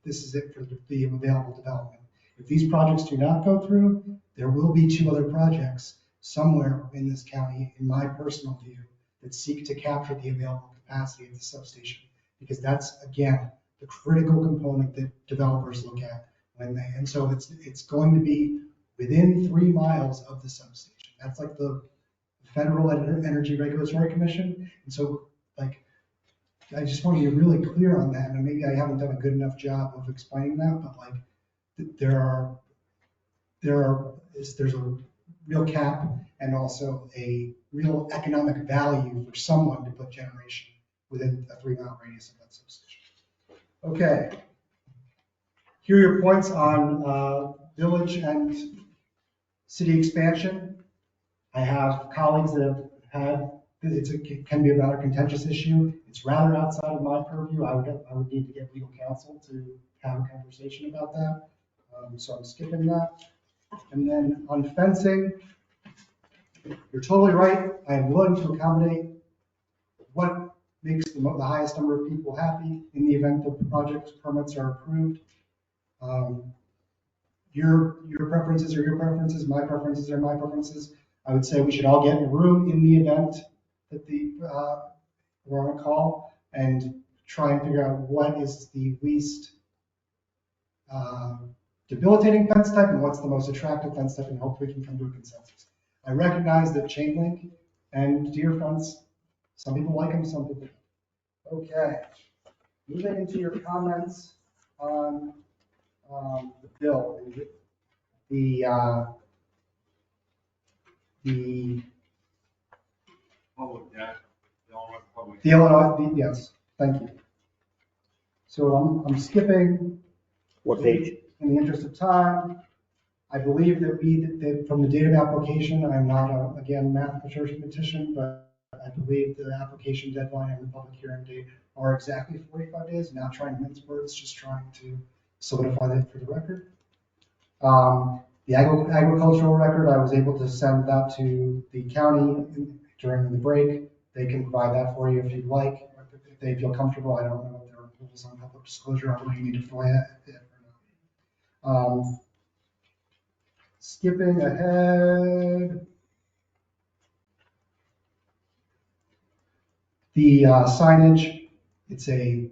this is it for the available development. If these projects do not go through, there will be 2 other projects somewhere in this county, in my personal view, that seek to capture the available capacity of the substation, because that's, again, the critical component that developers look at and so it's going to be within 3 miles of the substation. That's like the Federal Energy Regulatory Commission. And so, like, I just want to be really clear on that, and maybe I haven't done a good enough job of explaining that, but like, there's a real cap and also a real economic value for someone to put generation within a 3-mile radius of that substation. Okay. Here are your points on village and city expansion. I have colleagues that have had, it can be a rather contentious issue. It's rather outside of my purview. I would need to get legal counsel to have a conversation about that. So I'm skipping that. And then on fencing, you're totally right. I am willing to accommodate what makes the highest number of people happy in the event that the project permits are approved. Your preferences are your preferences, my preferences are my preferences. I would say we should all get in a room in the event that we're on a call and try and figure out what is the least debilitating fence type and what's the most attractive fence type, and hopefully we can come to a consensus. I recognize that chain link and deer fence, some people like them, some people don't. Okay, moving into your comments on the bill, the Illinois, yes, thank you. So I'm skipping. What page? In the interest of time, I believe that from the date of application, I'm not again mathematician, but I believe the application deadline and the public hearing date are exactly 45 days. Not trying to mince words, just trying to solidify that for the record. The agricultural record, I was able to send that to the county during the break. They can provide that for you if you'd like. If they feel comfortable, I don't know what their rules on public disclosure are, whether you need to fill it or not. Skipping ahead. The signage, it's a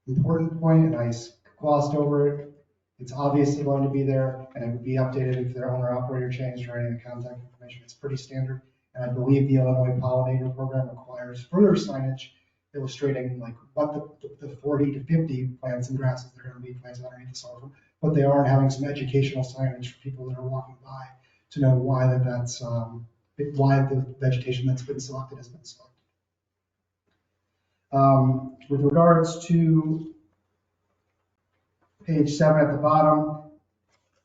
important point, and I glossed over it. It's obviously going to be there, and it would be updated if their owner operator changed or any of the contact information. It's pretty standard. And I believe the Illinois Pollinator Program requires further signage illustrating like what the 40 to 50 plants and grasses that are going to be planted underneath the soil, what they are, and having some educational signage for people that are walking by to know why why the vegetation that's been selected has been selected. With regards to page 7 at the bottom,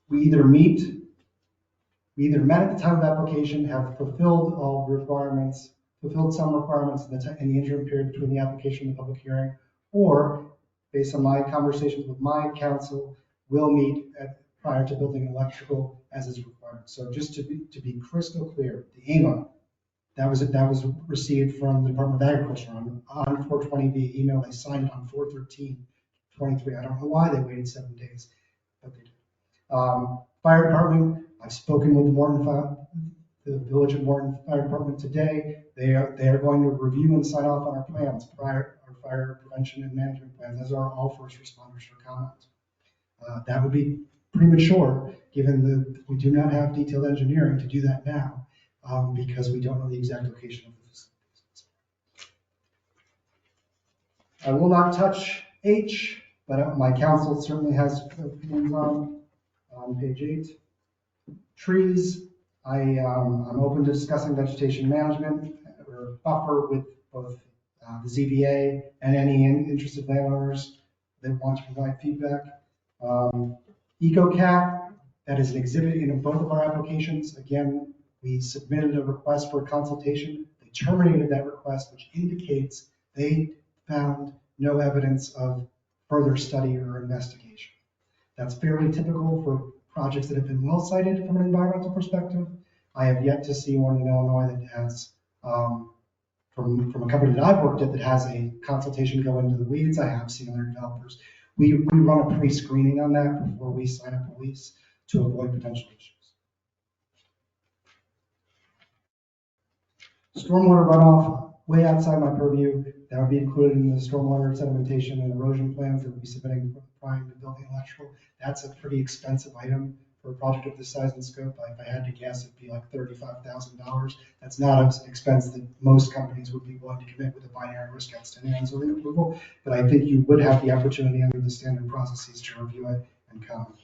we either met at the time of application, have fulfilled all the requirements, fulfilled some requirements in the interim period between the application and the public hearing, or based on my conversations with my counsel, will meet prior to building electrical as is required. So just to be crystal clear, the AMA, that was received from the Department of Agriculture on 420 via email. They signed it on 4/13/23. I don't know why they waited 7 days, but they did. Fire department, I've spoken with the Village of Morton Fire Department today. They are going to review and sign off on our plans, our fire prevention and management plans, as are all first responders for comment. That would be premature, given that we do not have detailed engineering to do that now, because we don't know the exact location of the facilities. I will not touch H, but my counsel certainly has opinions on page 8. Trees, I'm open to discussing vegetation management or buffer with both the ZBA and any interested landowners that want to provide feedback. EcoCap, that is an exhibit in both of our applications. Again, we submitted a request for consultation. They terminated that request, which indicates they found no evidence of further study or investigation. That's fairly typical for projects that have been well cited from an environmental perspective. I have yet to see one in Illinois that has from a company that I've worked at that has a consultation go into the weeds. I have seen other developers. We run a pre-screening on that before we sign up a lease to avoid potential issues. Stormwater runoff, way outside my purview. That would be included in the stormwater sedimentation and erosion plans that we'll be submitting prior to building electrical. That's a pretty expensive item for a project of this size and scope. If I had to guess, it'd be like $35,000. That's not an expense that most companies would be willing to commit with a binary risk outstanding on zoning approval. But I think you would have the opportunity under the standard processes to review it and comment.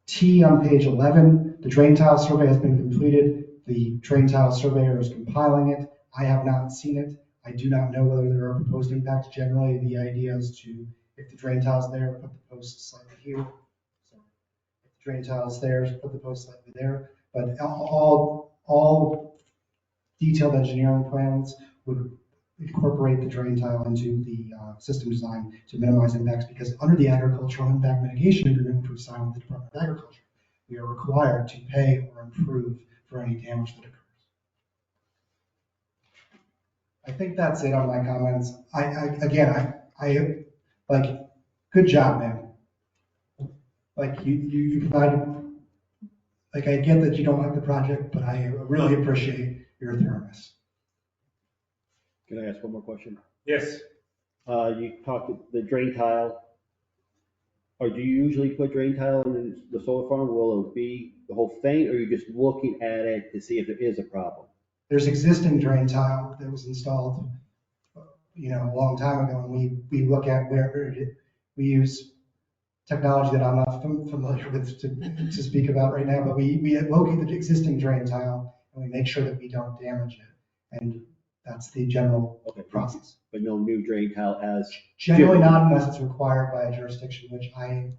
T on page 11, the drain tile survey has been completed. The drain tile surveyor is compiling it. I have not seen it. I do not know whether there are proposed impacts. Generally, the idea is to, if the drain tile's there, put the post slightly here. So if the drain tile's there, put the post slightly there. But all detailed engineering plans would incorporate the drain tile into the system design to minimize impacts, because under the agricultural impact mitigation agreement, which we signed with the Department of Agriculture, we are required to pay or improve for any damage that occurs. I think that's it on my comments. I like, good job, man. Like you provided, like I get that you don't like the project, but I really appreciate your thoroughness. Can I ask one more question? Yes. You talked the drain tile. Or do you usually put drain tile in the solar farm? Will it be the whole thing, or are you just looking at it to see if there is a problem? There's existing drain tile that was installed, a long time ago, and we look at where we use technology that I'm not familiar with to speak about right now, but we locate the existing drain tile and we make sure that we don't damage it. And that's the general process. But no new drain tile as generally not unless it's required by a jurisdiction, which I'm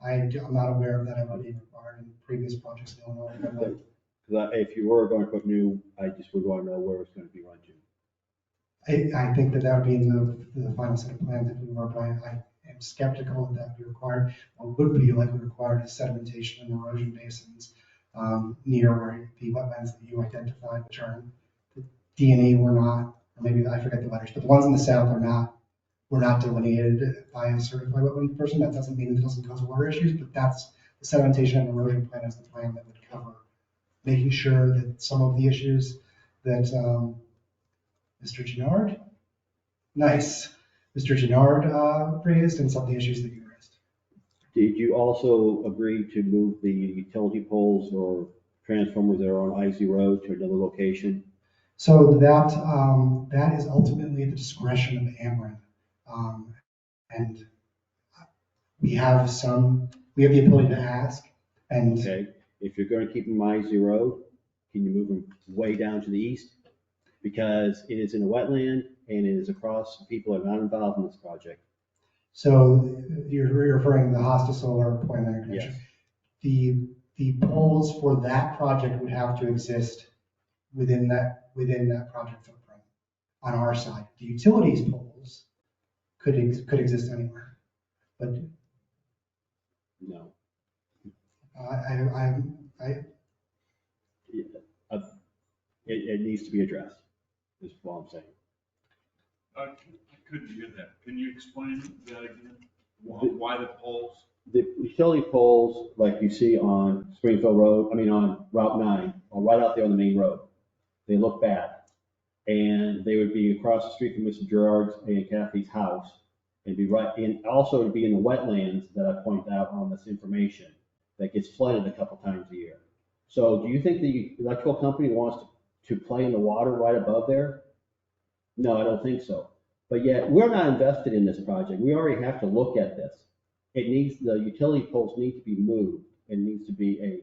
not aware of that ever being required in previous projects in Illinois. Because if you were going to put new, I just would want to know where it's going to be run to. I think that would be in the final set of plans if we were, but I am skeptical that would be required. What would be likely required is sedimentation and erosion basins near where the wetlands that you identified, which are the D&E were not, or maybe I forget the letters, but the ones in the south were not delineated by a certified wetland person. That doesn't mean it doesn't cause water issues, but that's the sedimentation and erosion plan is the plan that would cover making sure that some of the issues that Mr. Gennard raised and some of the issues that you raised. Did you also agree to move the utility poles or transformers that are on Isley Road to another location? So that is ultimately at the discretion of Ameren. And we have the ability to ask. And okay, if you're going to keep them on Isley Road, can you move them way down to the east? Because it is in a wetland and it is across, people are not involved in this project. So you're referring to the Hosta Solar point of interconnection. Yes. The poles for that project would have to exist within that project footprint on our side. The utilities poles could exist anywhere, but no. It needs to be addressed, is what I'm saying. I couldn't hear that. Can you explain that again? Why the poles? The utility poles, like you see on Springfield Road, on Route 9, or right out there on the main road, they look bad. And they would be across the street from Mr. Gerard's and Kathy's house. And also it'd be in the wetlands that I point out on this information that gets flooded a couple times a year. So do you think the electrical company wants to play in the water right above there? No, I don't think so. But yet we're not invested in this project. We already have to look at this. The utility poles need to be moved. It needs to be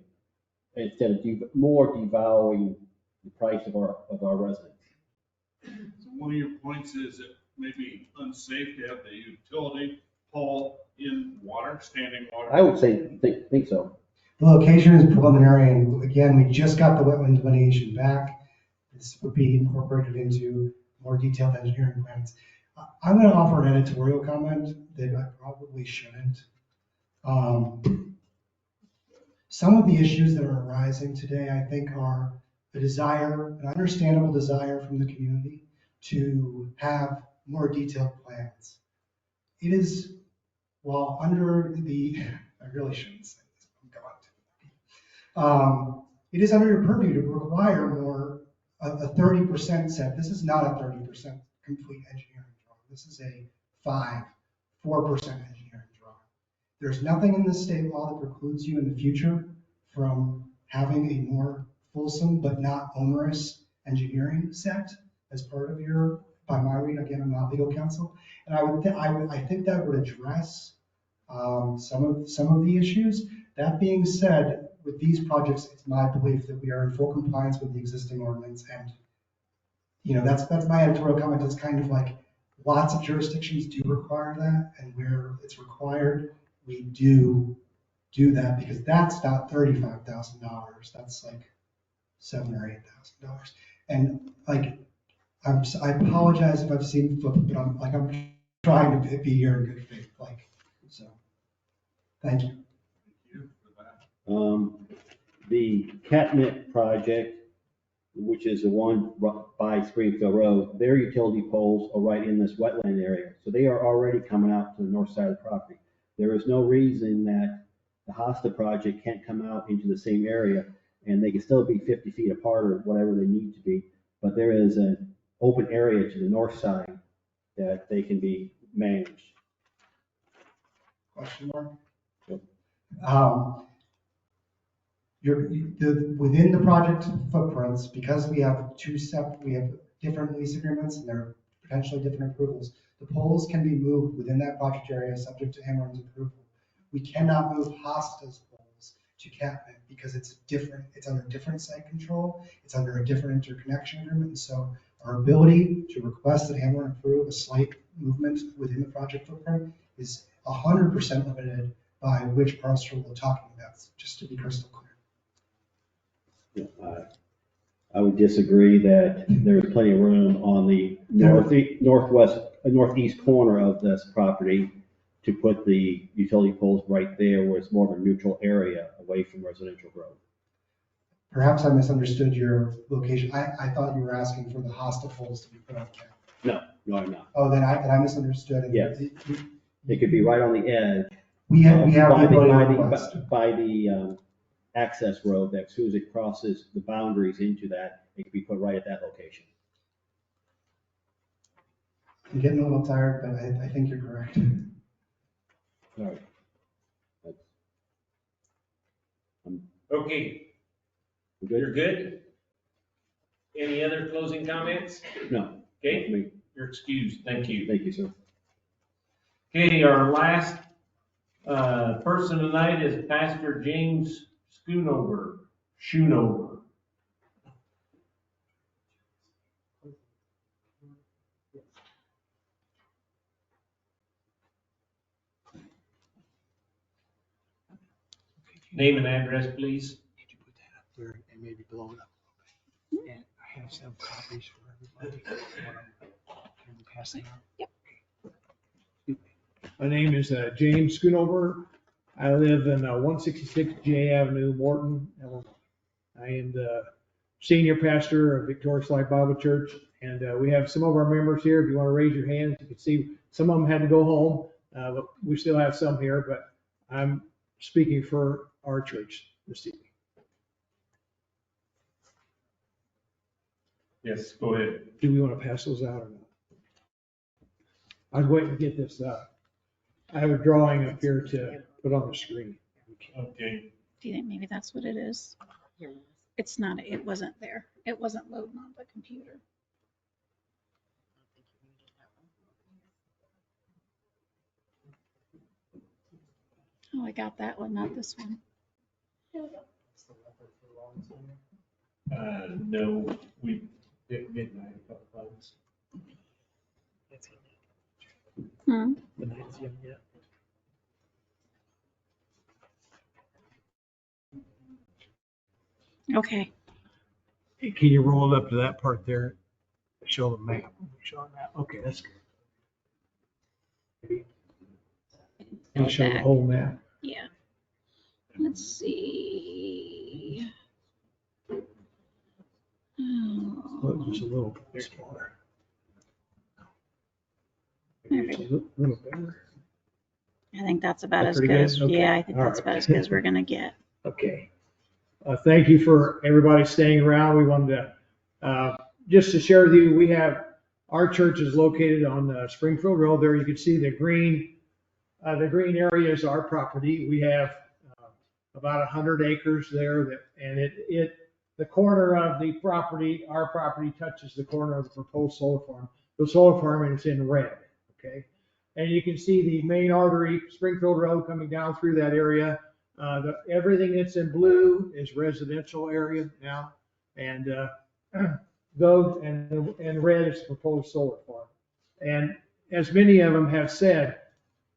instead of more devaluing the price of our residents. So one of your points is it may be unsafe to have the utility pole in water, standing water. I would think so. The location is preliminary, and again, we just got the wetland delineation back. This would be incorporated into more detailed engineering plans. I'm going to offer an editorial comment that I probably shouldn't. Some of the issues that are arising today, I think, are a desire, an understandable desire from the community to have more detailed plans. It is, while under the, I really shouldn't say this, I'm going to. It is under your purview to require more, a 30% set. This is not a 30% complete engineering drawing. This is a 4% engineering drawing. There's nothing in the state law that precludes you in the future from having a more fulsome but not onerous engineering set as part of your, by my read, again, I'm not legal counsel. And I think that would address some of the issues. That being said, with these projects, it's my belief that we are in full compliance with the existing ordinance. And, you know, that's my editorial comment. It's kind of like lots of jurisdictions do require that, and where it's required, we do that, because that's not $35,000. That's like $7,000 or $8,000. And like, I apologize if I've seen flip, but I'm trying to be here in good faith. Like, so, thank you. The Catnip project, which is the one by Springfield Road, their utility poles are right in this wetland area. So they are already coming out to the north side of the property. There is no reason that the Hosta project can't come out into the same area, and they can still be 50 feet apart or whatever they need to be. But there is an open area to the north side that they can be managed. Question mark? Within the project footprints, because we have we have different lease agreements and they're potentially different approvals, the poles can be moved within that project area subject to Ameren approval. We cannot move Hosta's poles to Catnip because it's under different site control, it's under a different interconnection agreement. And so our ability to request that Ameren approve a slight movement within the project footprint is 100% limited by which parcel we're talking about, just to be crystal clear. I would disagree that there's plenty of room on the northeast corner of this property to put the utility poles right there where it's more of a neutral area away from residential growth. Perhaps I misunderstood your location. I thought you were asking for the Hosta poles to be put on camera. No, I'm not. Oh, then I misunderstood. Yes. It could be right on the edge. We have by the access road, that as soon as it crosses the boundaries into that, it could be put right at that location. I'm getting a little tired, but I think you're correct. All right. Okay. You're good? Any other closing comments? No. Okay, you're excused. Thank you. Thank you, sir. Okay, our last person tonight is Pastor James Schoonover. Name and address, please. Need you put that up there and maybe blow it up a little bit. And I have some copies for everybody. Can we pass them out? Yep. My name is James Schoonover. I live in 166 J Avenue, Morton, Illinois. I am the senior pastor of Victorious Life Bible Church, and we have some of our members here. If you want to raise your hands, you can see some of them had to go home, but we still have some here. But I'm speaking for our church this evening. Yes, go ahead. Do we want to pass those out or not? I was waiting to get this up. I have a drawing up here to put on the screen. Okay. Do you think maybe that's what it is? It's not, it wasn't there. It wasn't loading on the computer. Oh, I got that one, not this one. No, we didn't get that. Hmm. The night's young yet. Okay. Hey, can you roll it up to that part there? Show the map. Show the map. Okay, that's good. Can you show the whole map? Yeah. Let's see. Well, just a little bit smaller. Maybe it's a little bigger. I think that's about That's as pretty good good? as, Okay. yeah, I think All that's right. about as good as we're gonna get. Okay. Thank you for everybody staying around. We wanted to, just to share with you, we have, our church is located on Springfield Road. There you can see the green area is our property. We have about 100 acres there and the corner of the property, our property touches the corner of the proposed solar farm. The solar farm is in red, okay? And you can see the main artery, Springfield Road, coming down through that area. Everything that's in blue is residential area now, and those and red is proposed solar farm. And as many of them have said,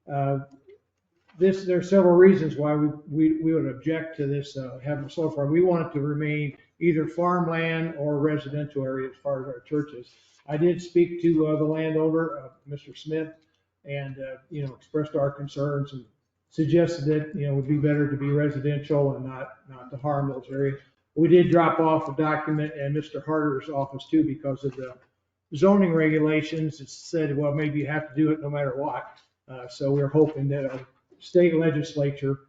there are several reasons why we would object to this having a solar farm. We want it to remain either farmland or residential area as far as our churches. I did speak to the landowner, Mr. Smith, and expressed our concerns and suggested that it would be better to be residential and not to harm those areas. We did drop off a document in Mr. Harder's office too because of the zoning regulations. It said, well, maybe you have to do it no matter what. So we're hoping that our state legislature,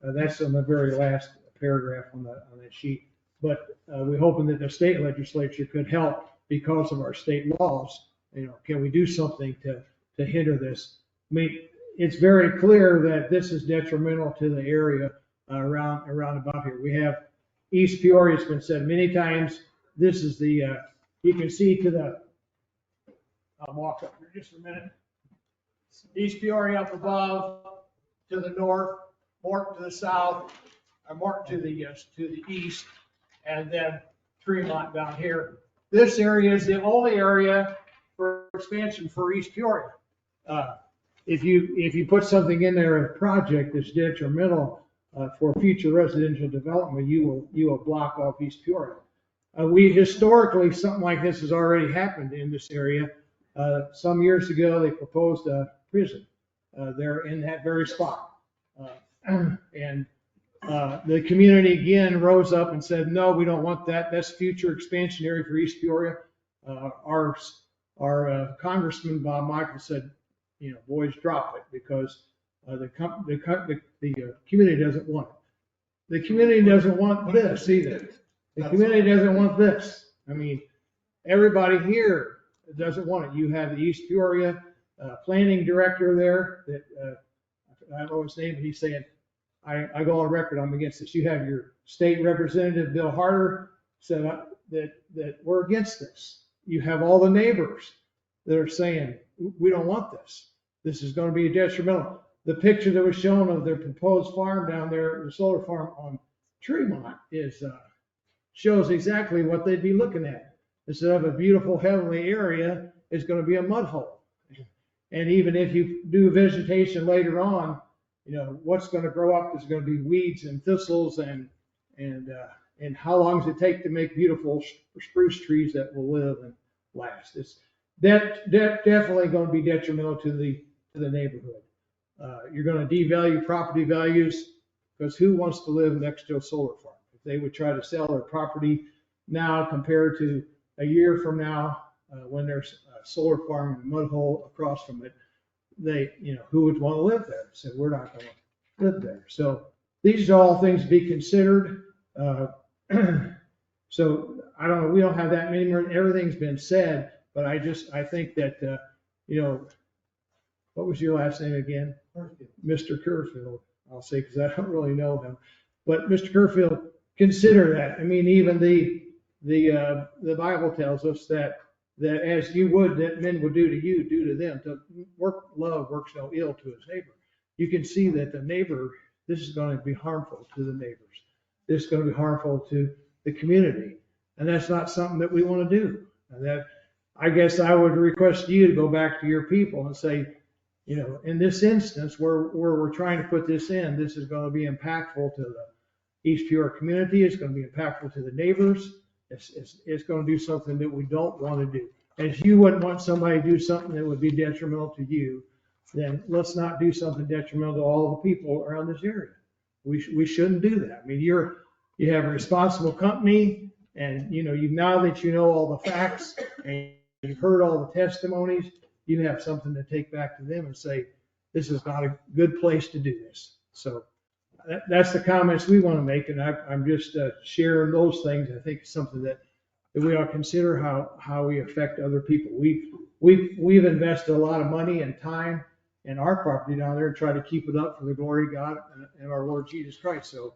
that's on the very last paragraph on that sheet, but we're hoping that the state legislature could help because of our state laws. Can we do something to hinder this? I mean, it's very clear that this is detrimental to the area around about here. We have East Peoria, it's been said many times. This is the, you can see to the, I'll walk up here just for a minute. East Peoria up above, to the north, Morton to the south, Morton to the east, and then Tremont down here. This area is the only area for expansion for East Peoria. If you put something in there, a project that's detrimental for future residential development, you will block off East Peoria. We historically, something like this has already happened in this area. Some years ago, they proposed a prison there in that very spot. And the community again rose up and said, no, we don't want that. That's future expansion area for East Peoria. Our Congressman Bob Michael said, boys, drop it because the community doesn't want it. The community doesn't want this either. The community doesn't want this. I mean, everybody here doesn't want it. You have the East Peoria planning director there that I don't know his name, but he's saying, I go on record, I'm against this. You have your state representative, Bill Harder, said that we're against this. You have all the neighbors that are saying, we don't want this. This is going to be detrimental. The picture that was shown of their proposed farm down there, the solar farm on Tremont, shows exactly what they'd be looking at. Instead of a beautiful heavenly area, it's going to be a mud hole. And even if you do vegetation later on, what's going to grow up is going to be weeds and thistles and how long does it take to make beautiful spruce trees that will live and last? It's definitely going to be detrimental to the neighborhood. You're going to devalue property values because who wants to live next to a solar farm? If they would try to sell their property now compared to a year from now, when there's a solar farm and a mud hole across from it, who would want to live there? So we're not going to live there. So these are all things to be considered. So I don't know, we don't have that many more, everything's been said, but I think that, what was your last name again? Mr. Kerfield, I'll say, because I don't really know him. But Mr. Kerfield, consider that. I mean, even the Bible tells us that as you would, that men would do to you, do to them. Love works no ill to his neighbor. You can see that the neighbor, this is going to be harmful to the neighbors. This is going to be harmful to the community. And that's not something that we want to do. And that, I guess I would request you to go back to your people and say, in this instance where we're trying to put this in, this is going to be impactful to the East Peoria community. It's going to be impactful to the neighbors. It's going to do something that we don't want to do. As you wouldn't want somebody to do something that would be detrimental to you. then let's not do something detrimental to all the people around this area. We shouldn't do that. I mean, you have a responsible company, and, now that you know all the facts and you've heard all the testimonies, you have something to take back to them and say, this is not a good place to do this. So that's the comments we want to make, and I'm just sharing those things. I think it's something that we ought to consider how we affect other people. We've invested a lot of money and time in our property down there and try to keep it up for the glory of God and our Lord Jesus Christ. So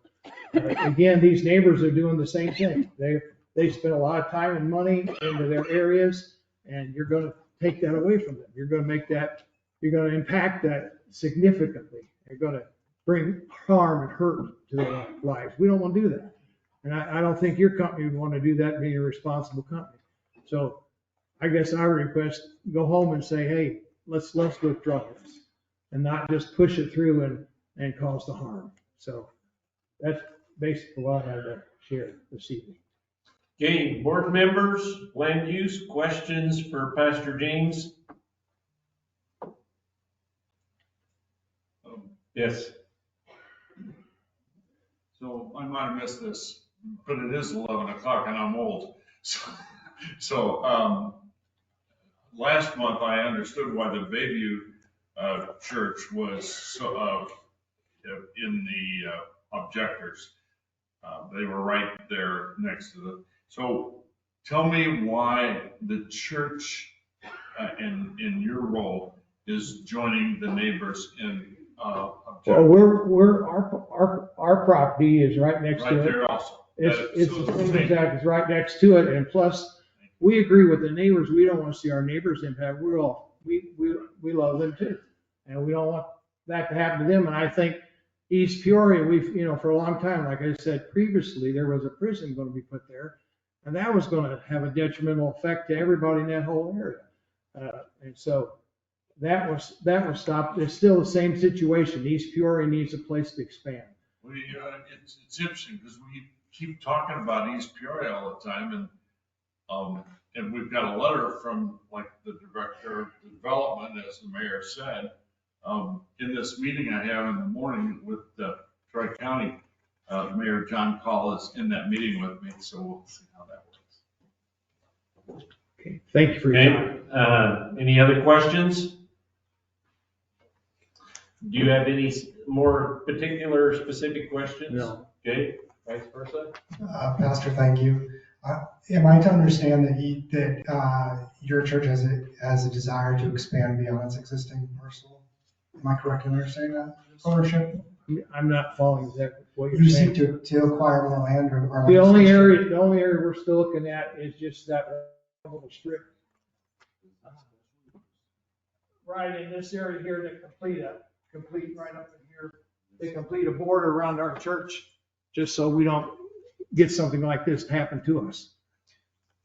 again, these neighbors are doing the same thing. They spend a lot of time and money into their areas, and you're going to take that away from them. You're going to impact that significantly. You're going to bring harm and hurt to their lives. We don't want to do that. And I don't think your company would want to do that, being a responsible company. So I guess I would request, go home and say, hey, let's withdraw this and not just push it through and cause the harm. So that's basically what I had to share this evening. Okay, board members, land use, questions for Pastor James? Yes. So I might have missed this, but it is 11 o'clock and I'm old. So last month I understood why the Bayview church was in the objectors. They were right there next to the, so tell me why the church in your role is joining the neighbors in Well, our property is right next to it. right there also. It's right next to it, and plus, we agree with the neighbors. We don't want to see our neighbors impact. We love them too, and we don't want that to happen to them. And I think East Peoria, for a long time, like I said previously, there was a prison going to be put there, and that was going to have a detrimental effect to everybody in that whole area. And so that was stopped. It's still the same situation. East Peoria needs a place to expand. Well, it's interesting because we keep talking about East Peoria all the time, and we've got a letter from like the director of development, as the mayor said, in this meeting I have in the morning with Troy County, Mayor John Call is in that meeting with me, so we'll see how that works. Okay, thank you for your time. Any other questions? Do you have any more particular specific questions? No. Okay, vice versa? Pastor, thank you. Am I to understand that your church has a desire to expand beyond its existing parcel? Am I correct in understanding that ownership? I'm not following exactly what you're You saying. seek to acquire more land or? The only area we're still looking at is just that little strip. Right in this area here to complete right up in here. They complete a border around our church, just so we don't get something like this to happen to us.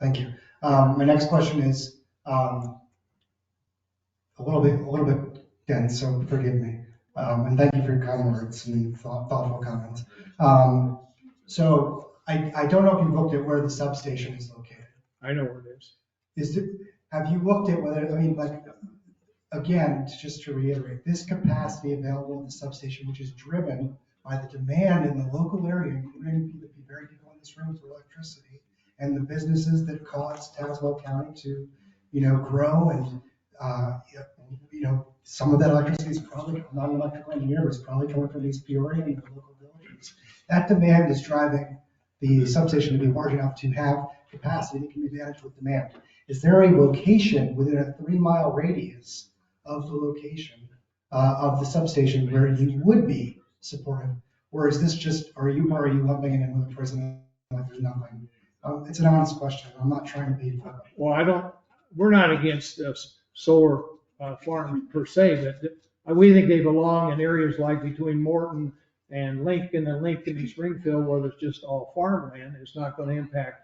Thank you. My next question is a little bit dense, so forgive me. And thank you for your kind words and thoughtful comments. So I don't know if you've looked at where the substation is located. I know where it is. Have you looked at whether, again, just to reiterate, this capacity available at the substation, which is driven by the demand in the local area, including the very people in this room for electricity, and the businesses that cause Tazewell County to, grow, and some of that electricity is probably not an electrical engineer, but it's probably coming from East Peoria and the local villages. That demand is driving the substation to be large enough to have capacity that can be managed with demand. Is there a location within a 3-mile radius of the location of the substation where you would be supportive, or is this just are you lumping it in with a prison like there's nothing? It's an honest question. I'm not trying to be. Well, we're not against solar farms per se, but we think they belong in areas like between Morton and Lincoln and Springfield, where it's just all farmland. It's not going to impact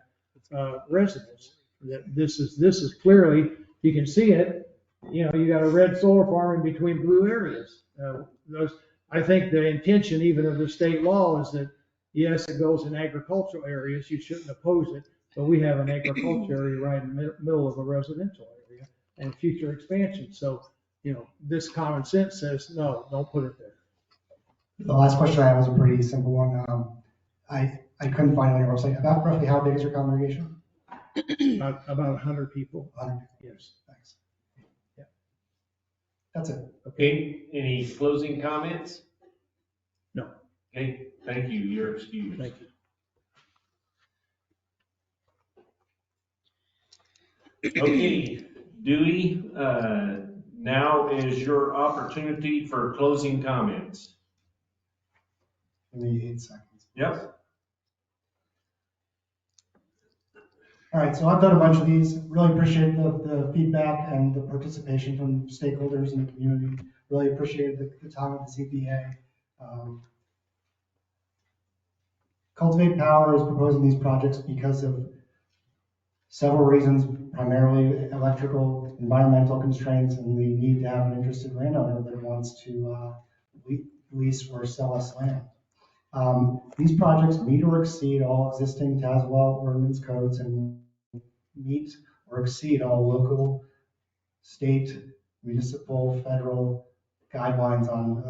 residents. This is clearly, you can see it. You got a red solar farm in between blue areas. I think the intention even of the state law is that, yes, it goes in agricultural areas. You shouldn't oppose it, but we have an agricultural area right in the middle of a residential area and future expansion. So this common sense says, no, don't put it there. The last question I have is a pretty simple one. I couldn't find it on your website. About roughly how big is your congregation? About 100 people. 100. Yes. Thanks. Yeah. That's it. Okay, any closing comments? No. Okay, thank you, you're excused. Thank you. Okay, Dewey, now is your opportunity for closing comments. Give me 8 seconds. Yep. All right, so I've done a bunch of these. Really appreciate the feedback and the participation from stakeholders in the community. Really appreciate the time of the ZBA. Cultivate Power is proposing these projects because of several reasons, primarily electrical, environmental constraints, and the need to have an interested landowner that wants to lease or sell us land. These projects meet or exceed all existing Tazewell ordinance codes and meet or exceed all local, state, municipal, federal guidelines on,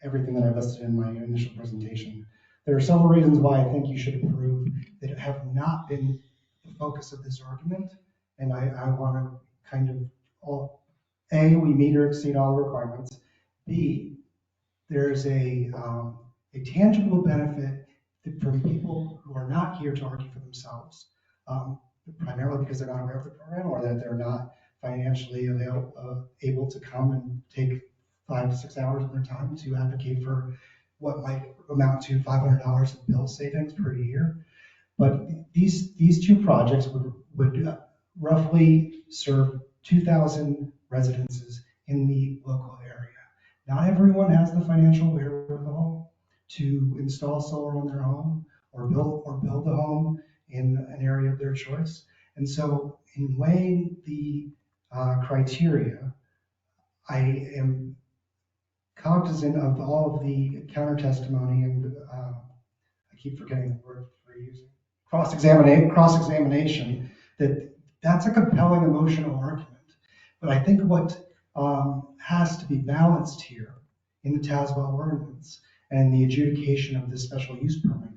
everything that I listed in my initial presentation. There are several reasons why I think you should approve that have not been the focus of this argument. And I want to kind of, A, we meet or exceed all the requirements. B, there's a tangible benefit for people who are not here to argue for themselves, primarily because they're not aware of the program or that they're not financially able to come and take 5 to 6 hours of their time to advocate for what might amount to $500 of bill savings per year. But these two projects would roughly serve 2,000 residences in the local area. Not everyone has the financial wherewithal to install solar on their home or build a home in an area of their choice. And so in weighing the criteria, I am cognizant of all of the counter testimony and I keep forgetting the word we're using, cross-examination, that's a compelling emotional argument. But I think what has to be balanced here in the Tazewell ordinance and the adjudication of this special use permit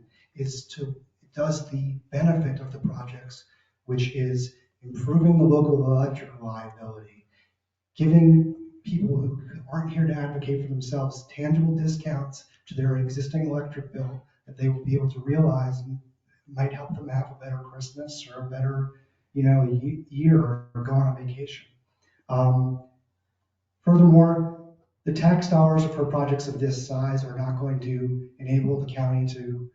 does the benefit of the projects, which is improving the local electric reliability, giving people who aren't here to advocate for themselves tangible discounts to their existing electric bill that they will be able to realize and might help them have a better Christmas or a better, year or go on a vacation. Furthermore, the tax dollars for projects of this size are not going to enable the county to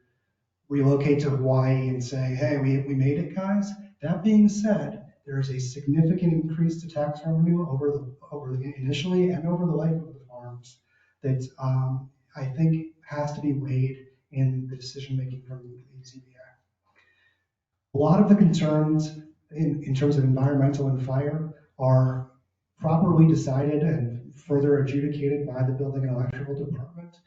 relocate to Hawaii and say, hey, we made it, guys. That being said, there is a significant increase to tax revenue initially and over the life of the farms that I think has to be weighed in the decision-making from the ZBA. A lot of the concerns in terms of environmental and fire are properly decided and further adjudicated by the Building and Electrical Department.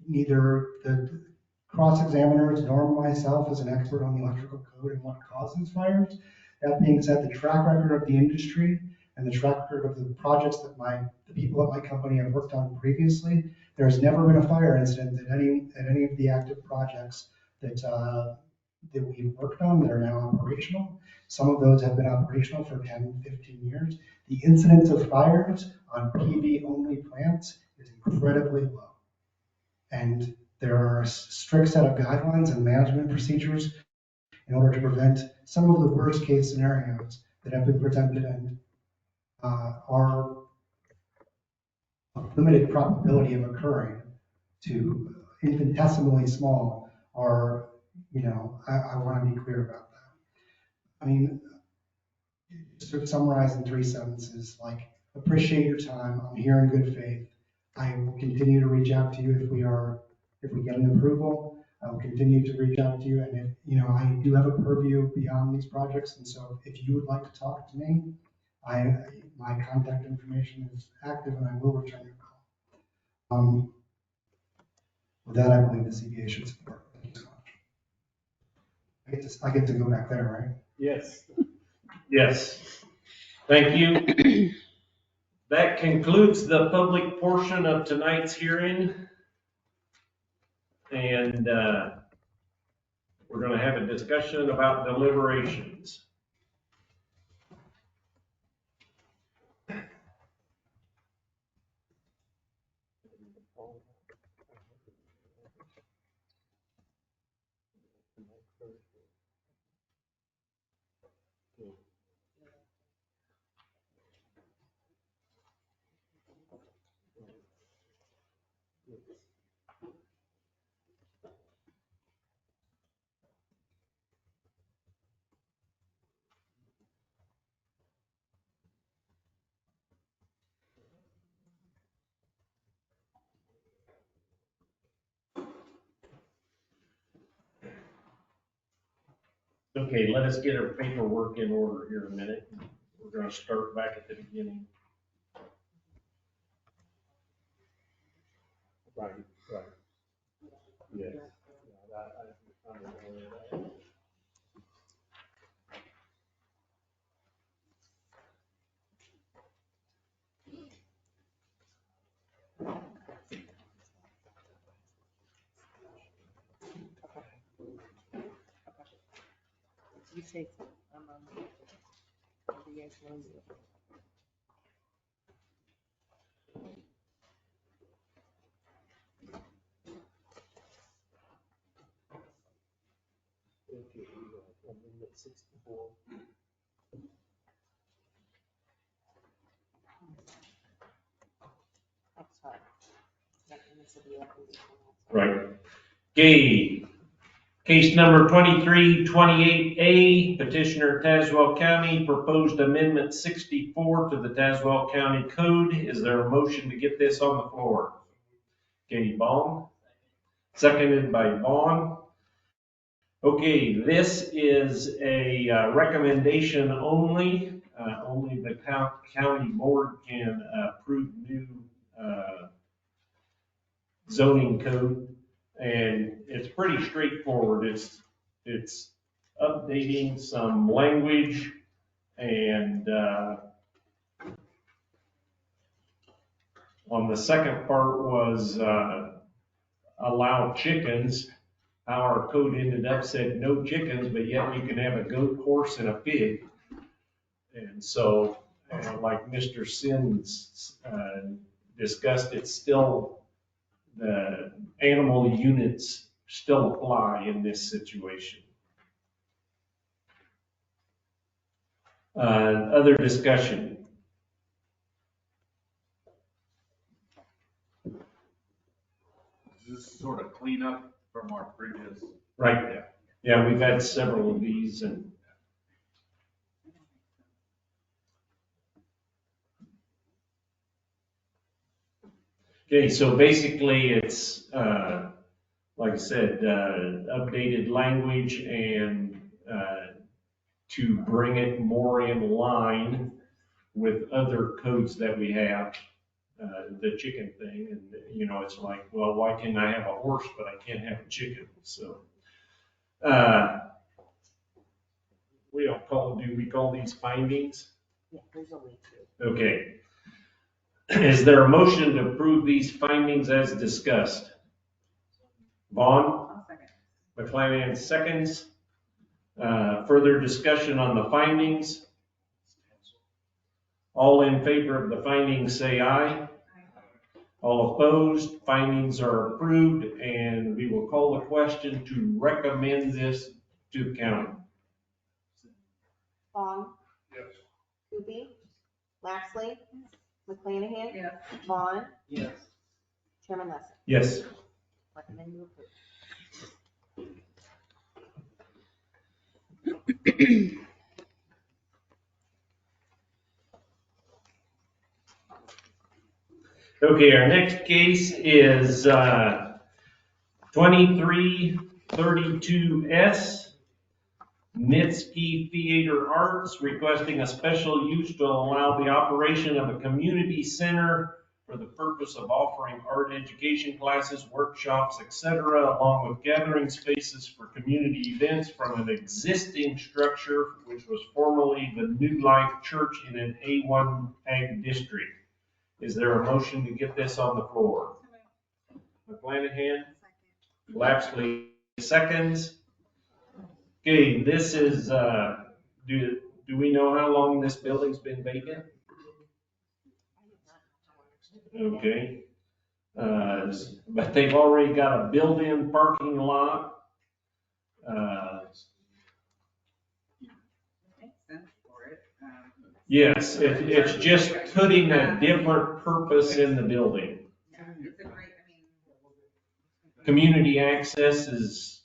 Neither the cross-examiners nor myself as an expert on the electrical code and what causes fires. That being said, the track record of the industry and the track record of the projects that the people at my company have worked on previously, there's never been a fire incident at any of the active projects that we've worked on that are now operational. Some of those have been operational for 10, 15 years. The incidence of fires on PV-only plants is incredibly low. And there are a strict set of guidelines and management procedures in order to prevent some of the worst case scenarios that have been presented and are a limited probability of occurring to infinitesimally small are, I want to be clear about that. I mean, just to summarize in 3 sentences, like, appreciate your time. I'm here in good faith. I will continue to reach out to you if we get an approval. I will continue to reach out to you, and if, I do have a purview beyond these projects, and so if you would like to talk to me, my contact information is active, and I will return your call. With that, I believe the ZBA should support. Thank you so much. I get to go back there, right? Yes. Yes. Thank you. That concludes the public portion of tonight's hearing. And we're going to have a discussion about deliberations. Okay, let us get our paperwork in order here a minute. We're going to start back at the beginning. Right. Yeah. You say, you guys know you. Okay, amendment 64. Right. Okay. Case number 2328A, petitioner Tazewell County, proposed amendment 64 to the Tazewell County Code. Is there a motion to get this on the floor? Okay, Baum. Seconded by Vaughn. Okay, this is a recommendation only. Only the county board can approve new zoning code. And it's pretty straightforward. It's updating some language and on the second part was allow chickens. How our code ended up said no chickens, but yet you can have a goat, horse, and a pig. And so, like Mr. Sims discussed, it's still the animal units still apply in this situation. Other discussion? Is this sort of cleanup from our previous? Right. Yeah, we've had several of these and okay, so basically it's, like I said, updated language and to bring it more in line with other codes that we have, the chicken thing. And, you know, it's like, well, why can't I have a horse, but I can't have a chicken? So, we don't call, do we call these findings? Yeah, there's only two. Okay. Is there a motion to approve these findings as discussed? Vaughn? McClanahan seconds. Further discussion on the findings? All in favor of the findings say aye. All opposed, findings are approved, and we will call the question to recommend this to the county. Vaughn. Yes. Kuby. Lapsley. McClanahan. Yes. Vaughn. Yes. Chairman Lesser. Yes. Recommend you approve. Okay, our next case is 2332S, Nitsky Theater Arts, requesting a special use to allow the operation of a community center for the purpose of offering art education classes, workshops, etc., along with gathering spaces for community events from an existing structure which was formerly the New Life Church in an A1 Ag district. Is there a motion to get this on the floor? McClanahan, Lapsley seconds. Okay, this is, do we know how long this building's been vacant? Okay. But they've already got a built-in parking lot. Makes sense for it. Yes, it's just putting a different purpose in the building. Yeah, it's a great, I mean. Community access is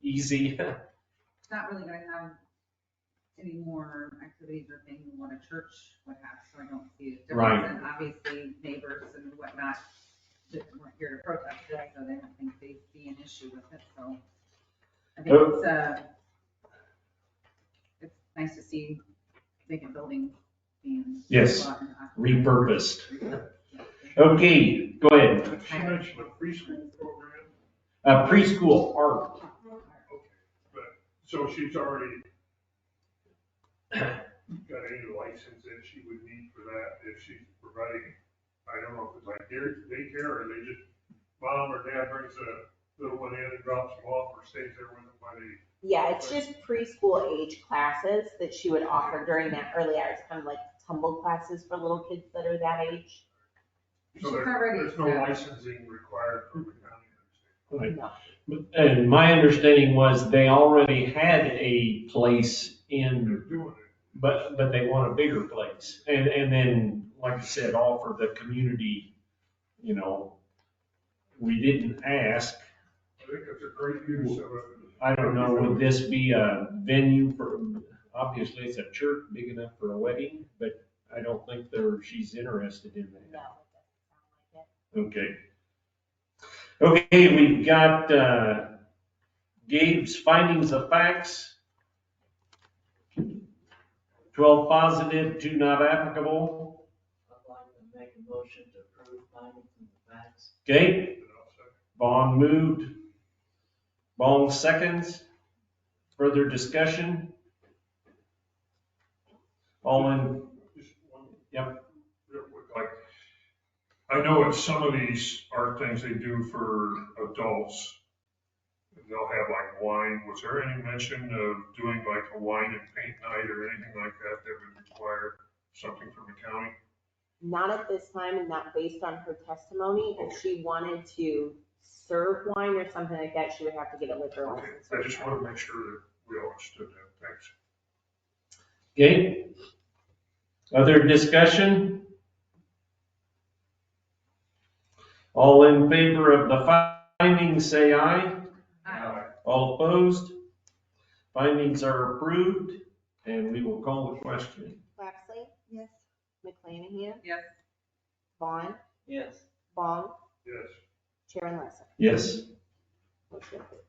easy. It's not really gonna have any more activities or things than what a church would have, so I don't see a Right. difference. And obviously neighbors and whatnot that weren't here to protest it, so they don't think they see an issue with it, so. I think it's nice to see vacant buildings being. Yes, brought into repurposed. occupancy. Okay, go ahead. She mentioned a preschool program. Preschool art. But, so she's already got any license that she would need for that if she's providing, I don't know if it's like daycare or they just, mom or dad brings a little one in and drops them off or stays there with them while they. Yeah, it's just preschool age classes that she would offer during that early hours, kind of like tumble classes for little kids that are that age. So there's no licensing required for the county. Right. And my understanding was they already had a place in, but they want a bigger place. And then, like I said, offer the community, you know, we didn't ask. I think it's a great use of it. I don't know, would this be a venue for, obviously it's a church big enough for a wedding, but I don't think she's interested in that. No, Okay. Okay, we've got Gabe's findings of facts. 12 positive, 2 not applicable. I'd like to make a motion to approve findings of facts. Okay. Vaughn moved. Bong seconds. Further discussion? All in, yep. Real quick, like, I know at some of these art things they do for adults, they'll have like wine. Was there any mention of doing like a wine and paint night or anything like that that would require something from the county? Not at this time and not based on her testimony. If she wanted to serve wine or something like that, she would have to get a liquor Okay, license. I just want to make sure that we all understood that. Thanks. Okay. Other discussion? All in favor of the findings, say aye. Aye. All opposed? Findings are approved, and we will call the question. Lapsley? Yes. McClanahan? Yes. Vaughn? Yes. Bong? Yes. Chairman Lasser? Yes. Motion approved.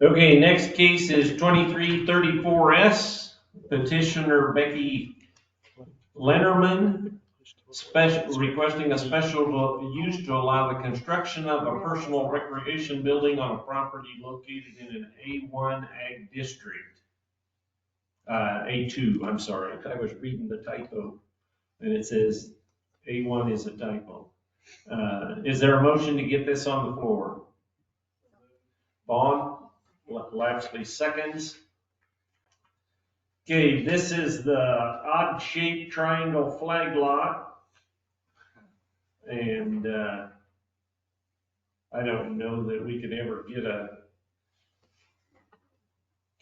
Okay, next case is 2334S, petitioner Becky Lennerman, requesting a special use to allow the construction of a personal recreation building on a property located in an A1 ag district. A2, I'm sorry, I was reading the typo, and it says A1 is a typo. Is there a motion to get this on the floor? Vaughn? Lapsley seconds. Okay, this is the odd shaped triangle flag lot. And I don't know that we could ever get a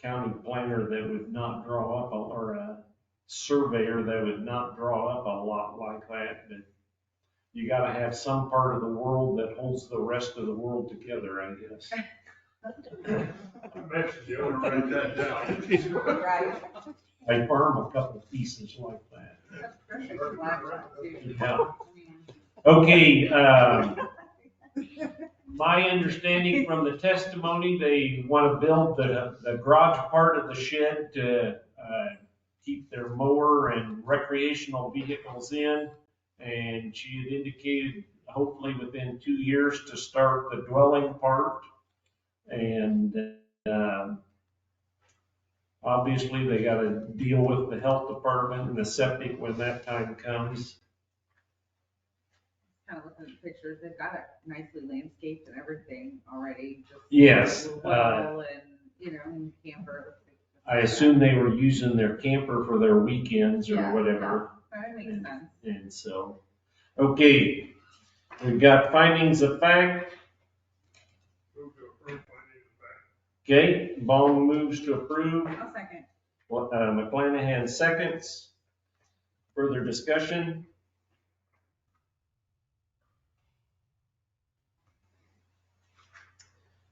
county planner that would not draw up, or a surveyor that would not draw up a lot like that. But you gotta have some part of the world that holds the rest of the world together, I guess. Write that down. Right. I farm a couple pieces like that. Yeah. Okay, my understanding from the testimony, they want to build the garage part of the shed to keep their mower and recreational vehicles in, and she had indicated hopefully within 2 years to start the dwelling part. And obviously they got to deal with the health department and the septic when that time comes. Kind of looking at the pictures, they've got it nicely landscaped and everything already. Just Yes. well and, you know, camper. I assume they were using their camper for their weekends or Yeah, whatever. That makes sense. And so, okay, we've got findings of fact. Okay, Bong moves to approve. I'll second. McClanahan seconds. Further discussion?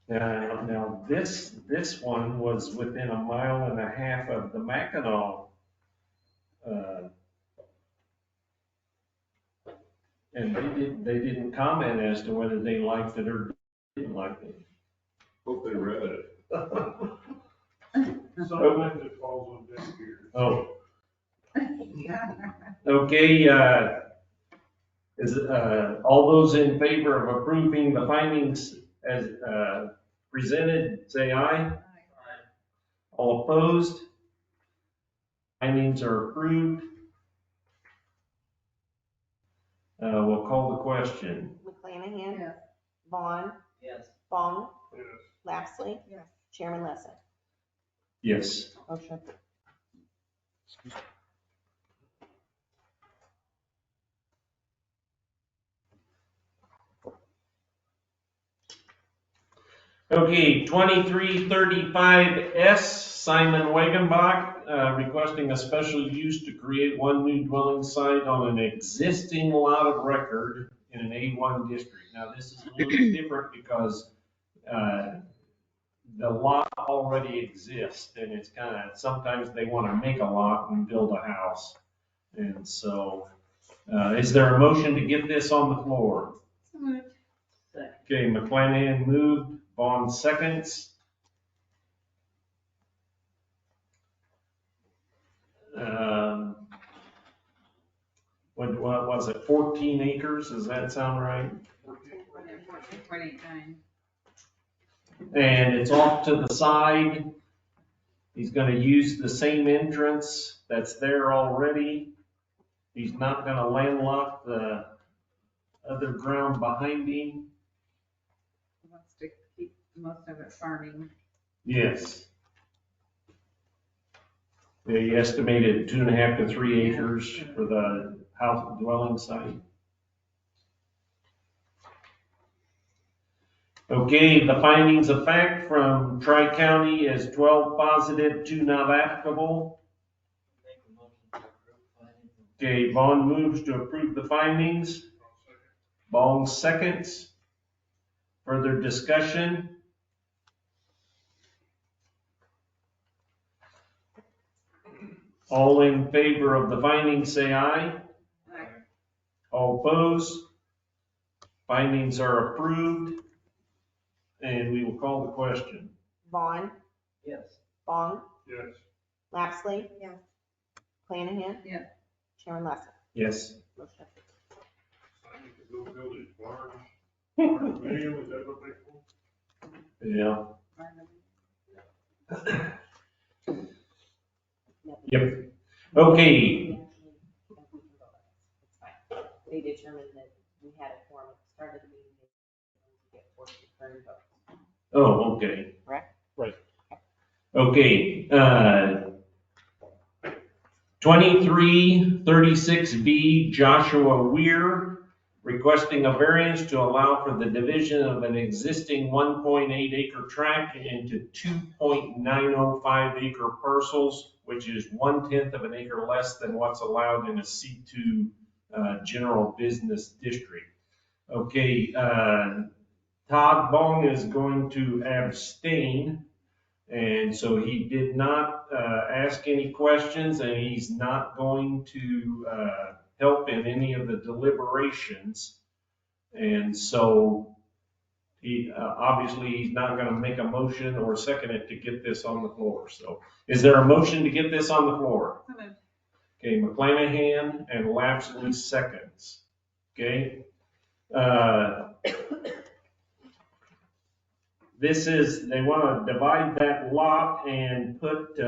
Now this one was within 1.5 miles of the Mackinac. And they didn't comment as to whether they liked it or didn't like it. Hope they read it. Sometimes it falls on deaf ears. Oh. Okay, is, all those in favor of approving the findings as, presented, say aye. All opposed? Findings are approved. We'll call the question. McClanahan. Yes. Vaughn. Yes. Bong. Yes. Lapsley. Yes. Chairman Lessing. Yes. Motion approved. Okay, 2335S, Simon Wagenbach, requesting a special use to create one new dwelling site on an existing lot of record in an A1 district. Now, this is a little bit different because the lot already exists, and it's kind of, sometimes they want to make a lot and build a house. And so, is there a motion to get this on the floor? Okay, McClanahan moved. Vaughn seconds. What was it, 14 acres? Does that sound right? 14.89. And it's off to the side. He's going to use the same entrance that's there already. He's not going to landlock the other ground behind him. Wants to keep most of it farming. Yes. They estimated 2.5 to 3 acres for the house dwelling site. Okay, the findings of fact from Tri-County is 12 positive, 2 not applicable. Okay, Vaughn moves to approve the findings. Bong seconds. Further discussion? All in favor of the findings say aye. Aye. All opposed? Findings are approved. And we will call the question. Vaughn. Yes. Bong. Yes. Lapsley. Yes. McClanahan. Yes. Chairman Lessing. Yes. Motion approved. I need to go build his barn. Condominium, is that what they call Yeah. Yep. Okay. They determined that we had a quorum at the start of the meeting. To get 4 concurrent votes. Oh, okay. Correct? Right. Okay, 2336B, Joshua Weir, requesting a variance to allow for the division of an existing 1.8 acre tract into 2.905 acre parcels, which is 1/10 of an acre less than what's allowed in a C2 general business district. Okay, Todd Bong is going to abstain, and so he did not ask any questions, and he's not going to help in any of the deliberations. And so he obviously he's not going to make a motion or second it to get this on the floor. So is there a motion to get this on the floor? Okay, McClanahan and Lapsley seconds. Okay? This is, they want to divide that lot and put,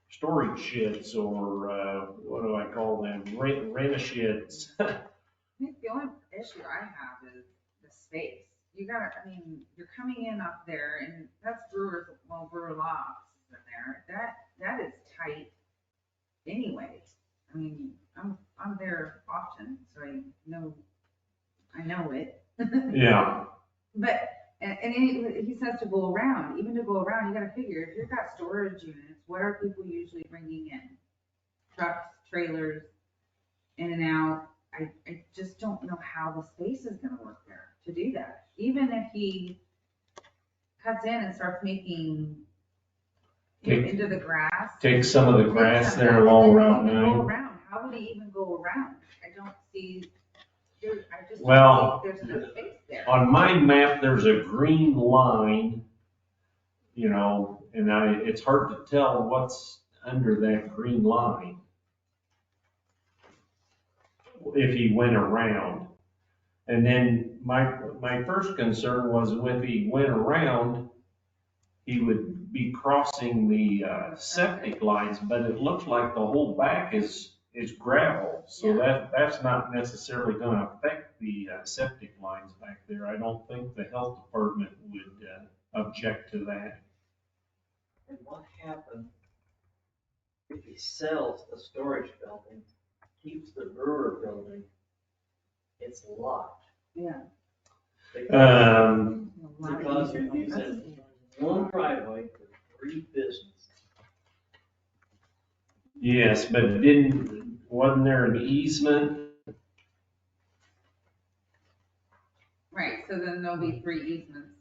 storage sheds or, what do I call them? Rent sheds. I think the only issue I have is the space. You gotta, I mean, you're coming in up there and that's Brewer's, well, Brewer Law offices in there. That is tight anyways. I mean, I'm there often, so I know it. Yeah. But, and he says to go around, even to go around, you gotta figure, if you've got storage units, what are people usually bringing in? Trucks, trailers, in and out. I just don't know how the space is gonna work there to do that. Even if he cuts in and starts making into the grass. Take some of the grass there all around now. How would he even go around? I don't see, I just Well, don't think there's enough space there. On my map, there's a green line, you know, and it's hard to tell what's under that green line. If he went around. And then my first concern was if he went around, he would be crossing the septic lines, but it looks like the whole back is gravel. So that's not necessarily going to affect the septic lines back there. I don't think the health department would object to that. And what happens if he sells the storage building, keeps the brewer building? It's locked. Yeah. Because he's in one driveway for 3 businesses. Yes, but wasn't there an easement? Right, so then there'll be 3 easements.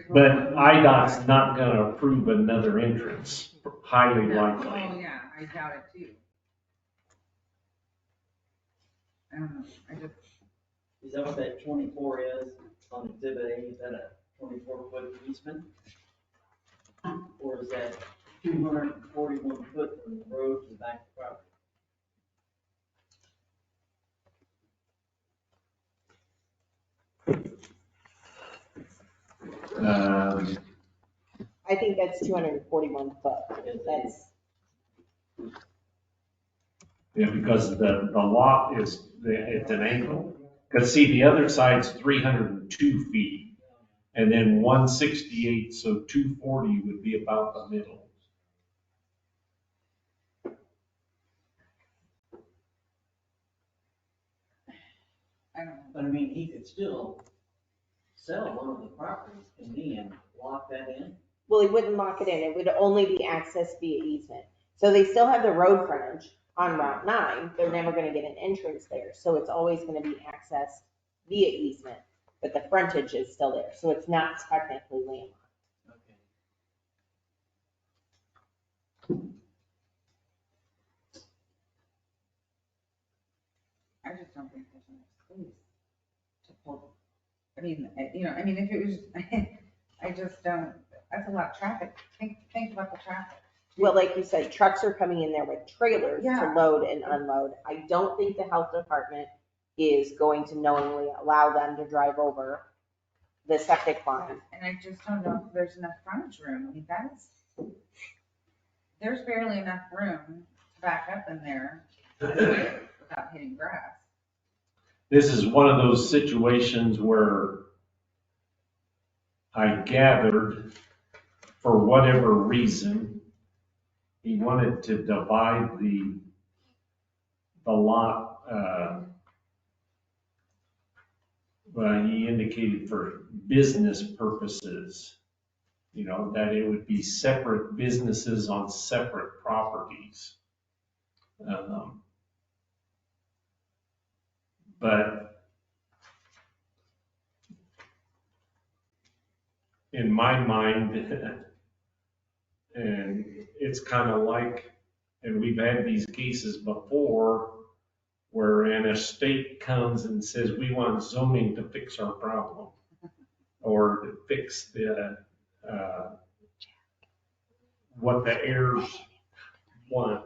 But IDOT's not going to approve another entrance, highly likely. Oh, yeah, I doubt it too. I don't know, Is that what that 24 is on Exhibit A? Is that a 24-foot easement? Or is that 241 foot from the road to the back of the property? I think that's 241 foot. That's. Yeah, because the lot it's an angle. Because see, the other side's 302 feet, and then 168, so 240 would be about the middle. I don't know. But I mean, he could still sell one of the properties to me and lock that in. Well, he wouldn't lock it in. It would only be accessed via easement. So they still have the road frontage on Route 9. They're never going to get an entrance there. So it's always going to be accessed via easement, but the frontage is still there. So it's not technically landlocked. I just don't think there's enough space to pull. I mean, if it was, I just don't, that's a lot of traffic. Think about the traffic. Well, like you said, trucks are coming in there with trailers to load and unload. I don't think the health department is going to knowingly allow them to drive over the septic line. And I just don't know if there's enough frontage room. I mean, there's barely enough room to back up in there without hitting grass. This is one of those situations where I gathered, for whatever reason, he wanted to divide the lot, well, he indicated for business purposes, you know, that it would be separate businesses on separate properties. But in my mind, and it's kind of like, and we've had these cases before, where an estate comes and says, we want zoning to fix our problem, or to fix what the heirs want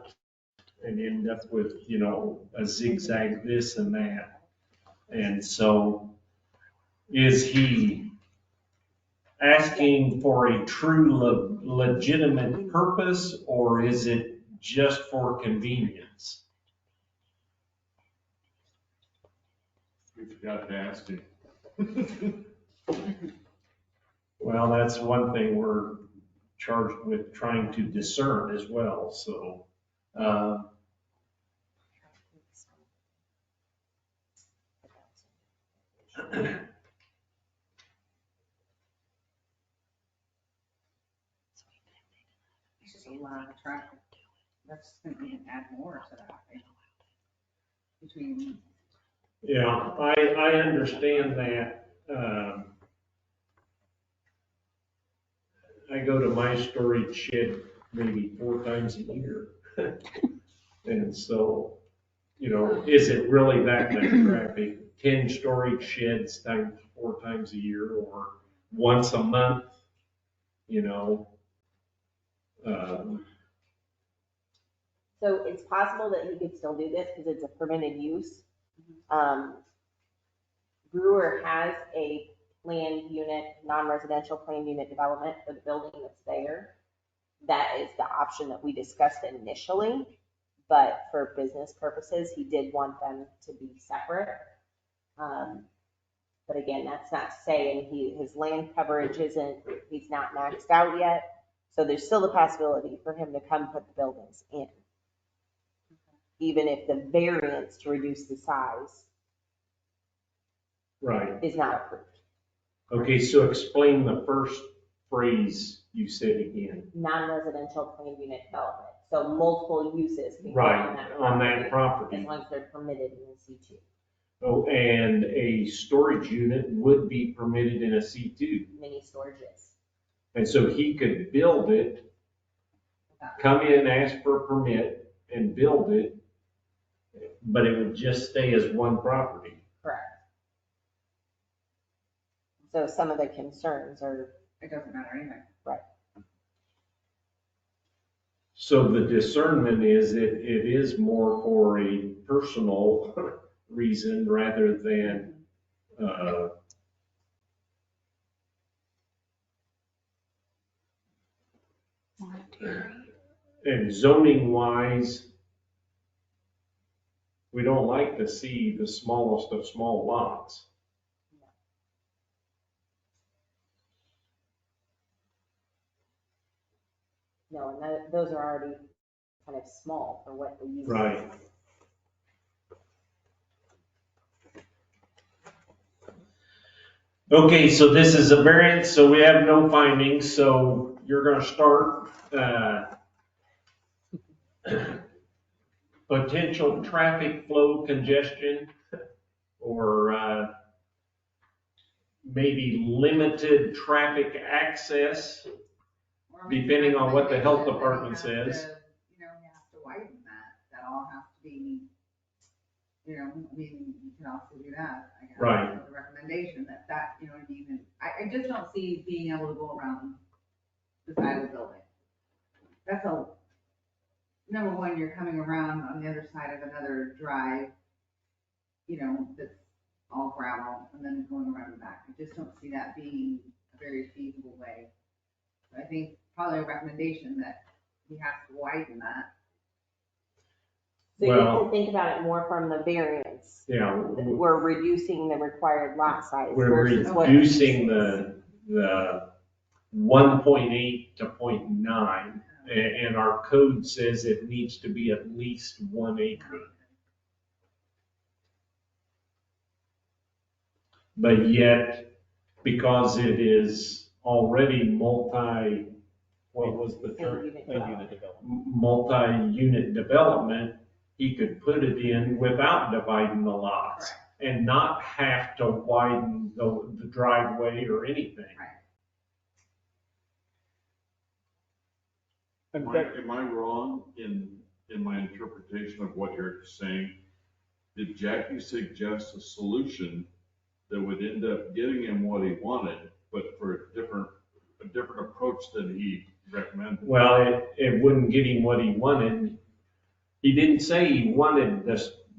and end up with, you know, a zigzag this and that. And so is he asking for a true legitimate purpose, or is it just for convenience? We forgot to ask him. Well, that's one thing we're charged with trying to discern as well, so. It's just a lot of traffic. That's just gonna add more to that, right? Between. Yeah, I understand that. I go to my storage shed maybe 4 times a year. And so, you know, is it really that much traffic? 10 storage sheds times 4 times a year, or once a month, you know? So it's possible that he could still do this because it's a permitted use. Brewer has a planned unit, non-residential planned unit development for the building that's there. That is the option that we discussed initially, but for business purposes, he did want them to be separate. But again, that's not saying his land coverage he's not maxed out yet. So there's still the possibility for him to come put the buildings in, even if the variance to reduce the size Right. is not approved. Okay, so explain the first phrase you said again. Non-residential planned unit development. So multiple uses can go Right, on that property. as long as they're permitted in the C2. Oh, and a storage unit would be permitted in a C2. Mini storages. And so he could build it, come in, ask for a permit, and build it, but it would just stay as one property. Correct. So some of the concerns are. It doesn't matter anyway. Right. So the discernment is it is more for a personal reason rather than, and zoning wise, we don't like to see the smallest of small lots. No, and those are already kind of small for what the use is. Right. Okay, so this is a variance, so we have no findings, so you're gonna start, potential traffic flow congestion, or, maybe limited traffic access, depending on what the health department says. You know, you have to widen that. That all has to be, you know, I mean, you can also do that, I guess. Right. With the recommendation that, you know, even, I just don't see being able to go around the side of the building. That's number one, you're coming around on the other side of another drive, you know, that's all gravel, and then going around the back. I just don't see that being a very feasible way. I think probably a recommendation that we have to widen that. So you have to think about it more from the variance. Yeah. We're reducing the required lot size. We're versus what reducing the 1.8 to 0.9, and our code says it needs to be at least 1 acre. But yet, because it is already what was the term? Multi-unit development, he could put it in without dividing the lots and not have to widen the driveway or anything. Am I wrong in my interpretation of what you're saying? Did Jackie suggest a solution that would end up getting him what he wanted, but for a different approach than he recommend. Well, it wouldn't get him what he wanted. He didn't say he wanted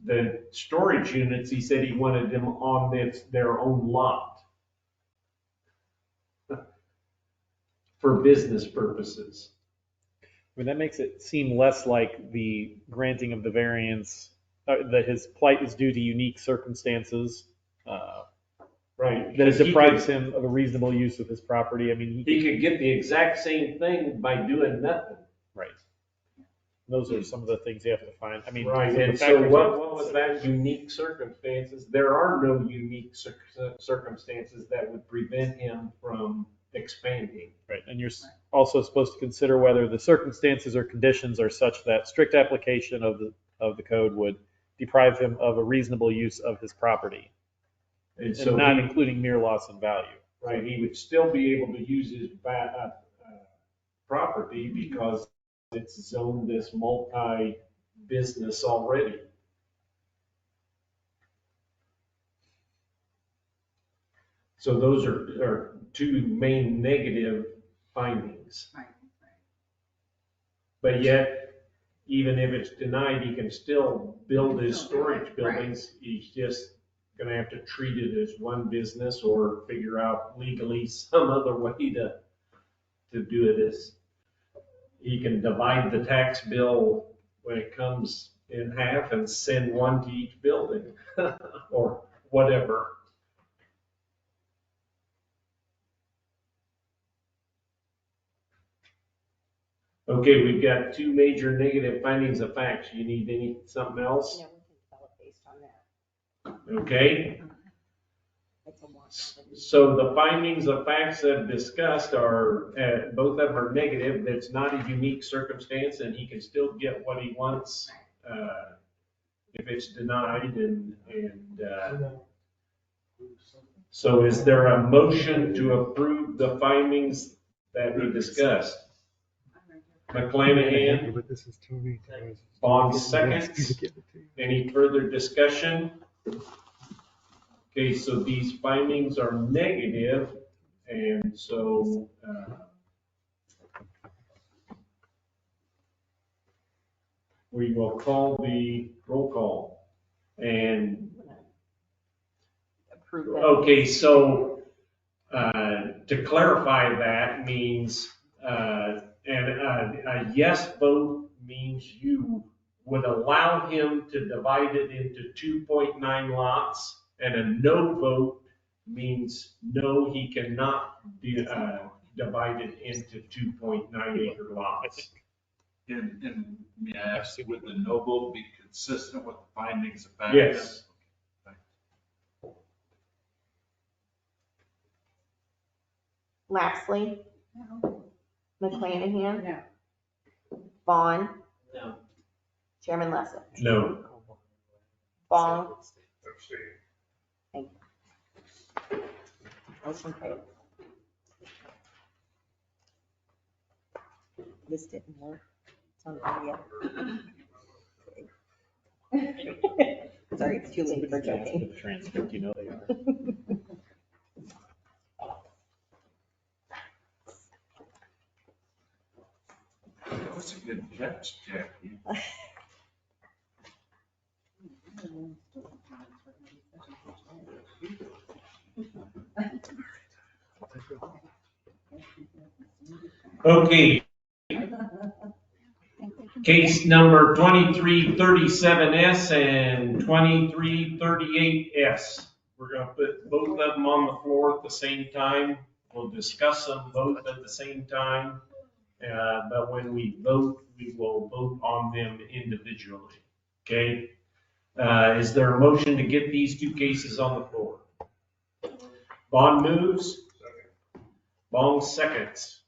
the storage units, he said he wanted them on their own lot for business purposes. I mean, that makes it seem less like the granting of the variance, that his plight is due to unique circumstances. Right. That it deprives him of a reasonable use of his property. I mean, He could get the exact same thing by doing nothing. right. Those are some of the things you have to find. I mean, Right, some of the and so factors what was that unique circumstances? There are no unique circumstances that would prevent him from expanding. Right, and you're also supposed to consider whether the circumstances or conditions are such that strict application of the code would deprive him of a reasonable use of his property, And so not including mere loss in value. Right, he would still be able to use his property because it's zoned as multi-business already. So those are two main negative findings. Right. But yet, even if it's denied, he can still build his storage buildings. He's just gonna have to treat it as one business or figure out legally some other way to do it. As he can divide the tax bill when it comes in half and send one to each building or whatever. Okay, we've got two major negative findings of facts. You need something else? Yeah, we can develop based on that. Okay. So the findings of facts that I've discussed are, both of them are negative. That's not a unique circumstance and he can still get what he wants, if it's denied so is there a motion to approve the findings that we discussed? McClanahan, But this is Tony. Bond seconds. Any further discussion? Okay, so these findings are negative, and so, we will call the roll call. And, okay, so, to clarify that means, a yes vote means you would allow him to divide it into 2.9 lots, and a no vote means no, he cannot be divided into 2.9 acre lots. And may I ask, would the no vote be consistent with the findings of fact? Yes. Lapsley, No. McClanahan, No. Vaughn, No. Chairman Lessig. No. Bong. Abstain. Thank you. Motion failed. This didn't work. It's on video. Sorry, it's too late for joking. The transcript, you know they are. That was a good catch, Jackie. Okay. Case number 2337S and 2338S. We're gonna put both of them on the floor at the same time. We'll discuss them both at the same time. But when we vote, we will vote on them individually. Okay? Is there a motion to get these two cases on the floor? Bond moves. Bong seconds.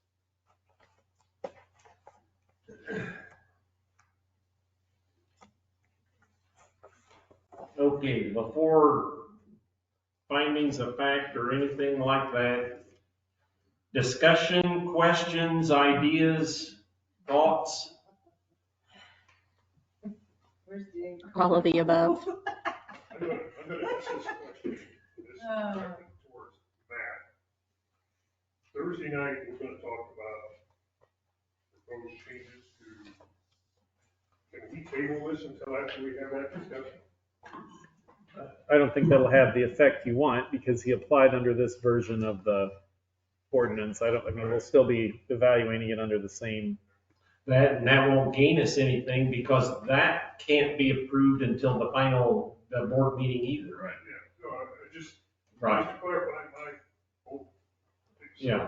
Okay, before findings of fact or anything like that, discussion, questions, ideas, thoughts? All of the above. I'm gonna ask this question. This is directed towards Matt. Thursday night, we're gonna talk about proposed changes to, can we table this until after we have that discussion? I don't think that'll have the effect you want because he applied under this version of the ordinance. I mean, we'll still be evaluating it under the same. That won't gain us anything because that can't be approved until the board meeting either. Right, yeah. No, just Right. to clarify my whole. Yeah.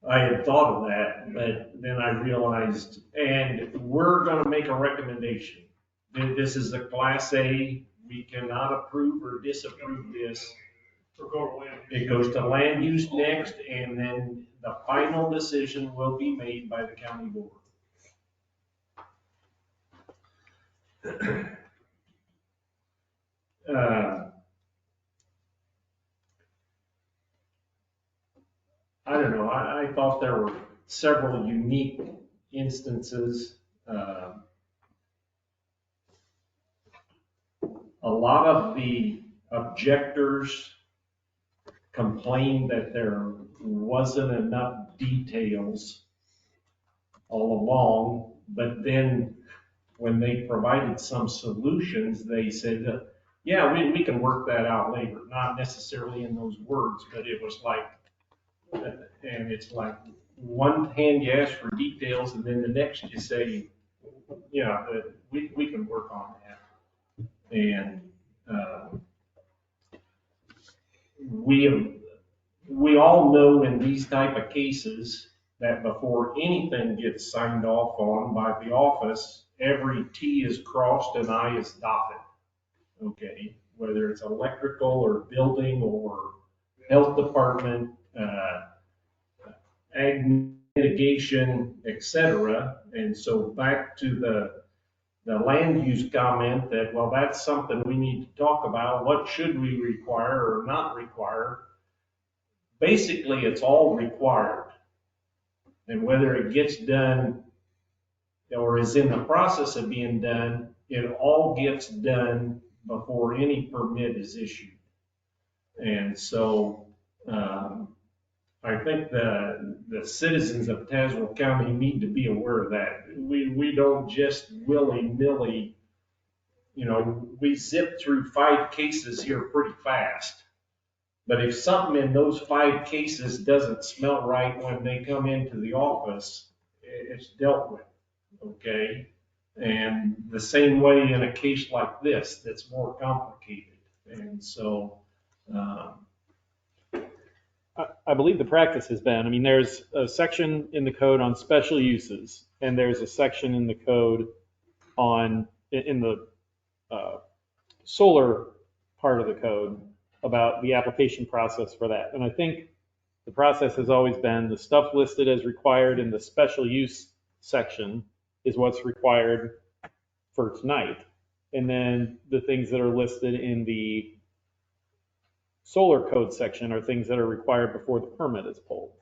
I had thought of that, but then I realized, and we're gonna make a recommendation. This is a Class A, we cannot approve or disapprove this. It goes to land use next, and then the final decision will be made by the county board. I don't know, I thought there were several unique instances. A lot of the objectors complained that there wasn't enough details all along, but then when they provided some solutions, they said, yeah, we can work that out later. Not necessarily in those words, but it was like, and it's like one hand you ask for details and then the next you say, yeah, we can work on that. And we all know in these type of cases that before anything gets signed off on by the office, every T is crossed and I is dotted. Okay, whether it's electrical or building or health department, ag mitigation, etc. And so back to the land use comment that, well, that's something we need to talk about. What should we require or not require? Basically, it's all required. And whether it gets done or is in the process of being done, it all gets done before any permit is issued. And so I think the citizens of Tazewell County need to be aware of that. We don't just willy-nilly, we zip through 5 cases here pretty fast. But if something in those 5 cases doesn't smell right when they come into the office, it's dealt with, okay? And the same way in a case like this, that's more complicated. And so, I believe the practice has been, I mean, there's a section in the code on special uses, and there's a section in the code in the solar part of the code about the application process for that. And I think the process has always been the stuff listed as required in the special use section is what's required for tonight. And then the things that are listed in the solar code section are things that are required before the permit is pulled.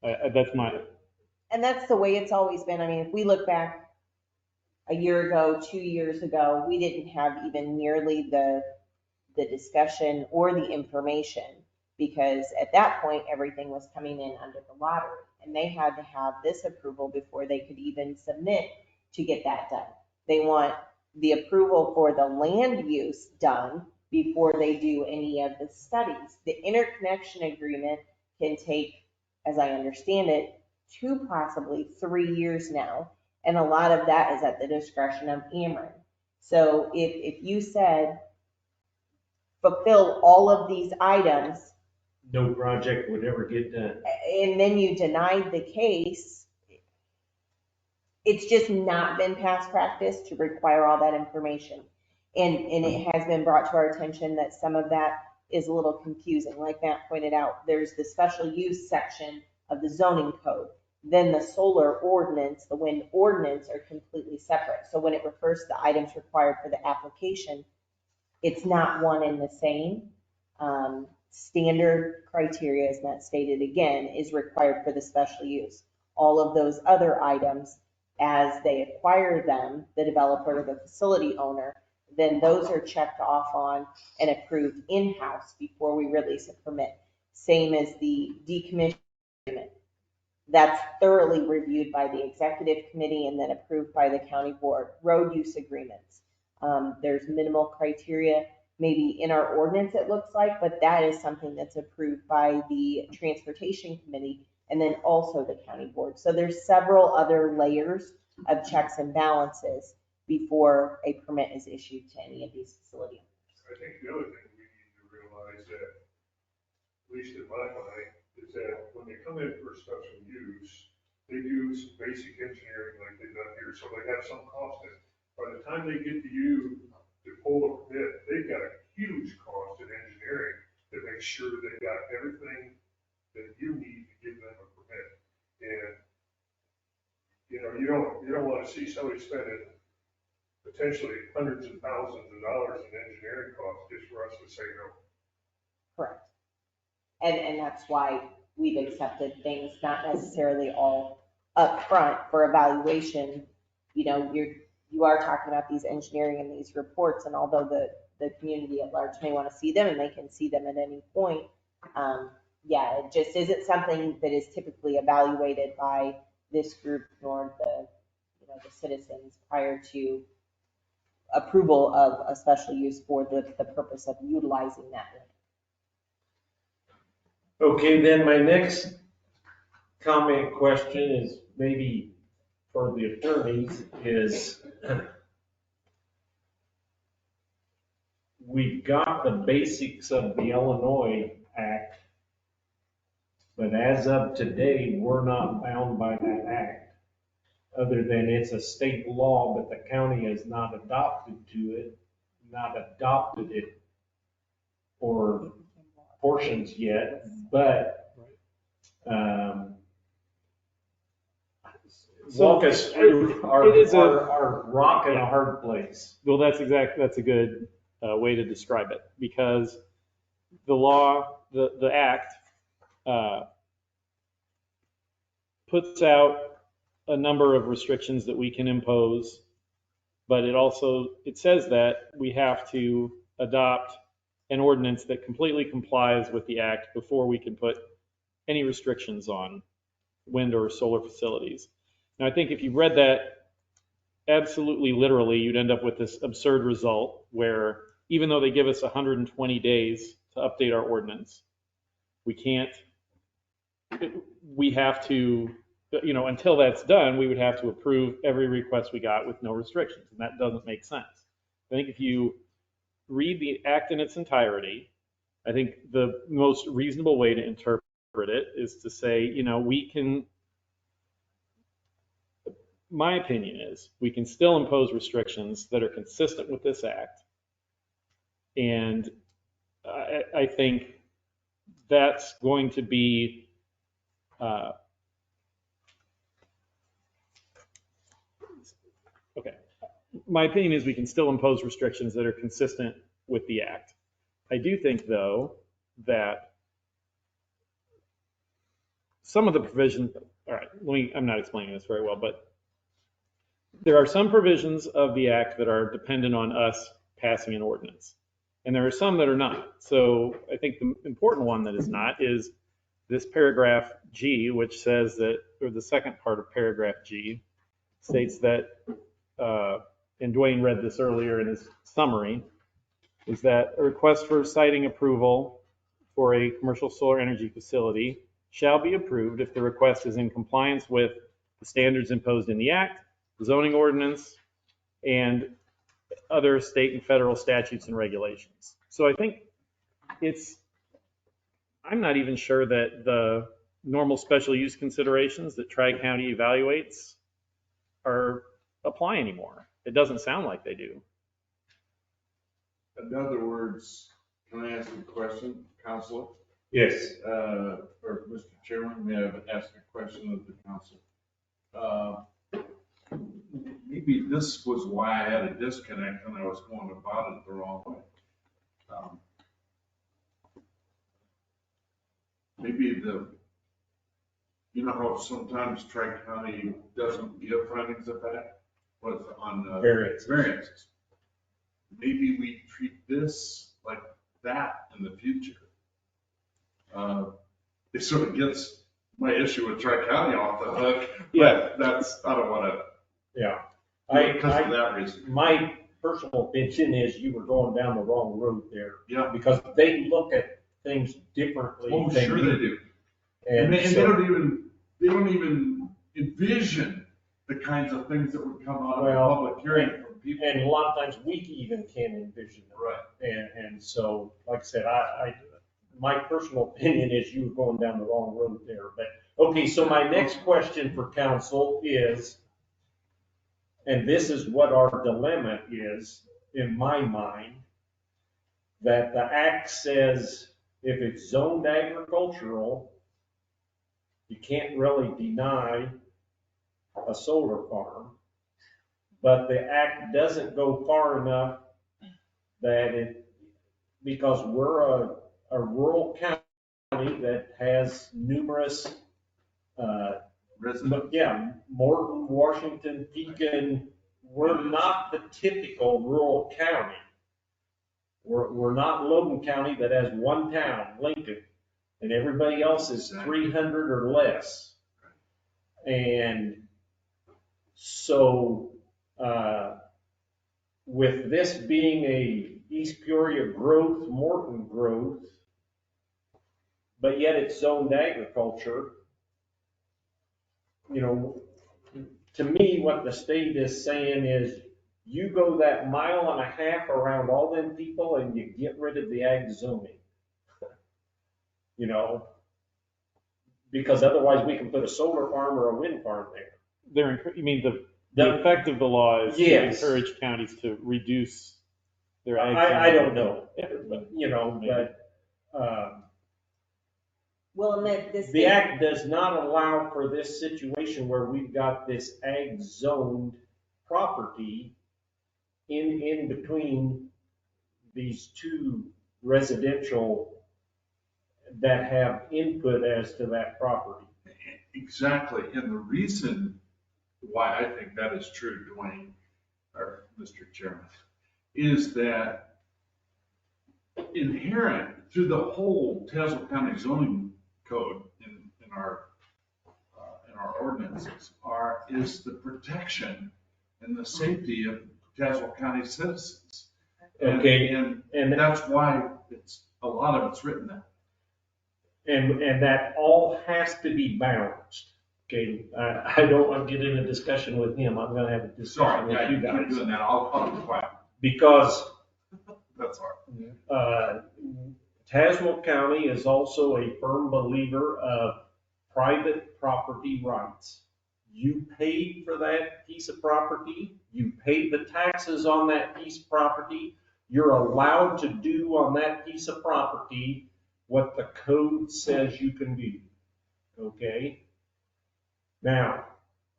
That's my. And that's the way it's always been. I mean, if we look back a year ago, 2 years ago, we didn't have even nearly the discussion or the information, because at that point, everything was coming in under the lottery, and they had to have this approval before they could even submit to get that done. They want the approval for the land use done before they do any of the studies. The interconnection agreement can take, as I understand it, 2, possibly 3 years now, and a lot of that is at the discretion of Ameren. So if you said, fulfill all of these items, no project would ever get done. And then you denied the case, it's just not been past practice to require all that information. And it has been brought to our attention that some of that is a little confusing. Like Matt pointed out, there's the special use section of the zoning code. Then the solar ordinance, the wind ordinance are completely separate. So when it refers to the items required for the application, it's not one and the same. Standard criteria, as Matt stated again, is required for the special use. All of those other items, as they acquire them, the developer or the facility owner, then those are checked off on and approved in-house before we release a permit. Same as the decommissioning agreement. That's thoroughly reviewed by the executive committee and then approved by the county board. Road use agreements. There's minimal criteria, maybe in our ordinance it looks like, but that is something that's approved by the transportation committee and then also the county board. So there's several other layers of checks and balances before a permit is issued to any of these facilities. I think the other thing we need to realize that, at least in my mind, is that when they come in for special use, they do some basic engineering like they've done here, so they have some cost in it. By the time they get to you to pull a permit, they've got a huge cost in engineering to make sure they've got everything that you need to give them a permit. And, you know, you don't want to see somebody spending potentially hundreds of thousands of dollars in engineering costs just for us to say no. Correct. And that's why we've accepted things, not necessarily all upfront for evaluation. You know, you are talking about these engineering and these reports, and although the community at large may want to see them and they can see them at any point, yeah, it just isn't something that is typically evaluated by this group nor the, you know, the citizens prior to approval of a special use for the purpose of utilizing that land. Okay, then my next comment question is maybe for the attorneys is we've got the basics of the Illinois Act, but as of today, we're not bound by that act, other than it's a state law, but the county has not adopted it or portions yet, but walk us through our rock in a hard place. Well, that's a good way to describe it, because the law, the act, puts out a number of restrictions that we can impose, but it says that we have to adopt an ordinance that completely complies with the act before we can put any restrictions on wind or solar facilities. Now, I think if you read that absolutely literally, you'd end up with this absurd result where even though they give us 120 days to update our ordinance, we have to, you know, until that's done, we would have to approve every request we got with no restrictions, and that doesn't make sense. I think if you read the act in its entirety, I think the most reasonable way to interpret it is to say, you know, my opinion is we can still impose restrictions that are consistent with this act. And I think that's going to be okay. My opinion is we can still impose restrictions that are consistent with the act. I do think, though, that some of the provisions, all right, I'm not explaining this very well, but there are some provisions of the act that are dependent on us passing an ordinance, and there are some that are not. So I think the important one that is not is this paragraph G, which says that, or the second part of paragraph G states that, and Dwayne read this earlier in his summary, is that a request for siting approval for a commercial solar energy facility shall be approved if the request is in compliance with the standards imposed in the act, the zoning ordinance, and other state and federal statutes and regulations. So I think I'm not even sure that the normal special use considerations that Tri-County evaluates apply anymore. It doesn't sound like they do. In other words, can I ask a question, Counselor? Yes. Or Mr. Chairman, may I ask a question of the council? Maybe this was why I had a disconnect and I was going about it the wrong way. Maybe you know how sometimes Tri-County doesn't give findings of fact? On variances. Maybe we treat this like that in the future. It sort of gets my issue with Tri-County off the hook. Yeah. But that's, I don't want to, Yeah. because of that reason. My personal opinion is you were going down the wrong road there. Yeah. Because they look at things differently. Oh, than sure you they do. And they so- they don't even envision the kinds of things that would come out of a Well, public hearing from people. And a lot of times we even can't envision it. Right. And so, like I said, my personal opinion is you were going down the wrong road there. But, okay, so my next question for council is, and this is what our dilemma is, in my mind, that the act says if it's zoned agricultural, you can't really deny a solar farm. But the act doesn't go far enough that because we're a rural county that has numerous, yeah, Morton, Washington, Pekin, we're not the typical rural county. We're not Logan County that has one town, Lincoln, and everybody else is 300 or less. And so, with this being a East Peoria growth, Morton growth, but yet it's zoned agriculture, you know, to me, what the state is saying is you go that mile and a half around all them people and you get rid of the ag zoning. You know, because otherwise we can put a solar farm or a wind farm there. You mean the effect of the law is to encourage counties to reduce their ag. I don't know, you know, but, Well, the act does not allow for this situation where we've got this ag zoned property in between these two residential that have input as to that property. Exactly, and the reason why I think that is true, Dwayne, or Mr. Chairman, is that inherent through the whole Tazewell County zoning code in our ordinances is the protection and the safety of Tazewell County citizens. Okay. And that's why a lot of it's written that. And that all has to be balanced. Okay, I don't want to get in a discussion with him. I'm going to have a discussion with you guys. Doing that. I'll be quiet. Because that's hard. Tazewell County is also a firm believer of private property rights. You paid for that piece of property. You paid the taxes on that piece of property. You're allowed to do on that piece of property what the code says you can do. Okay? Now,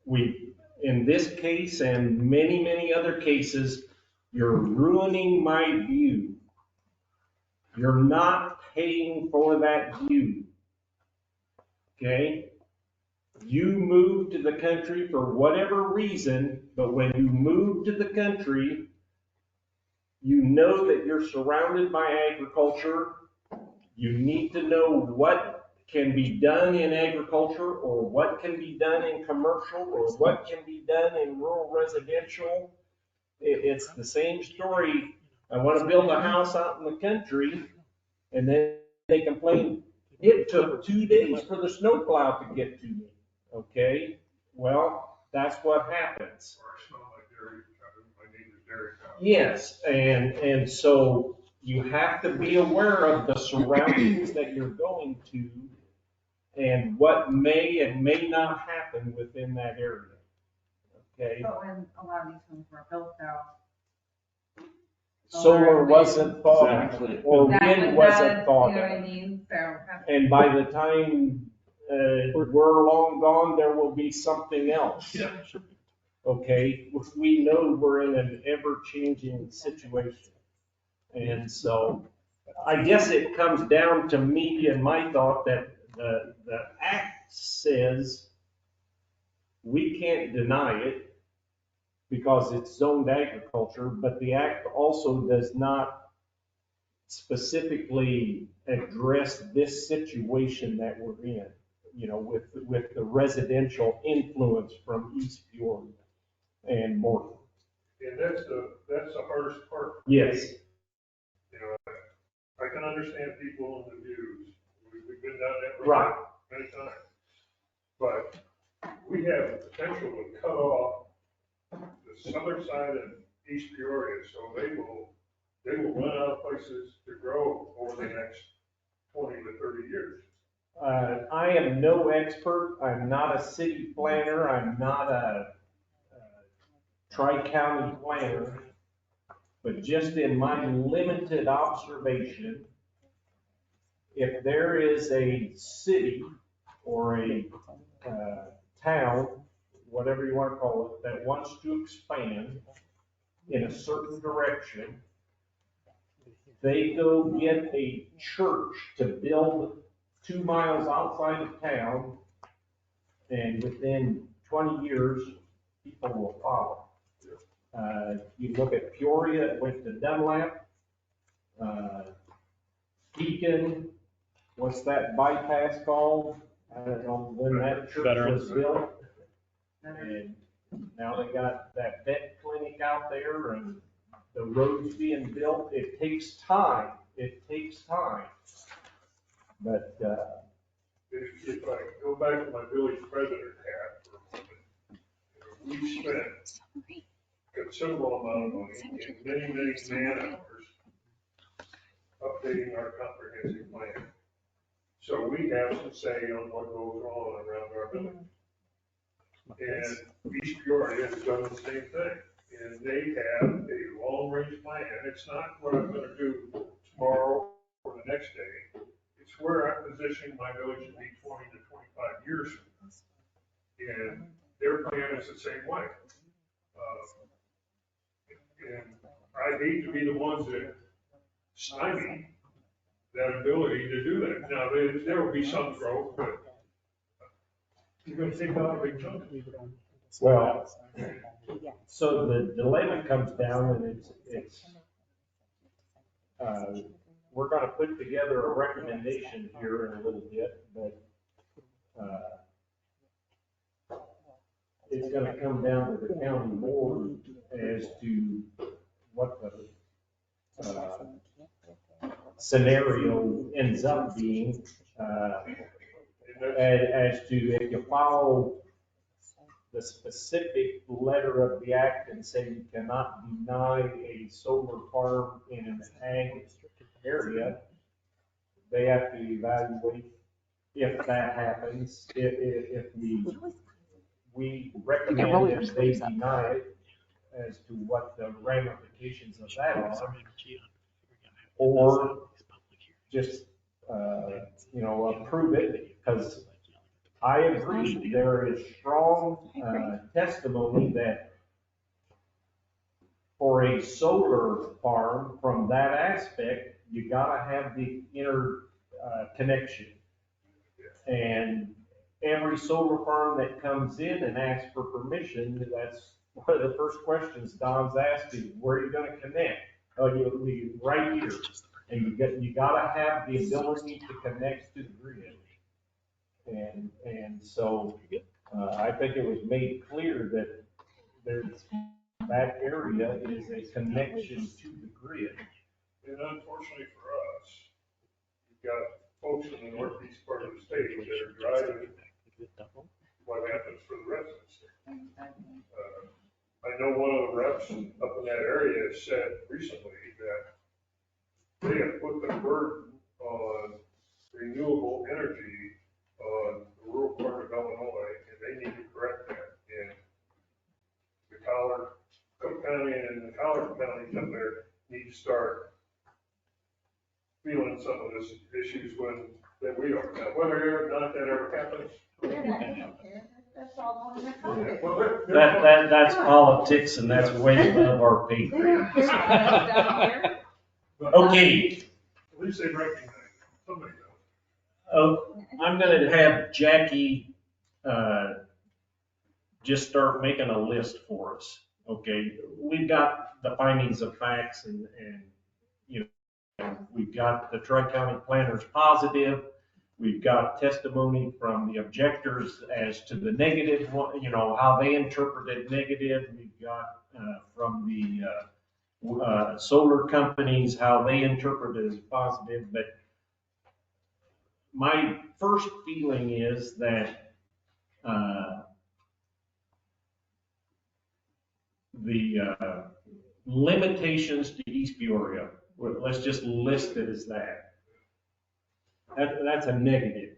in this case and many, many other cases, you're ruining my view. You're not paying for that view. Okay? You moved to the country for whatever reason, but when you move to the country, you know that you're surrounded by agriculture. You need to know what can be done in agriculture or what can be done in commercial or what can be done in rural residential. It's the same story. I want to build a house out in the country, and then they complain, it took 2 days for the snowplow to get to me. Okay? Well, that's what happens. Yes, and so you have to be aware of the surroundings that you're going to and what may and may not happen within that area. Okay? But when a lot of these homes were built though. Solar wasn't thought of, Exactly. or wind wasn't thought You know what I of. mean? So. And by the time we're long gone, there will be something else. Yeah. Okay, we know we're in an ever-changing situation. And so I guess it comes down to me and my thought that the act says we can't deny it because it's zoned agriculture, but the act also does not specifically address this situation that we're in. with the residential influence from East Peoria and Morton. And that's the hardest part. Yes. You know, I can understand people in the views. We've been down that road Right. many times. But we have the potential to cut off the southern side of East Peoria, so they will run out of places to grow over the next 20 to 30 years. I am no expert. I'm not a city planner. I'm not a tri-county planner. But just in my limited observation, if there is a city or a town, whatever you want to call it, that wants to expand in a certain direction, they go get a church to build 2 miles outside of town, and within 20 years, people will follow. You look at Peoria, it went to Dunlap, Beacon, what's that bypass called? I don't know when that church was built. And now they got that vet clinic out there and the roads being built. It takes time. It takes time. But, If I go back to my village president hat for a moment, we've spent considerable amount of money and many man hours updating our comprehensive plan. So we have some say on what goes on around our village. And East Peoria has done the same thing. And they have a long-range plan. It's not what I'm gonna do tomorrow or the next day. It's where I position my village to be 20 to 25 years from now. And their plan is the same way. And I hate to be the ones that stymie that ability to do that. Now, there will be some growth, but you're gonna take out a big chunk. well, so the dilemma comes down and it's we're gonna put together a recommendation here in a little bit, but it's gonna come down to the county board as to what the scenario ends up being, as to if you follow the specific letter of the act and say you cannot deny a solar farm in an ag area, they have to evaluate if that happens, if we recommend that they deny it, as to what the ramifications of that are, or just, approve it, because I agree, there is strong testimony that for a solar farm, from that aspect, you gotta have the connection. And every solar farm that comes in and asks for permission, that's one of the first questions Don's asking, where are you gonna connect? Oh, you right here. And you gotta have the ability to connect to the grid. And so, I think it was made clear that that area is a connection to the grid. And unfortunately for us, you've got folks in the northeast part of the state that are driving what happens for the residents. I know one of the reps up in that area said recently that they have put the burden on renewable energy on the rural part of Illinois, and they need to correct that. And the Cook County and the Collar counties up there need to start feeling some of those issues that we are. Now, whether or not that ever happens. That's politics, and that's way above our pay grade. Okay. At least they recognize somebody does. Oh, I'm gonna have Jackie, just start making a list for us, okay? We've got the findings of facts and we've got the Tri-County planners positive. We've got testimony from the objectors as to the negative, how they interpreted negative. We've got from the solar companies, how they interpret it as positive. But my first feeling is that the limitations to East Peoria, let's just list it as that. That's a negative,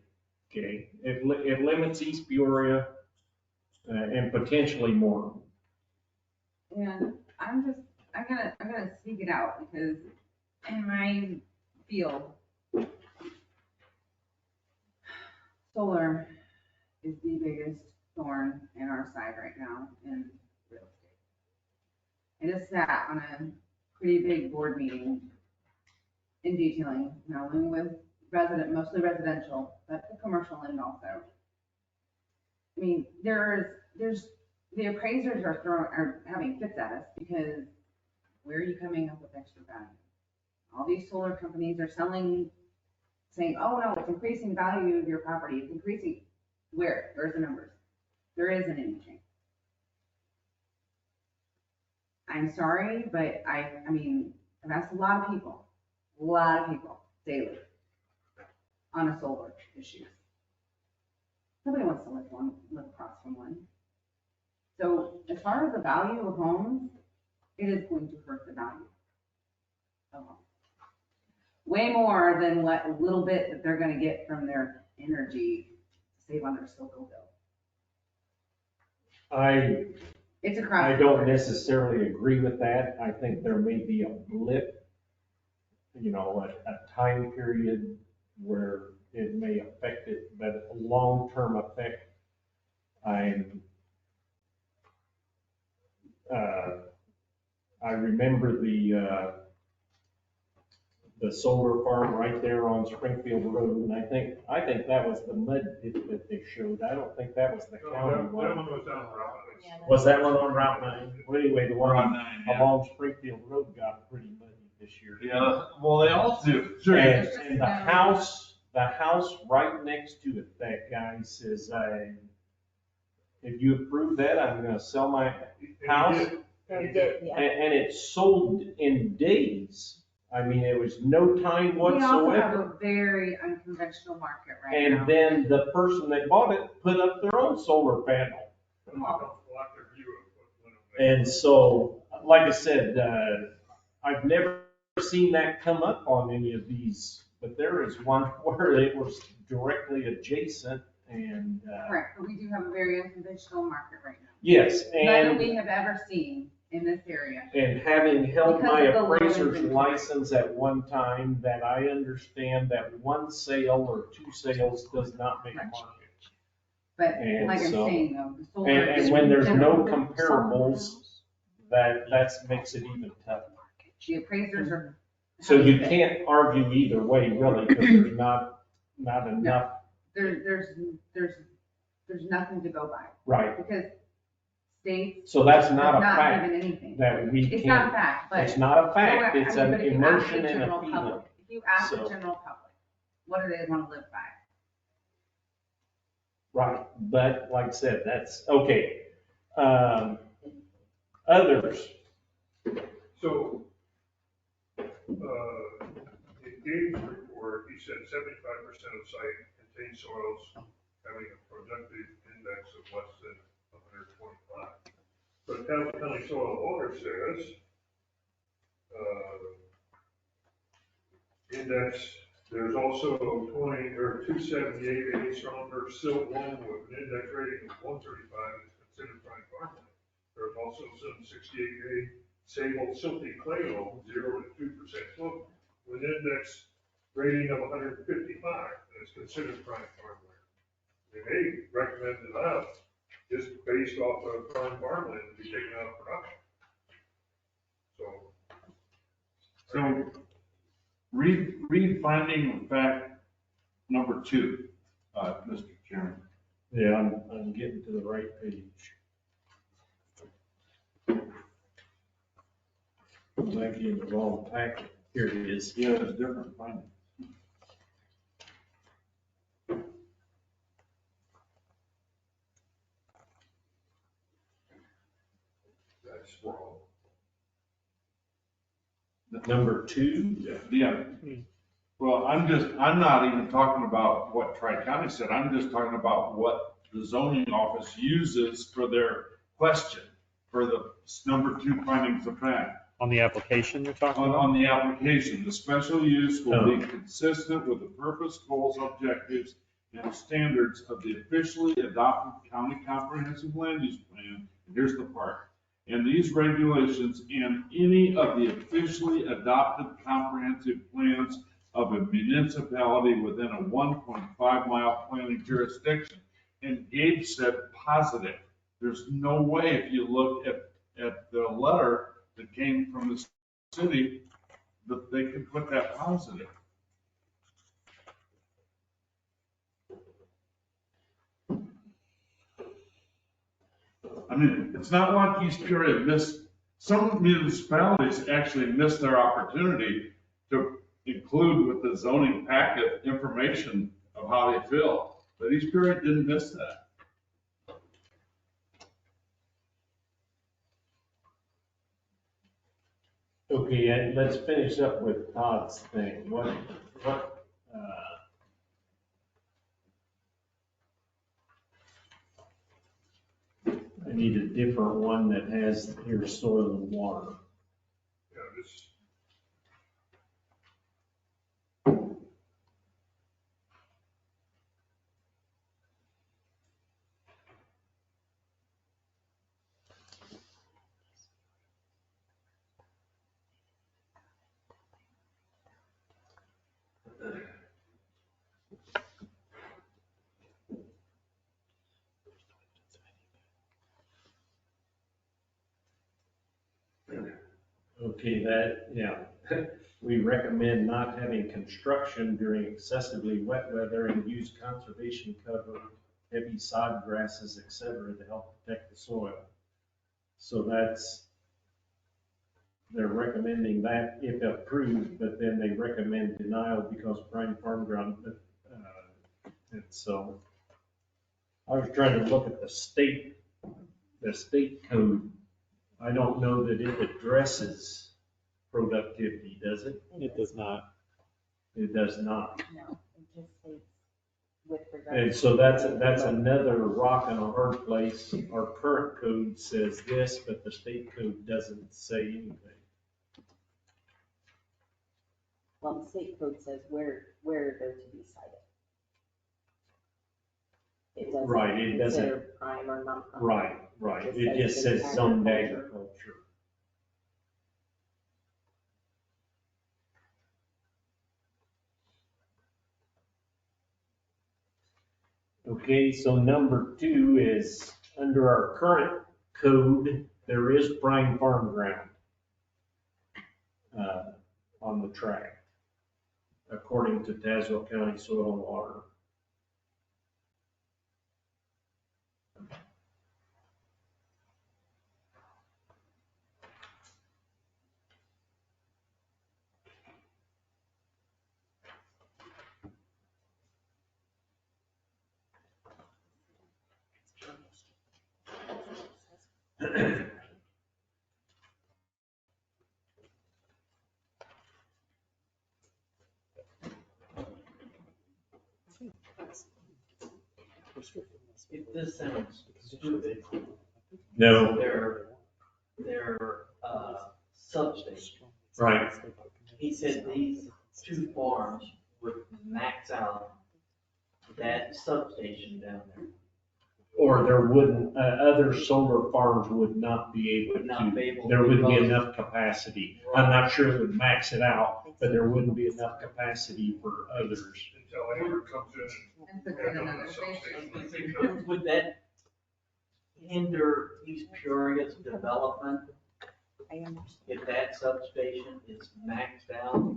okay? It limits East Peoria and potentially more. And I'm gonna speak it out because in my field, solar is the biggest thorn in our side right now in real estate. I just sat on a pretty big board meeting in detailing, not only with mostly residential, but the commercial end also. I mean, there's the appraisers are having fits at us because where are you coming up with extra value? All these solar companies are saying, oh no, it's increasing value of your property. It's increasing. Where? Where's the numbers? There isn't anything. I'm sorry, but I mean, I've asked a lot of people daily on a solar issue. Nobody wants to live across from one. So as far as the value of homes, it is going to hurt the value of homes. Way more than what little bit that they're going to get from their energy to save on their SoCo bill. It's a crime. I don't necessarily agree with that. I think there may be a blip, a time period where it may affect it, but a long-term effect, I remember the solar farm right there on Springfield Road, and I think that was the mud pit that they showed. I don't think that was the county one. That one was on Route 9. Was that one on Route 9? Well, anyway, the one Route 9, yeah. along Springfield Road got pretty muddy this year. Yeah, well, they all do. And the house right next to it, that guy says, if you approve that, I'm gonna sell my house. They did, yeah. And it sold in days. I mean, it was no time We also have whatsoever. a very unconventional market right now. And then the person that bought it put up their own solar panel. And so, like I said, I've never seen that come up on any of these, but there is one where it was directly adjacent and. Correct, but we do have a very unconventional market right now. Yes, None that and. we have ever seen in this area. And having held Because my of the low appraiser's inventory. license at one time, that I understand that one sale or two sales does not make a market. But And like I'm so- saying though, the solar. And when there's no comparables, that makes it even tougher. The appraisers are. So you can't argue either way, really, because there's not enough. There's nothing to go by. Right. Because states. So that's not a have fact given anything. that we It's not a can't. fact, but. It's not a fact, So, I it's mean, an but if you ask the emotion and general a feeling. public- If you ask the So- general public, what do they want to live by? Right, but like I said, that's, okay. Others, So, in Dave's report, he said 75% of site contains soils having a productive index of less than 125. But Campbell County Soil Owner says, index, there's also 278 A stronger silt loam with an index rating of 135 is considered prime farmland. There's also some 68A sable silty clay loam, 0 to 2% slope, with an index rating of 155, and it's considered prime farmland. And they recommended us, just based off of prime farmland, to be taken out of production. So, read finding of fact number 2, Mr. Chairman. yeah, I'm getting to the right page. I'm actually in the wrong packet. Here it is. Yeah, there's different findings. That's wrong. Number 2? Yeah. Well, I'm not even talking about what Tri-County said. I'm just talking about what the zoning office uses for their question, for the number 2 findings of fact. On the application you're talking about? On the application, the special use will be consistent with the purpose, goals, objectives, and standards of the officially adopted county comprehensive land use plan. And here's the part. And these regulations and any of the officially adopted comprehensive plans of a municipality within a 1.5 mile planning jurisdiction. And Gabe said positive. There's no way, if you look at the letter that came from the city, that they could put that positive. I mean, it's not like East Peoria missed, some municipalities actually missed their opportunity to include with the zoning packet information of how they feel. But East Peoria didn't miss that. Okay, and let's finish up with Todd's thing. I need a different one that has here soil and water. Yeah, this, Okay, we recommend not having construction during excessively wet weather and use conservation cover, heavy sod grasses, etc. to help protect the soil. So they're recommending that if approved, but then they recommend denial because prime farm ground, and so I was trying to look at the state code. I don't know that it addresses productivity, does it? It does not. It does not. No, it just states with regard. And so that's another rock in a hard place. Our current code says this, but the state code doesn't say anything. Well, the state code says where they're to be cited. It doesn't Right, it doesn't. consider prime or non-prime. Right. It just says zoned agriculture. Okay, so number 2 is, under our current code, there is prime farm ground on the tract, according to Tazewell County Soil and Water. If this sounds stupid. No. They're substation. Right. He said these 2 farms would max out that substation down there. Or there wouldn't, other solar farms would not be able Would not be to, able there wouldn't be because- enough capacity. I'm not sure it would max it out, but there wouldn't be enough capacity for others. until Amber comes in And puts in another station. Would that hinder East Peoria's development if that substation is maxed out?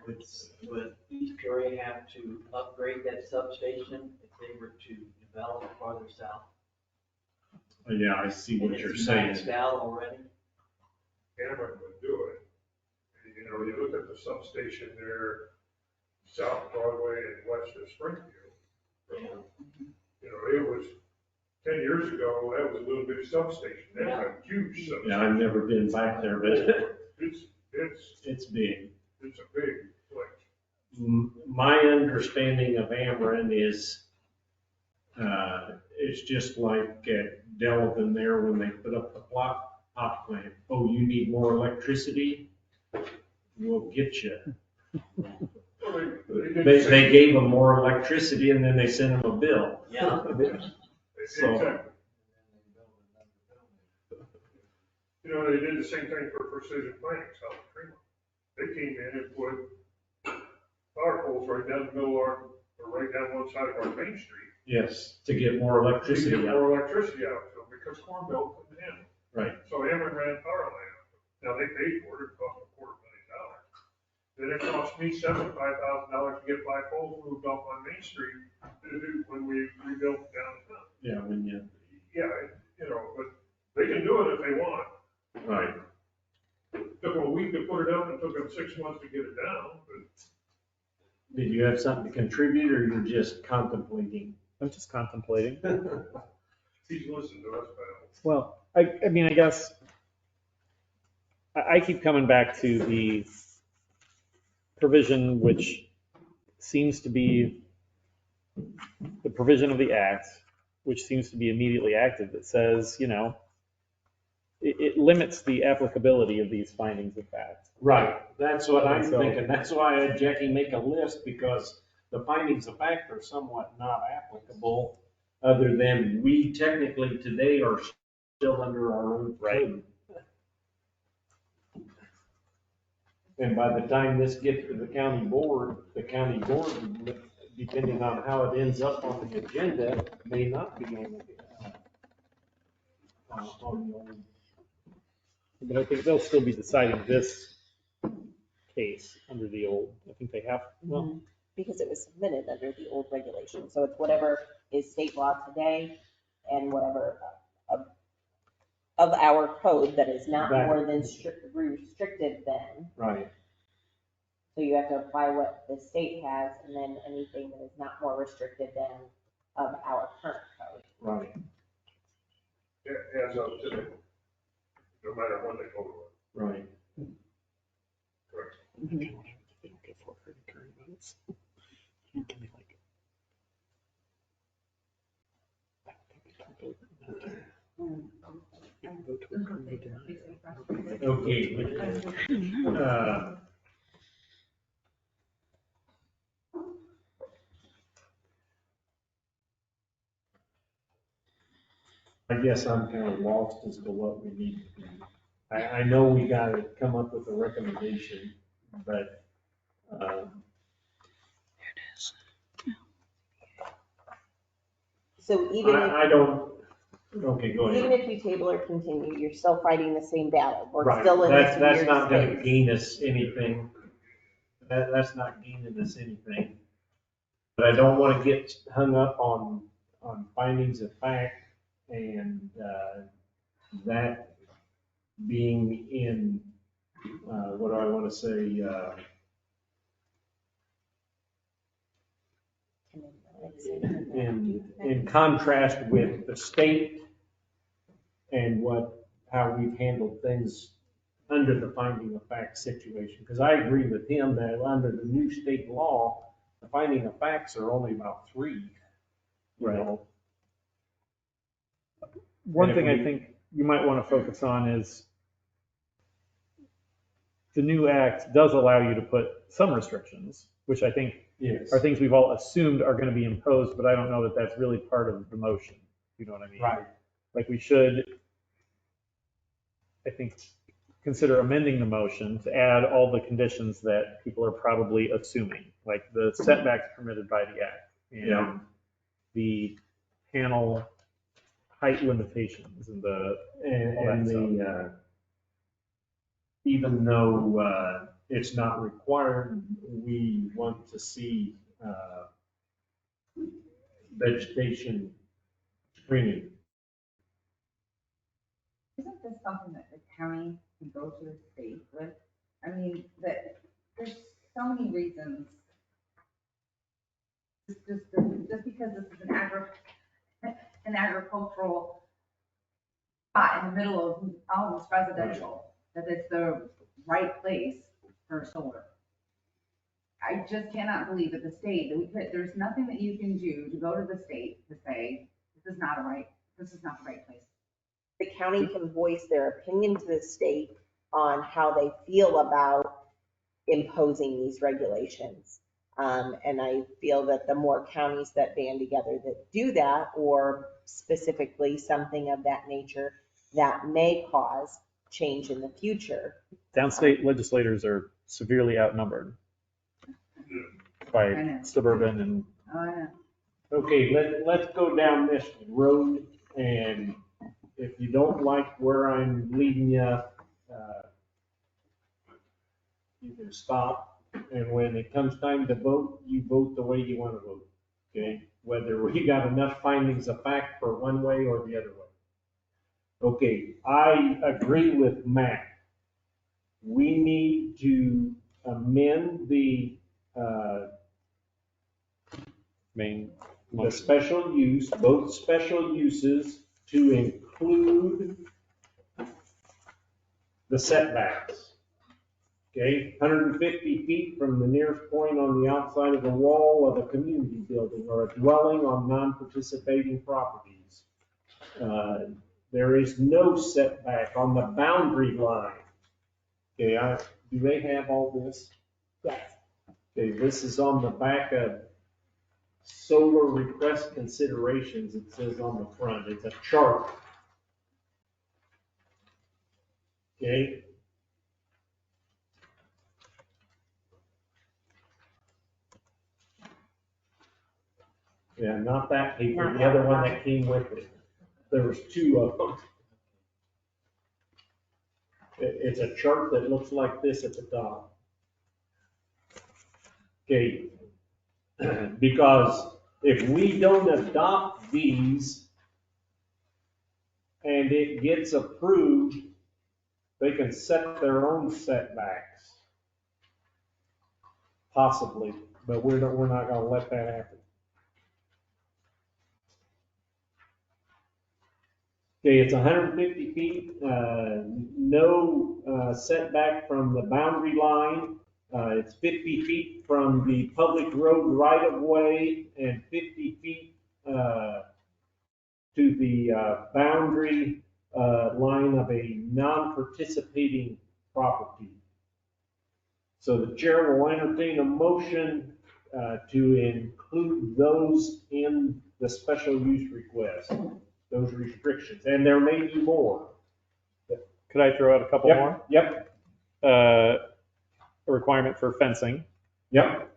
Would East Peoria have to upgrade that substation if they were to develop farther south? Yeah, I see what you're And it's saying. maxed out already? Amber would do it. You know, you look at the substation there, South Broadway and west of Springfield. You know, it was 10 years ago, that was a little bit substation. That's a huge substation. Yeah, I've never been back there, but It's big. It's a big place. My understanding of Ameren is, it's just like at Delavan there when they put up the pot plant. Oh, you need more electricity? We'll get you. They gave them more electricity and then they sent them a bill. Yeah. So, Exactly. You know, they did the same thing for precision planting south of Fremont. They came in and put power poles right down the middle of our, or right down one side of our main street. yes, to get more To electricity get out. more electricity out of them because Corn Belt couldn't handle it. Right. So Ameren ran power line. Now they paid for it, it cost them $250,000. Then it cost me $75,000 to get 5 poles moved off on Main Street when we rebuilt downtown. Yeah, when you. Yeah, you know, but they can do it if they want. Right. Took them a week to put it up and took them 6 months to get it down, but Did you have something to contribute or you're just contemplating? I'm just contemplating. he's listening to us, pal. Well, I mean, I guess I keep coming back to the provision which seems to be the provision of the act, which seems to be immediately active, that says, you know, it limits the applicability of these findings of fact. Right, that's what I'm So- thinking. That's why I had Jackie make a list, because the findings of fact are somewhat not applicable, other than we technically today are still under our own code. And by the time this gets to the county board, depending on how it ends up on the agenda, may not be on the old. But I think they'll still be deciding this case under the old. I think they have, well, Because it was submitted under the old regulation. So it's whatever is state law today and whatever of our code that is not Right. more than restricted then. Right. So you have to apply what the state has and then anything that is not more restricted than of our current code. Right. As of today, no matter when they vote on it. Right. Correct. they don't get 4 recurring votes. Can they like? I don't think they can vote. Vote to approve or deny. Okay. I guess I'm kind of lost as to what we need to do. I know we got to come up with a recommendation, but, So even if, I don't, okay, go even ahead. if you table or continue, you're still fighting the same battle. We're Right, still in this that's weird not gonna space. gain us anything. That's not gaining us anything. But I don't want to get hung up on findings of fact and, that being in, what do I want to say, in contrast with the state and how we've handled things under the finding of fact situation. Because I agree with him that under the new state law, the finding of facts are only about 3. You know? One And if thing I we- think you might want to focus on is the new act does allow you to put some restrictions, which I think Yes. are things we've all assumed are going to be imposed, but I don't know that that's really part of the motion. You know what I mean? Right. Like we should, I think, consider amending the motion to add all the conditions that people are probably assuming, like the setbacks permitted by the act Yeah. and the panel height limitations and all And that stuff. the, even though it's not required, we want to see vegetation screening. Isn't this something that the county can go to the state with? I mean, that there's so many reasons. Just because this is an an agricultural spot in the middle of all this residential, that it's the right place for solar. I just cannot believe that the state, there's nothing that you can do to go to the state to say, this is not the right place. The county can voice their opinion to the state on how they feel about imposing these regulations. And I feel that the more counties that band together that do that, or specifically something of that nature, that may cause change in the future. Downstate legislators are severely outnumbered by suburban and. Okay, let's go down this road, and if you don't like where I'm leading you, you can stop, and when it comes time to vote, you vote the way you want to vote, okay? Whether we got enough findings of fact for one way or the other way. Okay, I agree with Matt. We need to amend the special use, both special uses, to include the setbacks. Okay, 150 feet from the nearest point on the outside of the wall of a community building or a dwelling on non-participating properties. There is no setback on the boundary line. Okay, do they have all this? Yes. Okay, this is on the back of solar request considerations. It says on the front, it's a chart. Okay. Yeah, not that paper, the other one that came with it. There was two of them. It's a chart that looks like this at the top. Okay, because if we don't adopt these and it gets approved, they can set their own setbacks. Possibly, but we're not gonna let that happen. Okay, it's 150 feet, no setback from the boundary line. It's 50 feet from the public road right of way and 50 feet to the boundary line of a non-participating property. So the chair will entertain a motion to include those in the special use request, those restrictions, and there may be more. Could I throw out a couple more? Yep. A requirement for fencing. Yep.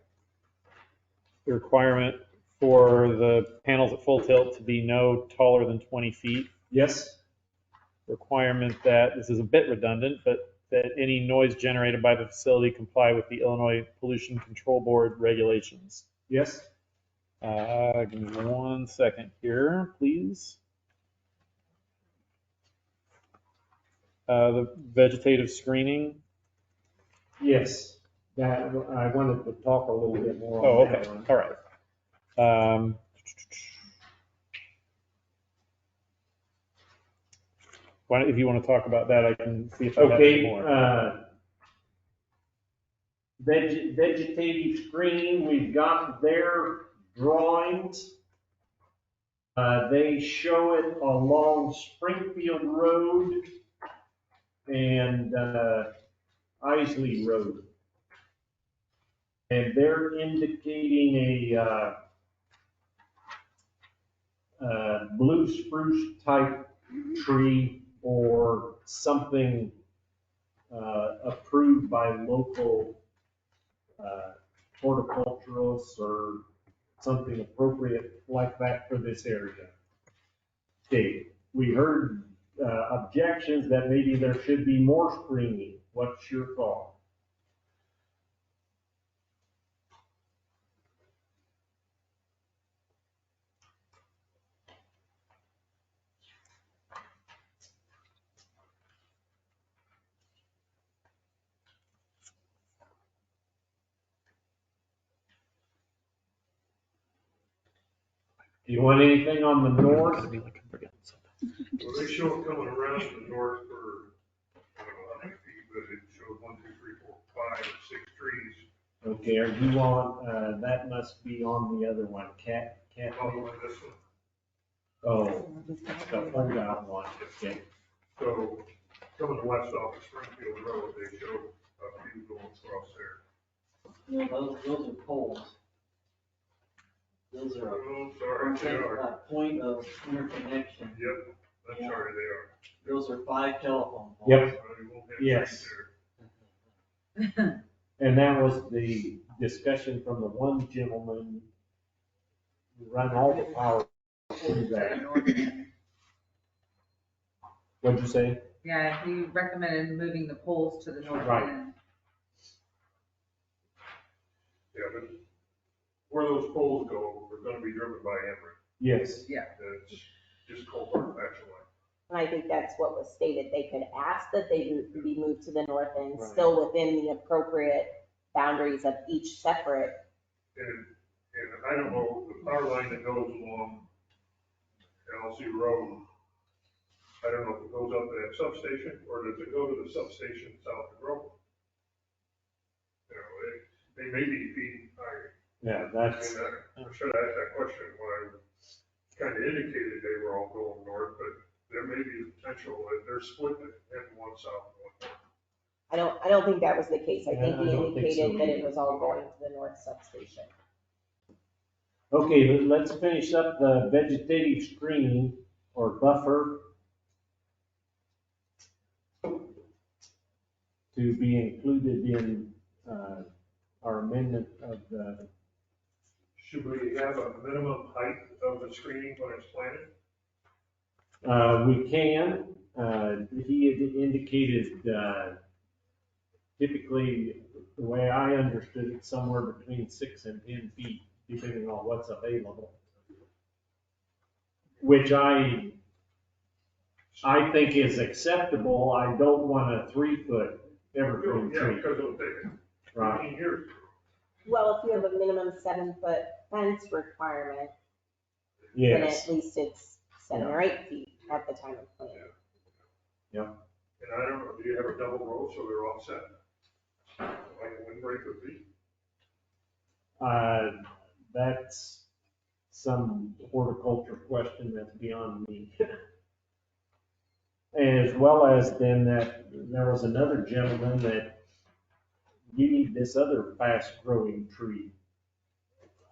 The requirement for the panels at full tilt to be no taller than 20 feet. Yes. Requirement that, this is a bit redundant, but that any noise generated by the facility comply with the Illinois Pollution Control Board regulations. Yes. Give me 1 second here, please. The vegetative screening. Yes, that I wanted to talk a little bit more. Oh, on that okay, one. all right. If you want to talk about that, I can see if I have any more. Vegetative screening, we've got their drawings. They show it along Springfield Road and Isley Road. And they're indicating a blue spruce type tree or something approved by local horticulturalists or something appropriate like that for this area. Okay, we heard objections that maybe there should be more screening. What's your thought? Do you want anything on the north? Well, they show it coming around to the north for, I don't know how many feet, but it showed 1, 2, 3, 4, 5, 6 trees. Okay, are you on, that must be on the other one, cat? Probably this one. Oh, the ODOT one, okay. So coming west off of Springfield Road, they show a few going across there. Those are poles. Those are, Oh, sorry, aren't they they are. a point of interconnection? Yep, I'm sorry, they are. Those are 5 telephone poles. Yep. They won't have Yes. trees there. And that was the discussion from the one gentleman who run all the power through that. What'd you say? Yeah, he recommended moving the poles to the north Right. end. Yeah, but where those poles go, are gonna be driven by Emory. Yes. Yeah. It's just called our patch line. And I think that's what was stated. They could ask that they be moved to the north end, Right. still within the appropriate boundaries of each separate. And I don't know, the power line that goes along LC Road, I don't know if it goes up to that substation, or does it go to the substation south of Grove? You know, they may be feeding higher. Yeah, that's, And I should have asked that question when I kind of indicated they were all going north, but there may be a potential that they're splitting it, and one south and one north. I don't think that was the case. I think Yeah, I he don't think so indicated that it either. was all going to the north substation. okay, let's finish up the vegetative screening or buffer to be included in, our amendment of the, Should we have a minimum height of the screening when it's planted? we can, he had indicated, typically, the way I understood it, somewhere between 6 and 10 feet, depending on what's available. Which I think is acceptable. I don't want a 3-foot evergreen Yeah, tree. because it'll take Right. 15 years. Well, if you have a minimum 7-foot fence requirement, then Yes. at least it's 7 or 8 feet at the time of planting. Yep. And I don't know, do you have a double row so they're all set? Like a windbreak would be? That's some horticulture question that's beyond me. As well as then that there was another gentleman that needed this other fast growing tree.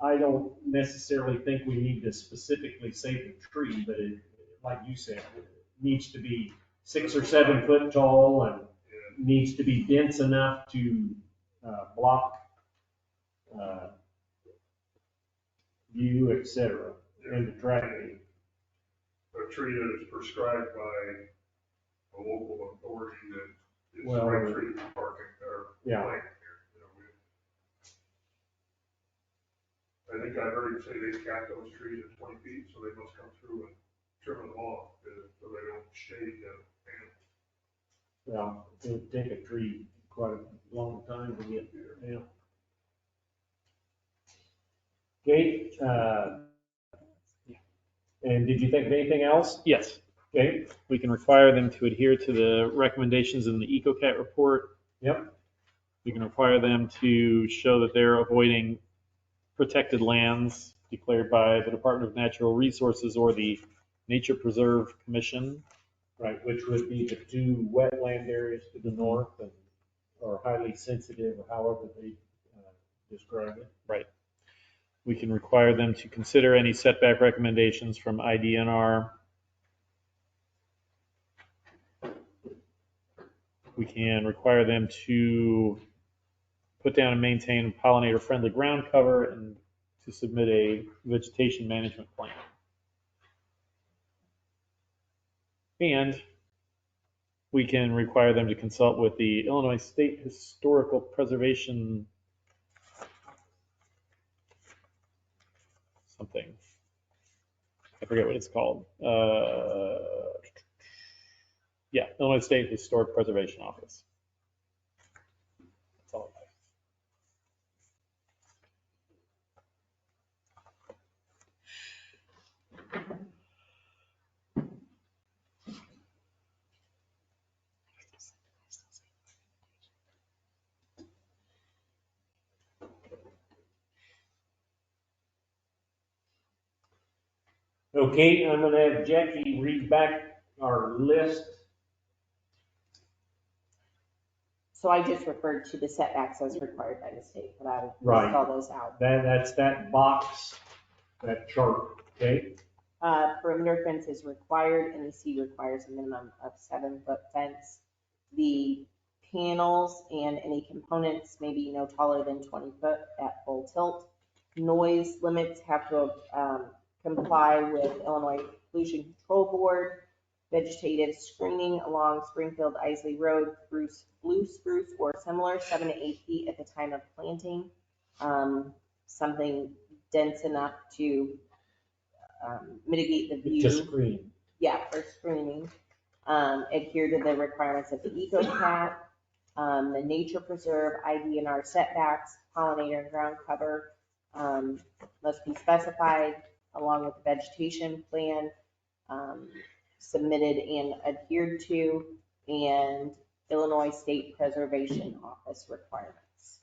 I don't necessarily think we need to specifically say the tree, but it, like you said, it needs to be 6 or 7 foot tall and needs to be dense enough to block view, et cetera, and attract it. A tree that is prescribed by a local authority that is the Well, right tree for parking or yeah. planting here. You know, I think I heard him say they cap those trees at 20 feet, so they must come through and trim them off so they don't shade the panels. Well, it would take a tree quite a long time to get there, yeah. Okay, and did you think of anything else? Yes. Okay. We can require them to adhere to the recommendations in the EcoCat report. Yep. We can require them to show that they're avoiding protected lands declared by the Department of Natural Resources or the Nature Preserve Commission. Right, which would be the 2 wetland areas to the north and, or highly sensitive, or however they describe it. Right. We can require them to consider any setback recommendations from IDNR. We can require them to put down and maintain pollinator-friendly ground cover and to submit a vegetation management plan. And we can require them to consult with the Illinois State Historical Preservation something. I forget what it's called. Yeah, Illinois State Historic Preservation Office. That's all I have. Okay, I'm gonna have Jackie read back our list. So I just referred to the setbacks as required by the state, but I Right. list all those out. That's that box, that chart, okay? Perimeter fence is required, and the C requires a minimum of 7-foot fence. The panels and any components may be no taller than 20 foot at full tilt. Noise limits have to comply with Illinois Pollution Control Board. Vegetative screening along Springfield Isley Road, blue spruce or similar, 7 to 8 feet at the time of planting. Something dense enough to mitigate the view. Just screen. Yeah, for screening. Adhere to the requirements of the EcoCat, the nature preserve, IDNR setbacks, pollinator and ground cover must be specified along with the vegetation plan submitted and adhered to, and Illinois State Preservation Office requirements.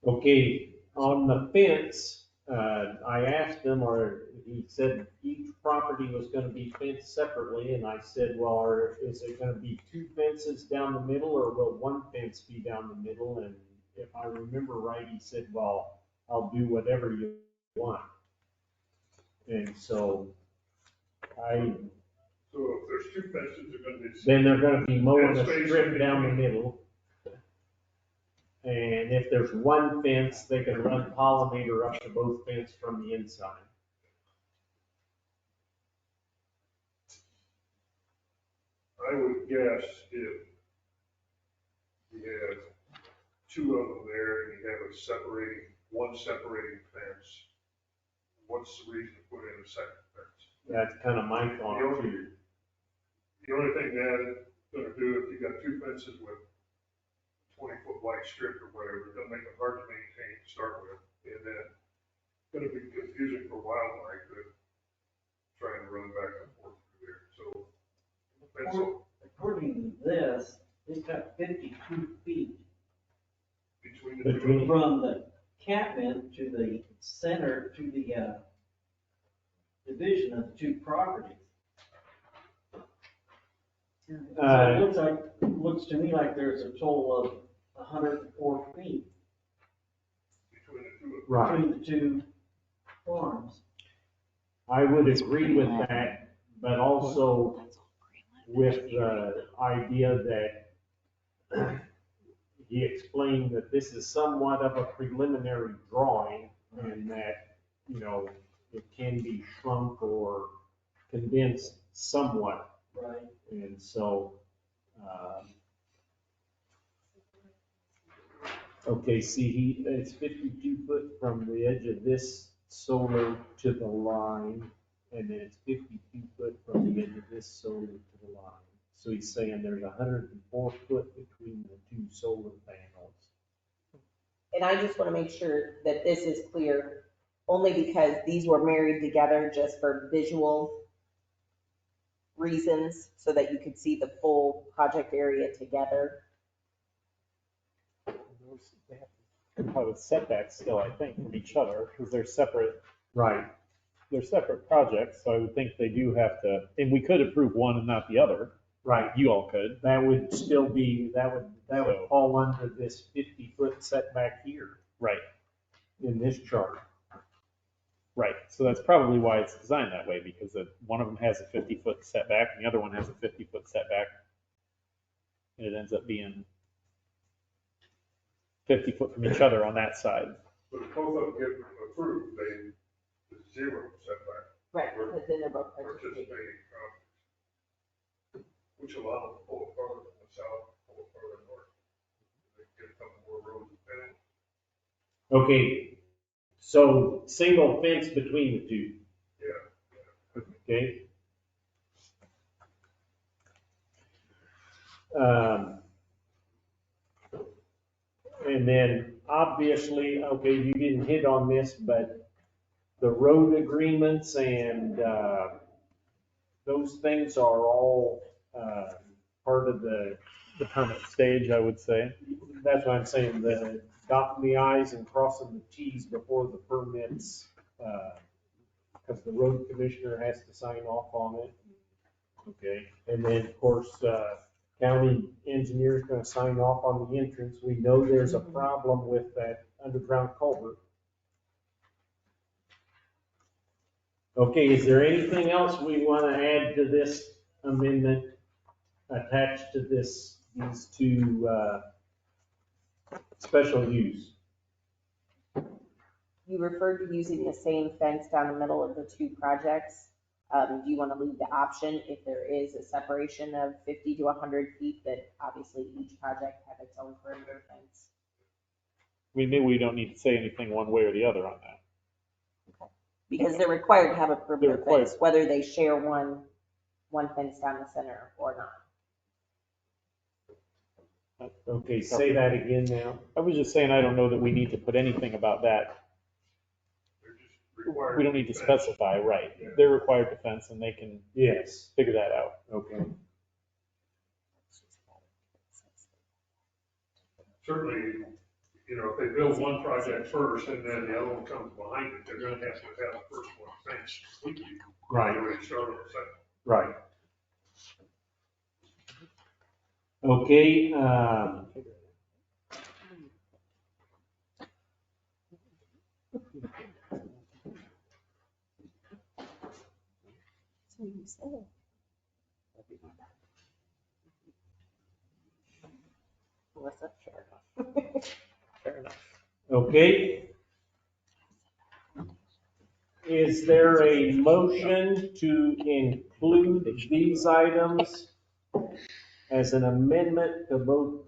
Okay, on the fence, I asked him, or he said each property was gonna be fenced separately, and I said, well, is it gonna be 2 fences down the middle, or will 1 fence be down the middle? And if I remember right, he said, well, I'll do whatever you want. And so So if there's 2 fences, they're gonna be. then they're gonna be mowing a Fence strip spacing down the between. middle. And if there's 1 fence, they can run pollinator up to both fences from the inside. I would guess if you have 2 of them there and you have one separating fence, what's the reason to put in a second fence? That's kind of my thought too. The only thing that it's gonna do, if you got 2 fences with 20-foot wide strip or whatever, it's gonna make it hard to maintain to start with. And then it's gonna be confusing for wildlife that trying to run back and forth through there, so. According to this, it's got 52 feet Between the two. from the catment to the center, to the division of the 2 properties. So it looks to me like there's a total of 104 feet Right. between the 2 farms. I would agree with that, but also with the idea that he explained that this is somewhat of a preliminary drawing and that, you know, it can be shrunk or condensed somewhat. Right. And so, okay, see, it's 52 foot from the edge of this solar to the line, and then it's 52 foot from the edge of this solar to the line. So he's saying there's 104 foot between the 2 solar panels. And I just want to make sure that this is clear, only because these were married together just for visual reasons, so that you could see the full project area together. They have to comply with setbacks still, I think, from each other, because they're separate. Right. They're separate projects, so I would think they do have to, and we could approve one and not the other. Right. You all could. That would still be, that would fall under this 50-foot setback here. Right. In this chart. Right, so that's probably why it's designed that way, because one of them has a 50-foot setback and the other one has a 50-foot setback. And it ends up being 50 foot from each other on that side. But if both of them get approved, it's 0 setback. Right, because then they're both participating properties, which allow them to pull apart from the south, pull apart from the north. They get a couple more roads in. Okay, so single fence between the 2. Yeah. Okay. And then obviously, okay, you didn't hit on this, but the road agreements and those things are all part of the permit stage, I would say. That's what I'm saying, the dotting the i's and crossing the t's before the permits because the road commissioner has to sign off on it. Okay, and then, of course, county engineer is gonna sign off on the entrance. We know there's a problem with that underground culvert. Okay, is there anything else we want to add to this amendment attached to these two special use? You referred to using the same fence down the middle of the two projects. Do you want to leave the option if there is a separation of 50 to 100 feet that obviously each project have its own perimeter fence? Maybe we don't need to say anything one way or the other on that. Because they're required to have a They're perimeter required. fence, whether they share one fence down the center or not. Okay, say that again now. I was just saying, I don't know that we need to put anything about that. We don't need to specify, right? They're required to fence and they can Yes. figure that out. Okay. Certainly, you know, if they build one project first and then the other one comes behind it, they're gonna have to have the first one fenced completely. Right. Before they start on the second. Right. Okay, Melissa, fair enough. fair enough. Okay. Is there a motion to include these items as an amendment to both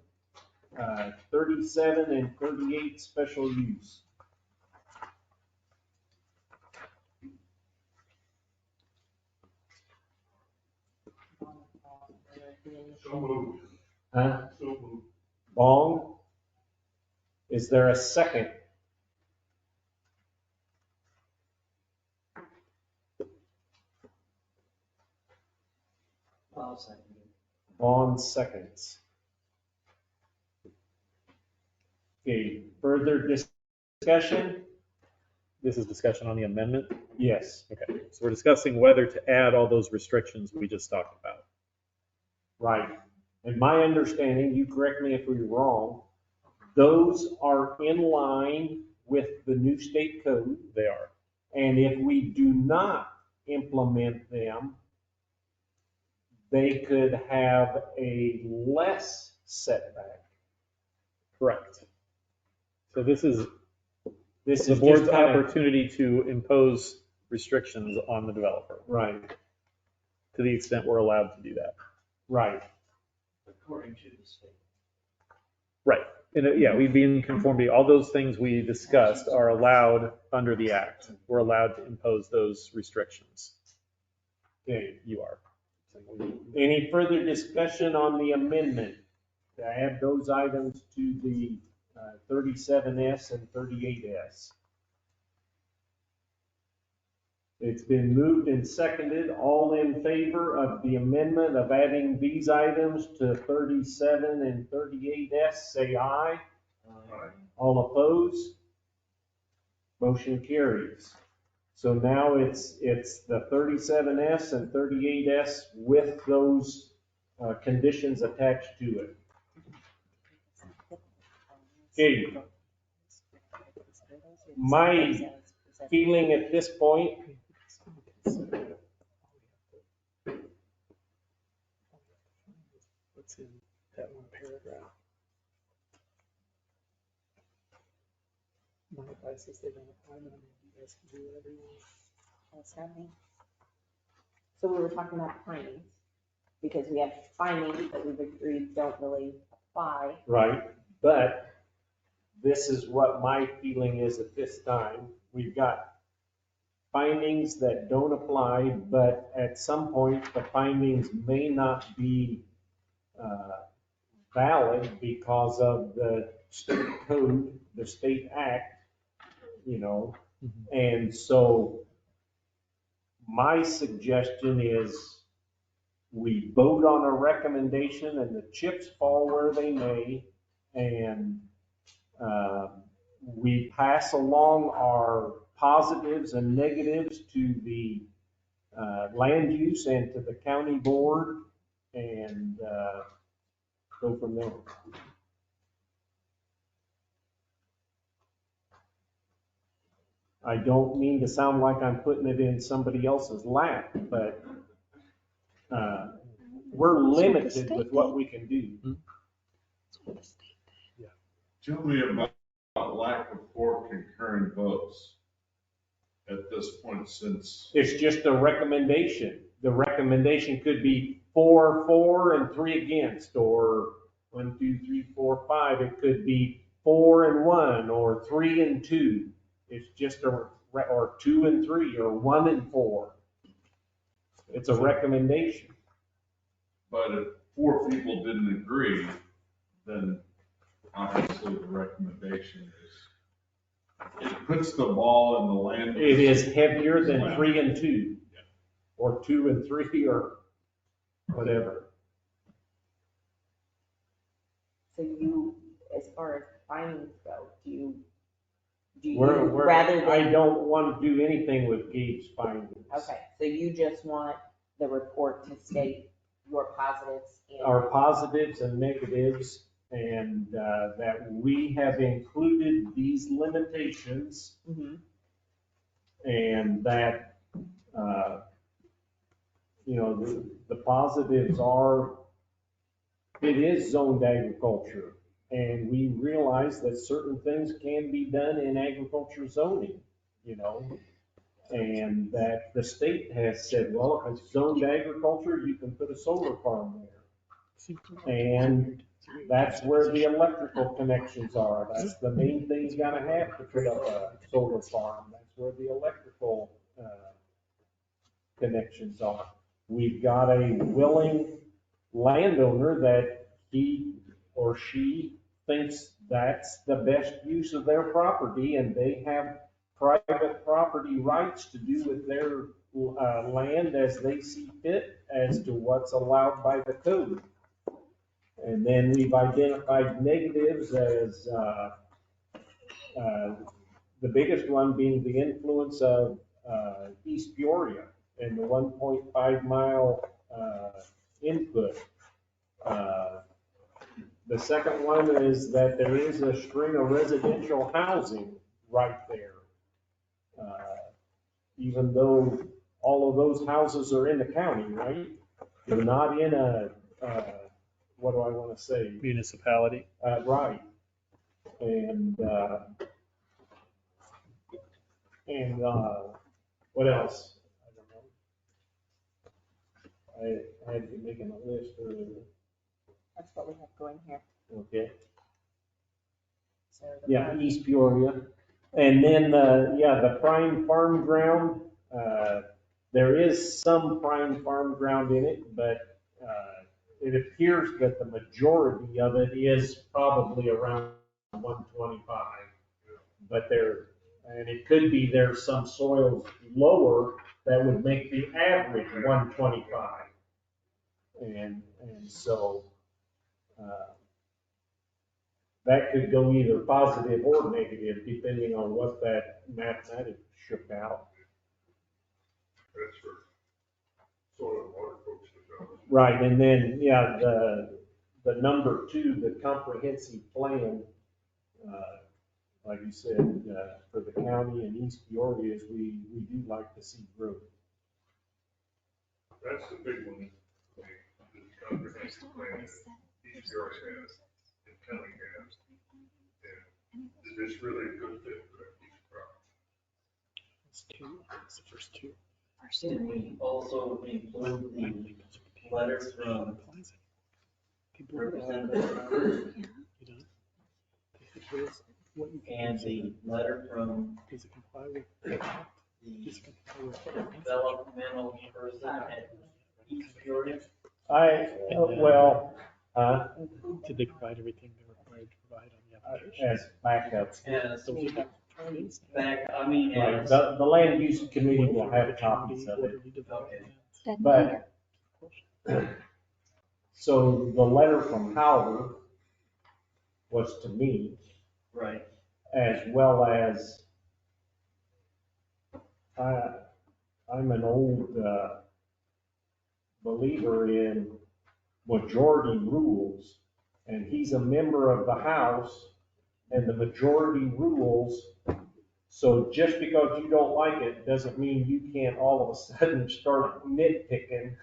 37 and 38 special use? So moved. Huh? So moved. Bong? Is there a second? Bond seconds. Okay, further discussion? This is discussion on the amendment? Yes. Okay, so we're discussing whether to add all those restrictions we just talked about. Right. And my understanding, you correct me if we're wrong, those are in line with the new state code. They are. And if we do not implement them, they could have a less setback. Correct. So this is the board's opportunity to impose restrictions on the developer. Right. To the extent we're allowed to do that. Right. According to the state. Right. And yeah, we'd be in conformity. All those things we discussed are allowed under the act. We're allowed to impose those restrictions. Okay, you are. Any further discussion on the amendment to add those items to the 37S and 38S? It's been moved and seconded. All in favor of the amendment of adding these items to 37 and 38S, say aye. Aye. All opposed? Motion carries. So now it's the 37S and 38S with those conditions attached to it. Okay. My feeling at this point, what's in that one paragraph? My advice is they don't apply them, you guys can do whatever you want. What's happening? So we were talking about findings, because we have findings that we've agreed don't really apply. Right, but this is what my feeling is at this time. We've got findings that don't apply, but at some point, the findings may not be valid because of the state code, the state act, you know. And so my suggestion is we vote on a recommendation and the chips fall where they may, and we pass along our positives and negatives to the land use and to the county board and go from there. I don't mean to sound like I'm putting it in somebody else's lap, but we're limited with what we can do. Tell me about lack of 4 concurrent votes at this point, since. It's just a recommendation. The recommendation could be 4 for and 3 against, or 1, 2, 3, 4, 5. It could be 4 and 1, or 3 and 2. It's just or 2 and 3, or 1 and 4. It's a recommendation. But if 4 people didn't agree, then obviously the recommendation is, it puts the ball in the land. It is heavier than 3 and 2, or 2 and 3, or whatever. So you, as far as findings go, do you rather than? I don't want to do anything with Gabe's findings. Okay, so you just want the report to state your positives and. Our positives and negatives, and that we have included these limitations, and that, the positives are, it is zoned agriculture, and we realize that certain things can be done in agriculture zoning, and that the state has said, well, if it's zoned agriculture, you can put a solar farm there. And that's where the electrical connections are. That's the main thing you gotta have to put up a solar farm. That's where the electrical connections are. We've got a willing landowner that he or she thinks that's the best use of their property, and they have private property rights to do with their land as they see fit as to what's allowed by the code. And then we've identified negatives as the biggest one being the influence of East Peoria and the 1.5 mile input. The second one is that there is a string of residential housing right there. Even though all of those houses are in the county, right? They're not in a, what do I want to say? Municipality. Right. And what else? I don't know. I had to make a list earlier. That's what we have going here. Okay. So yeah, East Peoria. And then, the prime farm ground, there is some prime farm ground in it, but it appears that the majority of it is probably around 125. But and it could be there's some soils lower that would make the average 125. And so that could go either positive or negative, depending on what that mathematics shook out. That's for soil and water folks. Right, and then, the number 2, the comprehensive plan, like you said, for the county and East Peoria, is we do like to see growth. That's the big one, the comprehensive plan that East Peoria has, and county has. And it's really a good fit for that piece of property. It's 2, it's the first 2. Did we also include the letter from Representative and the letter from the developmental person at East Peoria? Did they provide everything they were required to provide on the application? As backups. Yes. Right, the land use committee will have copies of it. Okay. But, so the letter from Howard was to me. Right. As well as I'm an old believer in majority rules, and he's a member of the House, and the majority rules. So just because you don't like it doesn't mean you can't all of a sudden start nitpicking.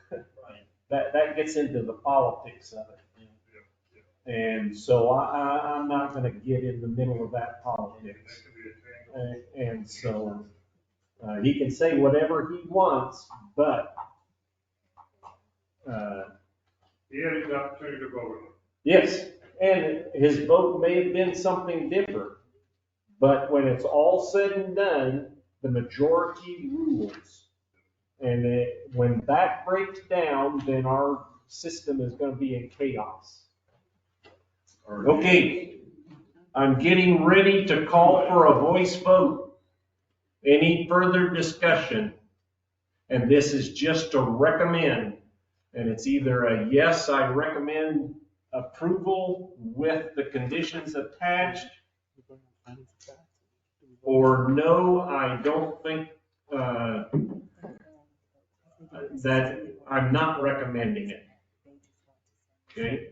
That gets into the politics of it. And so I'm not gonna get in the middle of that politics. And so he can say whatever he wants, but He had his opportunity to vote on it. yes, and his vote may have been something different. But when it's all said and done, the majority rules. And when that breaks down, then our system is going to be in chaos. Okay, I'm getting ready to call for a voice vote. Any further discussion? And this is just to recommend. And it's either a yes, I recommend approval with the conditions attached, or no, I don't think that I'm not recommending it. Okay?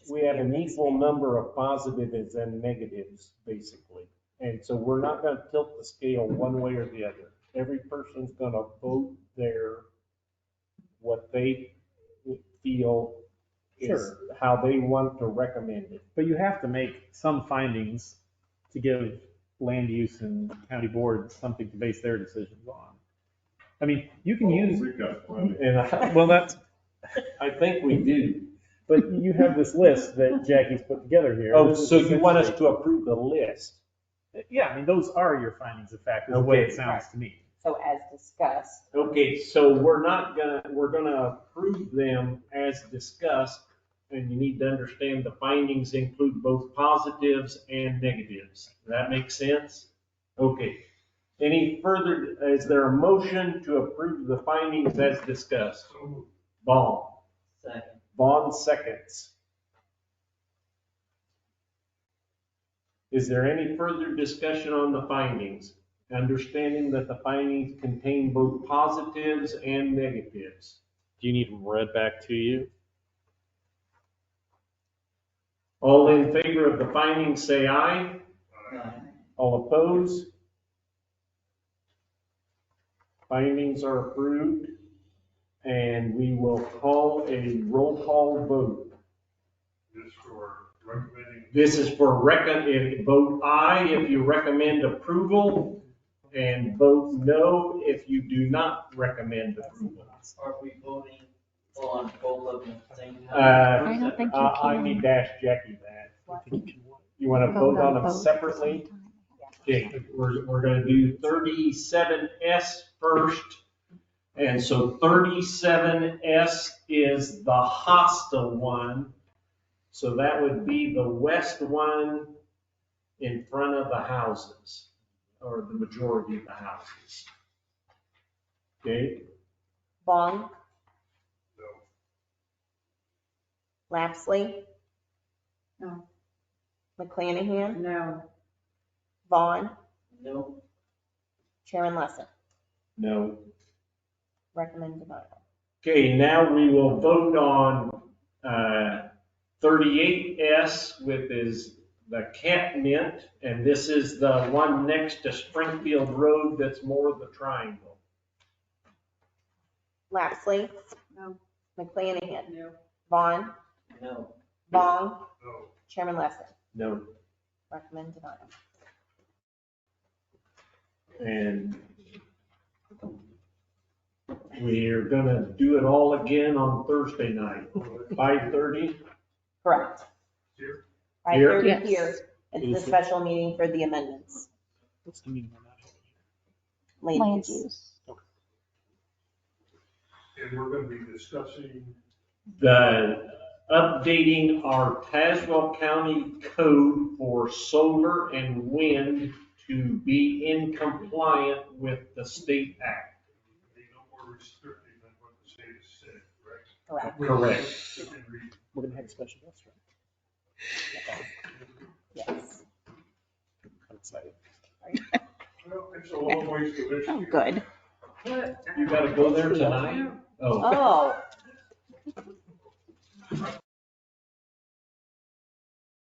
We have an equal number of positives and negatives, basically. And so we're not going to tilt the scale one way or the other. Every person's going to vote what they feel is how they want to recommend it. But you have to make some findings to give land use and county board something to base their decisions on. I mean, you can use, well, that's, I think we do. But you have this list that Jackie's put together here. Oh, so you want us to approve the list? Yeah, I mean, those are your findings of fact, is the way it sounds to me. So as discussed. Okay, so we're gonna approve them as discussed, and you need to understand the findings include both positives and negatives. Does that make sense? Okay. Any further, is there a motion to approve the findings as discussed? Vaughn. Second. Vaughn seconds. Is there any further discussion on the findings? Understanding that the findings contain both positives and negatives. Do you need them read back to you? All in favor of the findings say aye. Aye. All opposed? Findings are approved, and we will call a roll call vote. This for recommending. This is for vote aye if you recommend approval, and vote no if you do not recommend approval. Are we voting on both of them at the same time? I don't think you I can. need to ask Jackie that. You want to vote on them separately? Okay, we're going to do 37S first. And so 37S is the hostile one. So that would be the west one in front of the houses, or the majority of the houses. Okay? Vaughn. Lapsley. No. McClanahan. No. Vaughn. No. Chairman Lesson. No. Recommend denial. Okay, now we will vote on 38S with the Catmint, and this is the one next to Springfield Road that's more the triangle. Lapsley. No. McClanahan. No. Vaughn. No. Vaughn. No. Chairman Lesson. No. Recommend denial. And we're gonna do it all again on Thursday night, 5:30. Correct. Here. 5:30 Yes. here. It's the special meeting for the amendments. What's the meeting we're not having? Land use. And we're going to be discussing. The updating our Tazewell County code for solar and wind to be in compliant with the state act. Be no more restrictive than what the state has said, correct? Correct. Correct. We're gonna have a special guest, right? Yes. I'm excited. Well, it's a long ways to this. Oh, good. You gotta go there tonight? Oh.